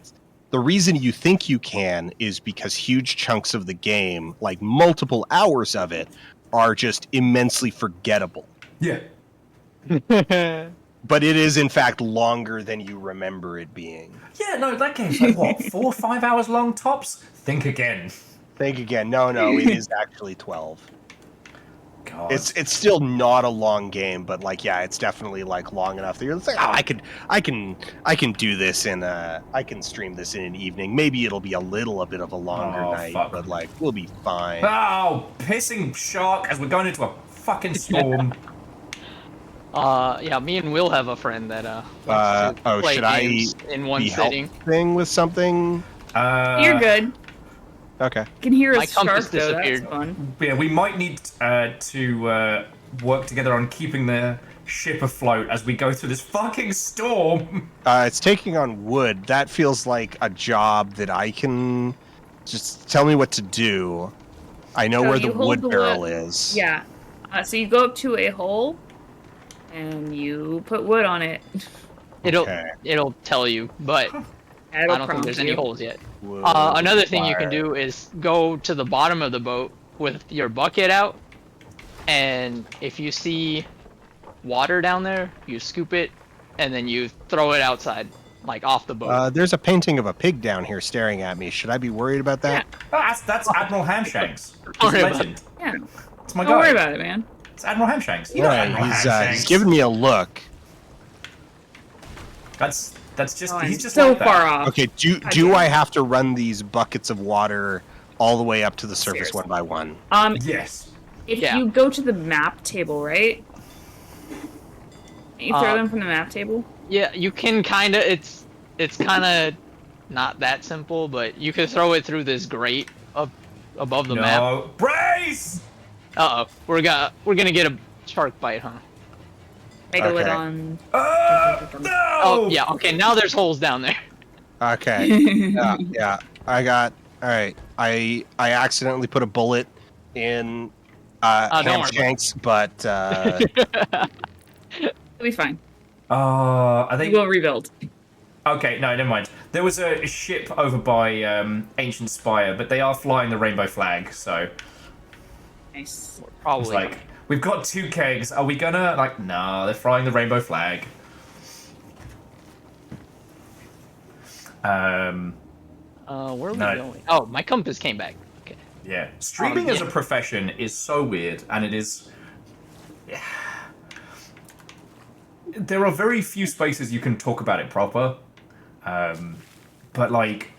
The reason you think you can is because huge chunks of the game, like multiple hours of it, are just immensely forgettable. Yeah. But it is in fact longer than you remember it being. Yeah, no, that game's like, what, 4 or 5 hours long tops? Think again. Think again. No, it is actually 12. God. It's still not a long game, but like, yeah, it's definitely like long enough that you're like, oh, I can do this I can stream this in an evening. Maybe it'll be a bit of a longer night, but like, we'll be fine. Oh, pissing shark as we're going into a fucking storm. Yeah, me and Will have a friend that likes to play games in one sitting. Thing with something? You're good. Okay. Can hear a My compass shark though. That's disappeared. fun. Yeah, we might need to work together on keeping the ship afloat as we go through this fucking storm. It's taking on wood. That feels like a job that I can just tell me what to do. I know where the wood barrel is. Yeah. So you go up to a hole, and you put wood on it. It'll tell you, but I don't think there's any holes yet. Wood, Another thing you can do is go to the bottom of the boat with your bucket out, and if you see water down there, you scoop it, and then you throw it outside, like off the boat. There's a painting of a pig down here staring at me. Should I be worried about that? Yeah. That's Admiral Hamshanks. Don't He's a worry about legend. Yeah. It's my Don't guy. worry about it, man. It's Admiral Hamshanks. You All know right, Admiral he's Hamshanks. giving me a look. That's just Oh, he's just so like that. far off. Okay, do I have to run these buckets of water all the way up to the surface Seriously. one by one? Yes. If Yeah. you go to the map table, right? You throw them from the map table. Yeah, you can kind of. It's kind of not that simple, but you can throw it through this grate up above the map. No. Brace! Uh oh, we're gonna get a shark bite, huh? Make a lid Okay. on. No! Oh yeah, okay. Now there's holes down there. Okay. Yeah. All right. I accidentally put a bullet in don't ham worry. shanks, but It'll be fine. I We think. will rebuild. Okay, no, never mind. There was a ship over by Ancient Spire, but they are flying the rainbow flag, so Nice. it's Probably. like, we've got 2 kegs. Are we gonna, like, nah, they're flying the rainbow flag. Where are we no. going? Oh, my compass came back. Okay. Yeah. Streaming as a yeah. profession is so weird, and it is... Yeah. There are very few spaces you can talk about it proper. But, like...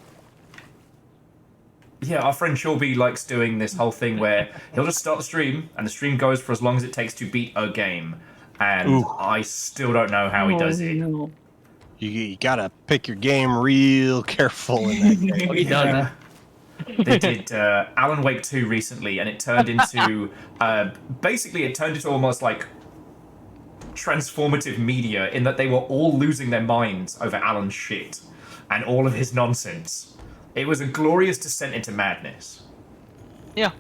Yeah, our friend Shorby likes doing this whole thing where he'll just start the stream, and the stream goes for as long as it takes to beat a game. And Ooh. I still don't know how he does it. No. you gotta pick your game real careful in that game. Oh, he does. Yeah. They did Alan Wake 2 recently, and it turned into basically it turned into almost like transformative media in that they were all losing their minds over Alan's shit and all of his nonsense. It was a glorious descent into madness. Yeah.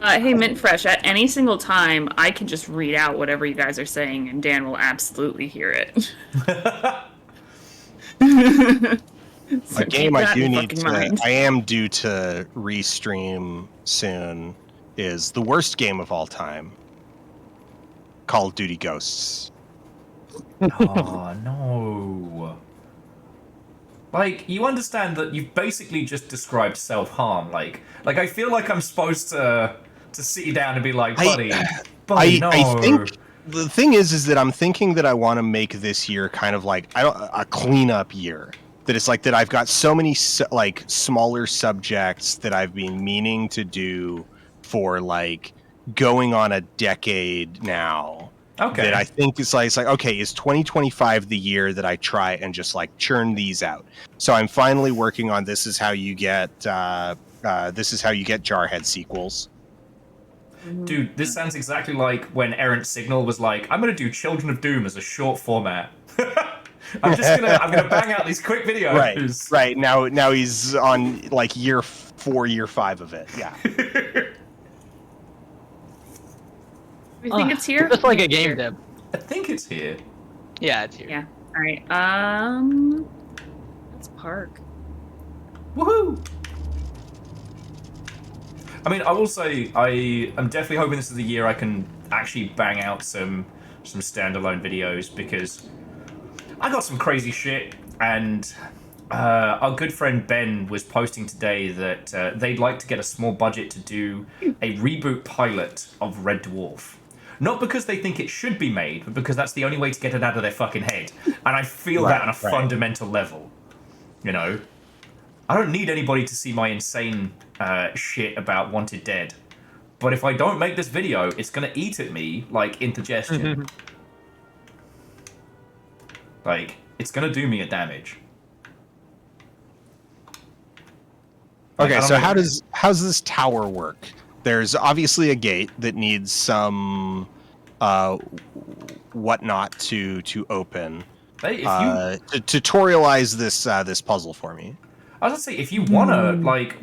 Hey, Mint Fresh, at any single time, I can just read out whatever you guys are saying, and Dan will absolutely hear it. So A game keep I that do in need fucking to. mind. I am due to restream soon. Is the worst game of all time. Call of Duty Ghosts. Oh no. Like, you understand that you've basically just described self-harm. Like I feel like I'm supposed to sit you down and be like, buddy, no. I think the thing is that I'm thinking that I want to make this year kind of like a cleanup year. That it's like that I've got so many like smaller subjects that I've been meaning to do for like going on a decade now. Okay. That I think it's like okay, is 2025 the year that I try and just like churn these out? So I'm finally working on this is how you get Jarhead sequels. Dude, this sounds exactly like when Errant Signal was like, I'm gonna do Children of Doom as a short format. I'm gonna bang out these quick videos. Right. Now he's on like year 4, year 5 of it. Yeah. We think it's here? Just like a game dev. I think it's here. Yeah, it's here. Yeah. All right. Let's park. Woohoo! I mean, I will say I am definitely hoping this is the year I can actually bang out some standalone videos, because I got some crazy shit, and our good friend Ben was posting today that they'd like to get a small budget to do a reboot pilot of Red Dwarf. Not because they think it should be made, but because that's the only way to get it out of their fucking head. And I feel that on a fundamental level. You know? I don't need anybody to see my insane shit about Wanted Dead. But if I don't make this video, it's gonna eat at me like indigestion. Like, it's gonna do me a damage. Okay, so know. how's this tower work? There's obviously a gate that needs some whatnot to open. Hey, if you, to tutorialize this puzzle for me. I was gonna say, if you wanna, like,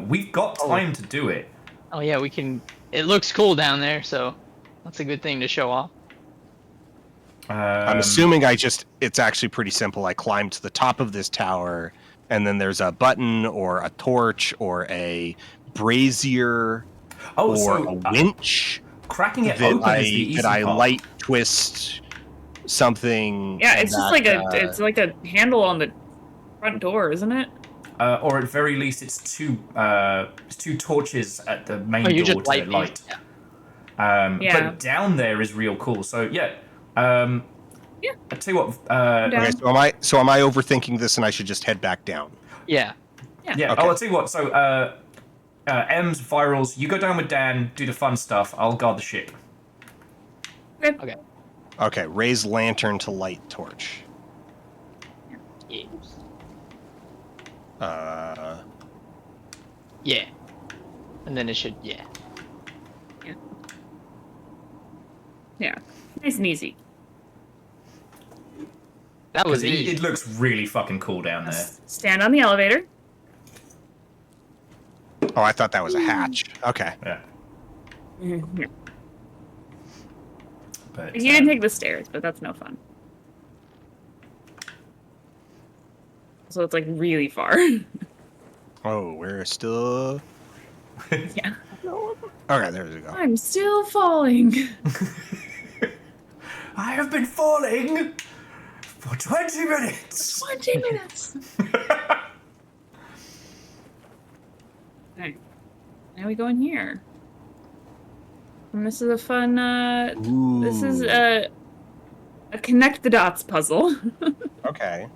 we've got time to do it. Oh yeah, we can. It looks cool down there, so that's a good thing to show off. I'm assuming it's actually pretty simple. I climb to the top of this tower, and then there's a button or a torch or a brazier or a winch cracking it that open is the easy that I part. light twist something. Yeah, it's just that, it's like a handle on the front door, isn't it? Or at very least, it's two torches at the main Oh, you door just to light light. these? Yeah. Yeah. But down there is real cool. So yeah. I tell you what. Okay, so am I overthinking this, and I should just head back down? Yeah. Yeah. Okay. Oh, I'll tell you what. So M's virals. You go down with Dan. Do the fun stuff. I'll guard the ship. Okay. Okay, raise lantern to light torch. Yeah. Yeah. And then it should. Yeah. Yeah. Nice and easy. That was It easy. looks really fucking cool down there. Stand on the elevator. Oh, I thought that was a hatch. Okay. Yeah. Yeah. But You can take the stairs, but that's no fun. So it's like really far. Oh, we're still. Yeah. Okay, there we go. I'm still falling. I have been falling for 20 minutes. 20 minutes. Okay. Now we go in here. And this is a fun, this is a connect the dots puzzle. Okay.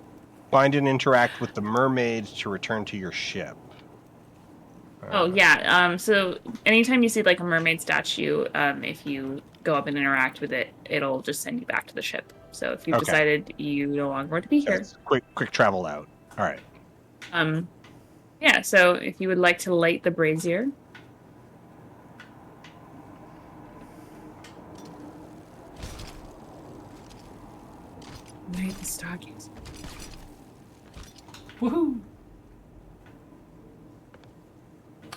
Find and interact with the mermaids to return to your ship. Oh, yeah. So anytime you see like a mermaid statue, if you go up and interact with it, it'll just send you back to the ship. So if you've Okay. decided you no longer want to be So here. it's quick travel out. All right. Yeah, so if you would like to light the brazier. Light the stockings. Woohoo!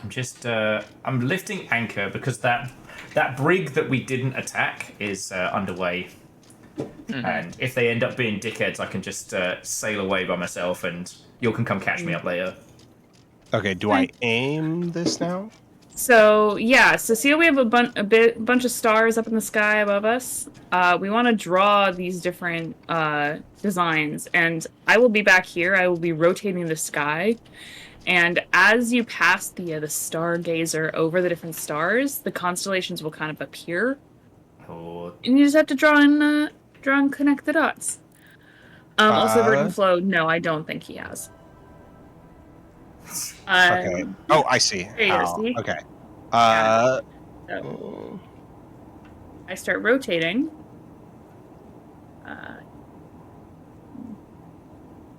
I'm just I'm lifting anchor because that brig that we didn't attack is underway. And if they end up being dickheads, I can just sail away by myself, and you can come catch me up later. Okay, do I aim this now? So yeah, so see how we have a bunch of stars up in the sky above us? We want to draw these different designs, and I will be back here. I will be rotating the sky, and as you pass the stargazer over the different stars, the constellations will kind of appear, Or and you just have to draw and connect the dots. Also, Verdant Flow. No, I don't think he has. Okay. Oh, I see. There you go, How. see? Okay. So, I start rotating.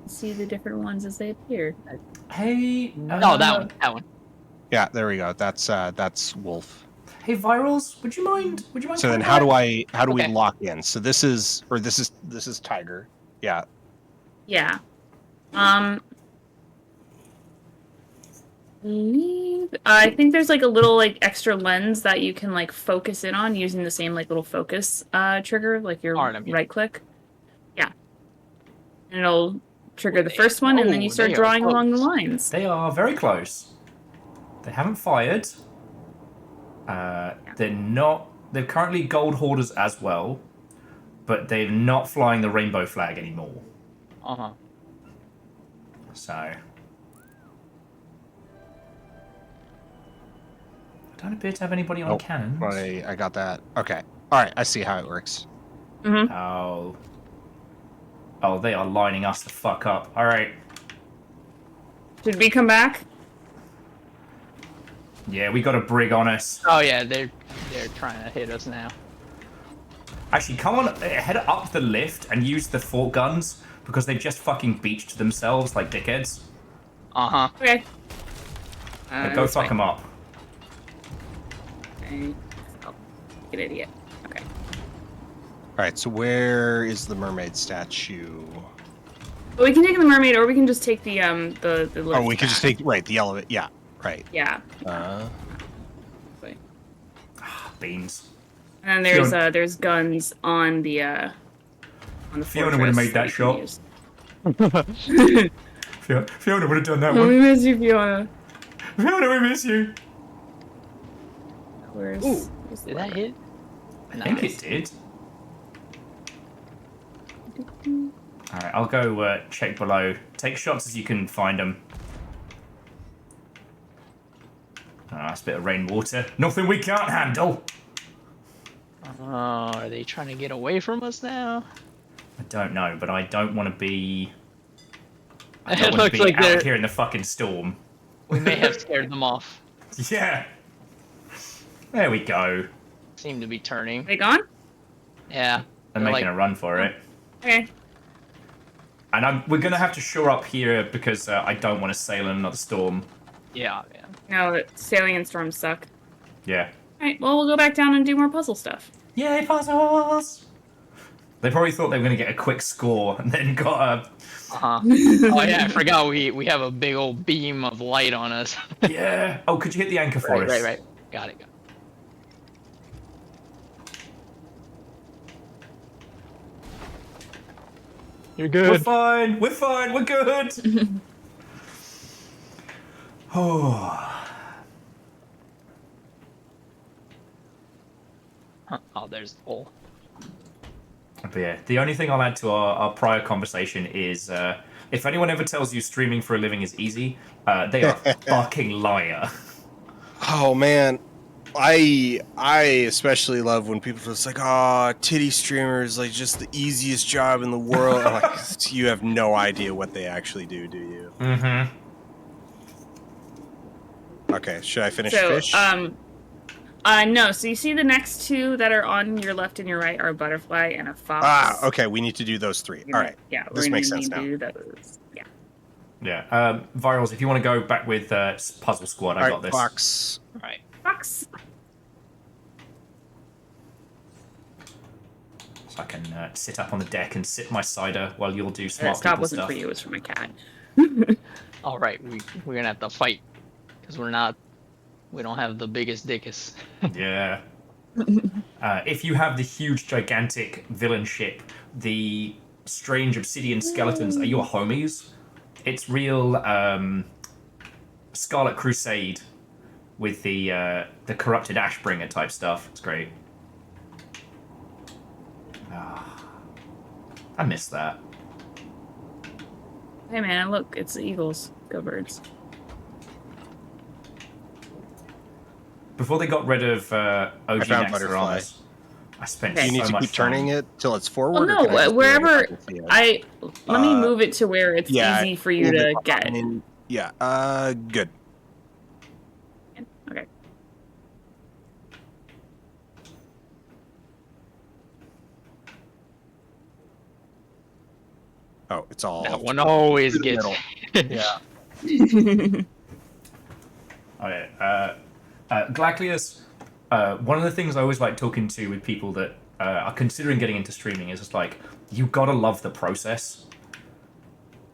See the different ones as they appear. hey, Oh, that one. Yeah, there we go. That's Wolf. Hey, Virals, would you mind? So then, how do we Okay. lock in? So this is Tiger. Yeah. Yeah. I think there's like a little like extra lens that you can like focus in on using the same like little focus trigger, like your Alright, I'm here. right click. Yeah. And it'll trigger the first one, and then you Oh, start they are drawing along the close. lines. They are very close. They haven't fired. They're not. They're currently gold hoarders as well, but they're not flying the rainbow flag anymore. Uh-huh. So I don't appear to have anybody on Nope. cannons. I got that. Okay. All right. I see how it works. Oh, they are lining us the fuck up. All right. Should we come back? Yeah, we got a brig on us. Oh yeah, they're trying to hit us now. Actually, come on, head up the lift and use the fort guns because they've just fucking beached themselves like dickheads. Uh-huh. Okay. Like, go fuck them up. Okay. Oh, good idiot. Okay. All right. So where is the mermaid statue? Well, we can take the mermaid, or we can just take the Oh, lift we could just back. take the elevator. Yeah. Right. Yeah. Wait. Beans. And then Fiona- there's guns on the Fiona would have made that shot. use. Fiona would have done that Oh, we one. miss you, Fiona. Fiona, we miss you. Where's the Did that hit? I think it did. Alright, I'll go check below. Take shots as you can find them. Oh, that's a bit of rainwater. Nothing we can't handle. Oh, are they trying to get away from us now? I don't know, but I don't want to be... I It don't want looks to be like out they're- here in the fucking storm. We may have scared them off. Yeah. There we go. Seem to be turning. They gone? Yeah. I'm They're making like- a run for it. Okay. And we're going to have to shore up here because I don't want to sail in another storm. Yeah. No, sailing and storms suck. Yeah. Alright, well, we'll go back down and do more puzzle stuff. Yay, puzzles! They probably thought they were going to get a quick score and then got a... Oh yeah, I forgot we have a big old beam of light on us. Yeah. Oh, could you hit the anchor for us? Right. Got it. You're good. We're fine. We're good. Oh. Oh, there's the hole. But yeah, the only thing I'll add to our prior conversation is if anyone ever tells you streaming for a living is easy, they are a fucking liar. Oh man, I especially love when people are just like, "Oh, titty streamer is like just the easiest job in the world." I'm like, you have no idea what they actually do you? Mm-hmm. Okay, should I finish So, fish? no. So you see the next two that are on your left and your right are a butterfly and a fox. Okay, we need to do those three. You're All gonna- right, Yeah, this we're makes gonna sense need now. to do those. Yeah. Yeah. Virals, if you want to go back with Puzzle Squad, I All got right, this. Fox. All right. Fox. So I can sit up on the deck and sip my cider while you'll do That smart stop people wasn't stuff. for you. It was for my cat. All right, we're gonna have to fight because we don't have the biggest dickus. Yeah. If you have the huge, gigantic villain ship, the strange obsidian skeletons are your homies. It's real Scarlet Crusade with the corrupted Ashbringer type stuff. It's great. I miss that. Hey man, look, it's the Eagles. Go Birds. Before they got rid of OG found Naxxramas, I spent Okay. Do you need so to much keep turning time. it till it's Well, forward? or no, can I just do it if wherever I can see it? let me move it to where it's yeah, easy for you move to it get. behind- Yeah. Good. Okay. Oh, it's all. That one always to the gets. middle. Yeah. Okay, Glaclius, one of the things I always like talking to with people that are considering getting into streaming is just like, you gotta love the process.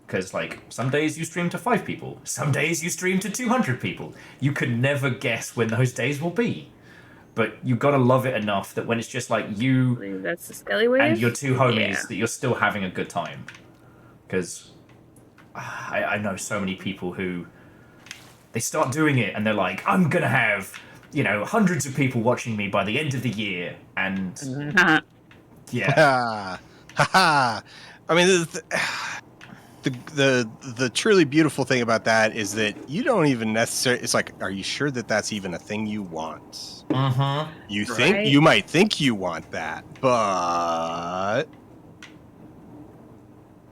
Because, like, some days you stream to 5 people, some days you stream to 200 people. You can never guess when those days will be. But you gotta love it enough that when it's just like I you believe that's the Skelly Wave. and your two homies, Yeah. that you're still having a good time. Because I know so many people who they start doing it and they're like, I'm gonna have, hundreds of people watching me by the end of the year, and Uh-huh. yeah, Haha. I mean, the truly beautiful thing about that is that you don't even necessarily. It's like, are you sure that that's even a thing you want? You think Right. you might think you want that, but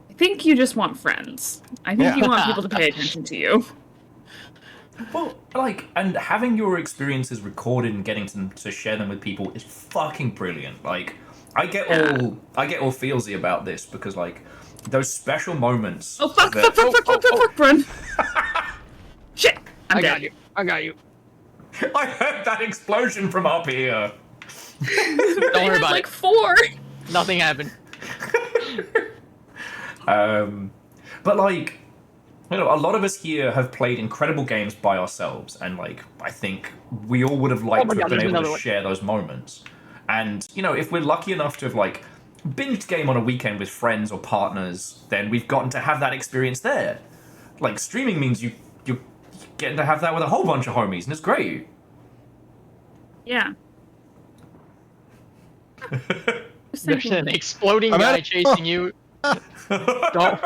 I think you just want friends. I think you want people to pay attention to you. Well, like, and having your experiences recorded and getting to share them with people is fucking brilliant. Like, I get all feelsy about this because, like, those special moments. Oh fuck! that- Fuck! Run! Shit! I'm I dead. got you. I got you. I heard that explosion from up here. Don't I worry had about like it. 4. Nothing happened. But like, a lot of us here have played incredible games by ourselves, and like, I think we all would have liked my to have God, been there's able another to one. share those moments. And if we're lucky enough to have like binged game on a weekend with friends or partners, then we've gotten to have that experience there. Like, streaming means you're getting to have that with a whole bunch of homies, and it's great. Yeah. Just There's thinking- an exploding I'm guy at it. chasing you. Don't.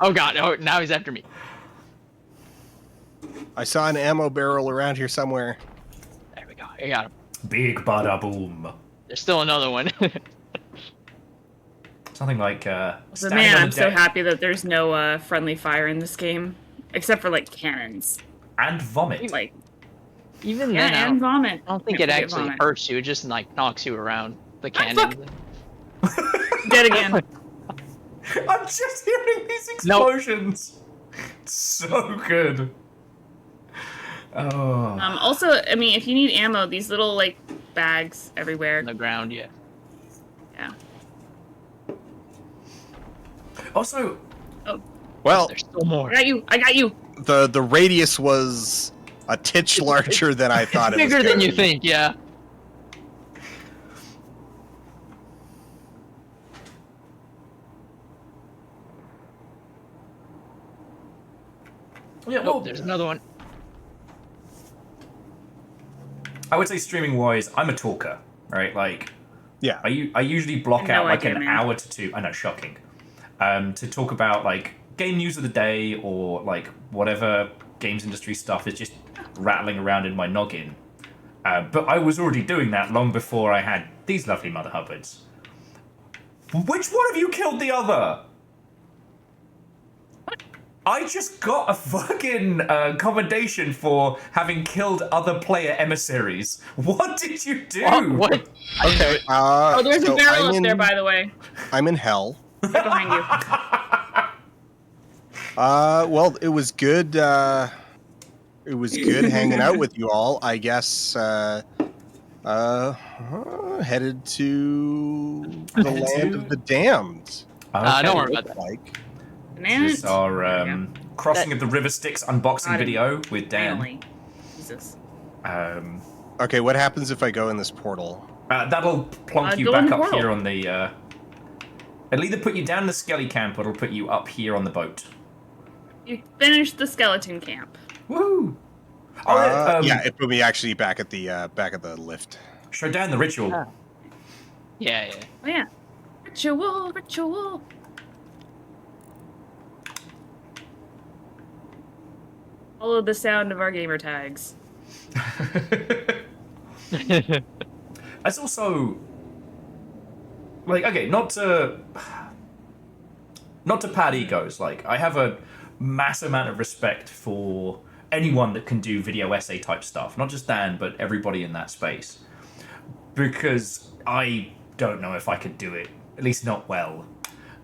Oh god! Oh, now he's after me. I saw an ammo barrel around here somewhere. There we go. I got him. Big bada boom. There's still another one. Something like But standing man, on I'm the so deck happy that there's no friendly fire in this game, except for like cannons. and vomit. Like Even yeah, then, I and don't, vomit. I don't think Can't it forget actually vomit. hurts you. It just like knocks you around the fuck. cannon. Dead again. I'm just hearing these explosions. So good. Oh. Also, I mean, if you need ammo, these little like bags everywhere. On the ground, yeah. Yeah. Also, Well, There's still more. I got you. I got you. the radius was a titch larger than I thought it was. Bigger than gonna you be. think, yeah. yeah, Oh, there's another one. I would say streaming-wise, I'm a talker, right? Like, Yeah. I usually block No out like idea, an man. hour to two. I know, shocking. To talk about like game news of the day or like whatever games industry stuff is just rattling around in my noggin. But I was already doing that long before I had these lovely Mother Hubbards. Which one of you killed the other? I just got a fucking commendation for having killed other player emissaries. What did you do? What? Okay. Oh, there's so a barrel I'm up there, in- by the way. I'm in hell. Right behind you. Well, it was good. It was good hanging out with you all. I guess. Headed to the Headed land to- of the damned. Don't worry Okay. about that. Like, Bananas. This is our crossing of the River Styx unboxing Got it. video with Dan. Finally. Jesus. okay, what happens if I go in this portal? That'll plonk you go in back the up portal. here on the. It'll either put you down in the skelly camp or it'll put you up here on the boat. You finished the skeleton camp. Woo! Oh, Yeah, it put me actually back at the lift. Show Dan the ritual. Yeah. Oh, yeah. Ritual, ritual. Follow the sound of our gamer tags. It's also like, okay, not to pad egos. Like, I have a massive amount of respect for anyone that can do video essay type stuff. Not just Dan, but everybody in that space. Because I don't know if I could do it. At least not well.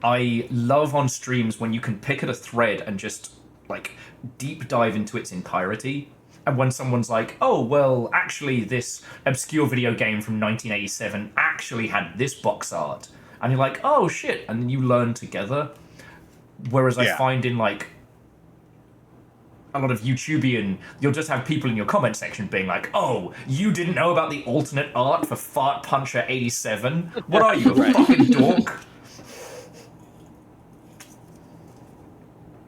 I love on streams when you can pick at a thread and just like deep dive into its entirety. And when someone's like, oh, well, actually, this obscure video game from 1987 actually had this box art. And you're like, oh, shit. And then you learn together. Whereas I Yeah. find in, like, a lot of YouTubian, you'll just have people in your comment section being like, oh, you didn't know about the alternate art for Fart Puncher 87? What are you, a fucking dork?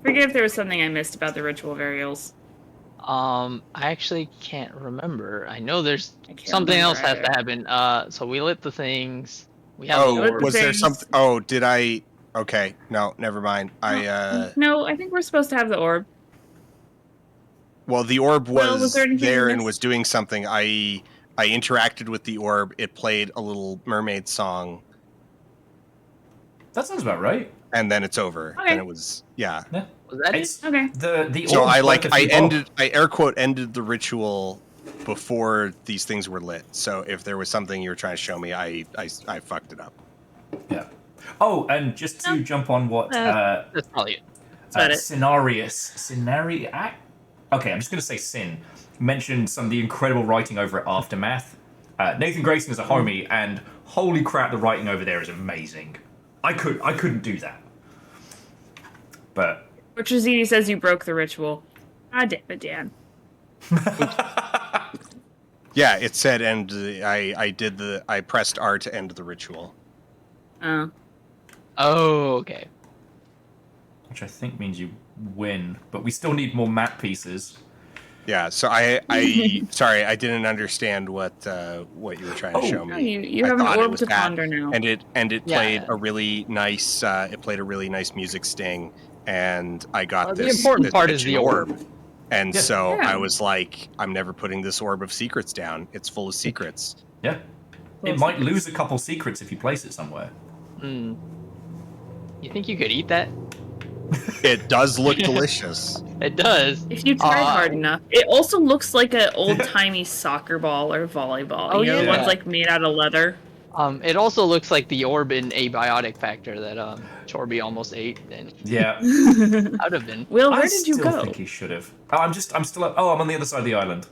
Forget if there was something I missed about the ritual burials. I actually can't remember. I know there's I can't something else remember has to either. happen. So we lit the things. We have Oh, the What orb. was there things? something? Oh, did I? Okay, no, never mind. No, I think we're supposed to have the orb. Well, the orb Well, was was there anything there you and missed? was doing something. I interacted with the orb. It played a little mermaid song, That sounds about right. and then it's over. Okay. And it was Yeah. Was that it? It's Okay. the So orbs I like a few I air quote ended the ritual before these things were lit. So if there was something you were trying to show me, I fucked it up. Yeah. Oh, and just to jump on what That's probably it. about it. Scenariac? Okay, I'm just going to say Sin. Mentioned some of the incredible writing over at Aftermath. Nathan Grayson is a homie, and holy crap, the writing over there is amazing. I couldn't do that. But Richard says you broke the ritual. God damn it, Dan. Yeah, it said end. I pressed R to end the ritual. Oh. Oh, okay. which I think means you win, but we still need more map pieces. Yeah, so I sorry, I didn't understand what you were trying to show me. Oh, you I have an thought it orb was to that, ponder now. and it Yeah. played a really nice music sting, and I got The this. important this part is bitchin' the orb. And Yeah. so Yeah. I was like, I'm never putting this orb of secrets down. It's full of secrets. Yeah. It might lose a couple secrets if you place it somewhere. Hmm. You think you could eat that? It does look delicious. It does. If you try hard enough. It also looks like an old-timey soccer ball or volleyball. Oh, You know, the yeah. ones like made out of leather. It also looks like the orb in Abiotic Factor that Chorby almost ate, and Yeah. I'd have been. Will, where I did you still go? think he should have. Oh, I'm still up. Oh, I'm on the other side of the island.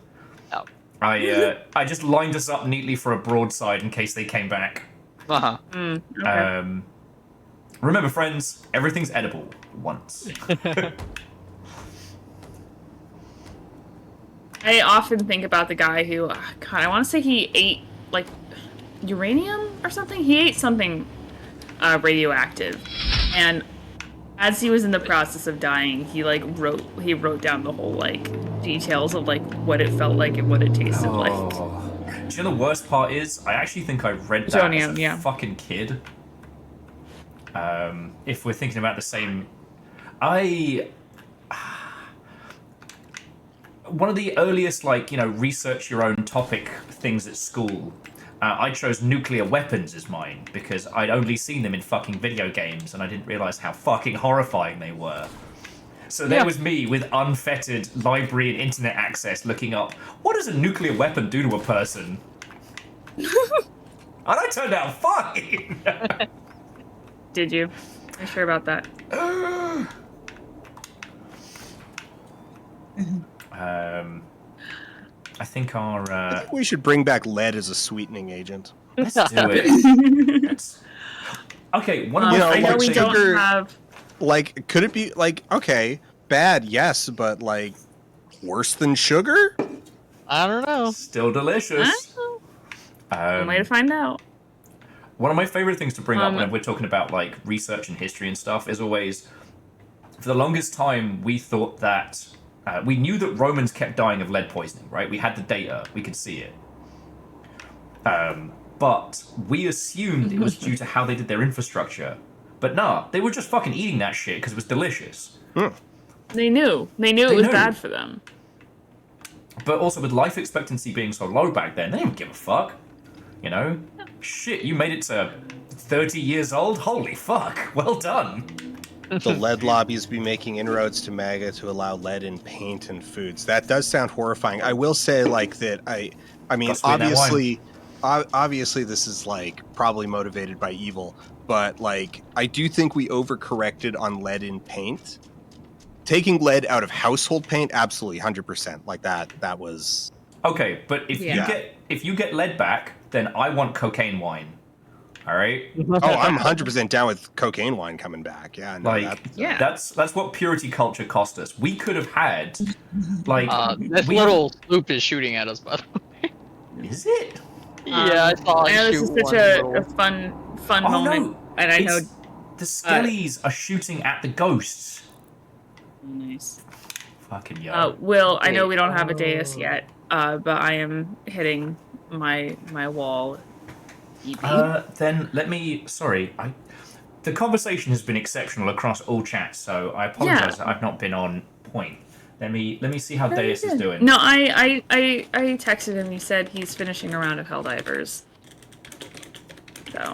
Oh. I just lined us up neatly for a broadside in case they came back. Uh huh. Okay. Remember, friends, everything's edible once. I often think about the guy who, God, I want to say he ate like uranium or something. He ate something radioactive, and as he was in the process of dying, he wrote down the whole like details of like what it felt like and what it tasted like. Do you know the worst part is? I actually think I read that as a fucking kid. If we're thinking about the same, one of the earliest, like, you know, research your own topic things at school, I chose nuclear weapons as mine because I'd only seen them in fucking video games and I didn't realize how fucking horrifying they were. So there was me with unfettered library and internet access looking up, what does a nuclear weapon do to a person? And I turned out fine! Did you? Are you sure about that? I think I think we should bring back lead as a sweetening agent. let's do it. Okay, one of my I know favorite we things. don't have. Like, could it be like, okay, bad, yes, but like worse than sugar? I don't know. Still delicious. One way to find out. One of my favorite things to bring up when we're talking about like research and history and stuff is always, for the longest time, we thought that we knew that Romans kept dying of lead poisoning, right? We had the data, we could see it. But we assumed it was due to how they did their infrastructure. But nah, they were just fucking eating that shit because it was delicious. They knew. They knew it was bad for them. But also with life expectancy being so low back then, they didn't give a fuck. You know? Shit, you made it to 30 years old? Holy fuck, well done. The lead lobbies be making inroads to MAGA to allow lead in paint and foods. That does sound horrifying. I will say, like, that I mean, obviously this is, like, probably motivated by evil, but, like, I do think we overcorrected on lead in paint. Taking lead out of household paint, absolutely, 100%. Like, that was... Okay, but if you get lead back, then I want cocaine wine. All right. Oh, I'm 100% down with cocaine wine coming back. Yeah, no, that's what purity culture cost us. We could have had, like, this little sloop is shooting at us, by the way. Is it? Yeah, I saw it. I know this is such a fun moment, no, and I know the skellies are shooting at the ghosts. Nice. Fucking yo. Will, I know we don't have a dais yet, but I am hitting my wall. Then let me. Sorry, the conversation has been exceptional across all chats, so I apologize that I've not been on point. Let me see how Deus is doing. No, I texted him. He said he's finishing a round of Helldivers. So.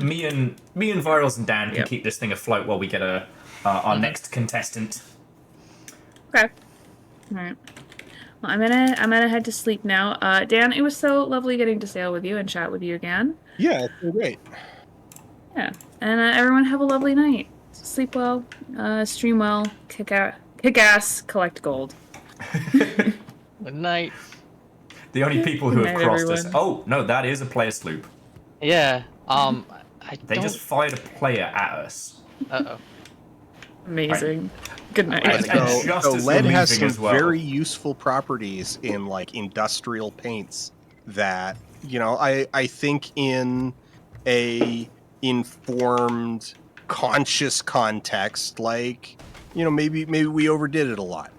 Me and Virals and Dan can keep this thing afloat while we get our next contestant. Okay. All right. Well, I'm gonna head to sleep now. Dan, it was so lovely getting to sail with you and chat with you again. Yeah, it's been great. Yeah, and everyone have a lovely night. Sleep well, stream well, kick ass, collect gold. Good night. The only people who have crossed us. everyone. Oh no, that is a player sloop. Yeah. They just fired a player at us. Uh-oh. Amazing. Good night. So lead has some very useful properties in like industrial paints that, you know, I think in a informed, conscious context, like, you know, maybe we overdid it a lot.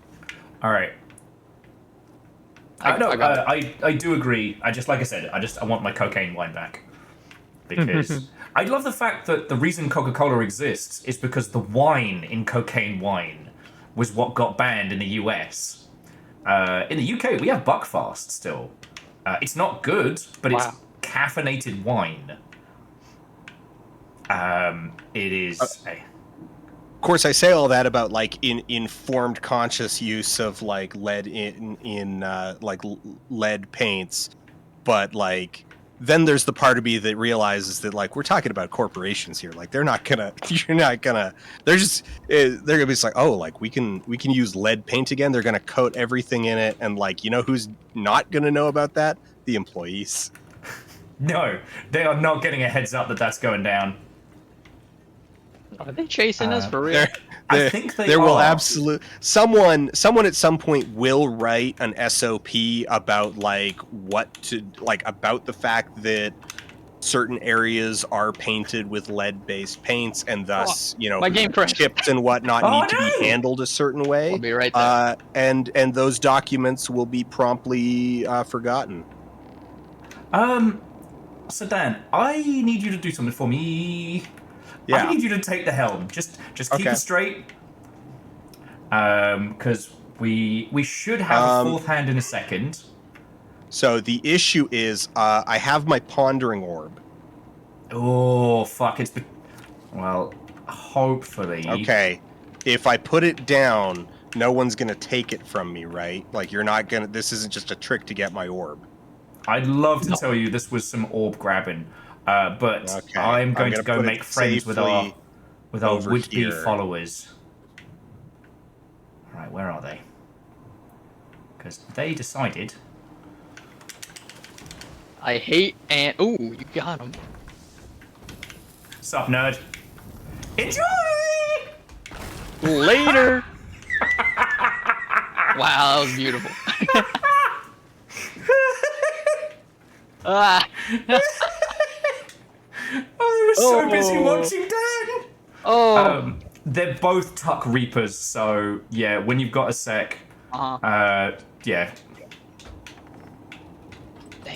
All right. I do agree. Like I said, I want my cocaine wine back. Because I love the fact that the reason Coca-Cola exists is because the wine in cocaine wine was what got banned in the US. In the UK, we have Buckfast still. It's not good, but it's caffeinated wine. It is... Of course, I say all that about like informed, conscious use of like lead in like lead paints, but like then there's the part of me that realizes that like we're talking about corporations here. Like they're not gonna, they're gonna be like, oh, like we can use lead paint again. They're gonna coat everything in it, and like, you know who's not gonna know about that? The employees. No, they are not getting a heads up that that's going down. Are they chasing us for real? I think they there will are. someone at some point will write an SOP about like about the fact that certain areas are painted with lead-based paints, and thus, my game crashed. chips and whatnot Oh, need to be no! handled a certain way. I'll be right there. And those documents will be promptly forgotten. So Dan, I need you to do something for me. Yeah. I need you to take the helm. Just keep Okay. it straight. Because we should have a fourth hand in a second. So the issue is, I have my pondering orb. Oh fuck! Well, hopefully. Okay. If I put it down, no one's gonna take it from me, right? Like, you're not gonna. This isn't just a trick to get my orb. I'd love to tell you this was some orb grabbing, but Okay. I'm going to gonna go put it make friends with safely our over would-be here. followers. Right, where are they? Because they decided. I hate and ooh, you got him. Sup, nerd? Enjoy! Later. Wow, that was beautiful. Ah. I was so busy watching Dan. Oh. They're both Tuck Reapers, so yeah. When you've got a sec, yeah. Dang,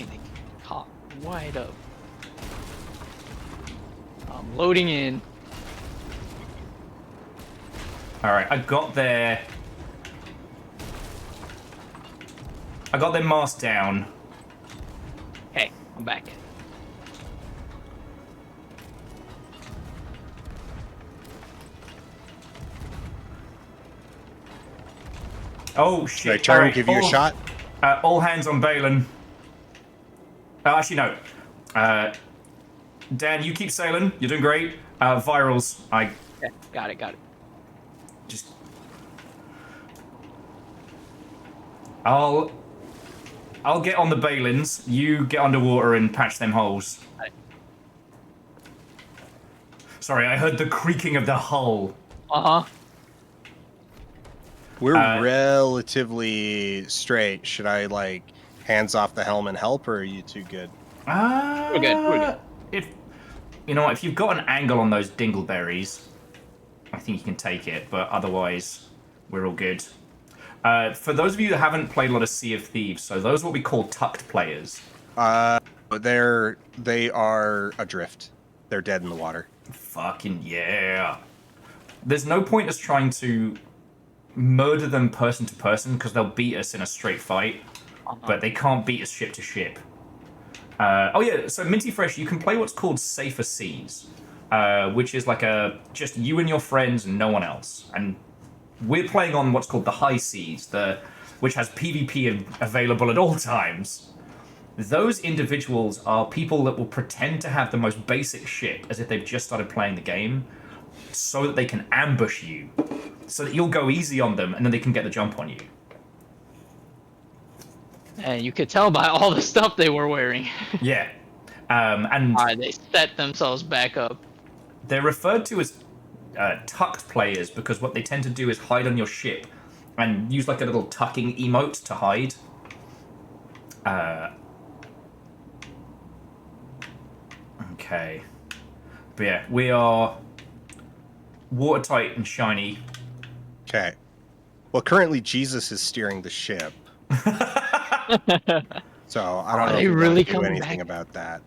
they caught wide up. I'm loading in. All right, I got their mast down. Hey, I'm back. Oh shit! Should I try All and right, give you a shot? All hands on Balin. Actually, no. Dan, you keep sailing. You're doing great. Virals, Yeah, got it. just. I'll get on the Balins. You get underwater and patch them holes. Right. Sorry, I heard the creaking of the hull. Uh-huh. We're relatively straight. Should I, like, hands off the helm and help, or are you too good? We're good. If you know what, if you've got an angle on those dingleberries, I think you can take it. But otherwise, we're all good. For those of you that haven't played a lot of Sea of Thieves, so those are what we call tucked players. They are adrift. They're dead in the water. Fucking yeah. There's no point us trying to murder them person to person because they'll beat us in a straight fight, but they can't beat us ship to ship. Oh yeah, so Minty Fresh, you can play what's called Safer Seas, which is like just you and your friends and no one else. And we're playing on what's called the High Seas, which has PvP available at all times. Those individuals are people that will pretend to have the most basic ship as if they've just started playing the game, so that they can ambush you, so that you'll go easy on them and then they can get the jump on you. And you could tell by all the stuff they were wearing. Yeah. And They set themselves back up. they're referred to as tucked players because what they tend to do is hide on your ship and use like a little tucking emote to hide. Okay. But yeah, we are watertight and shiny. Okay. Well, currently Jesus is steering the ship. So I don't know if they we really want to do coming anything back? about that.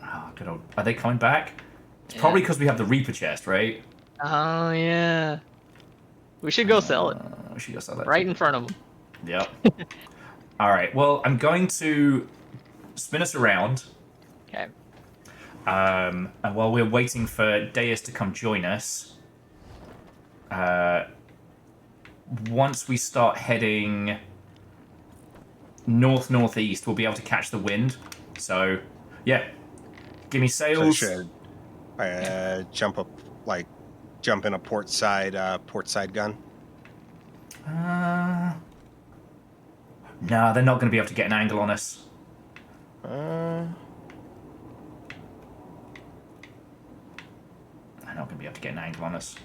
Oh, good old. Are they coming back? It's Yeah. probably because we have the Reaper chest, right? Oh yeah. We should go sell it. We should go sell that. Right in front of them. Yep. All right. Well, I'm going to spin us around. Okay. And while we're waiting for Deus to come join us, once we start heading northeast, we'll be able to catch the wind. So, yeah, give me So sails. should I jump in a port side gun? No, they're not going to be able to get an angle on us. be able to get an angle on us.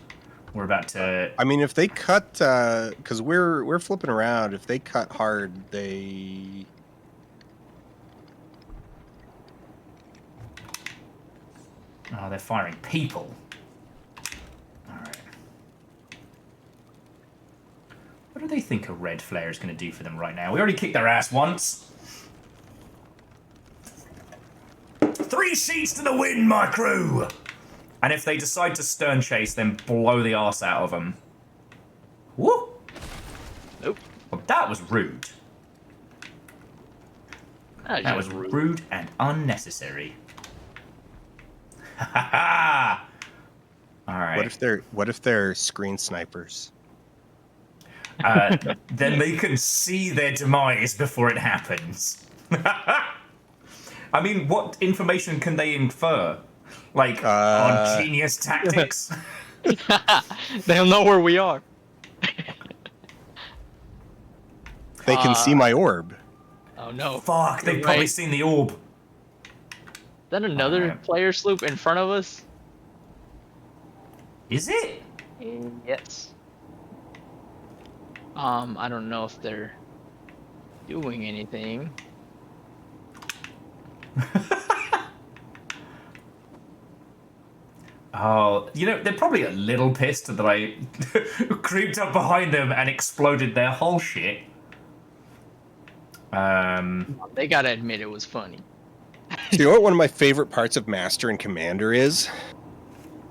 We're about to... I mean, if they cut, because we're flipping around. If they cut hard, they... Oh, they're firing people. Alright. What do they think a red flare is going to do for them right now? We already kicked their ass once. 3 sheets to the wind, my crew! And if they decide to stern chase, then blow the arse out of them. Woo! Nope. Well, that was rude. That was rude and unnecessary. Ha ha ha! Alright. What if they're screen snipers? Then they can see their demise before it happens. I mean, what information can they infer? Like, on genius tactics? They'll know where we are. They can see my orb. Oh no. Fuck, they've You're probably right. seen the orb. Is that another Alright. player sloop in front of us? Is it? Yes. I don't know if they're doing anything. Oh, you know, they're probably a little pissed that I creeped up behind them and exploded their whole shit. They gotta admit it was funny. So you know what one of my favorite parts of Master and Commander is?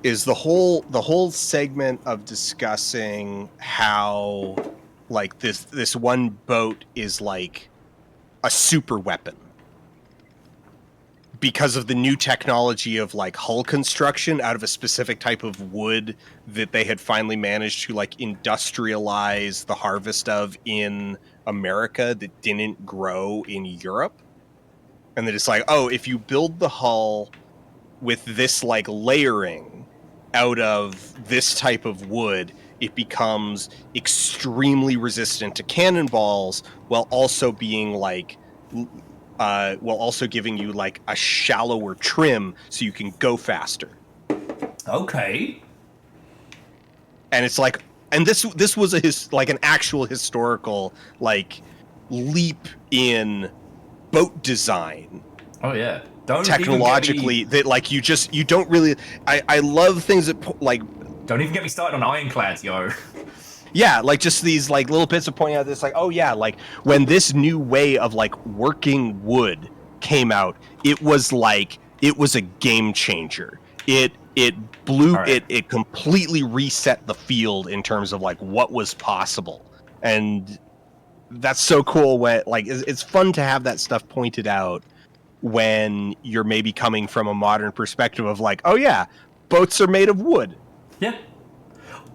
Is the whole segment of discussing how like this one boat is like a super weapon because of the new technology of like hull construction out of a specific type of wood that they had finally managed to like industrialize the harvest of in America that didn't grow in Europe. And they're just like, oh, if you build the hull with this like layering out of this type of wood, it becomes extremely resistant to cannonballs while also being like while also giving you like a shallower trim so you can go faster. Okay. And it's like, and this was like an actual historical like leap in boat design. Oh yeah. Don't Technologically, even get me, that like you don't really. I love things that like. don't even get me started on ironclads, yo. Yeah, like just these like little bits of pointing out this like, oh yeah, like when this new way of like working wood came out, it was a game changer. It blew Right. it completely reset the field in terms of like what was possible. And that's so cool when like it's fun to have that stuff pointed out when you're maybe coming from a modern perspective of like, oh yeah, boats are made of wood. Yeah.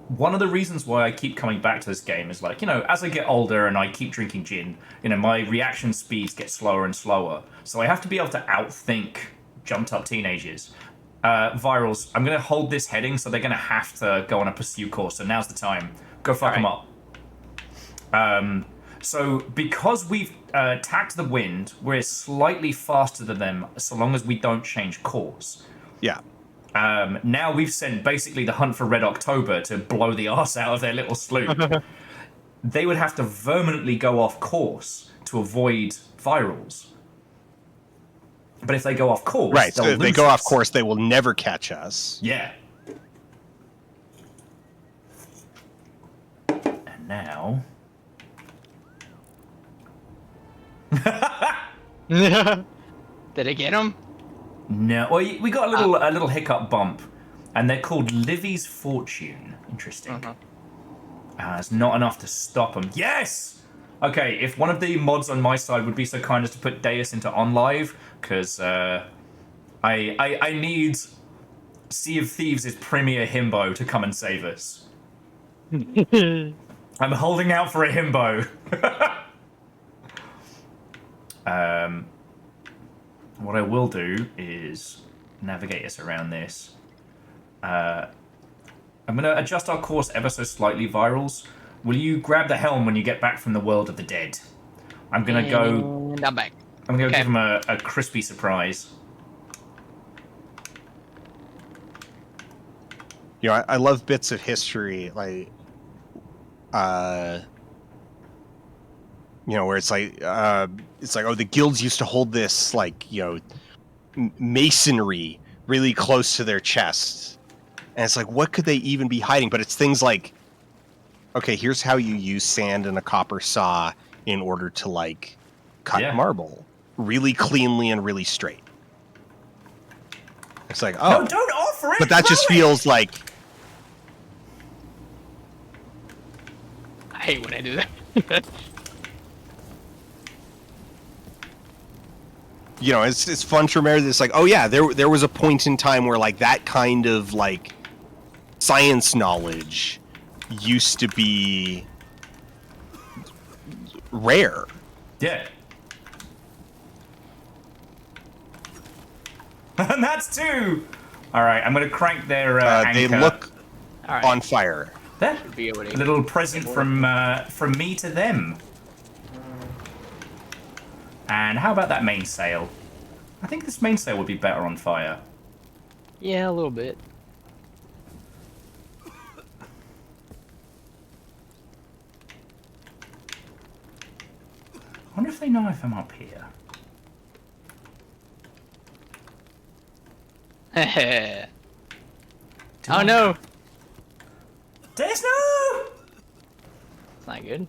One of the reasons why I keep coming back to this game is like, you know, as I get older and I keep drinking gin, you know, my reaction speeds get slower and slower. So I have to be able to outthink jumped up teenagers. Virals, I'm going to hold this heading, so they're going to have to go on a pursuit course. So now's the time. Go fuck them up. So because we've tacked the wind, we're slightly faster than them so long as we don't change course. Yeah. Now we've sent basically the Hunt for Red October to blow the arse out of their little sloop. They would have to vehemently go off course to avoid virals. But if they go off course, Right, so if they go off us. course, they will never catch us. Yeah. And now... Did it get him? No, well, we got a little hiccup bump, and they're called Livy's Fortune. Interesting. It's not enough to stop them. Yes! Okay, if one of the mods on my side would be so kind as to put Deus into on live, because I need Sea of Thieves' premier himbo to come and save us. I'm holding out for a himbo. What I will do is navigate us around this. I'm going to adjust our course ever so slightly, Virals. Will you grab the helm when you get back from the world of the dead? I'm going to go... And I'm back. I'm going to Okay. give him a crispy surprise. You know, I love bits of history, like, you know, where it's like, oh, the guilds used to hold this, like, you know, masonry really close to their chests. And it's like, what could they even be hiding? But it's things like, okay, here's how you use sand and a copper saw in order to, like, cut marble really cleanly and really straight. It's like, oh. No, don't offer it! But that just feels like... I hate when I do that. You know, it's fun to remember this, like, oh yeah, there was a point in time where, like, that kind of, like, science knowledge used to be rare. Yeah. And that's 2! Alright, I'm gonna crank their they anchor. look Alright. on fire. There. Be able to- A little present from me to them. And how about that mainsail? I think this mainsail would be better on fire. Yeah, a little bit. I wonder if they know if I'm up here. Oh no! There's no! It's not good.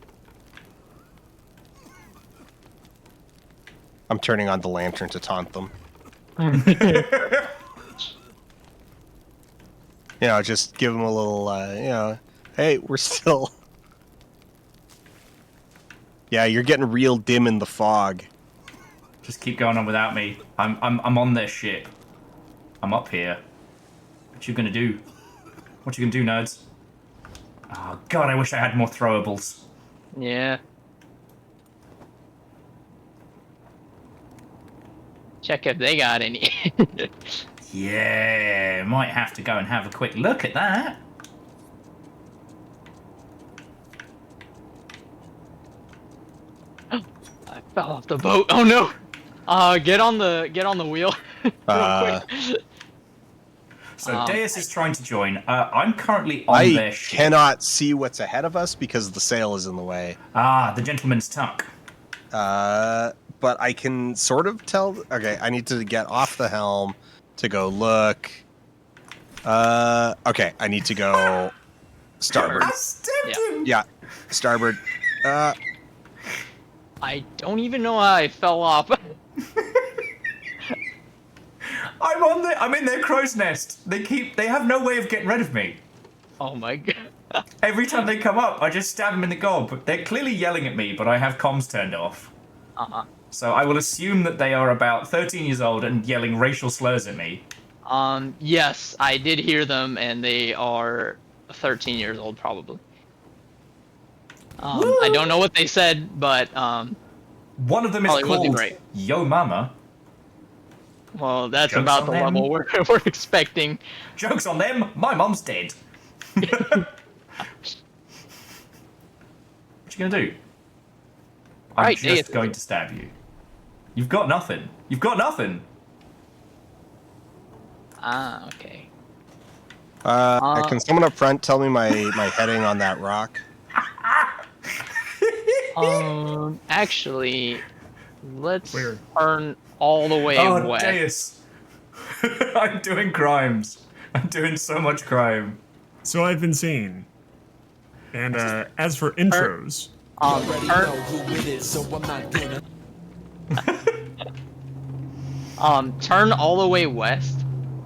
I'm turning on the lantern to taunt them. You know, just give them a little, you know, hey, we're still... Yeah, you're getting real dim in the fog. Just keep going on without me. I'm on their ship. I'm up here. What you gonna do? What you gonna do, nerds? Oh god, I wish I had more throwables. Yeah. Check if they got any. Yeah, might have to go and have a quick look at that. I fell off the boat. Oh no! Get on the wheel. Real quick. So Deus is trying to join. I'm currently on their I ship. cannot see what's ahead of us because the sail is in the way. Ah, the gentleman's tuck. But I can sort of tell... Okay, I need to get off the helm to go look. Okay, I need to go starboard. I stabbed him! Yeah, starboard. I don't even know how I fell off. I'm in their crow's nest. They have no way of getting rid of me. Oh my god. Every time they come up, I just stab them in the gob. They're clearly yelling at me, but I have comms turned off. Uh-huh. So I will assume that they are about 13 years old and yelling racial slurs at me. Yes, I did hear them, and they are 13 years old, probably. I don't know what they said, but, one of them is probably wasn't called great. Yo Mama. Well, that's Joke's about on the them. level we're expecting. Joke's on them, my mom's dead. What you gonna do? I'm Right, just Deus. going to stab you. You've got nothing. You've got nothing. Ah, okay. Can someone up front tell me my heading on that rock? Actually, let's Weird. turn all the way Oh, west. Deus. I'm doing crimes. I'm doing so much crime. So I've been seeing. And as for intros, Turn all the way west.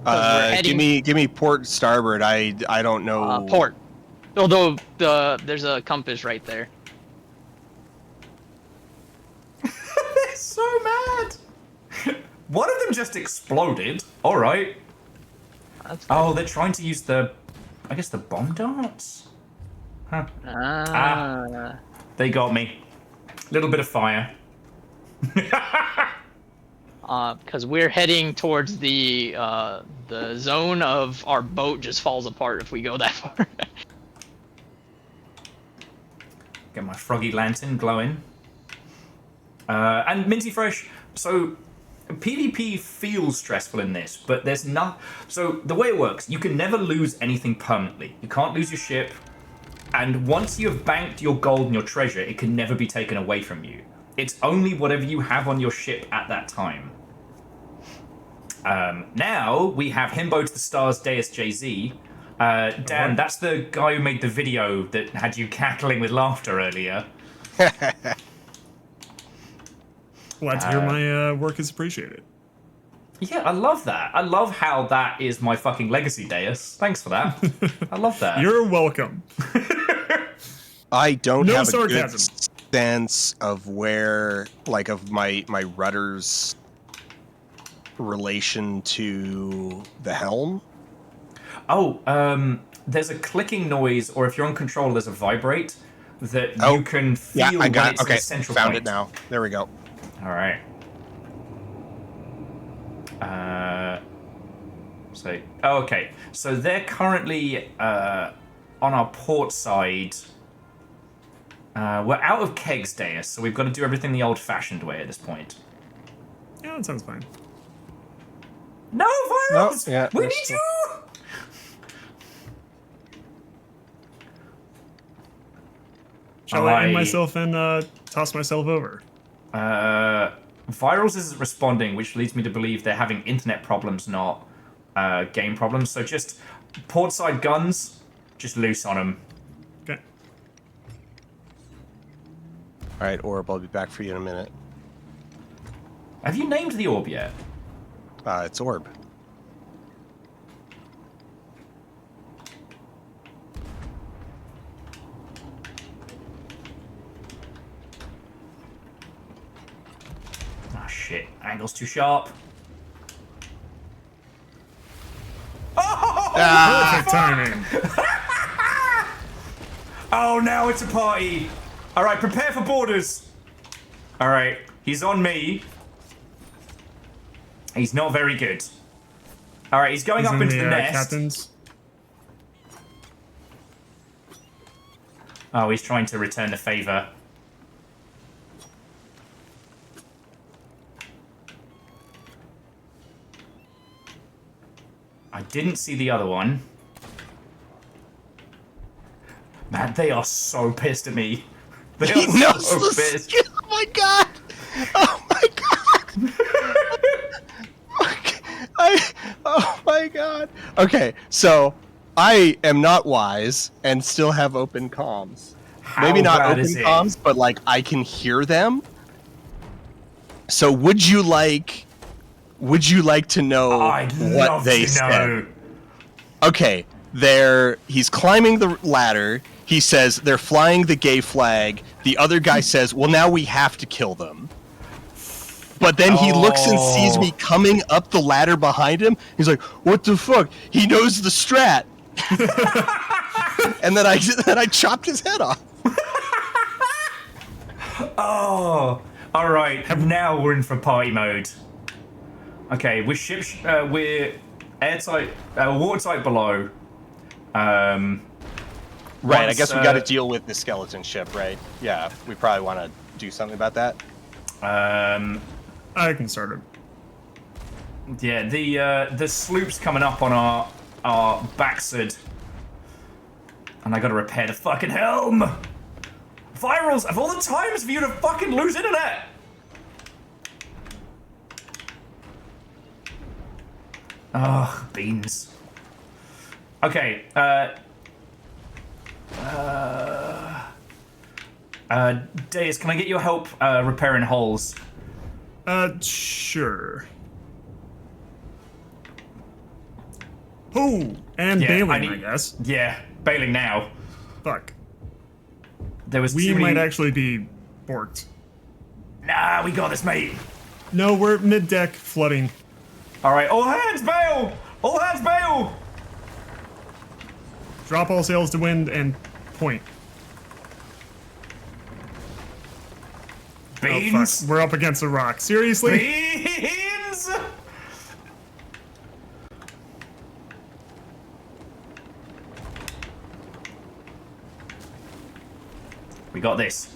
'cause we're heading- Give me port starboard. I don't know. Port. Although there's a compass right there. They're so mad. One of them just exploded. All right. That's good. Oh, they're trying to use the, I guess the bomb darts. Huh. They got me. Little bit of fire. Because we're heading towards the zone of our boat just falls apart if we go that far. Get my froggy lantern glowing. And Minty Fresh. So, PvP feels stressful in this, but there's not. So the way it works, you can never lose anything permanently. You can't lose your ship, and once you have banked your gold and your treasure, it can never be taken away from you. It's only whatever you have on your ship at that time. Now we have Himbo to the Stars Deus JZ. Dan, that's the guy who made the video that had you cackling with laughter earlier. Glad to hear my work is appreciated. Yeah, I love that. I love how that is my fucking legacy, Deus. Thanks for that. I love that. You're welcome. I don't No have sarcasm. a good sense of where, like, of my rudder's relation to the helm. Oh, there's a clicking noise, or if you're on control, there's a vibrate that you can feel Yeah, I got when it. it's in Okay, the central found point. it now. There we go. All right. Okay. So they're currently on our port side. We're out of kegs, Deus, so we've got to do everything the old-fashioned way at this point. Yeah, that sounds fine. No, Virus! No, yeah, we there's need still- you! Shall I end myself and toss myself over? Virals isn't responding, which leads me to believe they're having internet problems, not game problems. So just portside guns, just loose on them. Okay. All right, Orb, I'll be back for you in a minute. Have you named the orb yet? It's Orb. Oh shit, angle's too sharp. Perfect timing. Oh, now it's a party. All right, prepare for borders. All right, he's on me. He's not very good. All right, he's going He's up in into the nest. Captain's. Oh, he's trying to return the favor. I didn't see the other one. Man, they are so pissed at me. They He are knows so the pissed. skill. Oh my god! Oh my god! Oh my god! Okay, so I am not wise and still have open comms. How Maybe not bad open is it? comms, but like I can hear them. So would you like to know I'd what love they to said? know. Okay, he's climbing the ladder. He says they're flying the gay flag. The other guy says, well, now we have to kill them. But then he looks and sees me coming up the ladder behind him. He's like, what the fuck? He knows the strat. And then I chopped his head off. Oh, all right. Now we're in for party mode. Okay, we're airtight, watertight below. Right, I Once, guess we got to deal with the skeleton ship, right? Yeah, we probably want to do something about that. I can start it. Yeah, the sloop's coming up on our backside, and I got to repair the fucking helm. Virals, of all the times for you to fucking lose internet. Ugh, beans. Okay, Deus, can I get your help repairing holes? Sure. Oh, and Yeah, bailing, I guess. Yeah, bailing now. Fuck. There was We too might many... actually be borked. Nah, we got this, mate. No, we're mid-deck flooding. All right, all hands bail! All hands bail! Drop all sails to wind and point. Beans? Oh, fuck. We're up against a rock. Seriously? Beans! We got this.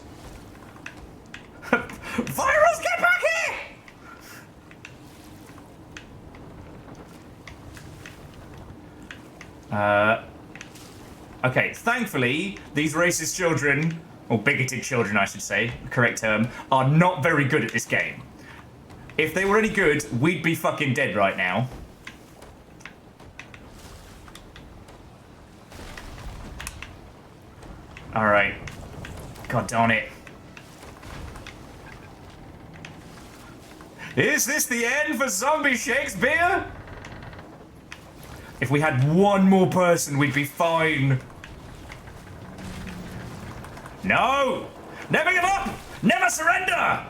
Virals, get back here! Okay, thankfully, these racist children, or bigoted children, I should say, correct term, are not very good at this game. If they were any good, we'd be fucking dead right now. Alright. God darn it. Is this the end for zombie Shakespeare? If we had one more person, we'd be fine. No! Never give up! Never surrender!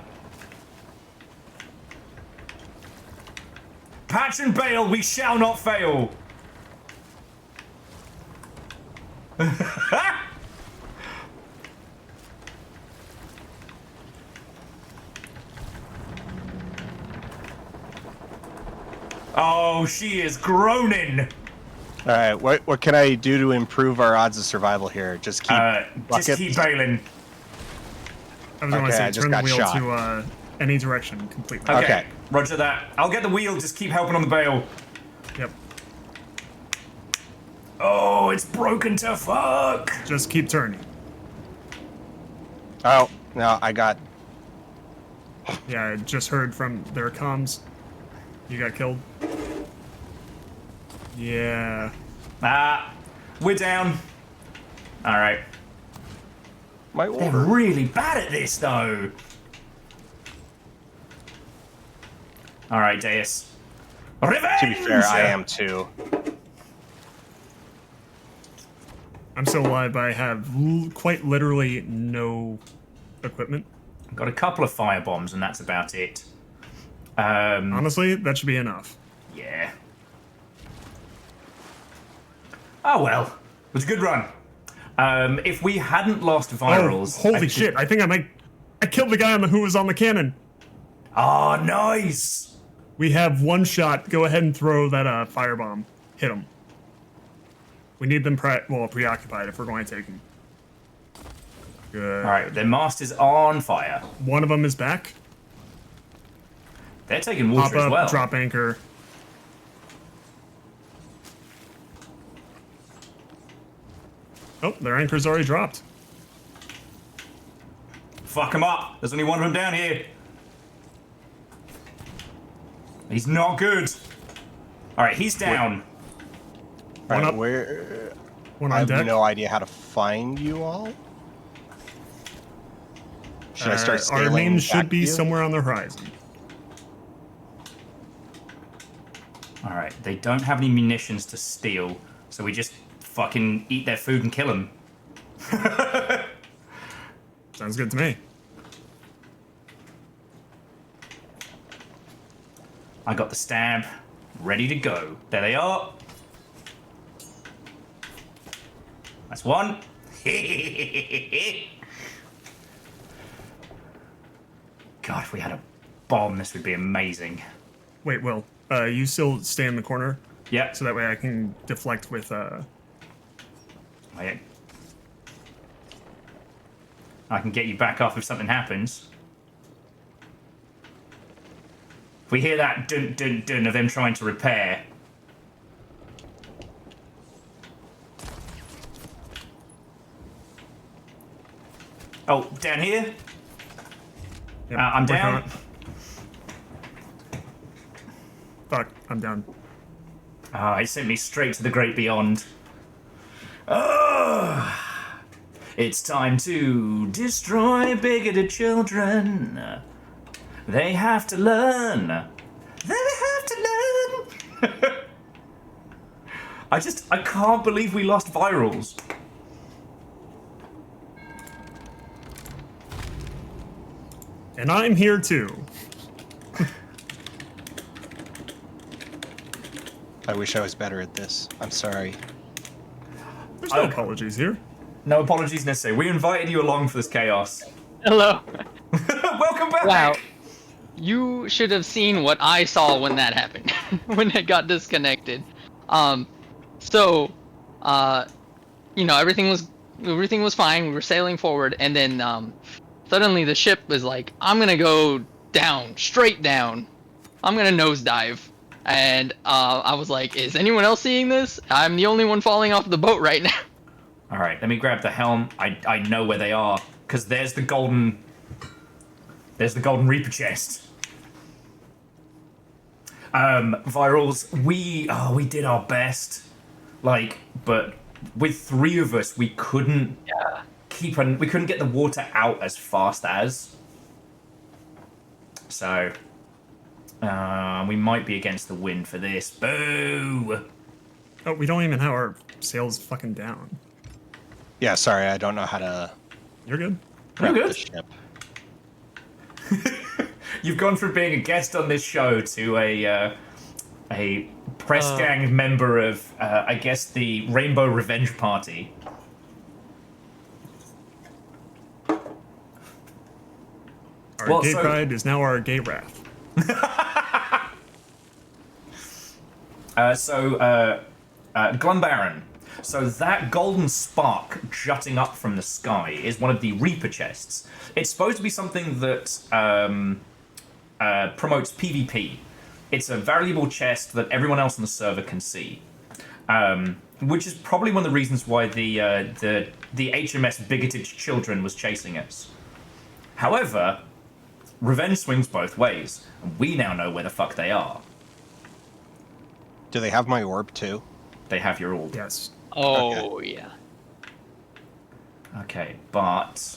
Patch and bail, we shall not fail. Oh, she is groaning. All right, what can I do to improve our odds of survival here? Just keep bailing. I was going to say, I just turn the got wheel shot. to any direction completely. Okay, roger that. I'll get the wheel, just keep helping on the bail. Yep. Oh, it's broken to fuck. Just keep turning. Oh, no, I got... Yeah, I just heard from their comms. You got killed. Yeah. We're down. Alright. My They're order. really bad at this, though. Alright, Deus. Revenge! To be fair, I am too. I'm still alive, but I have quite literally no equipment. I've got a couple of fire bombs, and that's about it. Honestly, that should be enough. Yeah. Oh well, it was a good run. If we hadn't lost virals... Oh, holy shit, I think I killed the guy who was on the cannon. Oh, nice! We have one shot. Go ahead and throw that firebomb. Hit him. We need them preoccupied if we're going to take them. Good. Alright, their mast is on fire. One of them is back. They're taking water Pop up, as well. drop anchor. Oh, their anchor's already dropped. Fuck them up. There's only one of them down here. He's not good. Alright, he's down. All right, up. where... One I on have deck. no idea how to find you all. Should I start sailing Our names back should be to you? somewhere on the horizon. Alright, they don't have any munitions to steal, so we just fucking eat their food and kill them. Sounds good to me. I got the stab, ready to go. There they are. That's one. God, if we had a bomb, this would be amazing. Wait, Will, you still stay in the corner? Yep. So that way I can deflect with, Wait. I can get you back off if something happens. If we hear that dun dun dun of them trying to repair. Oh, down here? Yep, I'm working on down. it. Fuck, I'm down. Ah, it sent me straight to the great beyond. Oh, it's time to destroy bigoted children. They have to learn. They have to learn. I can't believe we lost virals. And I'm here too. I wish I was better at this. I'm sorry. There's no apologies here. No apologies necessary. We invited you along for this chaos. Hello. Welcome back. Wow. You should have seen what I saw when that happened, when it got disconnected. You know, everything was fine. We were sailing forward, and then suddenly the ship was like, "I'm gonna go down, straight down. I'm gonna nosedive." And I was like, is anyone else seeing this? I'm the only one falling off the boat right now. All right, let me grab the helm. I know where they are because there's the golden Reaper chest. Virals, we did our best, like, but with 3 of us, we couldn't we couldn't get the water out as fast as. So, we might be against the wind for this. Boo! Oh, we don't even have our sails fucking down. Yeah, sorry, I don't know how to You're good. prep good. the ship. You've gone from being a guest on this show to a press gang member of, I guess, the Rainbow Revenge Party. Our gay pride is now our gay wrath. Glumbaron. So that golden spark jutting up from the sky is one of the Reaper chests. It's supposed to be something that promotes PvP. It's a valuable chest that everyone else on the server can see, which is probably one of the reasons why the HMS Bigoted Children was chasing us. However, revenge swings both ways, and we now know where the fuck they are. Do they have my orb too? They have your orb. Yes. Oh, Okay. yeah. Okay, but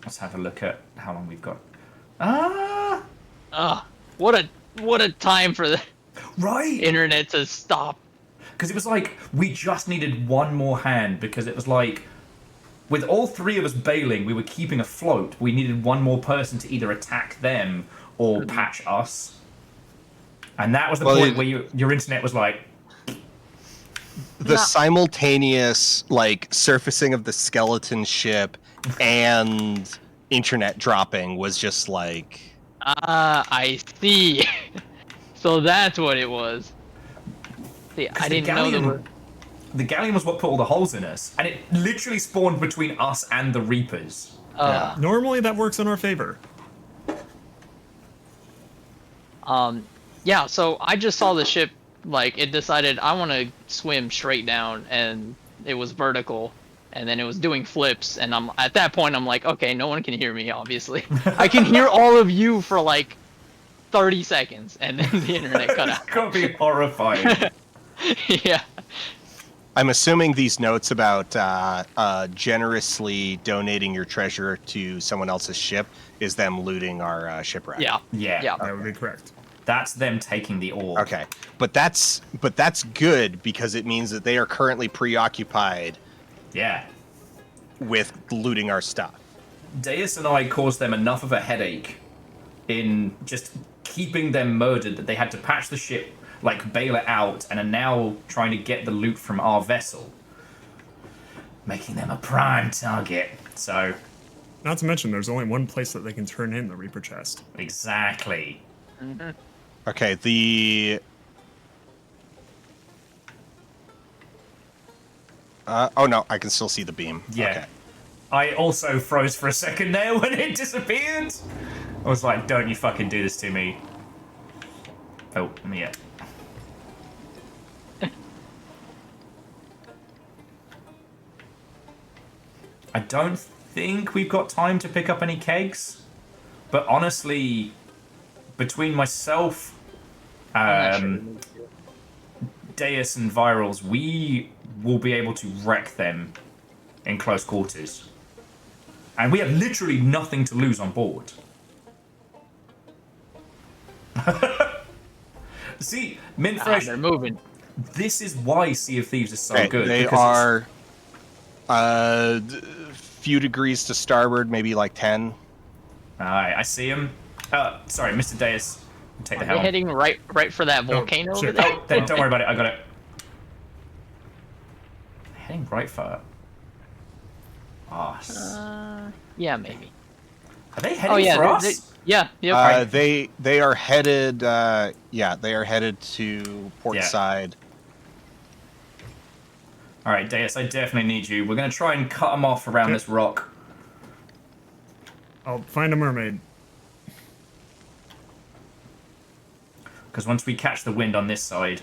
let's have a look at how long we've got. What a time for the Right. internet to stop. Because it was like we just needed one more hand, because it was like with all 3 of us bailing, we were keeping afloat. We needed one more person to either attack them or patch us. And that was the point where your internet was like, the simultaneous like surfacing of the skeleton ship and internet dropping was just like I see. So that's what it was. See, I didn't know there were... The galleon was what put all the holes in us, and it literally spawned between us and the Reapers. Normally that works in our favor. Yeah, so I just saw the ship, like, it decided I want to swim straight down, and it was vertical, and then it was doing flips, and at that point I'm like, okay, no one can hear me, obviously. I can hear all of you for like 30 seconds, and then the internet cut out. It's gonna be horrifying. Yeah. I'm assuming these notes about generously donating your treasure to someone else's ship is them looting our shipwreck. Yeah. Yeah. That would be correct. That's them taking the orb. Okay, but that's good because it means that they are currently preoccupied. Yeah. With looting our stuff. Deus and I caused them enough of a headache in just keeping them murdered that they had to patch the ship, like bail it out, and are now trying to get the loot from our vessel, making them a prime target. So, not to mention, there's only one place that they can turn in the Reaper chest. Exactly. Mm-hmm. Okay, the... oh no, I can still see the beam. Yeah. Okay. I also froze for a second there when it disappeared. I was like, don't you fucking do this to me. Oh, yeah. I don't think we've got time to pick up any kegs. But honestly, between myself, Deus and Virals, we will be able to wreck them in close quarters. And we have literally nothing to lose on board. See, Mintfresh, they're moving. This is why Sea of Thieves is so Okay, good. they are few degrees to starboard, maybe like 10. Alright, I see him. Sorry, Mr. Deus. Take the Are they helm. heading right for that volcano over shit. there? Oh, don't worry about it. I got it. Heading right for us. Yeah, maybe. Are they heading for us? Yeah. Yep. They are headed. They are headed to port side. All right, Deus, I definitely need you. We're gonna try and cut them off around this rock. I'll find a mermaid. Because once we catch the wind on this side...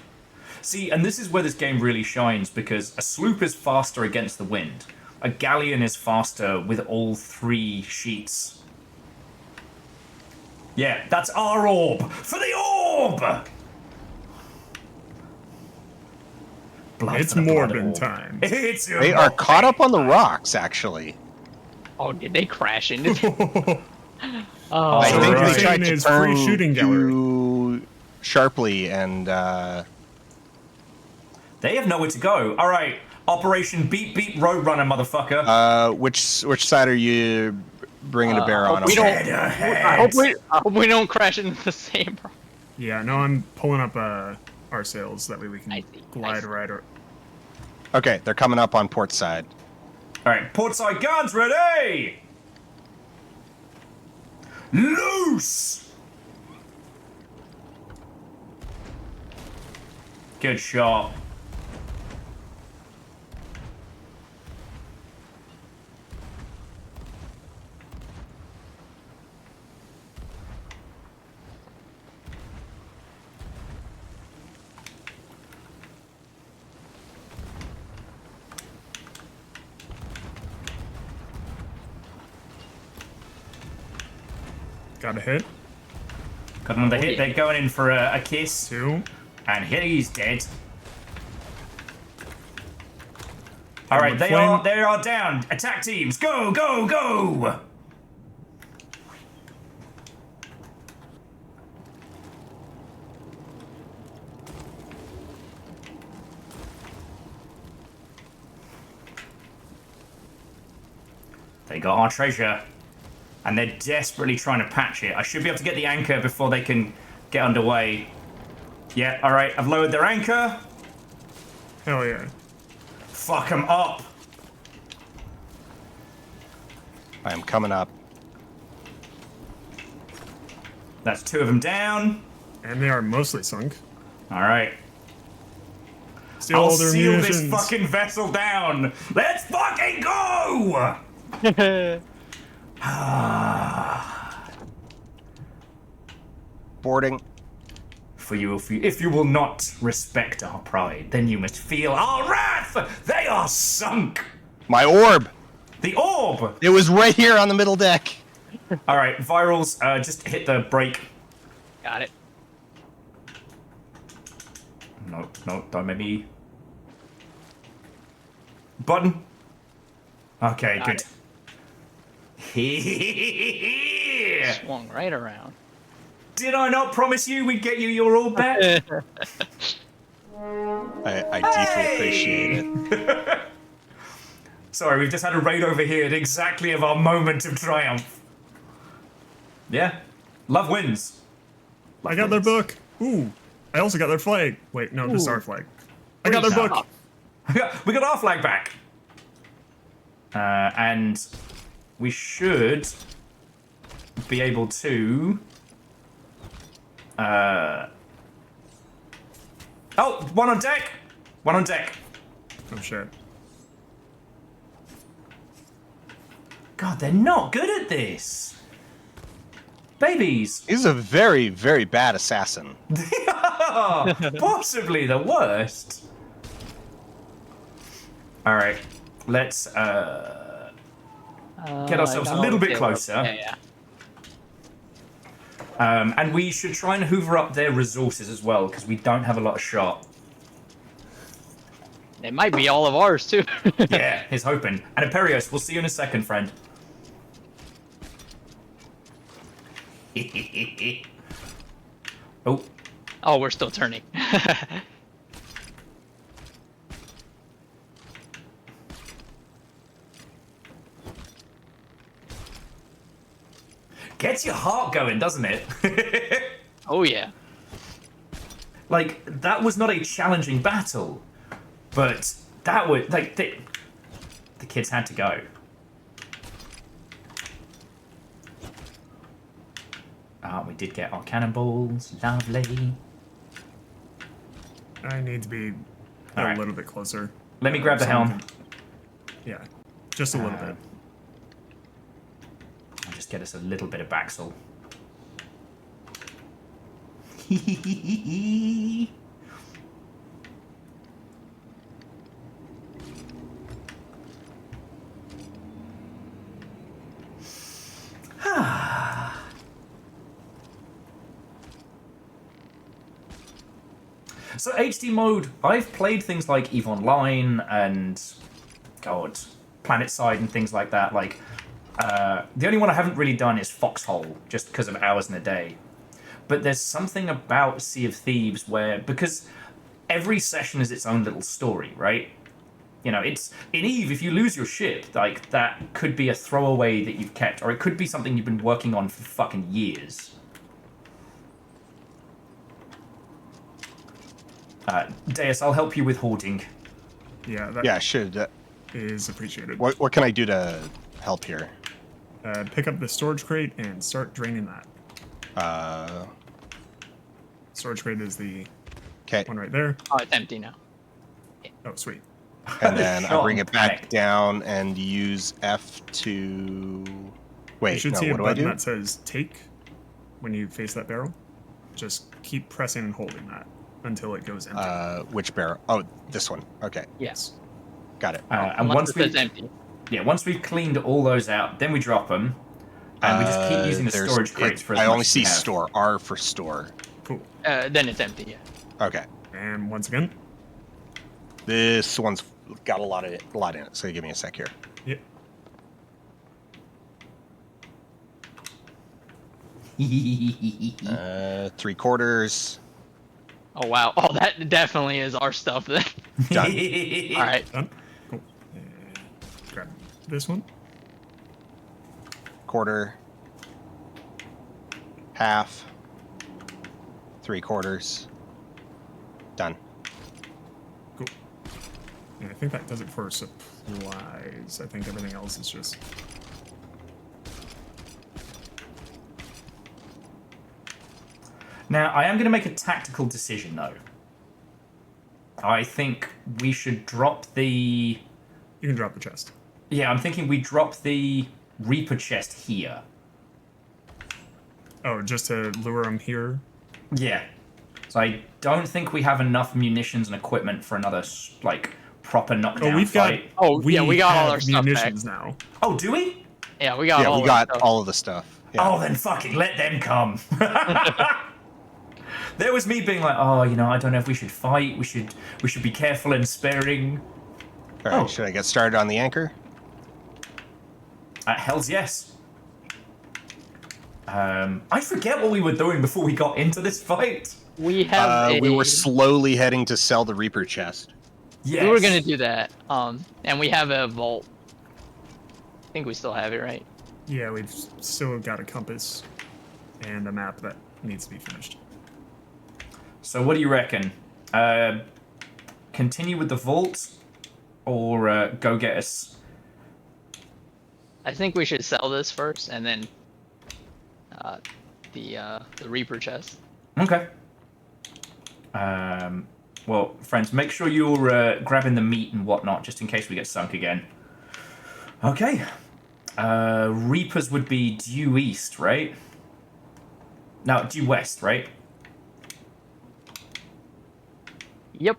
See, and this is where this game really shines, because a sloop is faster against the wind. A galleon is faster with all 3 sheets. Yeah, that's our orb! For the orb! Blood It's for the blood Morbin orb. time. It's They are caught up on the rocks, actually. Oh, did they crash into? Oh, I so think what you're they tried saying to is turn free shooting gallery. too sharply, and They have nowhere to go. All right, Operation Beat Beat Roadrunner, motherfucker. which side are you bringing to bear on them? We don't. I hope we don't crash into the same. Yeah, no, I'm pulling up our sails. That way we can I see, glide I see. right. Okay, they're coming up on port side. All right, portside guns ready. Loose. Good shot. Got a hit. Got another hit. They're going in for a kiss. 2. And he's dead. All right, they flame. are down. Attack teams, go, go, go! They got our treasure, and they're desperately trying to patch it. I should be able to get the anchor before they can get underway. Yeah, all right, I've lowered their anchor. Hell yeah. Fuck them up. I am coming up. That's 2 of them down. And they are mostly sunk. All right. Steal I'll all their seal munitions. this fucking vessel down. Let's fucking go! Boarding. For you, if you will not respect our pride, then you must feel our wrath. They are sunk. My orb! The orb. It was right here on the middle deck. All right, virals. Just hit the brake. Got it. No, don't make me. Button. Okay, Got good. Swung right around. Did I not promise you we'd get you your orb back? I deeply appreciate it. Sorry, we've just had a raid over here at exactly of our moment of triumph. Yeah, love wins. I got their book. Ooh. I also got their flag. Wait, no, just our flag. I got their book. We got our flag back. And we should be able to... Oh, one on deck! One on deck. Oh, shit. God, they're not good at this. Babies. He's a very, very bad assassin. Possibly the worst. All right, let's get ourselves a little bit closer. Yeah. And we should try and hoover up their resources as well, because we don't have a lot of shot. It might be all of ours too. Yeah, he's hoping. And Imperios, we'll see you in a second, friend. Oh. Oh, we're still turning. Gets your heart going, doesn't it? Oh yeah. Like, that was not a challenging battle, but that was, like, the kids had to go. We did get our cannonballs, lovely. I need to be a All right. little bit closer. Let me grab the helm. Yeah, just a little bit. I'll just get us a little bit of backsel. So HD mode, I've played things like EVE Online and God, PlanetSide and things like that. Like, the only one I haven't really done is Foxhole, just because of hours in a day. But there's something about Sea of Thieves where, because every session is its own little story, right? You know, it's in EVE, if you lose your ship, like, that could be a throwaway that you've kept, or it could be something you've been working on for fucking years. Deus, I'll help you with hoarding. Yeah, that Yeah, should. is appreciated. What can I do to help here? Pick up the storage crate and start draining that. Storage crate is the Okay, one right there. Oh, it's empty now. Oh, sweet. and then I Shot bring and it back panic. down and use F to. You Wait, should no. see a What do I button do? that says take when you face that barrel. Just keep pressing and holding that until it goes empty. Which barrel? Oh, this one. Okay, Yes. got it. And Unless once it we, says empty. yeah, once we've cleaned all those out, then we drop them, and we just keep using the There's- storage crates for as I much only as we see have. store. R for store. Cool. Then it's empty, yeah. Okay, And once again, this one's got a lot in it. So give me a sec here. yep. 3/4 Oh, wow. Oh, that definitely is our stuff then. done. All right. Done. Cool. And grab this one. 1/4, half, 3/4, done. Cool. And I think that does it for supplies. I think everything else is just. Now, I am going to make a tactical decision, though. I think we should drop the... You can drop the chest. Yeah, I'm thinking we drop the Reaper chest here. Oh, just to lure them here. Yeah. So I don't think we have enough munitions and equipment for another, like, proper knockdown Oh, we've got. fight. Oh, yeah, we got all have our stuff munitions back. now. Oh, do we? Yeah, we got Yeah, all we our got stuff. all of the stuff. Yeah. Oh, then fucking let them come. There was me being like, oh, you know, I don't know if we should fight. We should be careful and sparing. All right, oh. should I get started on the anchor? Hell's yes. I forget what we were doing before we got into this fight. We have We were slowly heading to sell the Reaper chest. Yes. We were gonna do that. And we have a vault. I think we still have it, right? Yeah, we've still got a compass and a map that needs to be finished. So what do you reckon? Continue with the vault, or go get us? I think we should sell this first, and then the Reaper chest. Okay. Well, friends, make sure you're grabbing the meat and whatnot, just in case we get sunk again. Okay. Reapers would be due east, right? No, due west, right? Yep.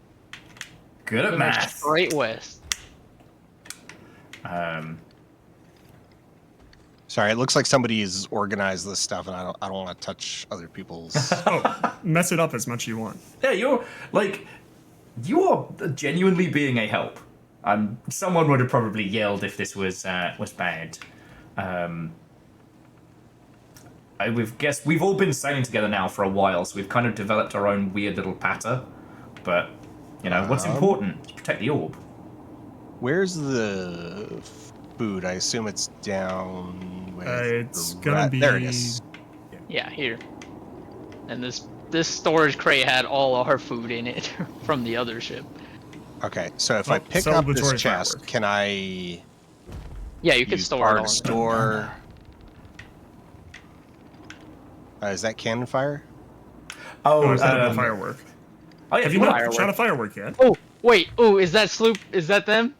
Good at Go math. Straight west. Sorry, it looks like somebody's organized this stuff, and I don't want to touch other people's. Oh, mess it up as much as you want. Yeah, you are genuinely being a help. Someone would have probably yelled if this was bad. We've all been sailing together now for a while, so we've kind of developed our own weird little patter. But you know what's important? Protect the orb. Where's the food? I assume it's down. with It's the gonna be. There it is. Yeah, here. And this storage crate had all our food in it from the other ship. Okay, so if I Oh, pick up this celebratory chest, firework. can I Yeah, you could use store R it to all. store? Is that cannon fire? Oh, is that a firework? Oh yeah, Have if you you not want. shot a firework yet? Oh, wait. Oh, is that sloop? Is that them?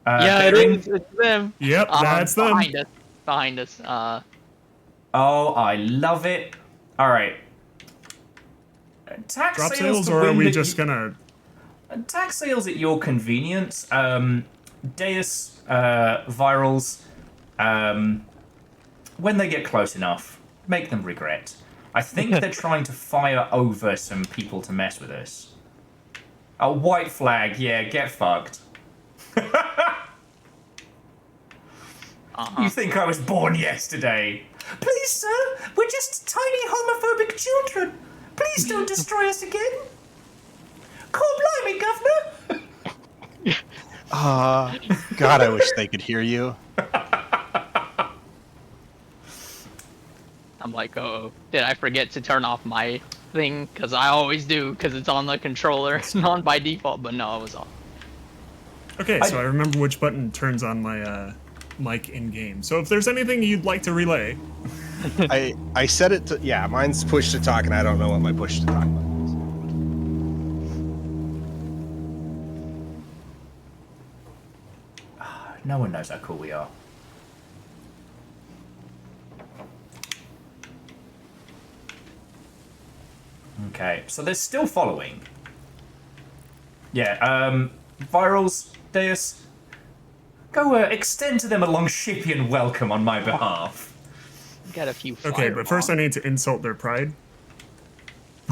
Yeah, it Bearing- is. It's them. Yep, that's them. Behind us. Behind us. Oh, I love it. All right. Tax Drop sales, sales, to or are win we the- just gonna? Tax sales at your convenience. Deus virals. When they get close enough, make them regret. I think they're trying to fire over some people to mess with us. A white flag, yeah, get fucked. You think I was born yesterday? Please, sir, we're just tiny homophobic children. Please don't destroy us again. Call blimey, governor. God, I wish they could hear you. I'm like, oh, did I forget to turn off my thing? Because I always do, because it's on the controller. It's not by default, but no, it was off. Okay, so I remember which button turns on my mic in game. So if there's anything you'd like to relay, I set it to, yeah, mine's push to talk, and I don't know what my push to talk button is. No one knows how cool we are. Okay, so they're still following. Yeah, Virals, Deus, go extend to them a Longshipian welcome on my behalf. Got a few. okay, but first I need to insult their pride.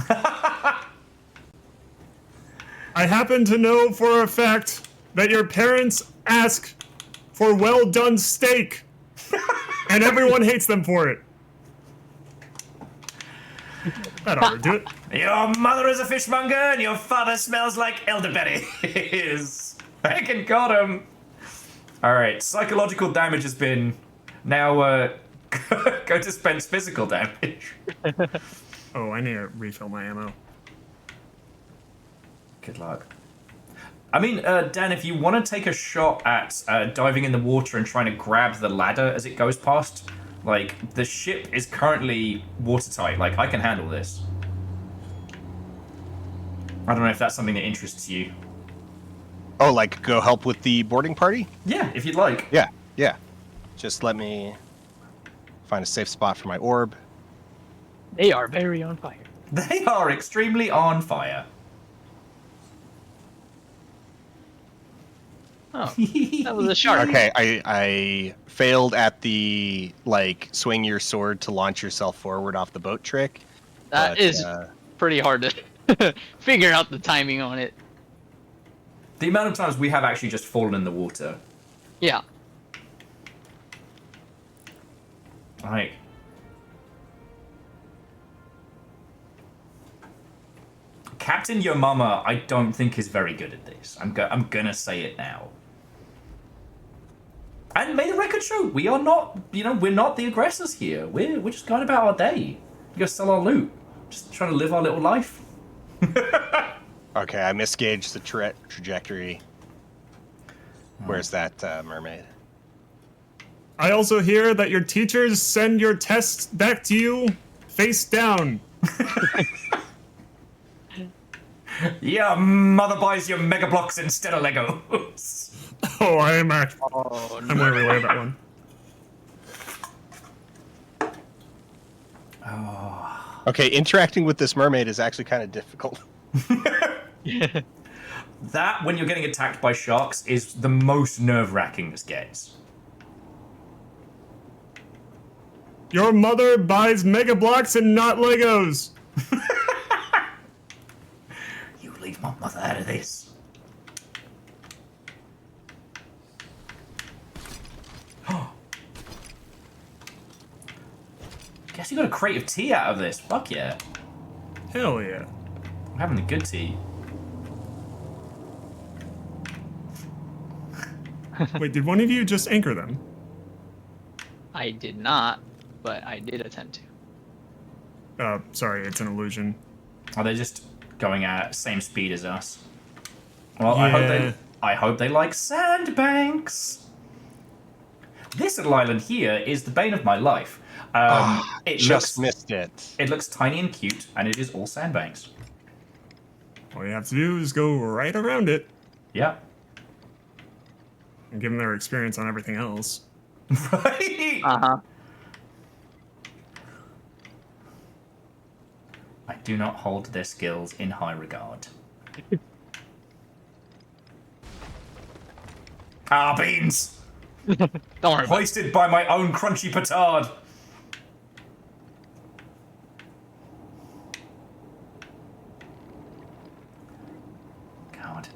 I happen to know for a fact that your parents ask for well-done steak, and everyone hates them for it. That ought to do it. Your mother is a fishmonger and your father smells like elderberries. I can got him. Alright, psychological damage has been. Now, go dispense physical damage. Oh, I need to refill my ammo. Good luck. I mean, Dan, if you want to take a shot at diving in the water and trying to grab the ladder as it goes past, like, the ship is currently watertight. Like, I can handle this. I don't know if that's something that interests you. Oh, like go help with the boarding party? Yeah, if you'd like. Yeah, yeah. Just let me find a safe spot for my orb. They are very on fire. They are extremely on fire. Oh, that was a shark. Okay, I failed at the, like, swing your sword to launch yourself forward off the boat trick. That but, is pretty hard to figure out the timing on it. The amount of times we have actually just fallen in the water. Yeah. Like, Captain Your Mama, I don't think is very good at this. I'm gonna say it now. And may the record show, we are not, we're not the aggressors here. We're just going about our day. We gotta sell our loot. Just trying to live our little life. Okay, I misgauged the trajectory. Where's that mermaid? I also hear that your teachers send your tests back to you face down. Yeah, mother buys your Mega Blocks instead of Legos. Oh, I'm no. going to relay that one. Oh. Okay, interacting with this mermaid is actually kind of difficult. That, when you're getting attacked by sharks, is the most nerve-wracking this gets. Your mother buys Mega Blocks and not Legos. You leave my mother out of this. Guess you got a crate of tea out of this. Fuck yeah. Hell yeah. I'm having the good tea. Wait, did one of you just anchor them? I did not, but I did attempt to. Sorry, it's an illusion. Are they just going at same speed as us? Well, Yeah. I hope they like sandbanks. This little island here is the bane of my life. It Just looks, missed it. It looks tiny and cute, and it is all sandbanks. All you have to do is go right around it Yeah. and give them their experience on everything else. Right? Uh-huh. I do not hold their skills in high regard. Ah, beans! Don't worry about it. Hoisted by my own crunchy petard. God.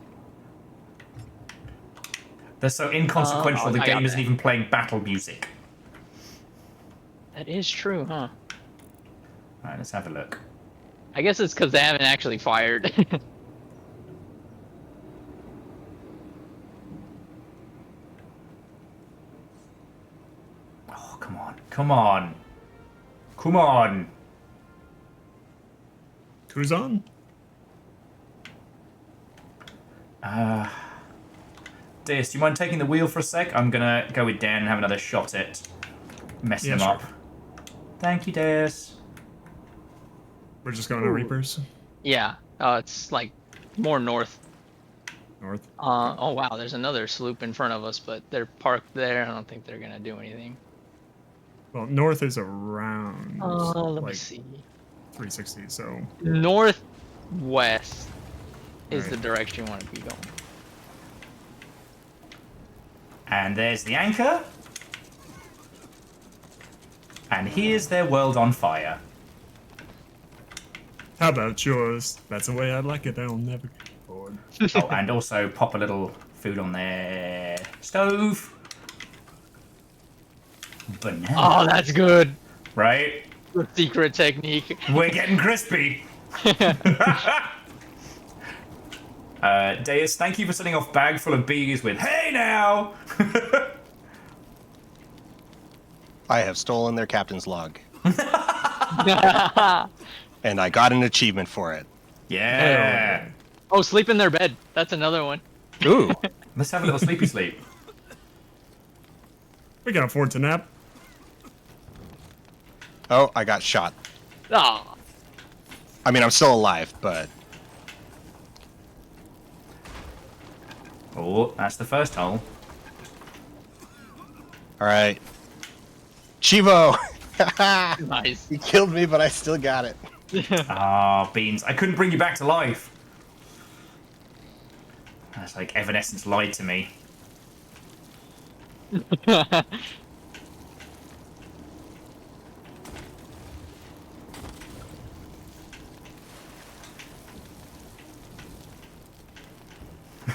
They're so inconsequential, the I got game isn't that. even playing battle music. That is true, huh? Alright, let's have a look. I guess it's because they haven't actually fired. Oh, come on. Come on. Come on. Who's on? Deus, do you mind taking the wheel for a sec? I'm gonna go with Dan and have another shot at messing Yeah, him sure. up. Thank you, Deus. We're just going to Reapers. Yeah, it's like more north. North. Oh wow, there's another sloop in front of us, but they're parked there. I don't think they're gonna do anything. Well, north is around Let me like see. 360, so Northwest is Right. the direction you want to be going. And there's the anchor. And here's their world on fire. how about yours? That's the way I'd like it. I'll never get bored. Oh, and also pop a little food on their stove. Banana. Oh, that's good. Right? The secret technique. We're getting crispy. Deus, thank you for sending off bag full of bees with "Hey now!" I have stolen their captain's log. And I got an achievement for it. Yeah. Oh, sleep in their bed. That's another one. Ooh. Let's have a little sleepy sleep. We can afford to nap. Oh, I got shot. Oh, I mean, I'm still alive, but Oh, that's the first hole. all right. Chivo! nice. He killed me, but I still got it. Ah, beans. I couldn't bring you back to life. That's like Evanescence lied to me.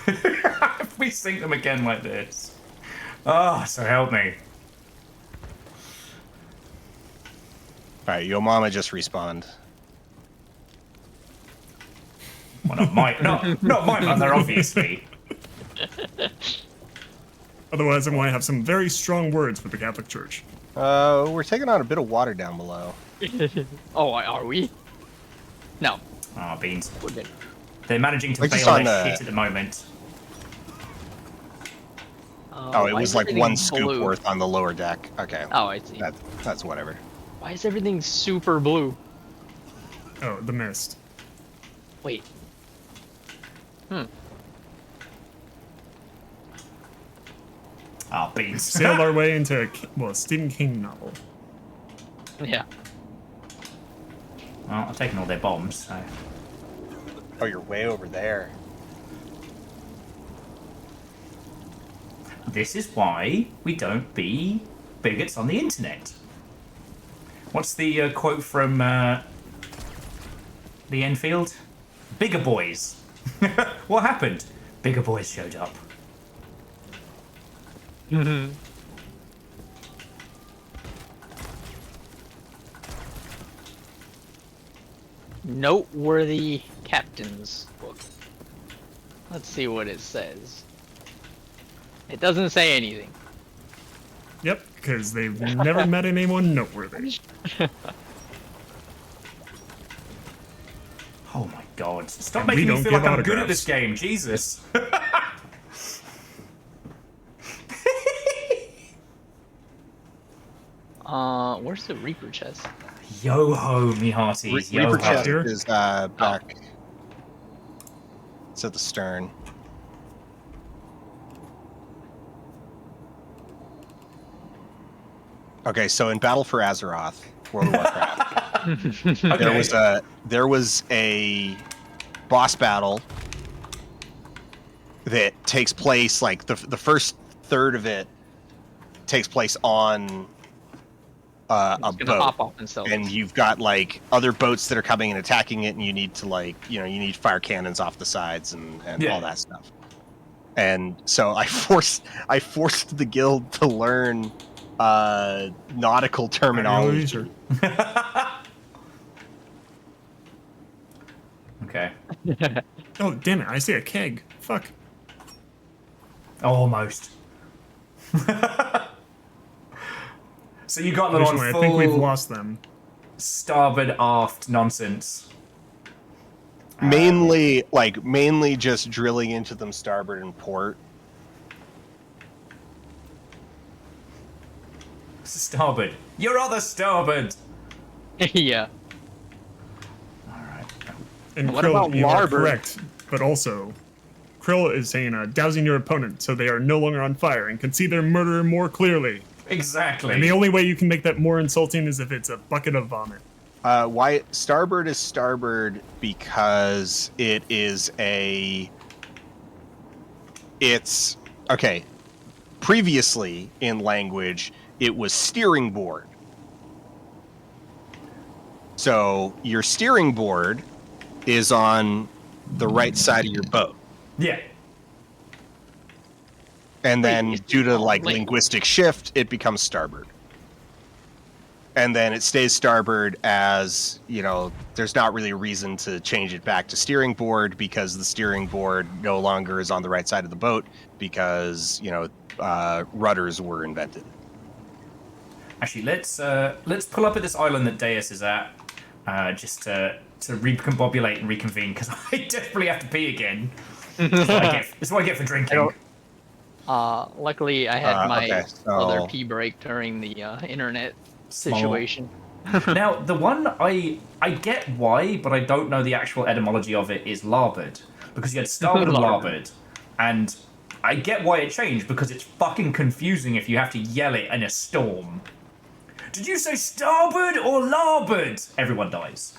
If we sink them again like this. Oh, so help me. All right, yo mama just respawned. Well, not my mother, obviously. Otherwise, I might have some very strong words for the Catholic Church. We're taking on a bit of water down below. Oh, are we? No, Ah, beans. we're good. They're managing to Like just bail on their the- shit at the moment. Oh, it why was is like everything one scoop blue? worth on the lower deck. Okay. Oh, I see. That's whatever. Why is everything super blue? Oh, the mist. Wait. Ah, beans. Sailed our way into a Stephen King novel. Yeah. Well, I've taken all their bombs, so... Oh, you're way over there. This is why we don't be bigots on the internet. What's the quote from the Enfield? Bigger boys. What happened? Bigger boys showed up. Noteworthy Captain's Book. Let's see what it says. It doesn't say anything. Yep, because they've never met anyone noteworthy. Oh my god. Stop And we making me don't feel like give I'm good at autographs. this game, Jesus. Where's the Reaper chest? Yo ho, me hearties. Yo Reaper ho. chest Here? is back. It's at the stern. Okay, so in Battle for Azeroth, World of Warcraft, Okay. There was a boss battle that takes place like the first third of it takes place on a It's gonna boat, hop off and sell and this. you've got like other boats that are coming and attacking it, and you need to you need fire cannons off the sides and all that stuff. And so I forced the guild to learn nautical terminology. Okay. Oh, damn it. I see a keg. Fuck. Almost. So you got them on Additionally, full I think we've lost them. starboard aft nonsense. Mainly just drilling into them starboard and port. Starboard. Your other starboard. Yeah. And What Krill, about you are larboard? correct, but also, Krill is saying dousing your opponent so they are no longer on fire and can see their murderer more clearly. Exactly. And the only way you can make that more insulting is if it's a bucket of vomit. Why starboard is starboard because it's okay. Previously in language, it was steering board. So your steering board is on the right side of your boat. Yeah. And then due to Wait. linguistic shift, it becomes starboard. And then it stays starboard as, there's not really a reason to change it back to steering board because the steering board no longer is on the right side of the boat because, rudders were invented. Actually, let's pull up at this island that Deus is at, just to recombobulate and reconvene because I desperately have to pee again. That's what I get for drinking. Luckily, I had my so- other pee break during the internet situation. Now, the one I get why, but I don't know the actual etymology of it is larboard because you had starboard and larboard, and I get why it changed because it's fucking confusing if you have to yell it in a storm. Did you say starboard or larboard? Everyone dies.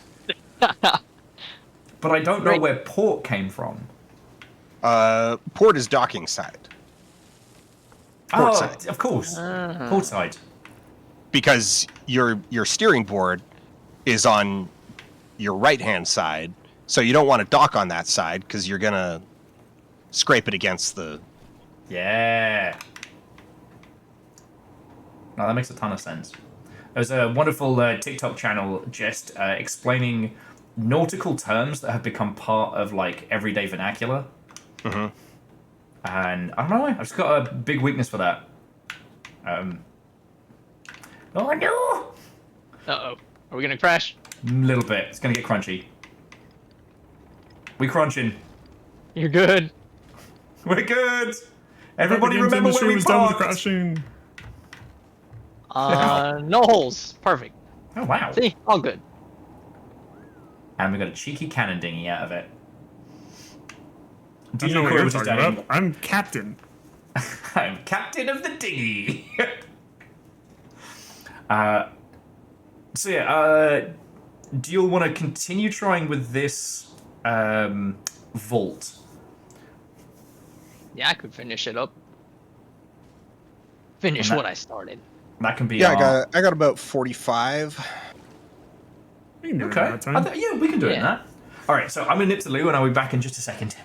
But I don't know where port came from. Port is docking side. Port side. Of course. Port side. Because your steering board is on your right-hand side, so you don't want to dock on that side because you're going to scrape it against the... Yeah. No, that makes a ton of sense. There's a wonderful TikTok channel just explaining nautical terms that have become part of everyday vernacular. Mm-hmm. And I don't know why. I've just got a big weakness for that. Oh no! Uh-oh. Are we gonna crash? A little bit. It's gonna get crunchy. We crunching. You're good. We're good. Everybody Begins remember industry when we was done with the parked. crashing. No holes. Perfect. Oh wow. See, all good. And we got a cheeky cannon dinghy out of it. I don't know what you're talking about. I'm captain. I'm captain of the dinghy. So yeah, do you want to continue trying with this vault? Yeah, I could finish it up. Finish what I started. That can be. Yeah, I got about 45. We can do it Okay. in that time. Yeah, we can do it in that. All right, so I'm gonna nip to Lou, and I'll be back in just a second.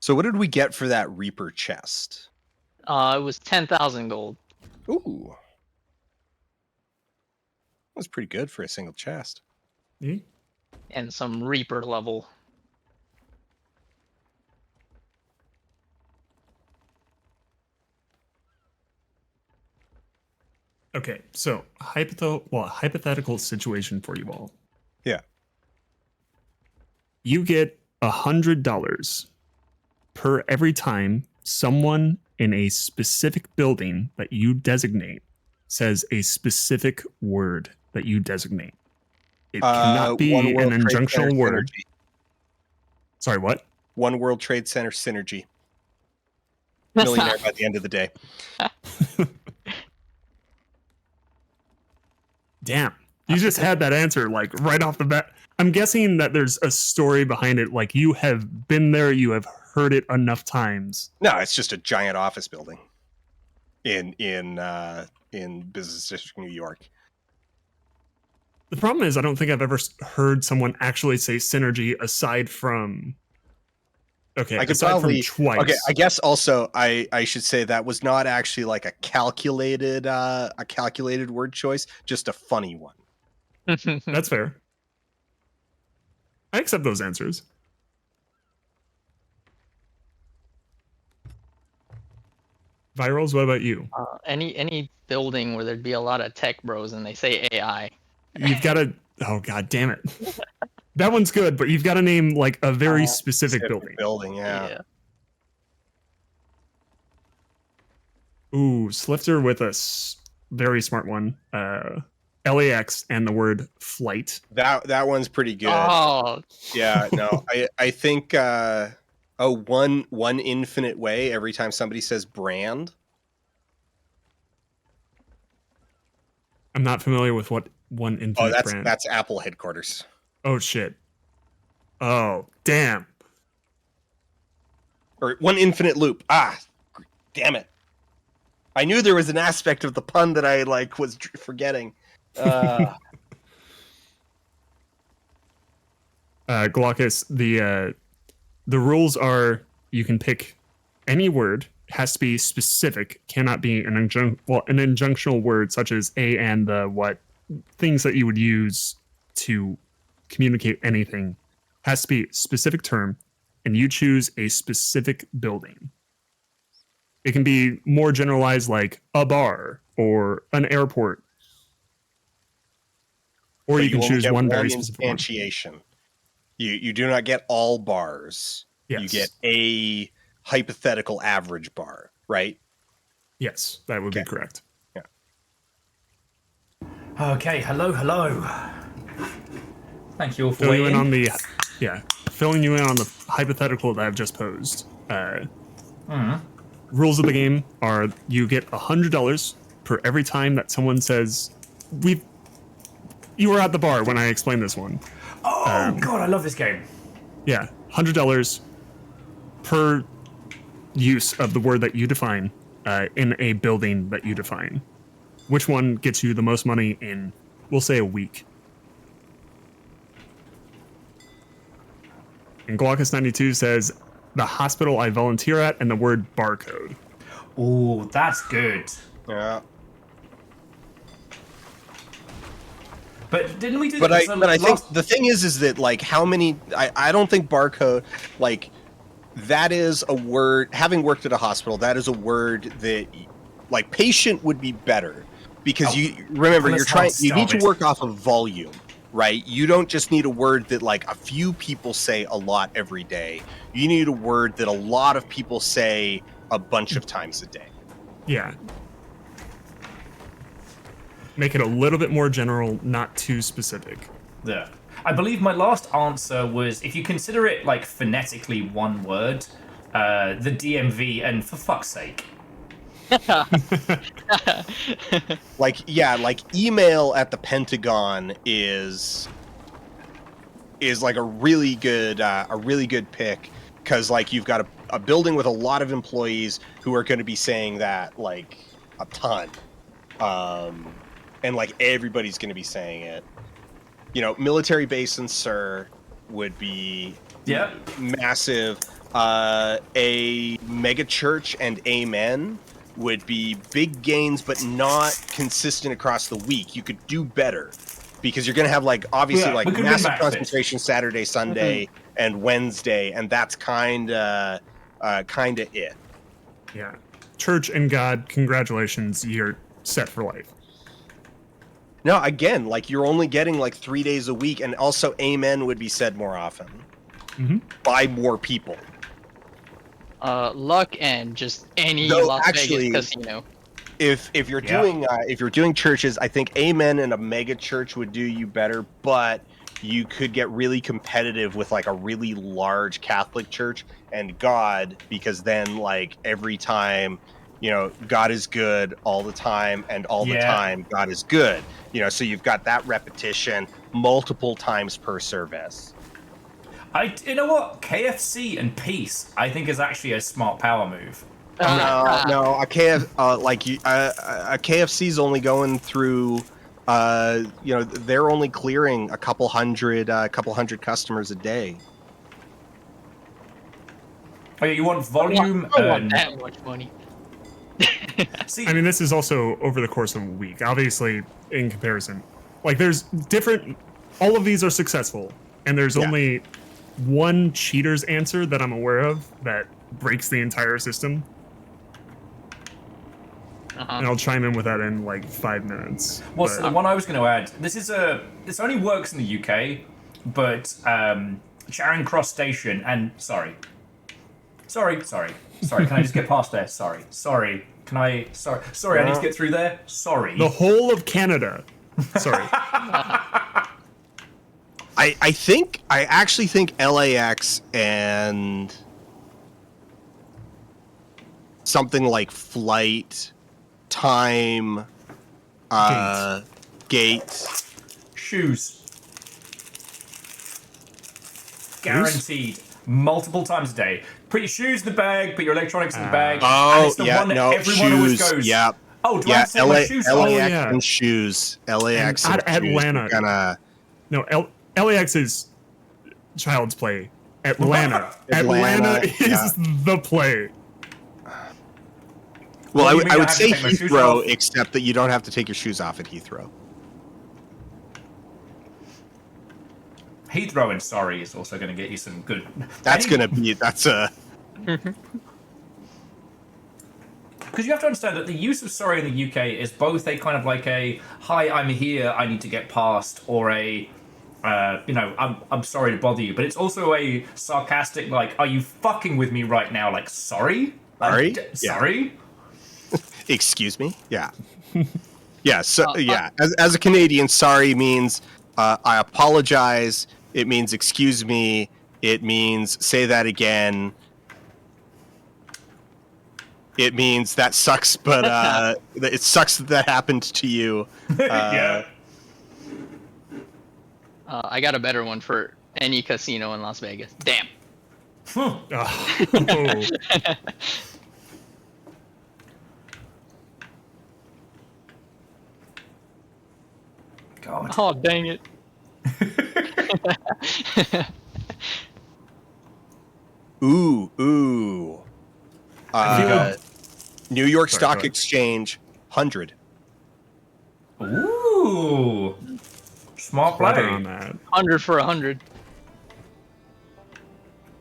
So what did we get for that Reaper chest? It was 10,000 gold. Ooh. That's pretty good for a single chest. Yeah. And some Reaper level. Okay, so hypothetical situation for you all. Yeah. You get $100 per every time someone in a specific building that you designate says a specific word that you designate. It cannot be One an World Trade injunctional Center word. synergy. Sorry, what? One World Trade Center synergy. Millionaire by the end of the day. Damn. You just had that answer like right off the bat. I'm guessing that there's a story behind it. Like you have been there, you have heard it enough times. No, it's just a giant office building in Business District, New York. The problem is I don't think I've ever heard someone actually say synergy aside from I could aside probably from twice. Okay, I guess also I should say that was not actually like a calculated word choice, just a funny one. That's fair. I accept those answers. Virals, what about you? Any building where there'd be a lot of tech bros and they say AI. You've got to. Oh god, damn it! That one's good, but you've got to name like a very specific building. Building, yeah. Ooh, Slifter with a very smart one. LAX and the word flight. That one's pretty good. Oh, Yeah, no, I think one infinite way every time somebody says brand. I'm not familiar with what one infinite brand. That's Apple headquarters. Oh shit. Oh damn. Or one infinite loop. Damn it. I knew there was an aspect of the pun that I was forgetting. Glaucus, the rules are you can pick any word, has to be specific, cannot be an injunctional word such as a and the what, things that you would use to communicate anything. Has to be a specific term, and you choose a specific building. It can be more generalized like a bar or an airport. Or you can choose one very specific one. Instantiation. You do not get all bars. Yes. You get a hypothetical average bar, right? Yes, that would be correct. Yeah. Okay, hello. Thank you all for filling you waiting. in on the filling you in on the hypothetical that I've just posed. Rules of the game are you get $100 per every time that someone says you were at the bar when I explained this one. Oh god, I love this game. Yeah, $100 per use of the word that you define in a building that you define. Which one gets you the most money in, we'll say, a week? And Glaucus92 says, the hospital I volunteer at and the word barcode. Ooh, that's good. Yeah. But didn't we do But that? I think the thing is that how many I don't think barcode that is a word, having worked at a hospital, that is a word that patient would be better because you remember you need to work off of volume, right? You don't just need a word that a few people say a lot every day. You need a word that a lot of people say a bunch of times a day. Yeah. Make it a little bit more general, not too specific. Yeah. I believe my last answer was, if you consider it phonetically one word, the DMV, and for fuck's sake. Email at the Pentagon is a really good pick because you've got a building with a lot of employees who are going to be saying that a ton. And everybody's going to be saying it. Military base and SIR would be massive. A mega church and amen would be big gains, but not consistent across the week. You could do better because you're going to have obviously massive concentration Saturday, Sunday, and Wednesday, and that's kind of it. Yeah. Church and God, congratulations, you're set for life. No, again, you're only getting 3 days a week, and also amen would be said more often by more people. Luck and just any Las Vegas casino. If you're doing churches, I think amen in a mega church would do you better, but you could get really competitive with like a really large Catholic church and God, because then like every time, God is good all the time, and all the time God is good. So you've got that repetition multiple times per service. You know what? KFC and peace, I think, is actually a smart power move. No, a KFC's only going through. They're only clearing a couple hundred customers a day. Oh, yeah, you want volume? I don't want that much money. See, I mean, this is also over the course of a week. Obviously, in comparison, like there's different. All of these are successful, and there's only one cheater's answer that I'm aware of that breaks the entire system. And I'll chime in with that in like 5 minutes. Well, so the one I was going to add, this only works in the UK, but Charing Cross Station, and sorry, can I just get past there? Sorry, I need to get through there. Sorry. The whole of Canada. Sorry. I actually think LAX and something like flight, time, gate, shoes, guaranteed multiple times a day. Put your shoes in the bag, put your electronics in the bag. And it's the one that everyone always goes. Yeah. Oh, do I have to take my shoes off? LAX and shoes. LAX and Atlanta. LAX is child's play. Atlanta is the play. Well, I would say Heathrow, except that you don't have to take your shoes off at Heathrow. Heathrow and Surrey is also going to get you some good... That's a... Because you have to understand that the use of sorry in the UK is both a kind of like a, hi, I'm here, I need to get past, or a, I'm sorry to bother you. But it's also a sarcastic, like, are you fucking with me right now? Like, sorry? Sorry? Sorry? Excuse me? Yeah. Yeah, so, As a Canadian, sorry means I apologize. It means excuse me. It means say that again. It means that sucks, but it sucks that happened to you. Yeah. I got a better one for any casino in Las Vegas. Damn. God. Oh, dang it. Ooh. New York Stock Exchange, 100. Ooh. Smart play. On that. 100 for 100.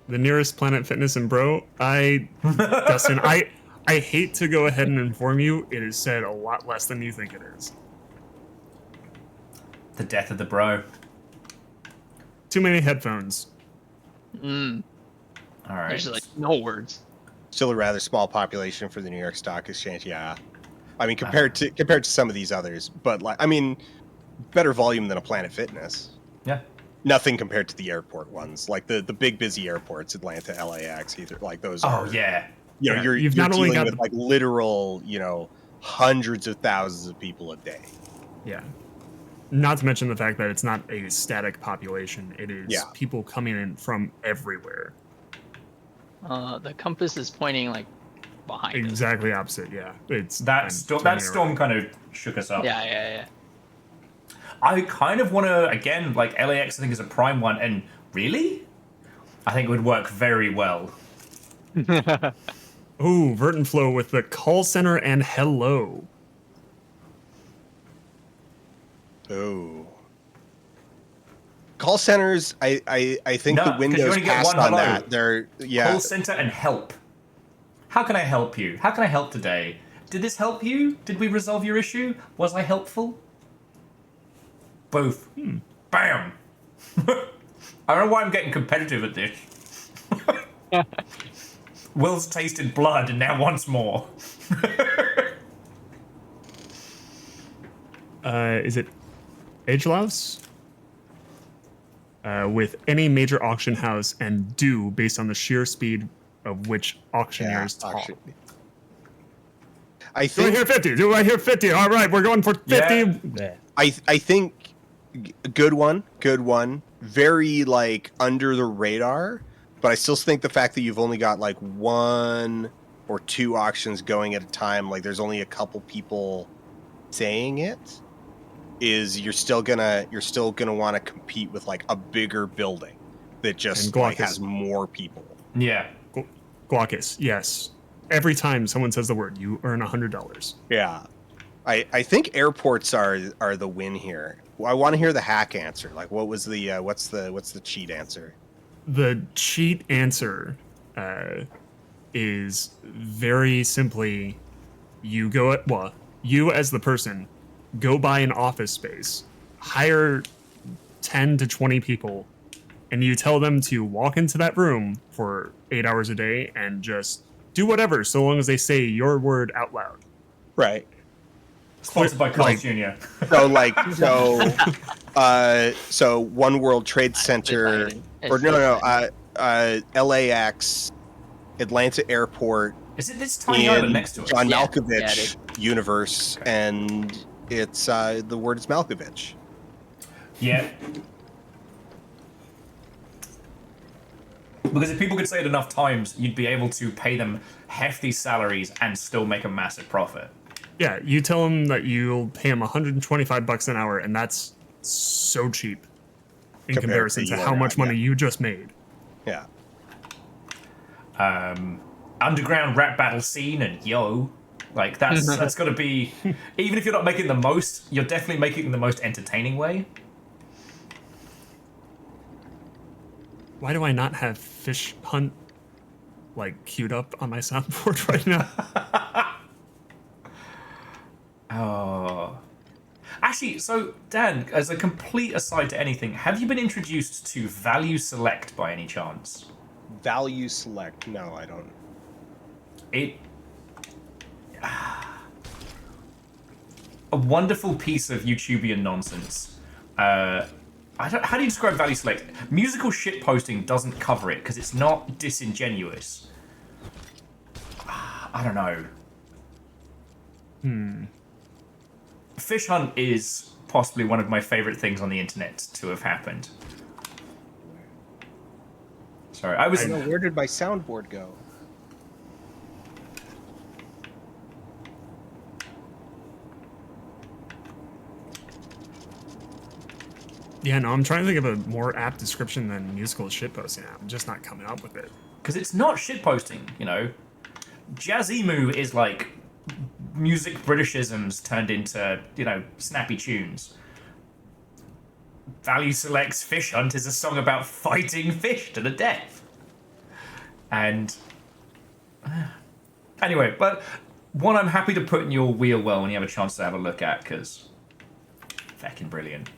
The nearest Planet Fitness and Bro, Dustin, I hate to go ahead and inform you, it is said a lot less than you think it is. The death of the bro. Too many headphones. All right. There's like no words. Still a rather small population for the New York Stock Exchange, yeah. I mean, compared to some of these others, but like, I mean, better volume than a Planet Fitness. Yeah. Nothing compared to the airport ones, like the big busy airports, Atlanta, LAX, either like those. Oh yeah. You're not only dealing got with like literal, hundreds of thousands of people a day. Yeah. Not to mention the fact that it's not a static population. It is people coming in from everywhere. The compass is pointing like behind us. Exactly opposite, yeah. That storm kind of shook us up. Yeah. I kind of want to, again, like LAX I think is a prime one, and really? I think it would work very well. Ooh, Vert and Flow with the call center and hello. Oh. Call centers, I think the Windows passed on that. They're Call center and help. How can I help you? How can I help today? Did this help you? Did we resolve your issue? Was I helpful? Both. Bam. I don't know why I'm getting competitive at this. Will's tasted blood and now wants more. Is it Agelous? with any major auction house and do based on the sheer speed of which auctioneers talk. I Do I think hear 50? Do I hear 50? All right, we're going for 50. Yeah. I think good one. Very like under the radar, but I still think the fact that you've only got like 1 or 2 auctions going at a time, like there's only a couple people saying it, is you're still gonna want to compete with like a bigger building that just like has more people. Yeah. Glaucus, yes. Every time someone says the word, you earn $100. Yeah. I think airports are the win here. I want to hear the hack answer. Like, what was the what's the cheat answer? The cheat answer is very simply you as the person go buy an office space, hire 10 to 20 people, and you tell them to walk into that room for 8 hours a day and just do whatever so long as they say your word out loud. Right. Sponsored by Carl Jr. So One World Trade Center, LAX, Atlanta Airport. Is it this tiny island next to us? John Malkovich universe, and it's the word is Malkovich. Yeah. Because if people could say it enough times, you'd be able to pay them hefty salaries and still make a massive profit. Yeah, you tell them that you'll pay them $125 an hour, and that's so cheap in comparison to how much money you just made. Yeah. Underground rap battle scene and like that's got to be, even if you're not making the most, you're definitely making it in the most entertaining way. Why do I not have Fish Hunt like queued up on my soundboard right now? Oh. Actually, so Dan, as a complete aside to anything, have you been introduced to Value Select by any chance? Value Select? No, I don't. A wonderful piece of YouTubian nonsense. How do you describe Value Select? Musical shitposting doesn't cover it because it's not disingenuous. I don't know. Fish Hunt is possibly one of my favorite things on the internet to have happened. Sorry, I know, where did my soundboard go? Yeah, no, I'm trying to think of a more apt description than musical shitposting. I'm just not coming up with it. Because it's not shitposting, you know. Jazzimu is like music Britishisms turned into, snappy tunes. Value Select's Fish Hunt is a song about fighting fish to the death. And anyway, but one I'm happy to put in your wheel well when you have a chance to have a look at, because fucking brilliant.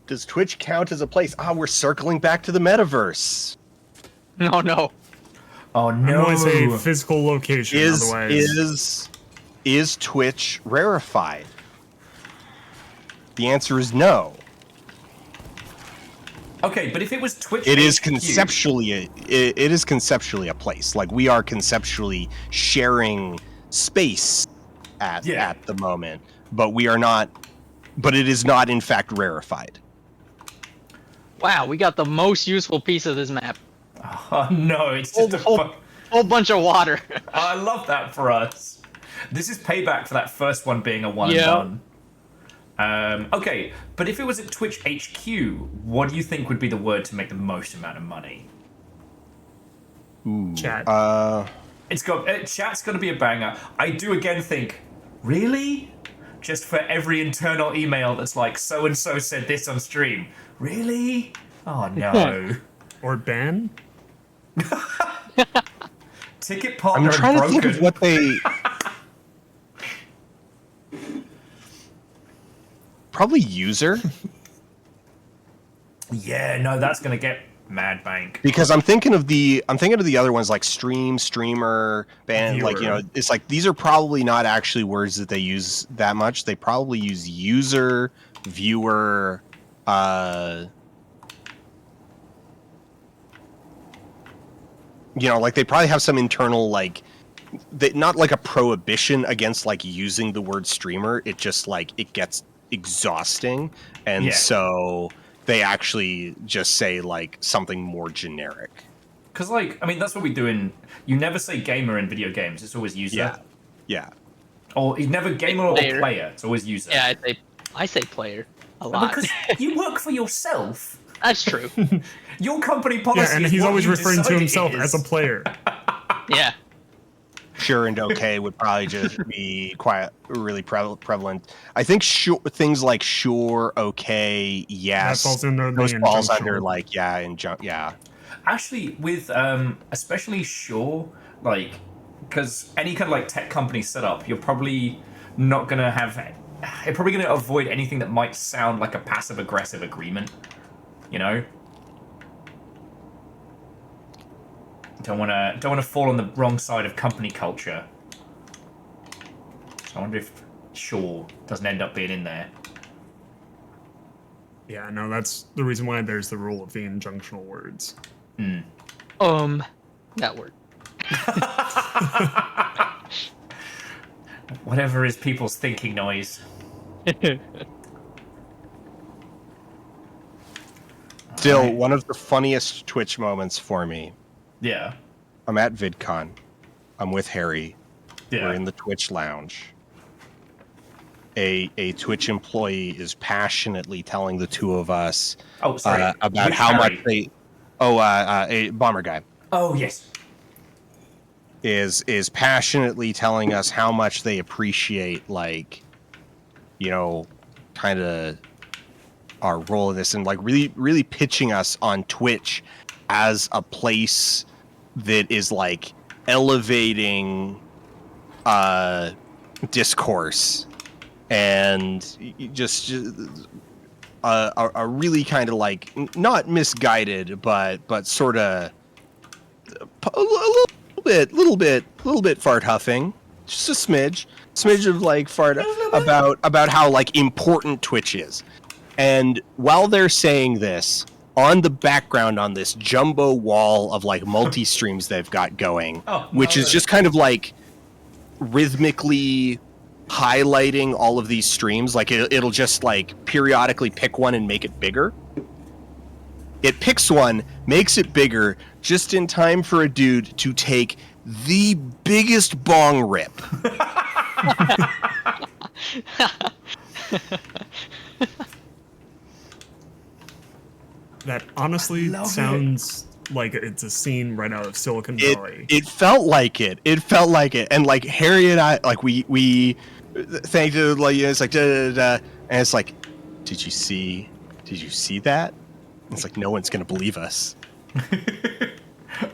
Does Twitch count as a place? We're circling back to the metaverse. No. Oh no! I want to say physical location. Is Twitch rarefied? The answer is no. Okay, but if it was Twitch, it is conceptually a place. Like, we are conceptually sharing space at the moment, but we are not. But it is not, in fact, rarefied. Wow, we got the most useful piece of this map. Oh no, it's just whole bunch of water. I love that for us. This is payback for that first one being a one and done. Okay, but if it was at Twitch HQ, what do you think would be the word to make the most amount of money? Ooh, chat. Chat's got to be a banger. I do again think, really? Just for every internal email that's like, so and so said this on stream. Really? Oh no. Or ban? Ticket partner. I'm trying to think of what they. Probably user. Yeah, no, that's gonna get mad bank. Because I'm thinking of the other ones like stream, streamer, ban. Viewer. Like, it's like these are probably not actually words that they use that much. They probably use user, viewer, like they probably have some internal like, not like a prohibition against like using the word streamer. It just like it gets exhausting, and so they actually just say like something more generic. Because like, I mean, that's what we do in. You never say gamer in video games. It's always user. Yeah. Or you never gamer or player. It's always user. Yeah, I say player a lot. Because you work for yourself. That's true. Your company policy. Yeah, and is he's what always you referring to decide it himself is. as a player. Yeah. Sure and okay would probably just be quite really prevalent. I think things like sure, okay, yes, That falls under those the falls injunctional. under like yeah. Actually, with especially Sure, like, because any kind of like tech company setup, you're probably not gonna have. You're probably gonna avoid anything that might sound like a passive aggressive agreement. You know. Don't wanna fall on the wrong side of company culture. So I wonder if Sure doesn't end up being in there. Yeah, no, that's the reason why there's the rule of the injunctional words. That word. Whatever is people's thinking noise. Still, one of the funniest Twitch moments for me. Yeah. I'm at VidCon. I'm with Harry. Yeah. We're in the Twitch lounge. A Twitch employee is passionately telling the two of us about Which how Harry? much they. A bomber guy. Oh yes. Is passionately telling us how much they appreciate, like, kind of our role in this, and like really pitching us on Twitch as a place that is like elevating discourse and just a really kind of like not misguided but sort of a little bit fart huffing, just a smidge of like fart about how like important Twitch is. And while they're saying this, on the background on this jumbo wall of like multi-streams they've got going, which is just kind of like rhythmically highlighting all of these streams, like it'll just like periodically pick one and make it bigger. It picks one, makes it bigger, just in time for a dude to take the biggest bong rip. That honestly sounds like it's a scene right out of Silicon Valley. It felt like it. And like Harry and I, like we thanked it, like it's like da, da, da, and it's like, did you see that? And it's like, no one's gonna believe us.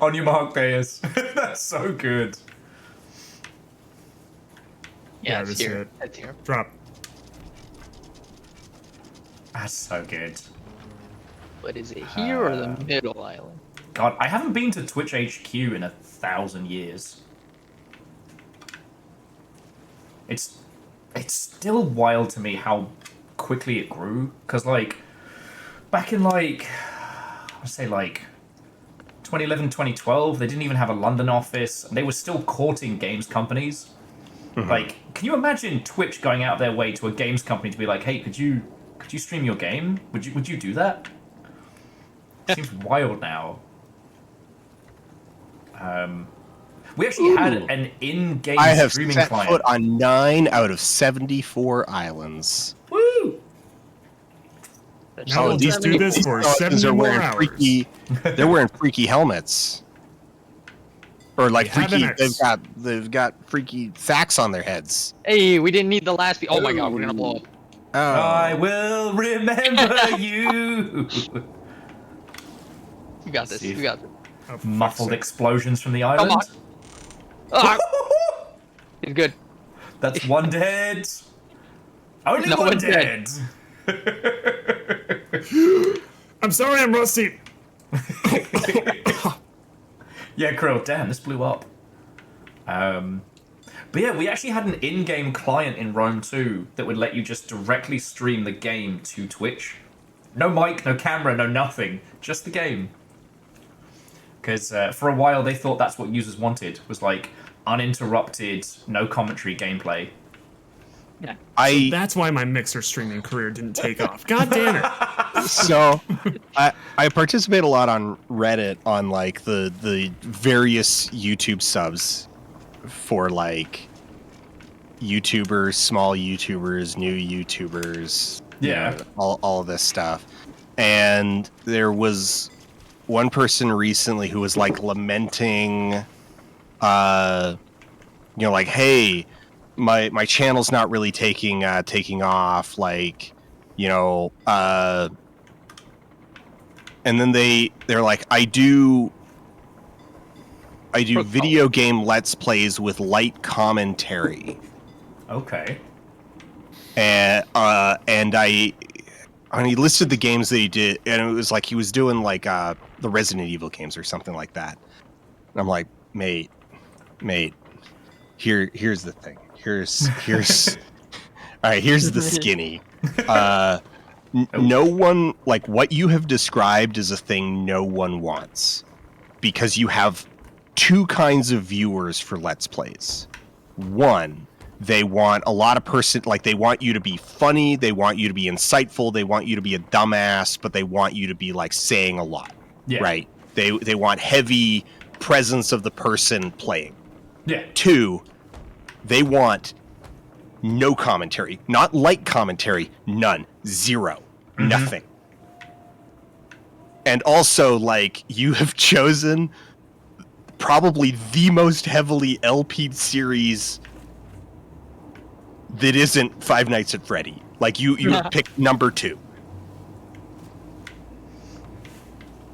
On your mark, Deus. That's so good. Yeah, this it's is here. it. It's here. Drop. That's so good. But is it here or the middle island? God, I haven't been to Twitch HQ in 1,000 years. It's still wild to me how quickly it grew. Because, like, back in, like, I'd say, like, 2011, 2012, they didn't even have a London office. And they were still courting games companies. Mm-hmm. Like, can you imagine Twitch going out their way to a games company to be like, hey, could you stream your game? Would you do that? Seems wild now. We actually had an in-game I have streaming set client. foot on 9 out of 74 islands. Woo! Now we'll just do this for 70 more hours. They're wearing freaky helmets, or like freaky. They've got freaky sacks on their heads. Hey, we didn't need the last beat. Oh my god, we're gonna blow up. Oh. I will remember you. We got this. We got this. Oh, Muffled explosions from the island. Come on. He's good. That's one dead. Only No one one's dead. I'm sorry, I'm rusty. Yeah, Krill, damn, this blew up. But yeah, we actually had an in-game client in Rome too that would let you just directly stream the game to Twitch. No mic, no camera, no nothing. Just the game. Because for a while they thought that's what users wanted, was like uninterrupted, no commentary gameplay. Yeah. So that's why my Mixer streaming career didn't take off. God damn it. So I participate a lot on Reddit on like the various YouTube subs for like YouTubers, small YouTubers, new YouTubers, Yeah. you know, all of this stuff. And there was one person recently who was like lamenting you know, like, hey, my channel's not really taking off, like, you know, and then they're like, I do video game let's plays with light commentary. Okay. And he listed the games that he did, and it was like he was doing like the Resident Evil games or something like that. And I'm like, mate, here's the thing. Here's all right, here's the skinny. No one, like, what you have described is a thing no one wants, because you have two kinds of viewers for Let's Plays. One, they want a lot of they want you to be funny, they want you to be insightful, they want you to be a dumbass, but they want you to be like saying a lot. Yeah. Right? They want heavy presence of the person playing. Yeah. Two, they want no commentary, not light commentary, none, zero, nothing. And also, like, you have chosen probably the most heavily LP'd series that isn't Five Nights at Freddy. Like, you picked number 2.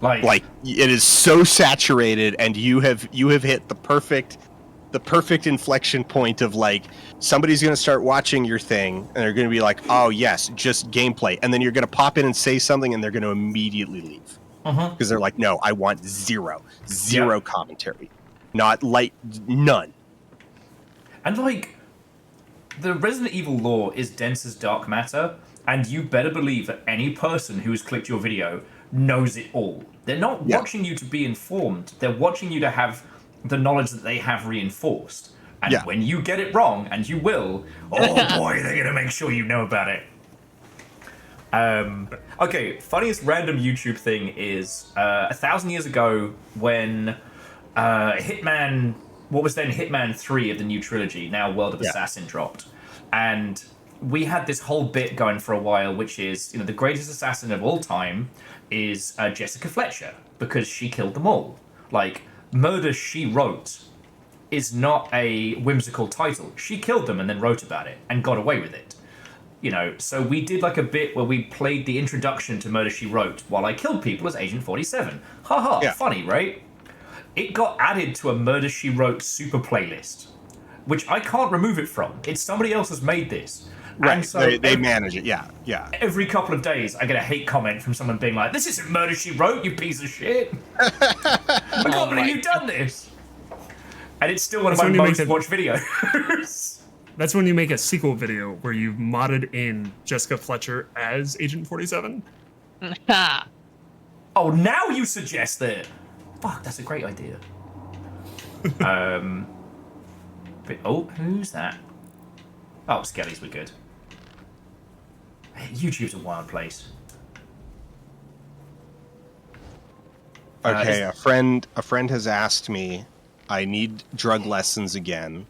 Like, it is so saturated, and you have hit the perfect inflection point of, like, somebody's going to start watching your thing and they're going to be like, oh yes, just gameplay, and then you're going to pop in and say something and they're going to immediately leave because they're like, no, I want zero commentary, not light, none. And like, the Resident Evil lore is dense as dark matter, and you better believe that any person who has clicked your video knows it all. They're not watching you to be informed, they're watching you to have the knowledge that they have reinforced. And when you get it wrong, and you will, oh boy, they're going to make sure you know about it. Okay, funniest random YouTube thing is 1,000 years ago when Hitman, what was then Hitman 3 of the new trilogy, now World of Assassin, dropped. And we had this whole bit going for a while, which is, you know, the greatest assassin of all time is Jessica Fletcher, because she killed them all. Like, Murder, She Wrote is not a whimsical title. She killed them and then wrote about it and got away with it. You know, so we did like a bit where we played the introduction to Murder, She Wrote while I killed people as Agent 47. Haha, funny, right? It got added to a Murder, She Wrote super playlist, which I can't remove it from. It's somebody else has made this. Right, and so they manage it, yeah. Every couple of days, I get a hate comment from someone being like, this isn't Murder, She Wrote, you piece of shit. I can't believe you've done this. And it's still one of my most watched videos. That's when you make a sequel video where you've modded in Jessica Fletcher as Agent 47. Oh, now you suggest that. Fuck, that's a great idea. Who's that? Oh, Skellies were good. YouTube's a wild place. Okay, a friend has asked me, I need drug lessons again.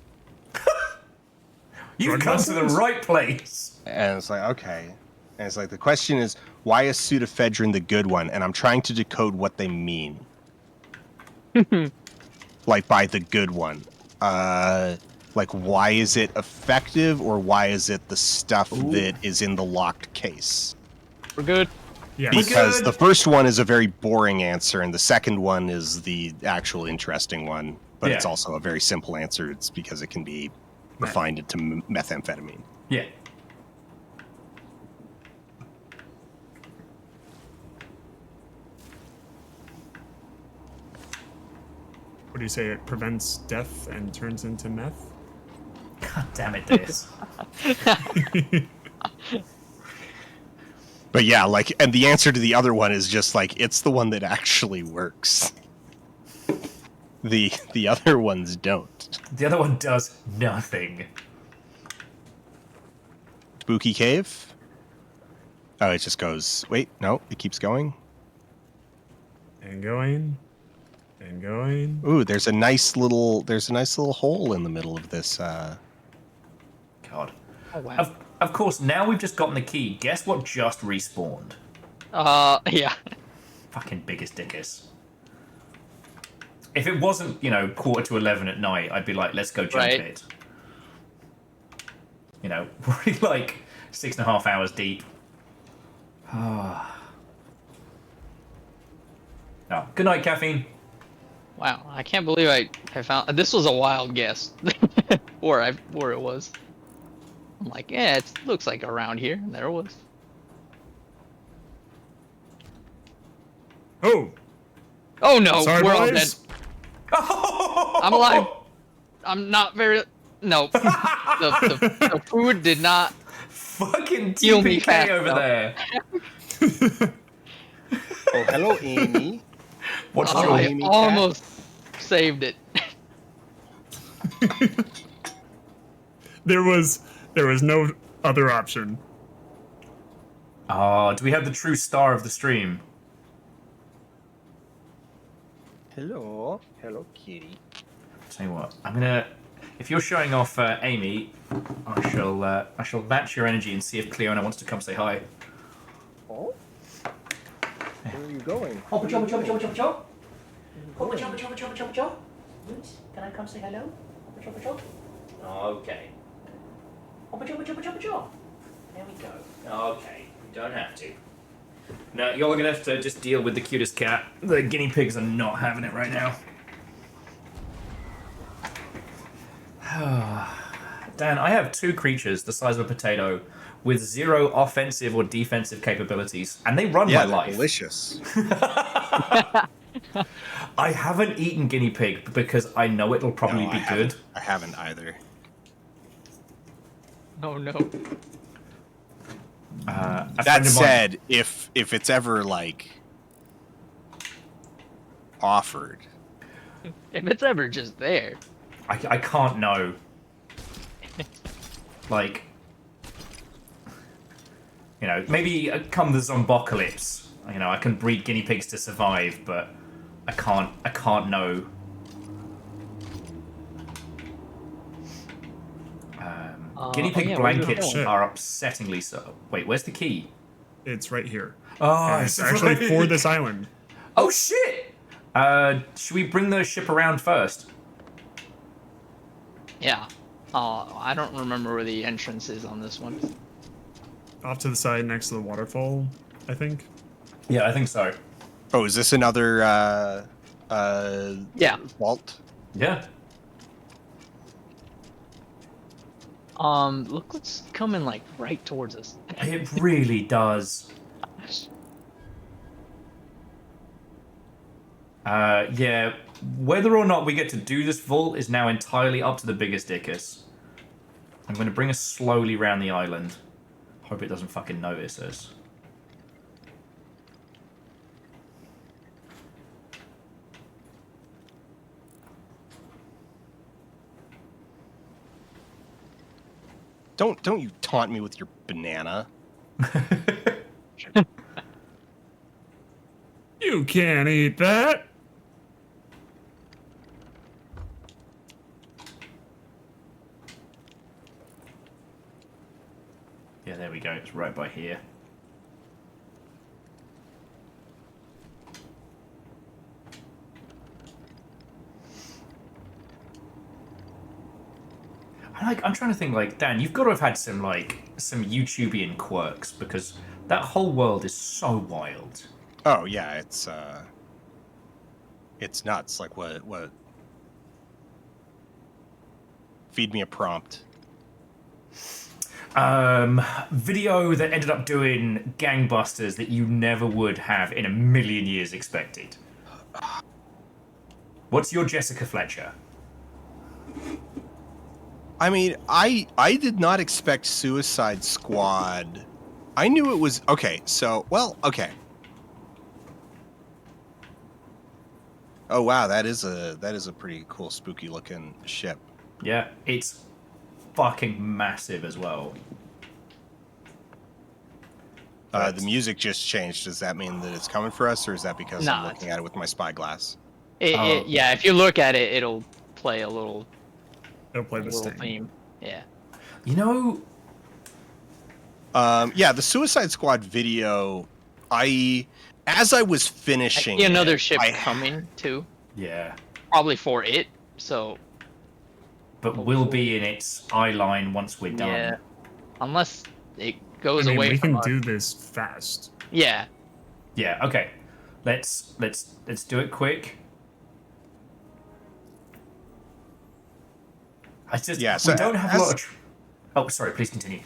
You've come to the right place. And it's like, okay. And it's like, the question is, why is pseudoephedrine the good one? And I'm trying to decode what they mean. Like, by the good one. Like, why is it effective, or why is it the stuff that is in the locked case? We're good. Yeah. Because the first one is a very boring answer, and the second one is the actual interesting one. But it's also a very simple answer. It's because it can be refined into methamphetamine. Yeah. What do you say? It prevents death and turns into meth? God damn it, this. But yeah, like, and the answer to the other one is just like, it's the one that actually works. The other ones don't. The other one does nothing. Spooky Cave? Oh, it just goes, wait, no, it keeps going. And going. And going. Ooh, there's a nice little hole in the middle of this, God. Oh, wow. Of course, now we've just gotten the key. Guess what just respawned? Yeah. Fucking biggest dickus. If it wasn't, 11:45 at night, I'd be like, let's go jump Right. it. We're already like 6.5 hours deep. Oh, good night, caffeine. Wow, I can't believe I found this was a wild guess. or it was. I'm like, yeah, it looks like around here, and there it was. Oh, Oh no, sorry, we're all dead. boys. I'm alive. I'm not very. No, the food did not. Fucking Heal me TPK fast over enough. there. oh, hello, Amy. What's Oh, your I Amy cat? almost saved it. There was no other option. do we have the true star of the stream? Hello, kitty. Tell you what, I'm gonna. If you're showing off Amy, I shall match your energy and see if Cleona wants to come say hi. Oh, where are you going? Hoppa choppa choppa choppa choppa chop. Hoppa choppa choppa choppa choppa chop. Can I come say hello? Hoppa choppa chop. Okay. Hoppa choppa choppa choppa chop. There we go. Okay, we don't have to. No, you're gonna have to just deal with the cutest cat. The guinea pigs are not having it right now. Dan, I have two creatures the size of a potato with 0 offensive or defensive capabilities, and they run my life. Delicious. I haven't eaten guinea pig because I know it'll probably be good. I haven't either. Oh no. That said, if it's ever like offered, If it's ever just there. I can't know. Like, maybe come the zombocalypse, I can breed guinea pigs to survive, but I can't know. Guinea pig yeah, blankets shit. are upsettingly so. Wait, where's the key? It's right here. Oh, And it's actually for this island. Oh shit! Should we bring the ship around first? Yeah. I don't remember where the entrance is on this one. Off to the side next to the waterfall, I think. Yeah, I think so. oh, is this another Yeah. vault? Yeah. Look what's coming like right towards us. It really does. Yeah, whether or not we get to do this vault is now entirely up to the biggest dickus. I'm going to bring us slowly round the island. Hope it doesn't fucking notice us. Don't you taunt me with your banana. You can't eat that. Yeah, there we go. It's right by here. I'm trying to think, like, Dan, you've got to have had some YouTubian quirks, because that whole world is so wild. Oh yeah, it's nuts. Like what? Feed me a prompt. Video that ended up doing gangbusters that you never would have in a million years expected. What's your Jessica Fletcher? I mean, I did not expect Suicide Squad I knew it was okay. So, well, okay. Oh wow, that is a pretty cool, spooky looking ship. Yeah, it's fucking massive as well. The music just changed. Does that mean that it's coming for us, or is that because I'm Nah, looking at it with my spyglass? Yeah, if you look at it, it'll play a little They'll play the little same. theme. Yeah. You know, Yeah, the Suicide Squad video. As I was finishing, I see another it, ship I- coming too, yeah, probably for it. So but we'll be in its eye line once we're done. yeah, unless it I goes mean, away we from can us. do this fast. Yeah. Yeah, okay. Let's do it quick. I just Yeah, so we don't have a as- lot of. Oh, sorry. Please continue.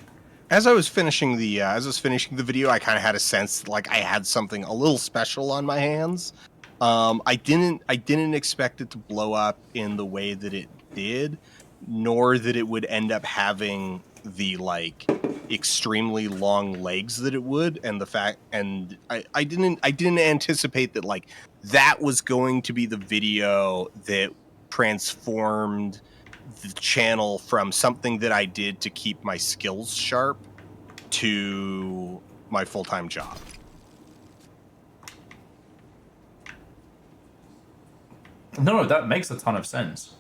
As I was finishing the video, I kind of had a sense like I had something a little special on my hands. I didn't expect it to blow up in the way that it did, nor that it would end up having the like extremely long legs that it would, and I didn't anticipate that like that was going to be the video that transformed the channel from something that I did to keep my skills sharp to my full-time job. No, that makes a ton of sense.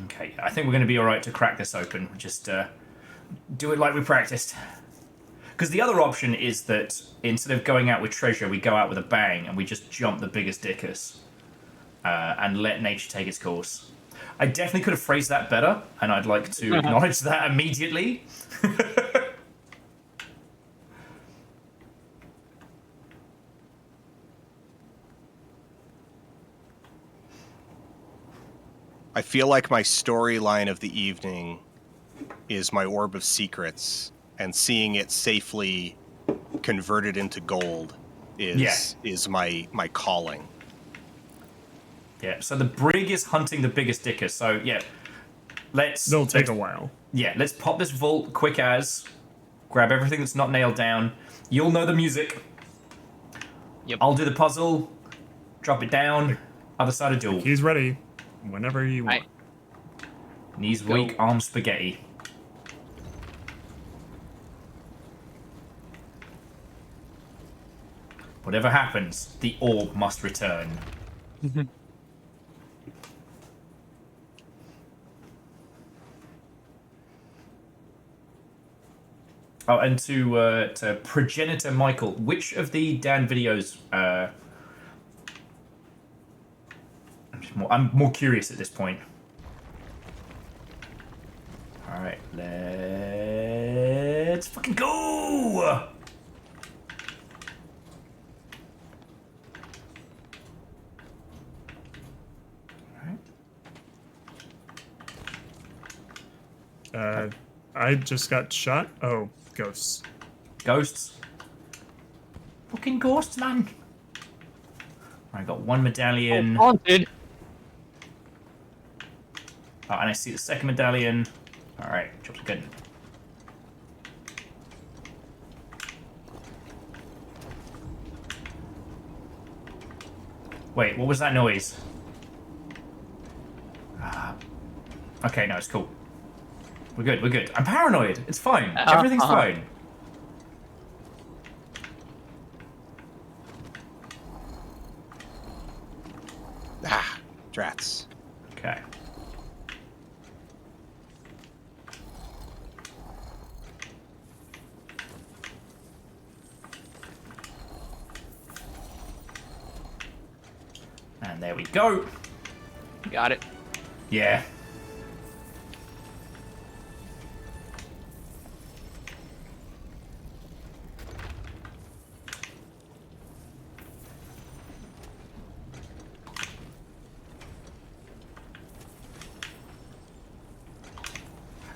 Okay, I think we're going to be all right to crack this open. Just do it like we practiced. Because the other option is that instead of going out with treasure, we go out with a bang and we just jump the biggest dickus and let nature take its course. I definitely could have phrased that better, and I'd like to acknowledge that immediately. I feel like my storyline of the evening is my orb of secrets, and seeing it safely converted into gold is my calling. Yeah, so the brig is hunting the biggest dickus. So yeah, They'll take a while. Yeah, let's pop this vault quick as. Grab everything that's not nailed down. You'll know the music. Yep. I'll do the puzzle. Drop it down. Other side of duel. He's ready whenever you want. Right. Knees Go. weak, arms spaghetti. Whatever happens, the orb must return. Oh, and to progenitor Michael, which of the Dan videos? I'm more curious at this point. All right, let's fucking go! I just got shot. Oh, ghosts. Ghosts. Fucking ghosts, man. I got one medallion. Oh, Haunted. and I see the second medallion. All right, job's good. Wait, what was that noise? Okay, no, it's cool. We're good, we're good. I'm paranoid. It's fine. Everything's fine. Ah, drats. Okay. And there we go. Got it. Yeah.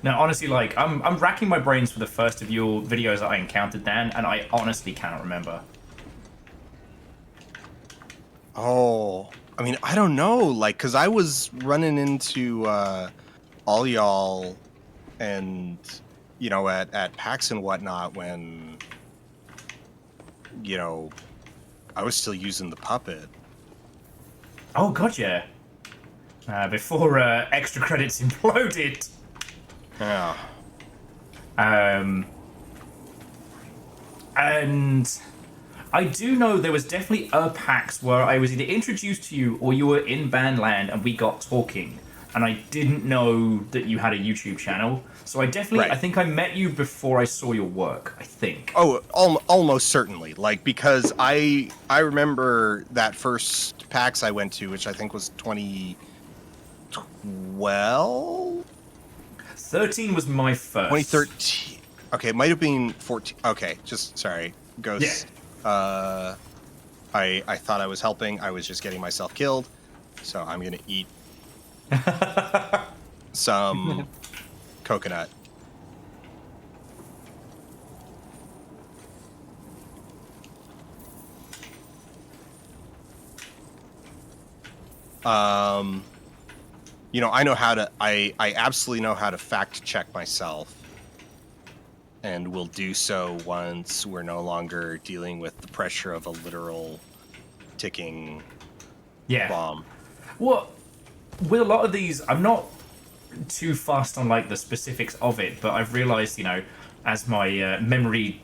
Now, honestly, like, I'm racking my brains for the first of your videos that I encountered, Dan, and I honestly cannot remember. Oh, I mean, I don't know, like, because I was running into all y'all and, you know, at PAX and whatnot when, you know, I was still using the puppet. Oh, gotcha. Before extra credits imploded. Yeah. And I do know there was definitely a PAX where I was either introduced to you or you were in Bandland and we got talking. And I didn't know that you had a YouTube channel. So I definitely, Right. I think I met you before I saw your work, I think. Oh, almost certainly. Like, because I remember that first PAX I went to, which I think was 2012? 13 was my first. 2013. Okay, it might have been 14. Okay, just sorry. Ghost. Yeah. I thought I was helping. I was just getting myself killed. So I'm going to eat some coconut. You know, I know how to, I absolutely know how to fact check myself, and will do so once we're no longer dealing with the pressure of a literal ticking bomb. Well, with a lot of these, I'm not too fast on like the specifics of it, but I've realized, you know, as my memory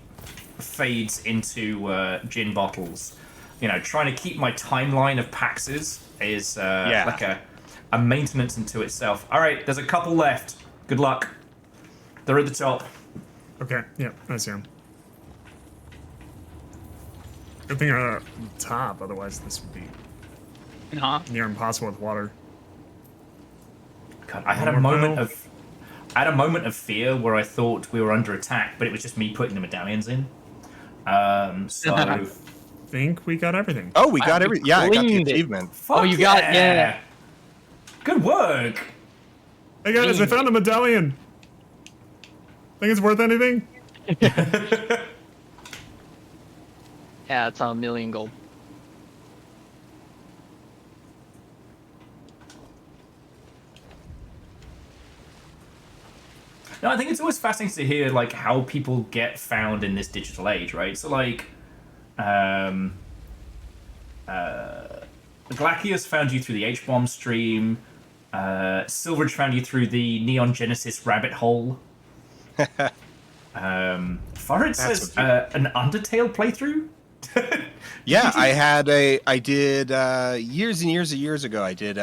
fades into gin bottles, you know, trying to keep my timeline of PAXs is like a maintenance into itself. All right, there's a couple left. Good luck. They're at the top. Okay, yeah, I see him. Good thing they're at the top, otherwise this would be near impossible with water. God, I had a moment of fear where I thought we were under attack, but it was just me putting the medallions in. So I think we got everything. Oh, we got everything. Yeah, I got the achievement. Fuck yeah. Good work. Hey guys, I found a medallion. Think it's worth anything? Yeah, it's a million gold. No, I think it's always fascinating to hear like how people get found in this digital age, right? So like, Glacius found you through the H-bomb stream. Silverage found you through the Neon Genesis rabbit hole. Farid says an Undertale playthrough. Yeah, I did years and years ago. I did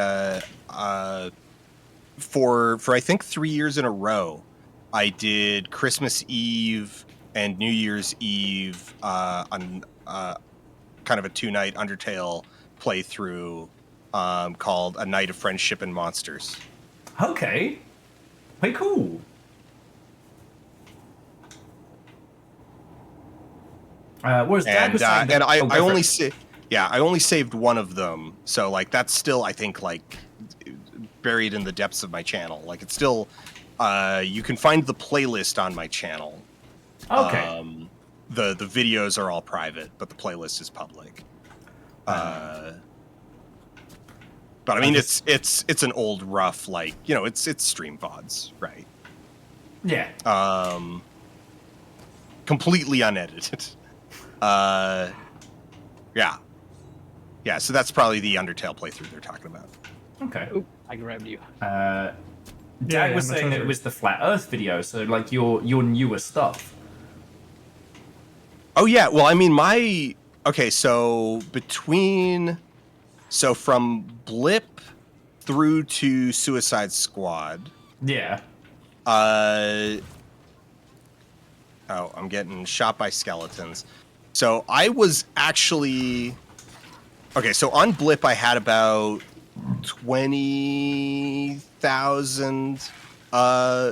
for I think 3 years in a row. I did Christmas Eve and New Year's Eve on kind of a 2-night Undertale playthrough called A Night of Friendship and Monsters. Okay, very cool. Whereas Dad was saying that, I only I only saved one of them, so like that's still I think like buried in the depths of my channel. Like it's still you can find the playlist on my channel. Okay. The videos are all private, but the playlist is public. But I mean it's an old rough, like, you know, it's stream VODs, right? Yeah. Completely unedited. Yeah, so that's probably the Undertale playthrough they're talking about. Okay. Oop, I grabbed you. Dad was saying that it was the Flat Earth video, so like your newer stuff. Oh yeah, well I mean so from Blip through to Suicide Squad. Yeah. Oh, I'm getting shot by skeletons. So I was actually... Okay, so on Blip I had about 20,000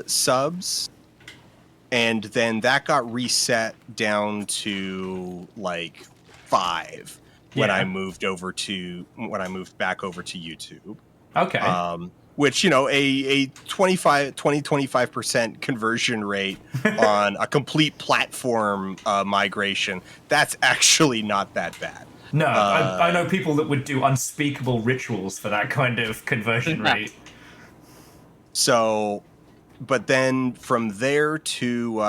subs. And then that got reset down to like 5 when I moved back over to YouTube. Okay. Which, you know, a 25% conversion rate on a complete platform migration, that's actually not that bad. No, I know people that would do unspeakable rituals for that kind of conversion rate. So, but then from there to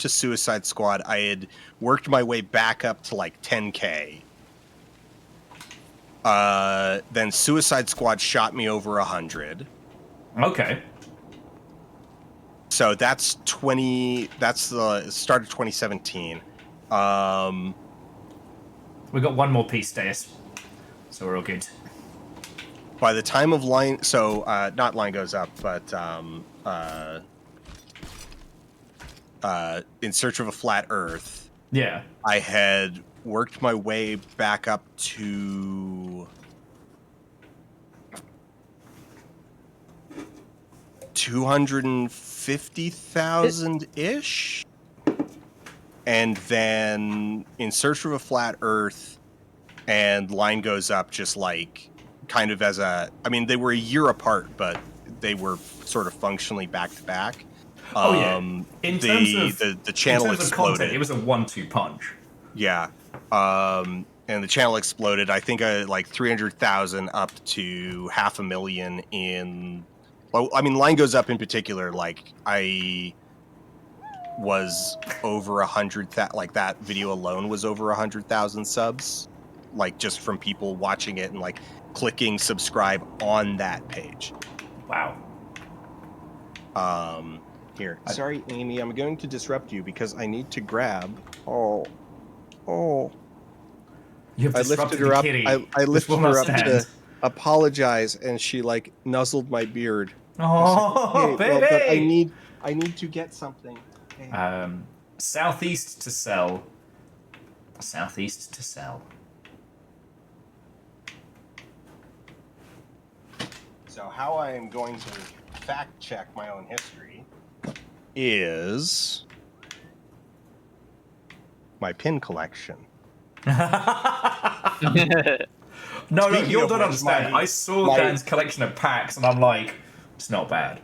Suicide Squad, I had worked my way back up to like 10K. Then Suicide Squad shot me over 100. Okay. So that's the start of 2017. We got one more piece, Deus. So we're all good. By the time of line, so not line goes up, but In Search of a Flat Earth. Yeah. I had worked my way back up to 250,000 ish, and then In Search of a Flat Earth and Line Goes Up just like kind of as a, I mean, they were a year apart, but they were sort of functionally back to back. Oh yeah. In terms of the channel in terms exploded. Of content, it was a 1-2 punch. Yeah. And the channel exploded. I think like 300,000 up to 500,000 in. Well, I mean, Line Goes Up in particular. Like I was over 100,000. Like that video alone was over 100,000 subs. Like just from people watching it and like clicking subscribe on that page. Wow. Here. Sorry, Amy. I'm going to disrupt you because I need to grab. Oh. You have I lifted her up. I lifted her up to apologize, and she like nuzzled my beard. Oh, like, baby! Well, but I need to get something. Okay. Southeast to sell. Southeast to sell. So how I am going to fact check my own history is my pin collection. No, you don't understand. I saw Dan's collection of packs, and I'm like, it's not bad.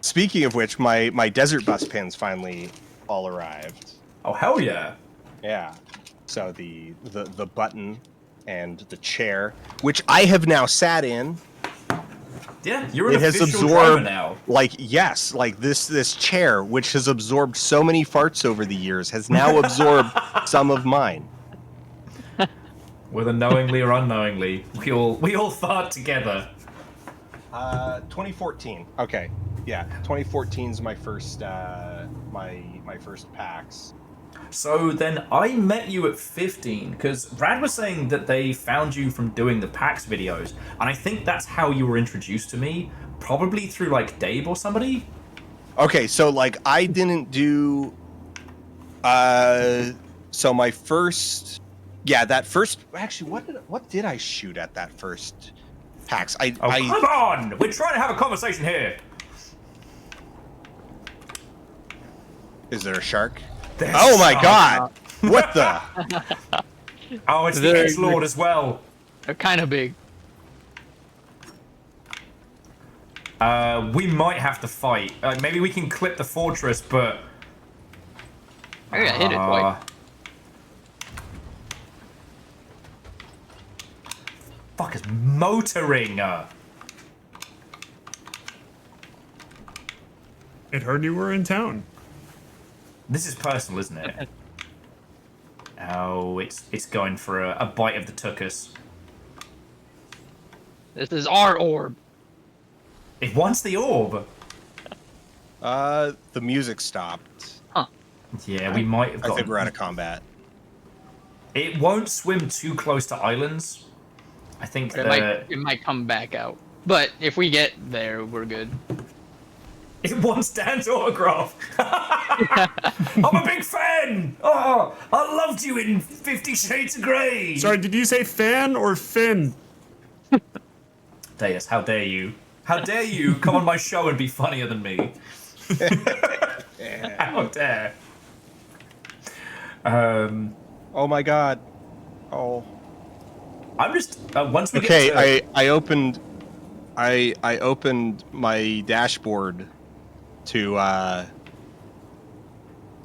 Speaking of which, my Desert Bus pins finally all arrived. Oh, hell yeah. Yeah. So the button and the chair, which I have now sat in. Yeah, you're an it has official absorbed driver now. Like yes, like this chair, which has absorbed so many farts over the years, has now absorbed some of mine. Whether knowingly or unknowingly, we all fart together. 2014. Okay, yeah, 2014 is my first my first PAX. So then I met you at 15 because Brad was saying that they found you from doing the PAX videos, and I think that's how you were introduced to me, probably through like Dave or somebody. Okay, so like I didn't do. So my first, that first. Actually, what did I shoot at that first PAX? Come on! We're trying to have a conversation here. Is there a shark? Oh my god! What the? Oh, it's the Edgelord as well. They're kind of big. We might have to fight. Maybe we can clip the fortress, but... I got hit it twice. Fuck, it's motoring. It heard you were in town. This is personal, isn't it? Oh, it's going for a bite of the tuchus. This is our orb. It wants the orb. The music stopped. Huh. Yeah, we might have I got. think we're out of combat. It won't swim too close to islands. I think it might come back out. But if we get there, we're good. It wants Dan's autograph. I'm a big fan. Oh, I loved you in 50 Shades of Grey. Sorry, did you say fan or Finn? Deus, how dare you? How dare you come on my show and be funnier than me? How dare? Oh my god. Oh. I'm just once we get to... I opened my dashboard to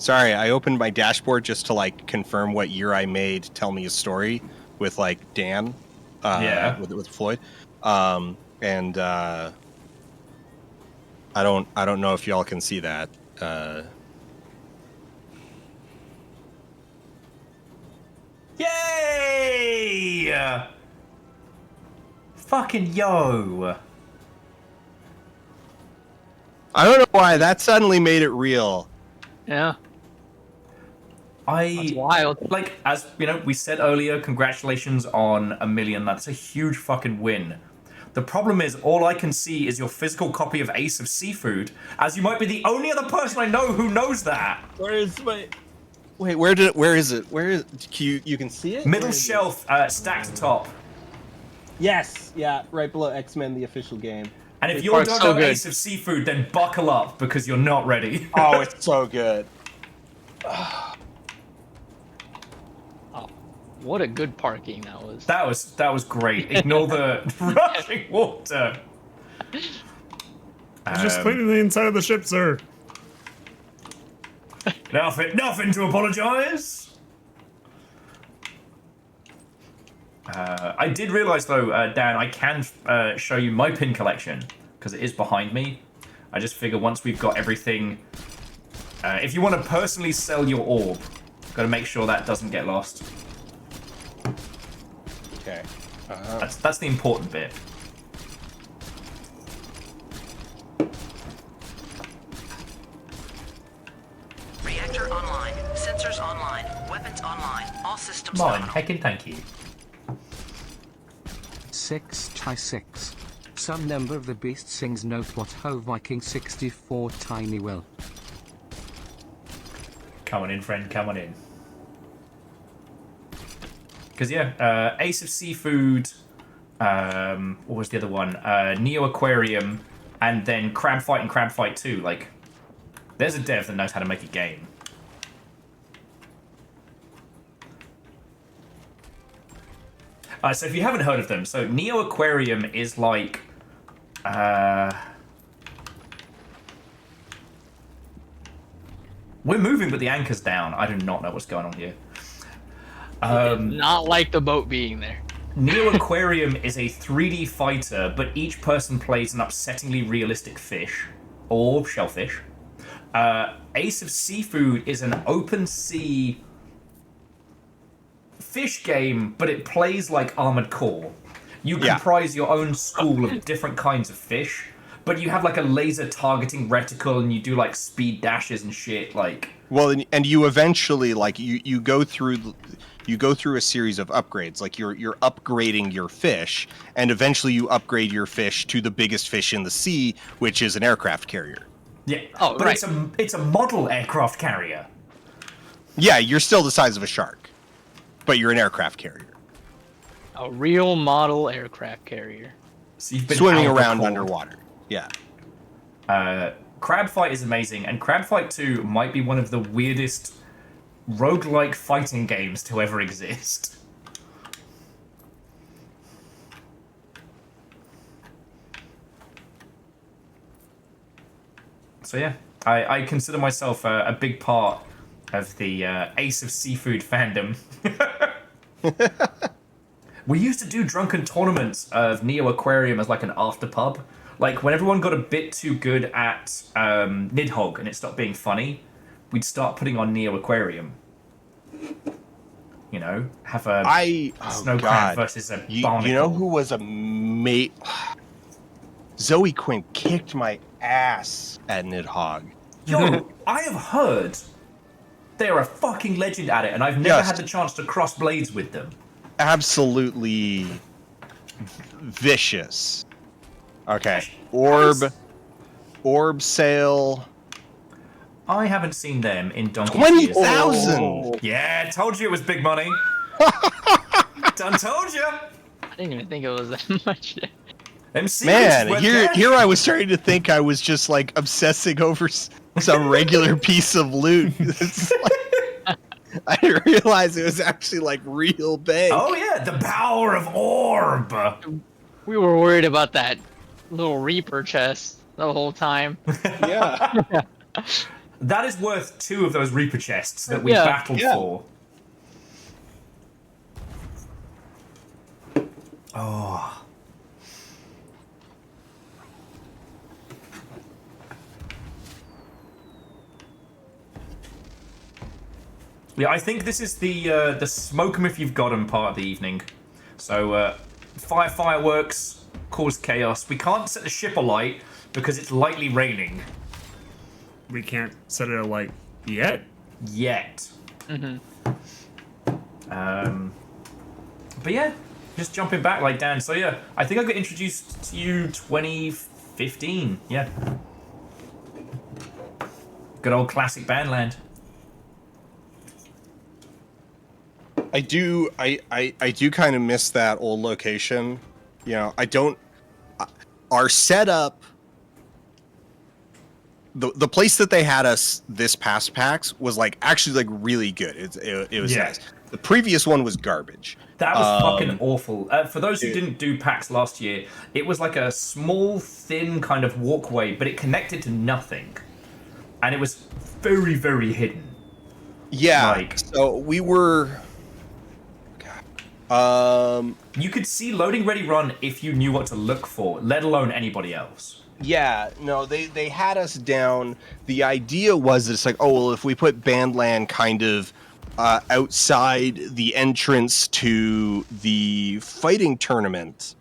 Sorry, I opened my dashboard just to like confirm what year I made Tell Me a Story with like Dan, with Floyd, and I don't know if y'all can see that. Yay! Fucking yo! I don't know why that suddenly made it real. Yeah. That's wild. Like, as you know, we said earlier, congratulations on 1 million. That's a huge fucking win. The problem is, all I can see is your physical copy of Ace of Seafood, as you might be the only other person I know who knows that. Where is my? Wait, where is it? Where is? You can see it. Middle shelf, stacked atop. Yes, yeah, right below X-Men: The Official Game. And if you don't know Ace of Seafood, then buckle up because you're not ready. Oh, it's so good. Oh, what a good parking that was. That was great. Ignore the rushing water. Just cleaning the inside of the ship, sir. Nothing to apologise. I did realise though, Dan, I can show you my pin collection because it is behind me. I just figure once we've got everything, if you want to personally sell your orb, got to make sure that doesn't get lost. Okay. That's the important bit. Reactor online. Sensors online. Weapons online. All systems Mine, nominal. heckin' thank you. 6x6. Some number of the beast sings note what ho Viking 64 tiny will. Come on in, friend, come on in. Because, yeah, Ace of Seafood, what was the other one? Neo Aquarium, and then Crab Fight and Crab Fight 2. Like, there's a dev that knows how to make a game. So if you haven't heard of them, so Neo Aquarium is like, we're moving but the anchor's down. I do not know what's going on here. Not like the boat being there. Neo Aquarium is a 3D fighter, but each person plays an upsettingly realistic fish, or shellfish. Ace of Seafood is an open sea fish game, but it plays like Armored Core. You comprise your own school of different kinds of fish, but you have like a laser targeting reticle, and you do like speed dashes and shit. Like, well, and you eventually like you go through a series of upgrades. Like you're upgrading your fish, and eventually you upgrade your fish to the biggest fish in the sea, which is an aircraft carrier. Yeah. Oh, but right. It's a model aircraft carrier. Yeah, you're still the size of a shark, but you're an aircraft carrier. A real model aircraft carrier. So you've been Swimming out of the around core. underwater. Yeah. Crab Fight is amazing, and Crab Fight 2 might be one of the weirdest roguelike fighting games to ever exist. So yeah, I consider myself a big part of the Ace of Seafood fandom. We used to do drunken tournaments of Neo Aquarium as like an after pub. Like when everyone got a bit too good at Nidhogg and it stopped being funny, we'd start putting on Neo Aquarium. You know, have a snow crab versus a barnacle. You know who was a mate? Zoe Quinn kicked my ass at Nidhogg. Yo, I have heard they're a fucking legend at it, and I've never had the chance to cross blades with them. Absolutely vicious. Okay, orb sale. I haven't seen them in donkey 20,000. Yeah, told you it was big money. Done told you. I didn't even think it was that much. Man, here I was starting to think I was just like obsessing over some regular piece of loot. I didn't realize it was actually like real big. Oh yeah, the power of orb. We were worried about that little Reaper chest the whole time. Yeah. That is worth 2 of those Reaper chests that we Yeah. battled for. Oh. Yeah, I think this is the smoke 'em if you've got 'em part of the evening. So, fire fireworks cause chaos. We can't set the ship alight because it's lightly raining. We can't set it alight yet. Yet. But yeah, just jumping back like Dan. So yeah, I think I got introduced to you 2015. Yeah. Good old classic Bandland. I do kind of miss that old location. You know, I don't. Our setup. The place that they had us this past PAX was like actually like really good. It was Yeah. nice. The previous one was garbage. That was fucking awful. For those who dude. didn't do PAX last year, it was like a small, thin kind of walkway, but it connected to nothing. And it was very, very hidden. Yeah. Like- So we were. God. You could see loading ready run if you knew what to look for, let alone anybody else. Yeah, no, they had us down. The idea was that it's like, oh, well, if we put Bandland kind of outside the entrance to the fighting tournament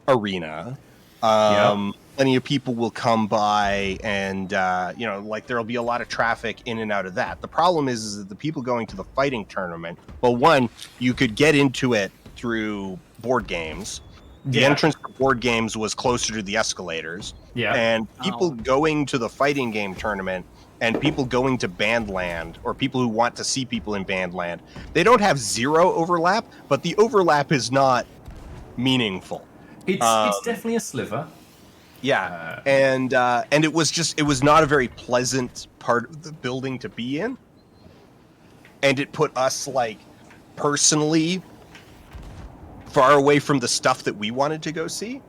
arena, plenty of people will come by and, you know, like there'll be a lot of traffic in and out of that. The problem is that the people going to the fighting tournament, well, one, you could get into it through board games. The entrance to board games was closer to the escalators. Yeah. And people going to the fighting game tournament and people going to Bandland or people who want to see people in Bandland, they don't have zero overlap, but the overlap is not meaningful. It's definitely a sliver. Yeah. And it was not a very pleasant part of the building to be in. And it put us like personally far away from the stuff that we wanted to go see.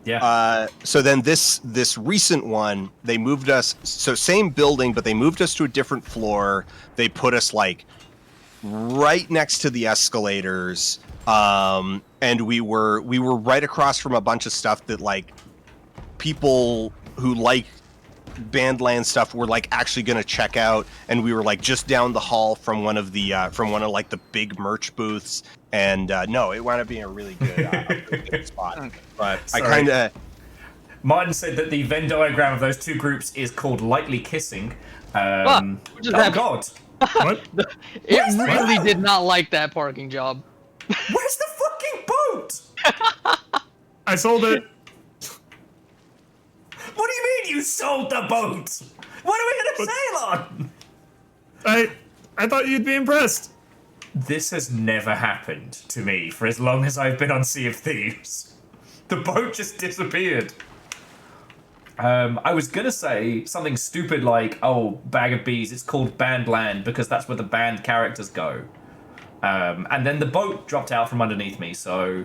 Yeah. So then this recent one, they moved us. So same building, but they moved us to a different floor. They put us like right next to the escalators, and we were right across from a bunch of stuff that like people who like Bandland stuff were like actually going to check out, and we were like just down the hall from one of like the big merch booths. And no, it wound up being a really good spot. Okay. But Sorry. I kind of. Martin said that the Venn diagram of those 2 groups is called lightly kissing. What just Oh happened? god. What? It really did not like that parking job. Where's the fucking boat? I sold it. What do you mean you sold the boat? What are we gonna sail on? I thought you'd be impressed. This has never happened to me for as long as I've been on Sea of Thieves. The boat just disappeared. I was gonna say something stupid like, oh, bag of bees, it's called Bandland because that's where the band characters go. And then the boat dropped out from underneath me, so...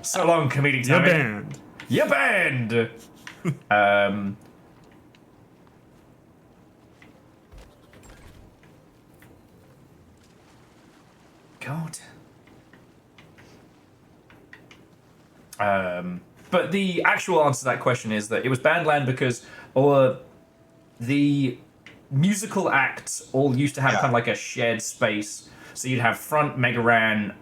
so long, comedic Your timing. band. Your band! God. But the actual answer to that question is that it was Bandland because the musical acts all used to have kind of like a shared space. So you'd have Front, Mega Ran,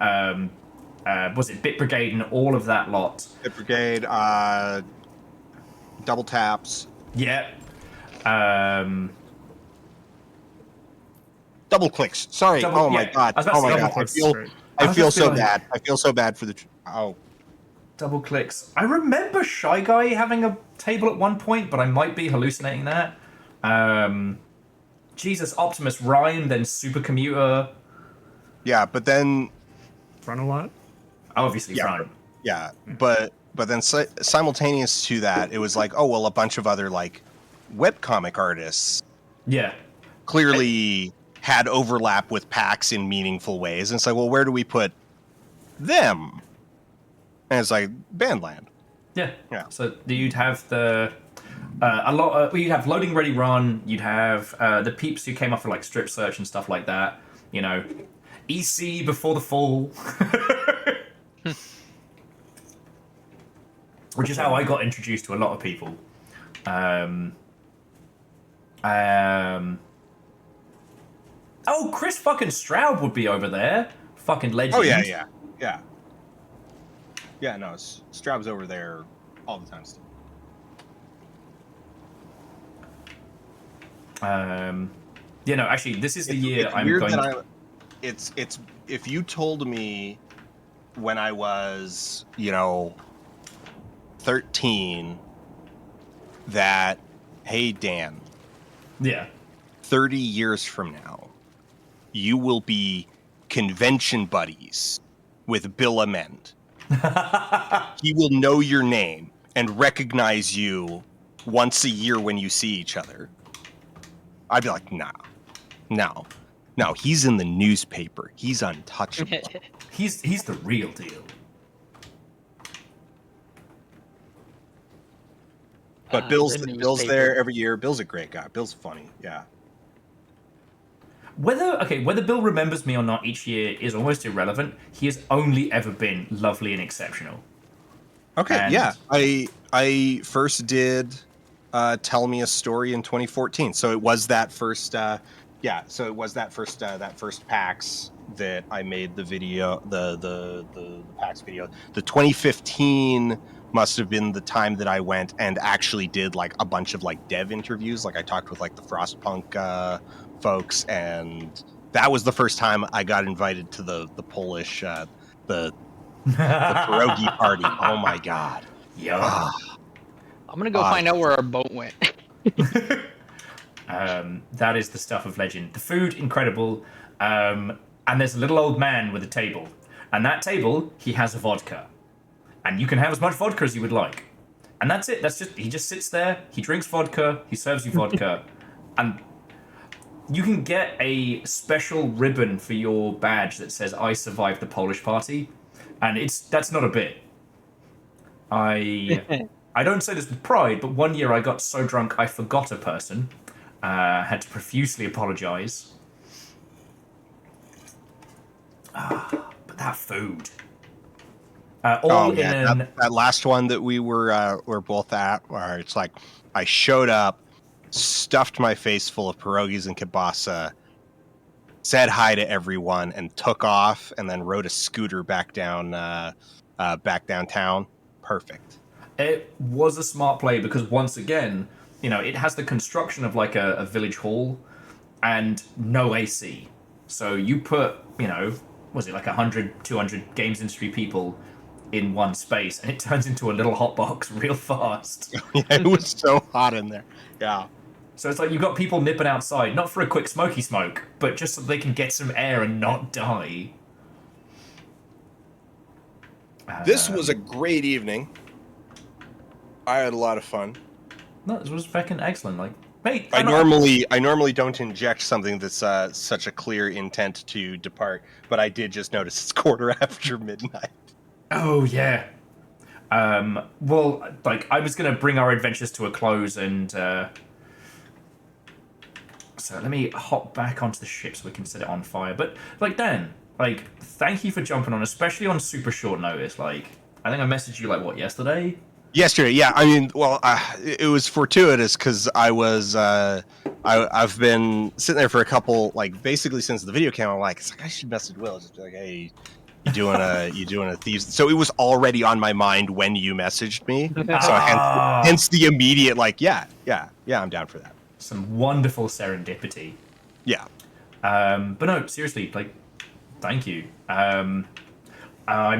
was it Bit Brigade and all of that lot. Bit Brigade, Double Taps. Yeah. Double Clicks. Sorry. Double- oh my yeah. god. I was about Oh to say my Double god. Clicks, right. I feel just so feeling- bad. I feel so bad for the. Double Clicks. I remember Shy Guy having a table at one point, but I might be hallucinating that. Jesus, Optimus Rhyme, then Super Commuter. Yeah, but then Run a lot. Obviously, Yeah. Rhyme. yeah, but then simultaneous to that, it was like, oh well, a bunch of other like webcomic artists Yeah. clearly had overlap with PAX in meaningful ways, and it's like, well, where do we put them? And it's like Bandland. Yeah. Yeah. So you'd have the You'd have loading ready run. You'd have the peeps who came up for like strip search and stuff like that. You know, EC before the fall, which is how I got introduced to a lot of people. Oh, Chris fucking Straub would be over there. Fucking legend. Oh yeah. Yeah, no, Straub's over there all the time still. Actually, this is the year it's I'm weird going. That it's if you told me when I was 13 that, hey Dan, Yeah. 30 years from now, you will be convention buddies with Bill Amend. He will know your name and recognize you once a year when you see each other. I'd be like, no, he's in the newspaper. He's untouchable. He's the real deal. But Bill's there every year. Bill's a great guy. Bill's funny. Yeah. Whether Bill remembers me or not each year is almost irrelevant. He has only ever been lovely and exceptional. Okay, And yeah. I first did Tell Me a Story in 2014. So it was that first that first PAX that I made the video, the PAX video. The 2015 must have been the time that I went and actually did like a bunch of like dev interviews. Like I talked with like the Frostpunk folks, and that was the first time I got invited to the Polish the pierogi party. Oh my god. Yeah. I'm gonna go find out where our boat went. That is the stuff of legend. The food, incredible. And there's a little old man with a table. And that table, he has a vodka. And you can have as much vodka as you would like. And that's it. He just sits there, he drinks vodka, he serves you vodka. And you can get a special ribbon for your badge that says, I survived the Polish party. And that's not a bit. I don't say this with pride, but one year I got so drunk I forgot a person. Had to profusely apologize. But that food. That last one that we were both at, where it's like I showed up, stuffed my face full of pierogies and kielbasa, said hi to everyone, and took off, and then rode a scooter back downtown. Perfect. It was a smart play because once again, it has the construction of like a village hall and no AC. So you put, was it like 100, 200 games industry people in one space, and it turns into a little hot box real fast. Yeah, it was so hot in there. Yeah. So it's like you've got people nipping outside, not for a quick smoky smoke, but just so they can get some air and not die. This was a great evening. I had a lot of fun. No, this was fucking excellent. Like, mate, I normally don't inject something that's such a clear intent to depart, but I did just notice it's midnight. Oh yeah. Well, like I was gonna bring our adventures to a close, and so let me hop back onto the ship so we can set it on fire. But like Dan, like thank you for jumping on, especially on super short notice. Like I think I messaged you like yesterday. Yesterday, yeah. I mean, well, it was fortuitous because I've been sitting there for a couple, like basically since the video came. I'm like, it's like I should message Will, just be like, hey, you doing a Thieves? So it was already on my mind when you messaged me. So hence the immediate like, yeah, I'm down for that. Some wonderful serendipity. Yeah. But no, seriously, like, thank you. I'm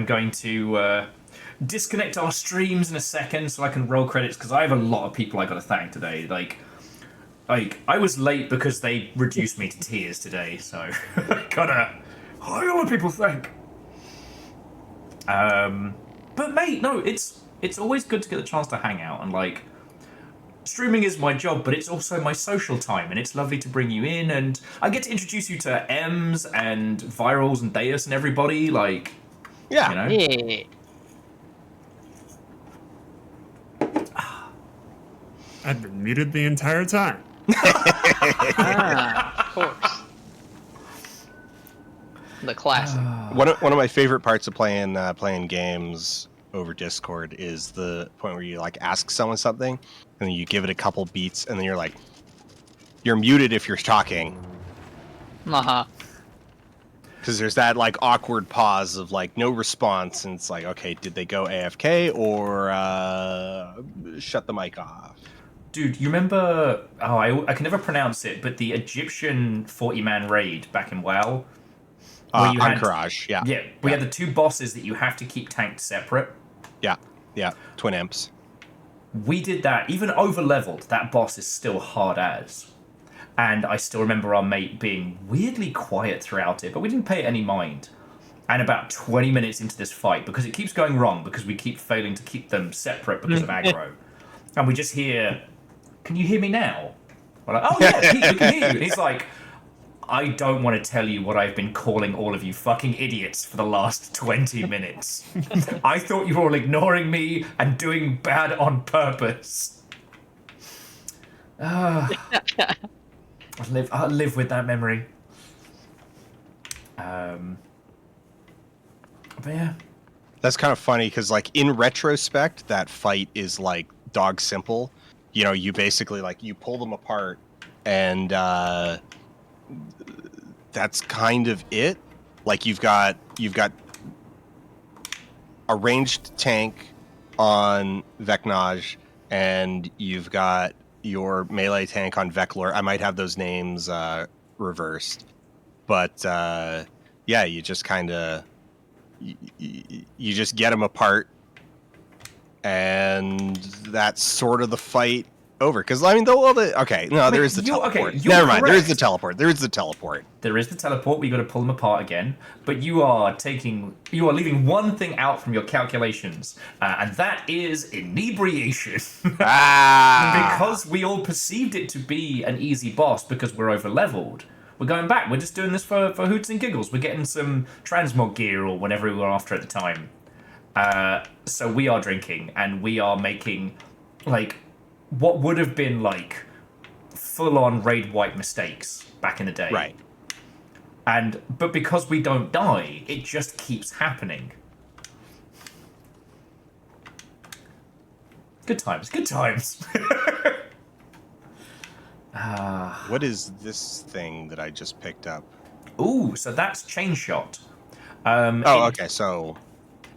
going to disconnect our streams in a second so I can roll credits because I have a lot of people I got to thank today. Like I was late because they reduced me to tears today, so I gotta a lot of people thank. But mate, no, it's always good to get the chance to hang out, and like streaming is my job, but it's also my social time, and it's lovely to bring you in, and I get to introduce you to Ems and Virals and Deus and everybody. Like, yeah, Yeah. I've been muted the entire time. Of course. The classic. One of my favorite parts of playing games over Discord is the point where you like ask someone something and then you give it a couple beats and then you're like, you're muted if you're talking. Uh-huh. Because there's that like awkward pause of like no response, and it's like, okay, did they go AFK or shut the mic off? Dude, you remember? Oh, I can never pronounce it, but the Egyptian 40-man raid back in WoW. On Courage, yeah. Yeah, we had the two bosses that you have to keep tanked separate. Yeah, twin imps. We did that, even over-leveled, that boss is still hard as. And I still remember our mate being weirdly quiet throughout it, but we didn't pay it any mind. And about 20 minutes into this fight, because it keeps going wrong, because we keep failing to keep them separate because of aggro, and we just hear, "Can you hear me now?" We're like, "Oh yeah, Pete, we can hear you." And he's like, "I don't want to tell you what I've been calling all of you fucking idiots for the last 20 minutes. I thought you were all ignoring me and doing bad on purpose." I'll live with that memory. But yeah. That's kind of funny because, like, in retrospect, that fight is like dog simple. You know, you basically like you pull them apart, and that's kind of it. Like you've got a ranged tank on Vecnage, and you've got your melee tank on Veclor. I might have those names reversed, but yeah, you just kind of you just get them apart, and that's sort of the fight over. Because I mean, there is the teleport. Never mind, there is the teleport. There is the teleport. There is the teleport. We got to pull them apart again. But you are leaving one thing out from your calculations, and that is inebriation. Because we all perceived it to be an easy boss because we're over leveled. We're going back. We're just doing this for hoots and giggles. We're getting some transmog gear or whatever we were after at the time. So we are drinking, and we are making like what would have been like full-on raid wipe mistakes back in the day. Right. But because we don't die, it just keeps happening. Good times. What is this thing that I just picked up? Ooh, so that's chain shot. Okay, so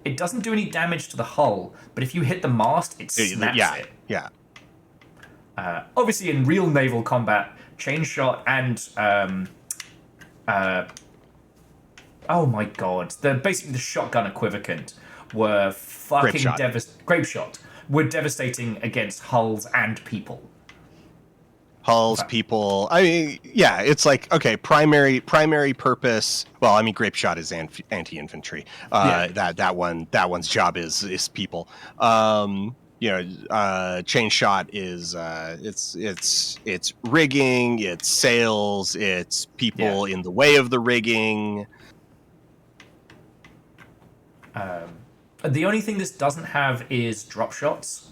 it doesn't do any damage to the hull, but if you hit the mast, it snaps it. Yeah. Obviously, in real naval combat, chain shot and oh my god, basically the shotgun equivocant were fucking grape shot were devastating against hulls and people. Hulls, people. I mean, yeah, it's like, okay, primary purpose. Well, I mean, grape shot is anti-infantry. That one's job is people. Chain shot is it's rigging, it's sails, it's people in the way of the rigging. The only thing this doesn't have is drop shots.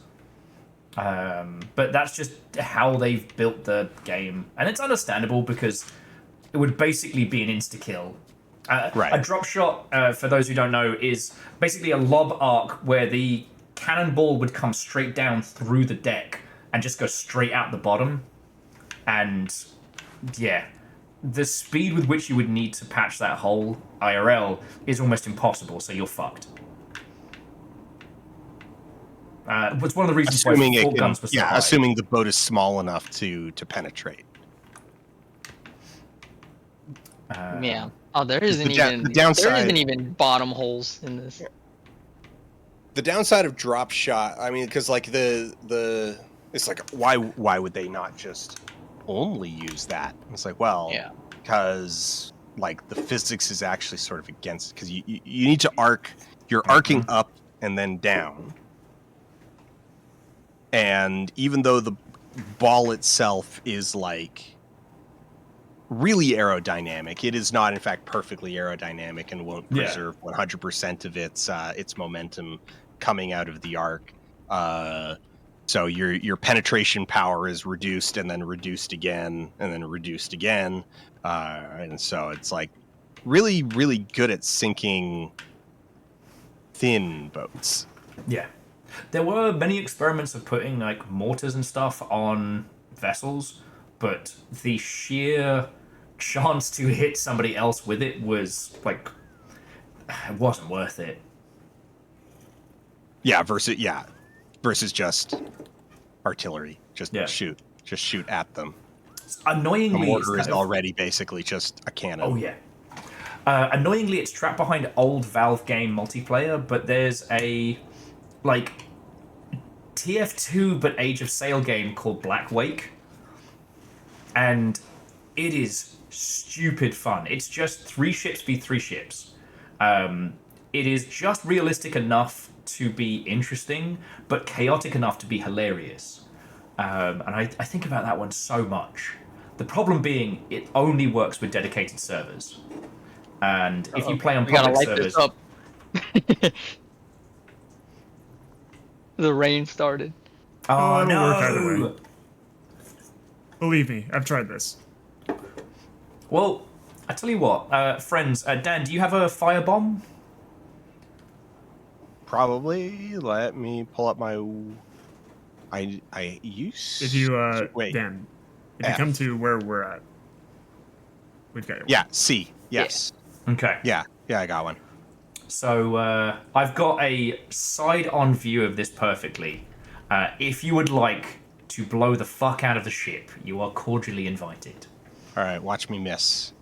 But that's just how they've built the game, and it's understandable because it would basically be an insta-kill. Right. A drop shot, for those who don't know, is basically a lob arc where the cannonball would come straight down through the deck and just go straight out the bottom. And yeah, the speed with which you would need to patch that hole IRL is almost impossible, so you're fucked. It's one of the reasons why full guns were so high. Assuming the boat is small enough to penetrate. Yeah. Oh, there isn't even bottom holes in this. The downside of drop shot, I mean, because like the it's like why would they not just only use that? It's like, well, because like the physics is actually sort of against, because you need to arc. You're arcing up and then down. And even though the ball itself is like really aerodynamic, it is not in fact perfectly aerodynamic and won't preserve 100% of its momentum coming out of the arc. So your penetration power is reduced and then reduced again and then reduced again, and so it's like really good at sinking thin boats. Yeah. There were many experiments of putting like mortars and stuff on vessels, but the sheer chance to hit somebody else with it was like it wasn't worth it. Yeah, versus just artillery. Just shoot at them. Annoyingly, The mortar it's is already basically just a cannon. Oh yeah. Annoyingly, it's trapped behind old Valve game multiplayer, but there's a like TF2 but Age of Sail game called Black Wake, and it is stupid fun. It's just 3 ships v 3 ships. It is just realistic enough to be interesting, but chaotic enough to be hilarious. And I think about that one so much. The problem being, it only works with dedicated servers. And if you play on public servers... The rain started. Oh, it'll no! work either way. Believe me, I've tried this. Well, I tell you what, friends, Dan, do you have a firebomb? Probably. Let me pull up my... I used... If you, Wait. Dan, if you come to where we're at, we've got your Yeah, C. Yes. Okay. Yeah, I got one. So, I've got a side-on view of this perfectly. If you would like to blow the fuck out of the ship, you are cordially invited. All right, watch me miss.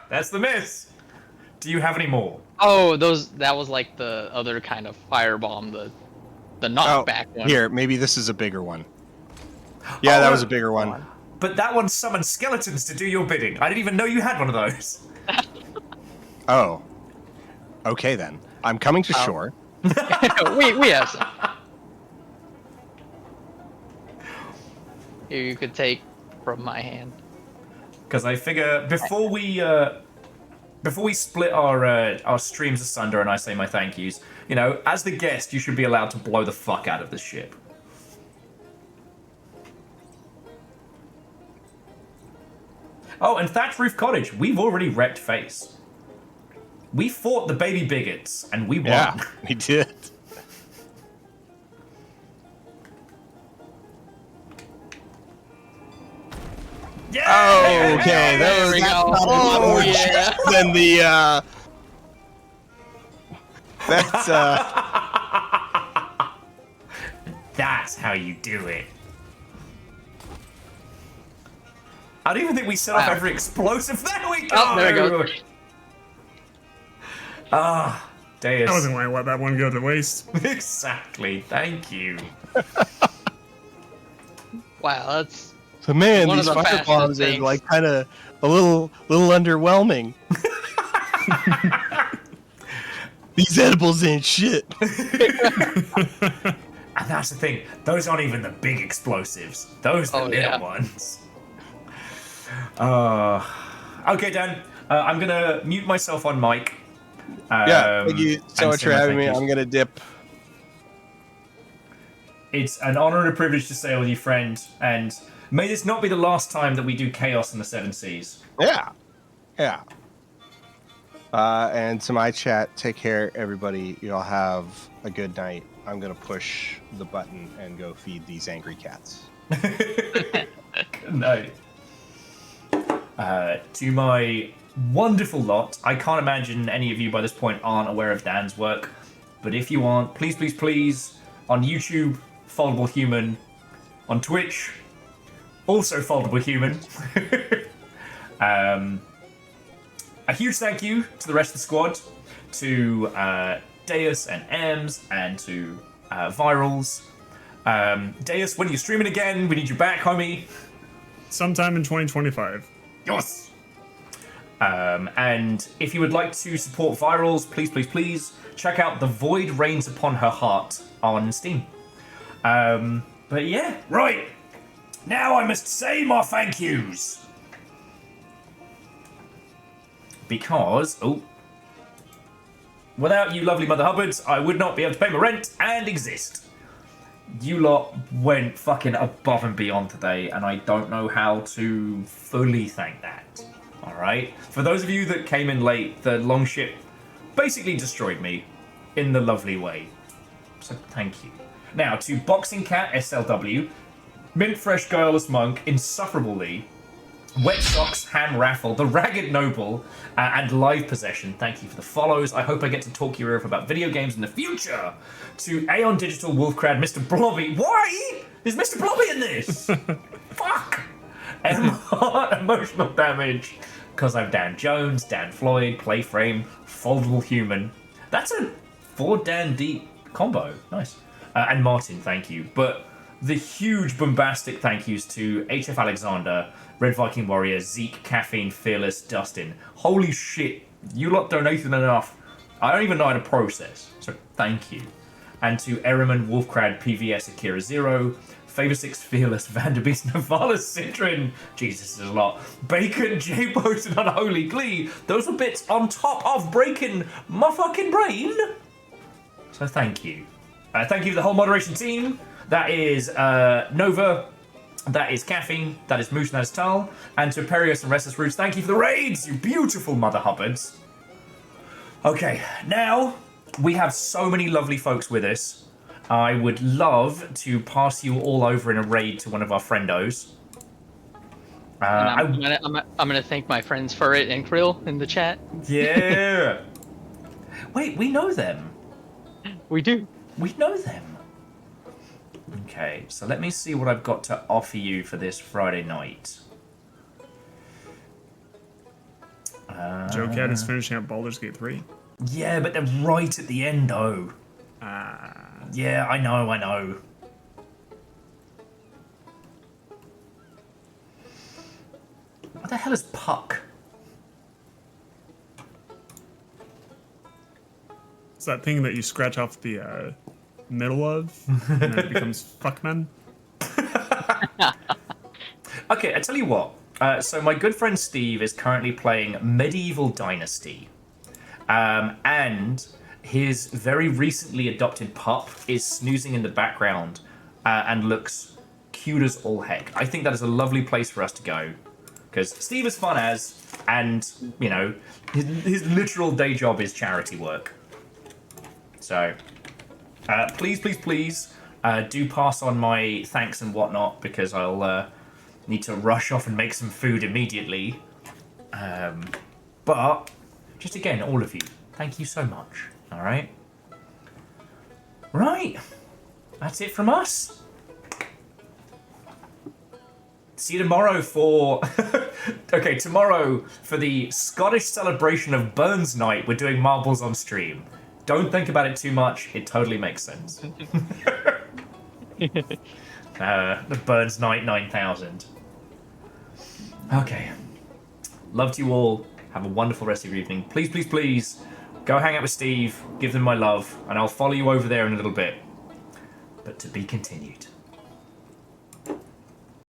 That's the miss! Do you have any more? Oh, that was like the other kind of firebomb, the knockback one. Here, maybe this is a bigger one. Yeah, that was a bigger one. But that one summoned skeletons to do your bidding. I didn't even know you had one of those. Oh. Okay, then. I'm coming to shore. we have some. Here, you could take from my hand. Because I figure before we split our streams asunder and I say my thank yous, you know, as the guest, you should be allowed to blow the fuck out of the ship. Oh, and Thatch Roof Cottage, we've already wrecked face. We fought the baby bigots, and we won. Yeah, we did. Yeah! Oh, okay. There we go. Oh, yeah. Then the that's That's how you do it. I don't even think we set off every explosive. There we go! Oh, there we go. Ah, Deus. I wasn't going to let that one go to waste. Exactly. Thank you. Wow, that's so man. one These of the fire fastest bombs are things. like kind of a little underwhelming. These edibles ain't shit. And that's the thing. Those aren't even the big explosives. Those are the little ones. Okay, Dan. I'm gonna mute myself on mic. Yeah, thank you so much for having me. I'm gonna dip. It's an honor and a privilege to sail with you, friend. And may this not be the last time that we do chaos in the Seven Seas. Yeah. And to my chat, take care, everybody. You all have a good night. I'm gonna push the button and go feed these angry cats. Good night. To my wonderful lot, I can't imagine any of you by this point aren't aware of Dan's work. But if you aren't, please, please, please, on YouTube, Foldable Human. On Twitch, also Foldable Human. A huge thank you to the rest of the squad, to Deus and Ems, and to Virals. Deus, when are you streaming again? We need you back, homie. Sometime in 2025. Yes! And if you would like to support Virals, please, please, please, check out The Void Rains Upon Her Heart on Steam. But yeah, right. Now I must say my thank yous. Because, Without you lovely Mother Hubbards, I would not be able to pay my rent and exist. You lot went fucking above and beyond today, and I don't know how to fully thank that. Alright? For those of you that came in late, the longship basically destroyed me in the lovely way. So thank you. Now, to Boxing Cat SLW, Mint Fresh Guileless Monk, Insufferable Lee, Wet Socks, Ham Raffle, The Ragged Noble, and Live Possession. Thank you for the follows. I hope I get to talk your ear off about video games in the future. To Aeon Digital, Wolfcrad, Mr. Blobby. Why is Mr. Blobby in this? Fuck. Emotional Damage, because I'm Dan Jones, Dan Floyd, Playframe, Foldable Human. That's a 4 Dan deep combo. Nice. And Martin, thank you. But the huge bombastic thank yous to HF Alexander, Red Viking Warrior, Zeke, Caffeine, Fearless, Dustin. Holy shit, you lot donated enough. I don't even know how to process, so thank you. And to Eriman, Wolfcrad, PVS, Akira Zero, Favor 6 Fearless, Vanderbeest, Navala, Citrin, Jesus is a lot, Bacon, J-Boat, and Unholy Glee. Those are bits on top of breaking my fucking brain. So thank you. Thank you to the whole moderation team. That is Nova, that is Caffeine, that is Moose, and that is Tal. And to Perios and Restless Roots, thank you for the raids, you beautiful Mother Hubbards. Okay, now we have so many lovely folks with us. I would love to pass you all over in a raid to one of our friendos. I'm gonna thank my friends for it and Krill in the chat. Yeah. Wait, we know them. We do. We know them. Okay, so let me see what I've got to offer you for this Friday night. Joe Cat is finishing up Baldur's Gate 3. Yeah, but they're right at the end, though. Yeah, I know. What the hell is Puck? It's that thing that you scratch off the middle of, and then it becomes fuckman. Okay, I tell you what. So my good friend Steve is currently playing Medieval Dynasty. And his very recently adopted pup is snoozing in the background and looks cute as all heck. I think that is a lovely place for us to go. Because Steve is fun as, and, you know, his literal day job is charity work. So, please do pass on my thanks and whatnot, because I'll need to rush off and make some food immediately. But, just again, all of you, thank you so much. Alright? Right. That's it from us. See you tomorrow for... Okay, tomorrow for the Scottish celebration of Burns Night, we're doing marbles on stream. Don't think about it too much, it totally makes sense. The Burns Night 9000. Okay. Love to you all. Have a wonderful rest of your evening. Please, go hang out with Steve, give them my love, and I'll follow you over there in a little bit. But to be continued.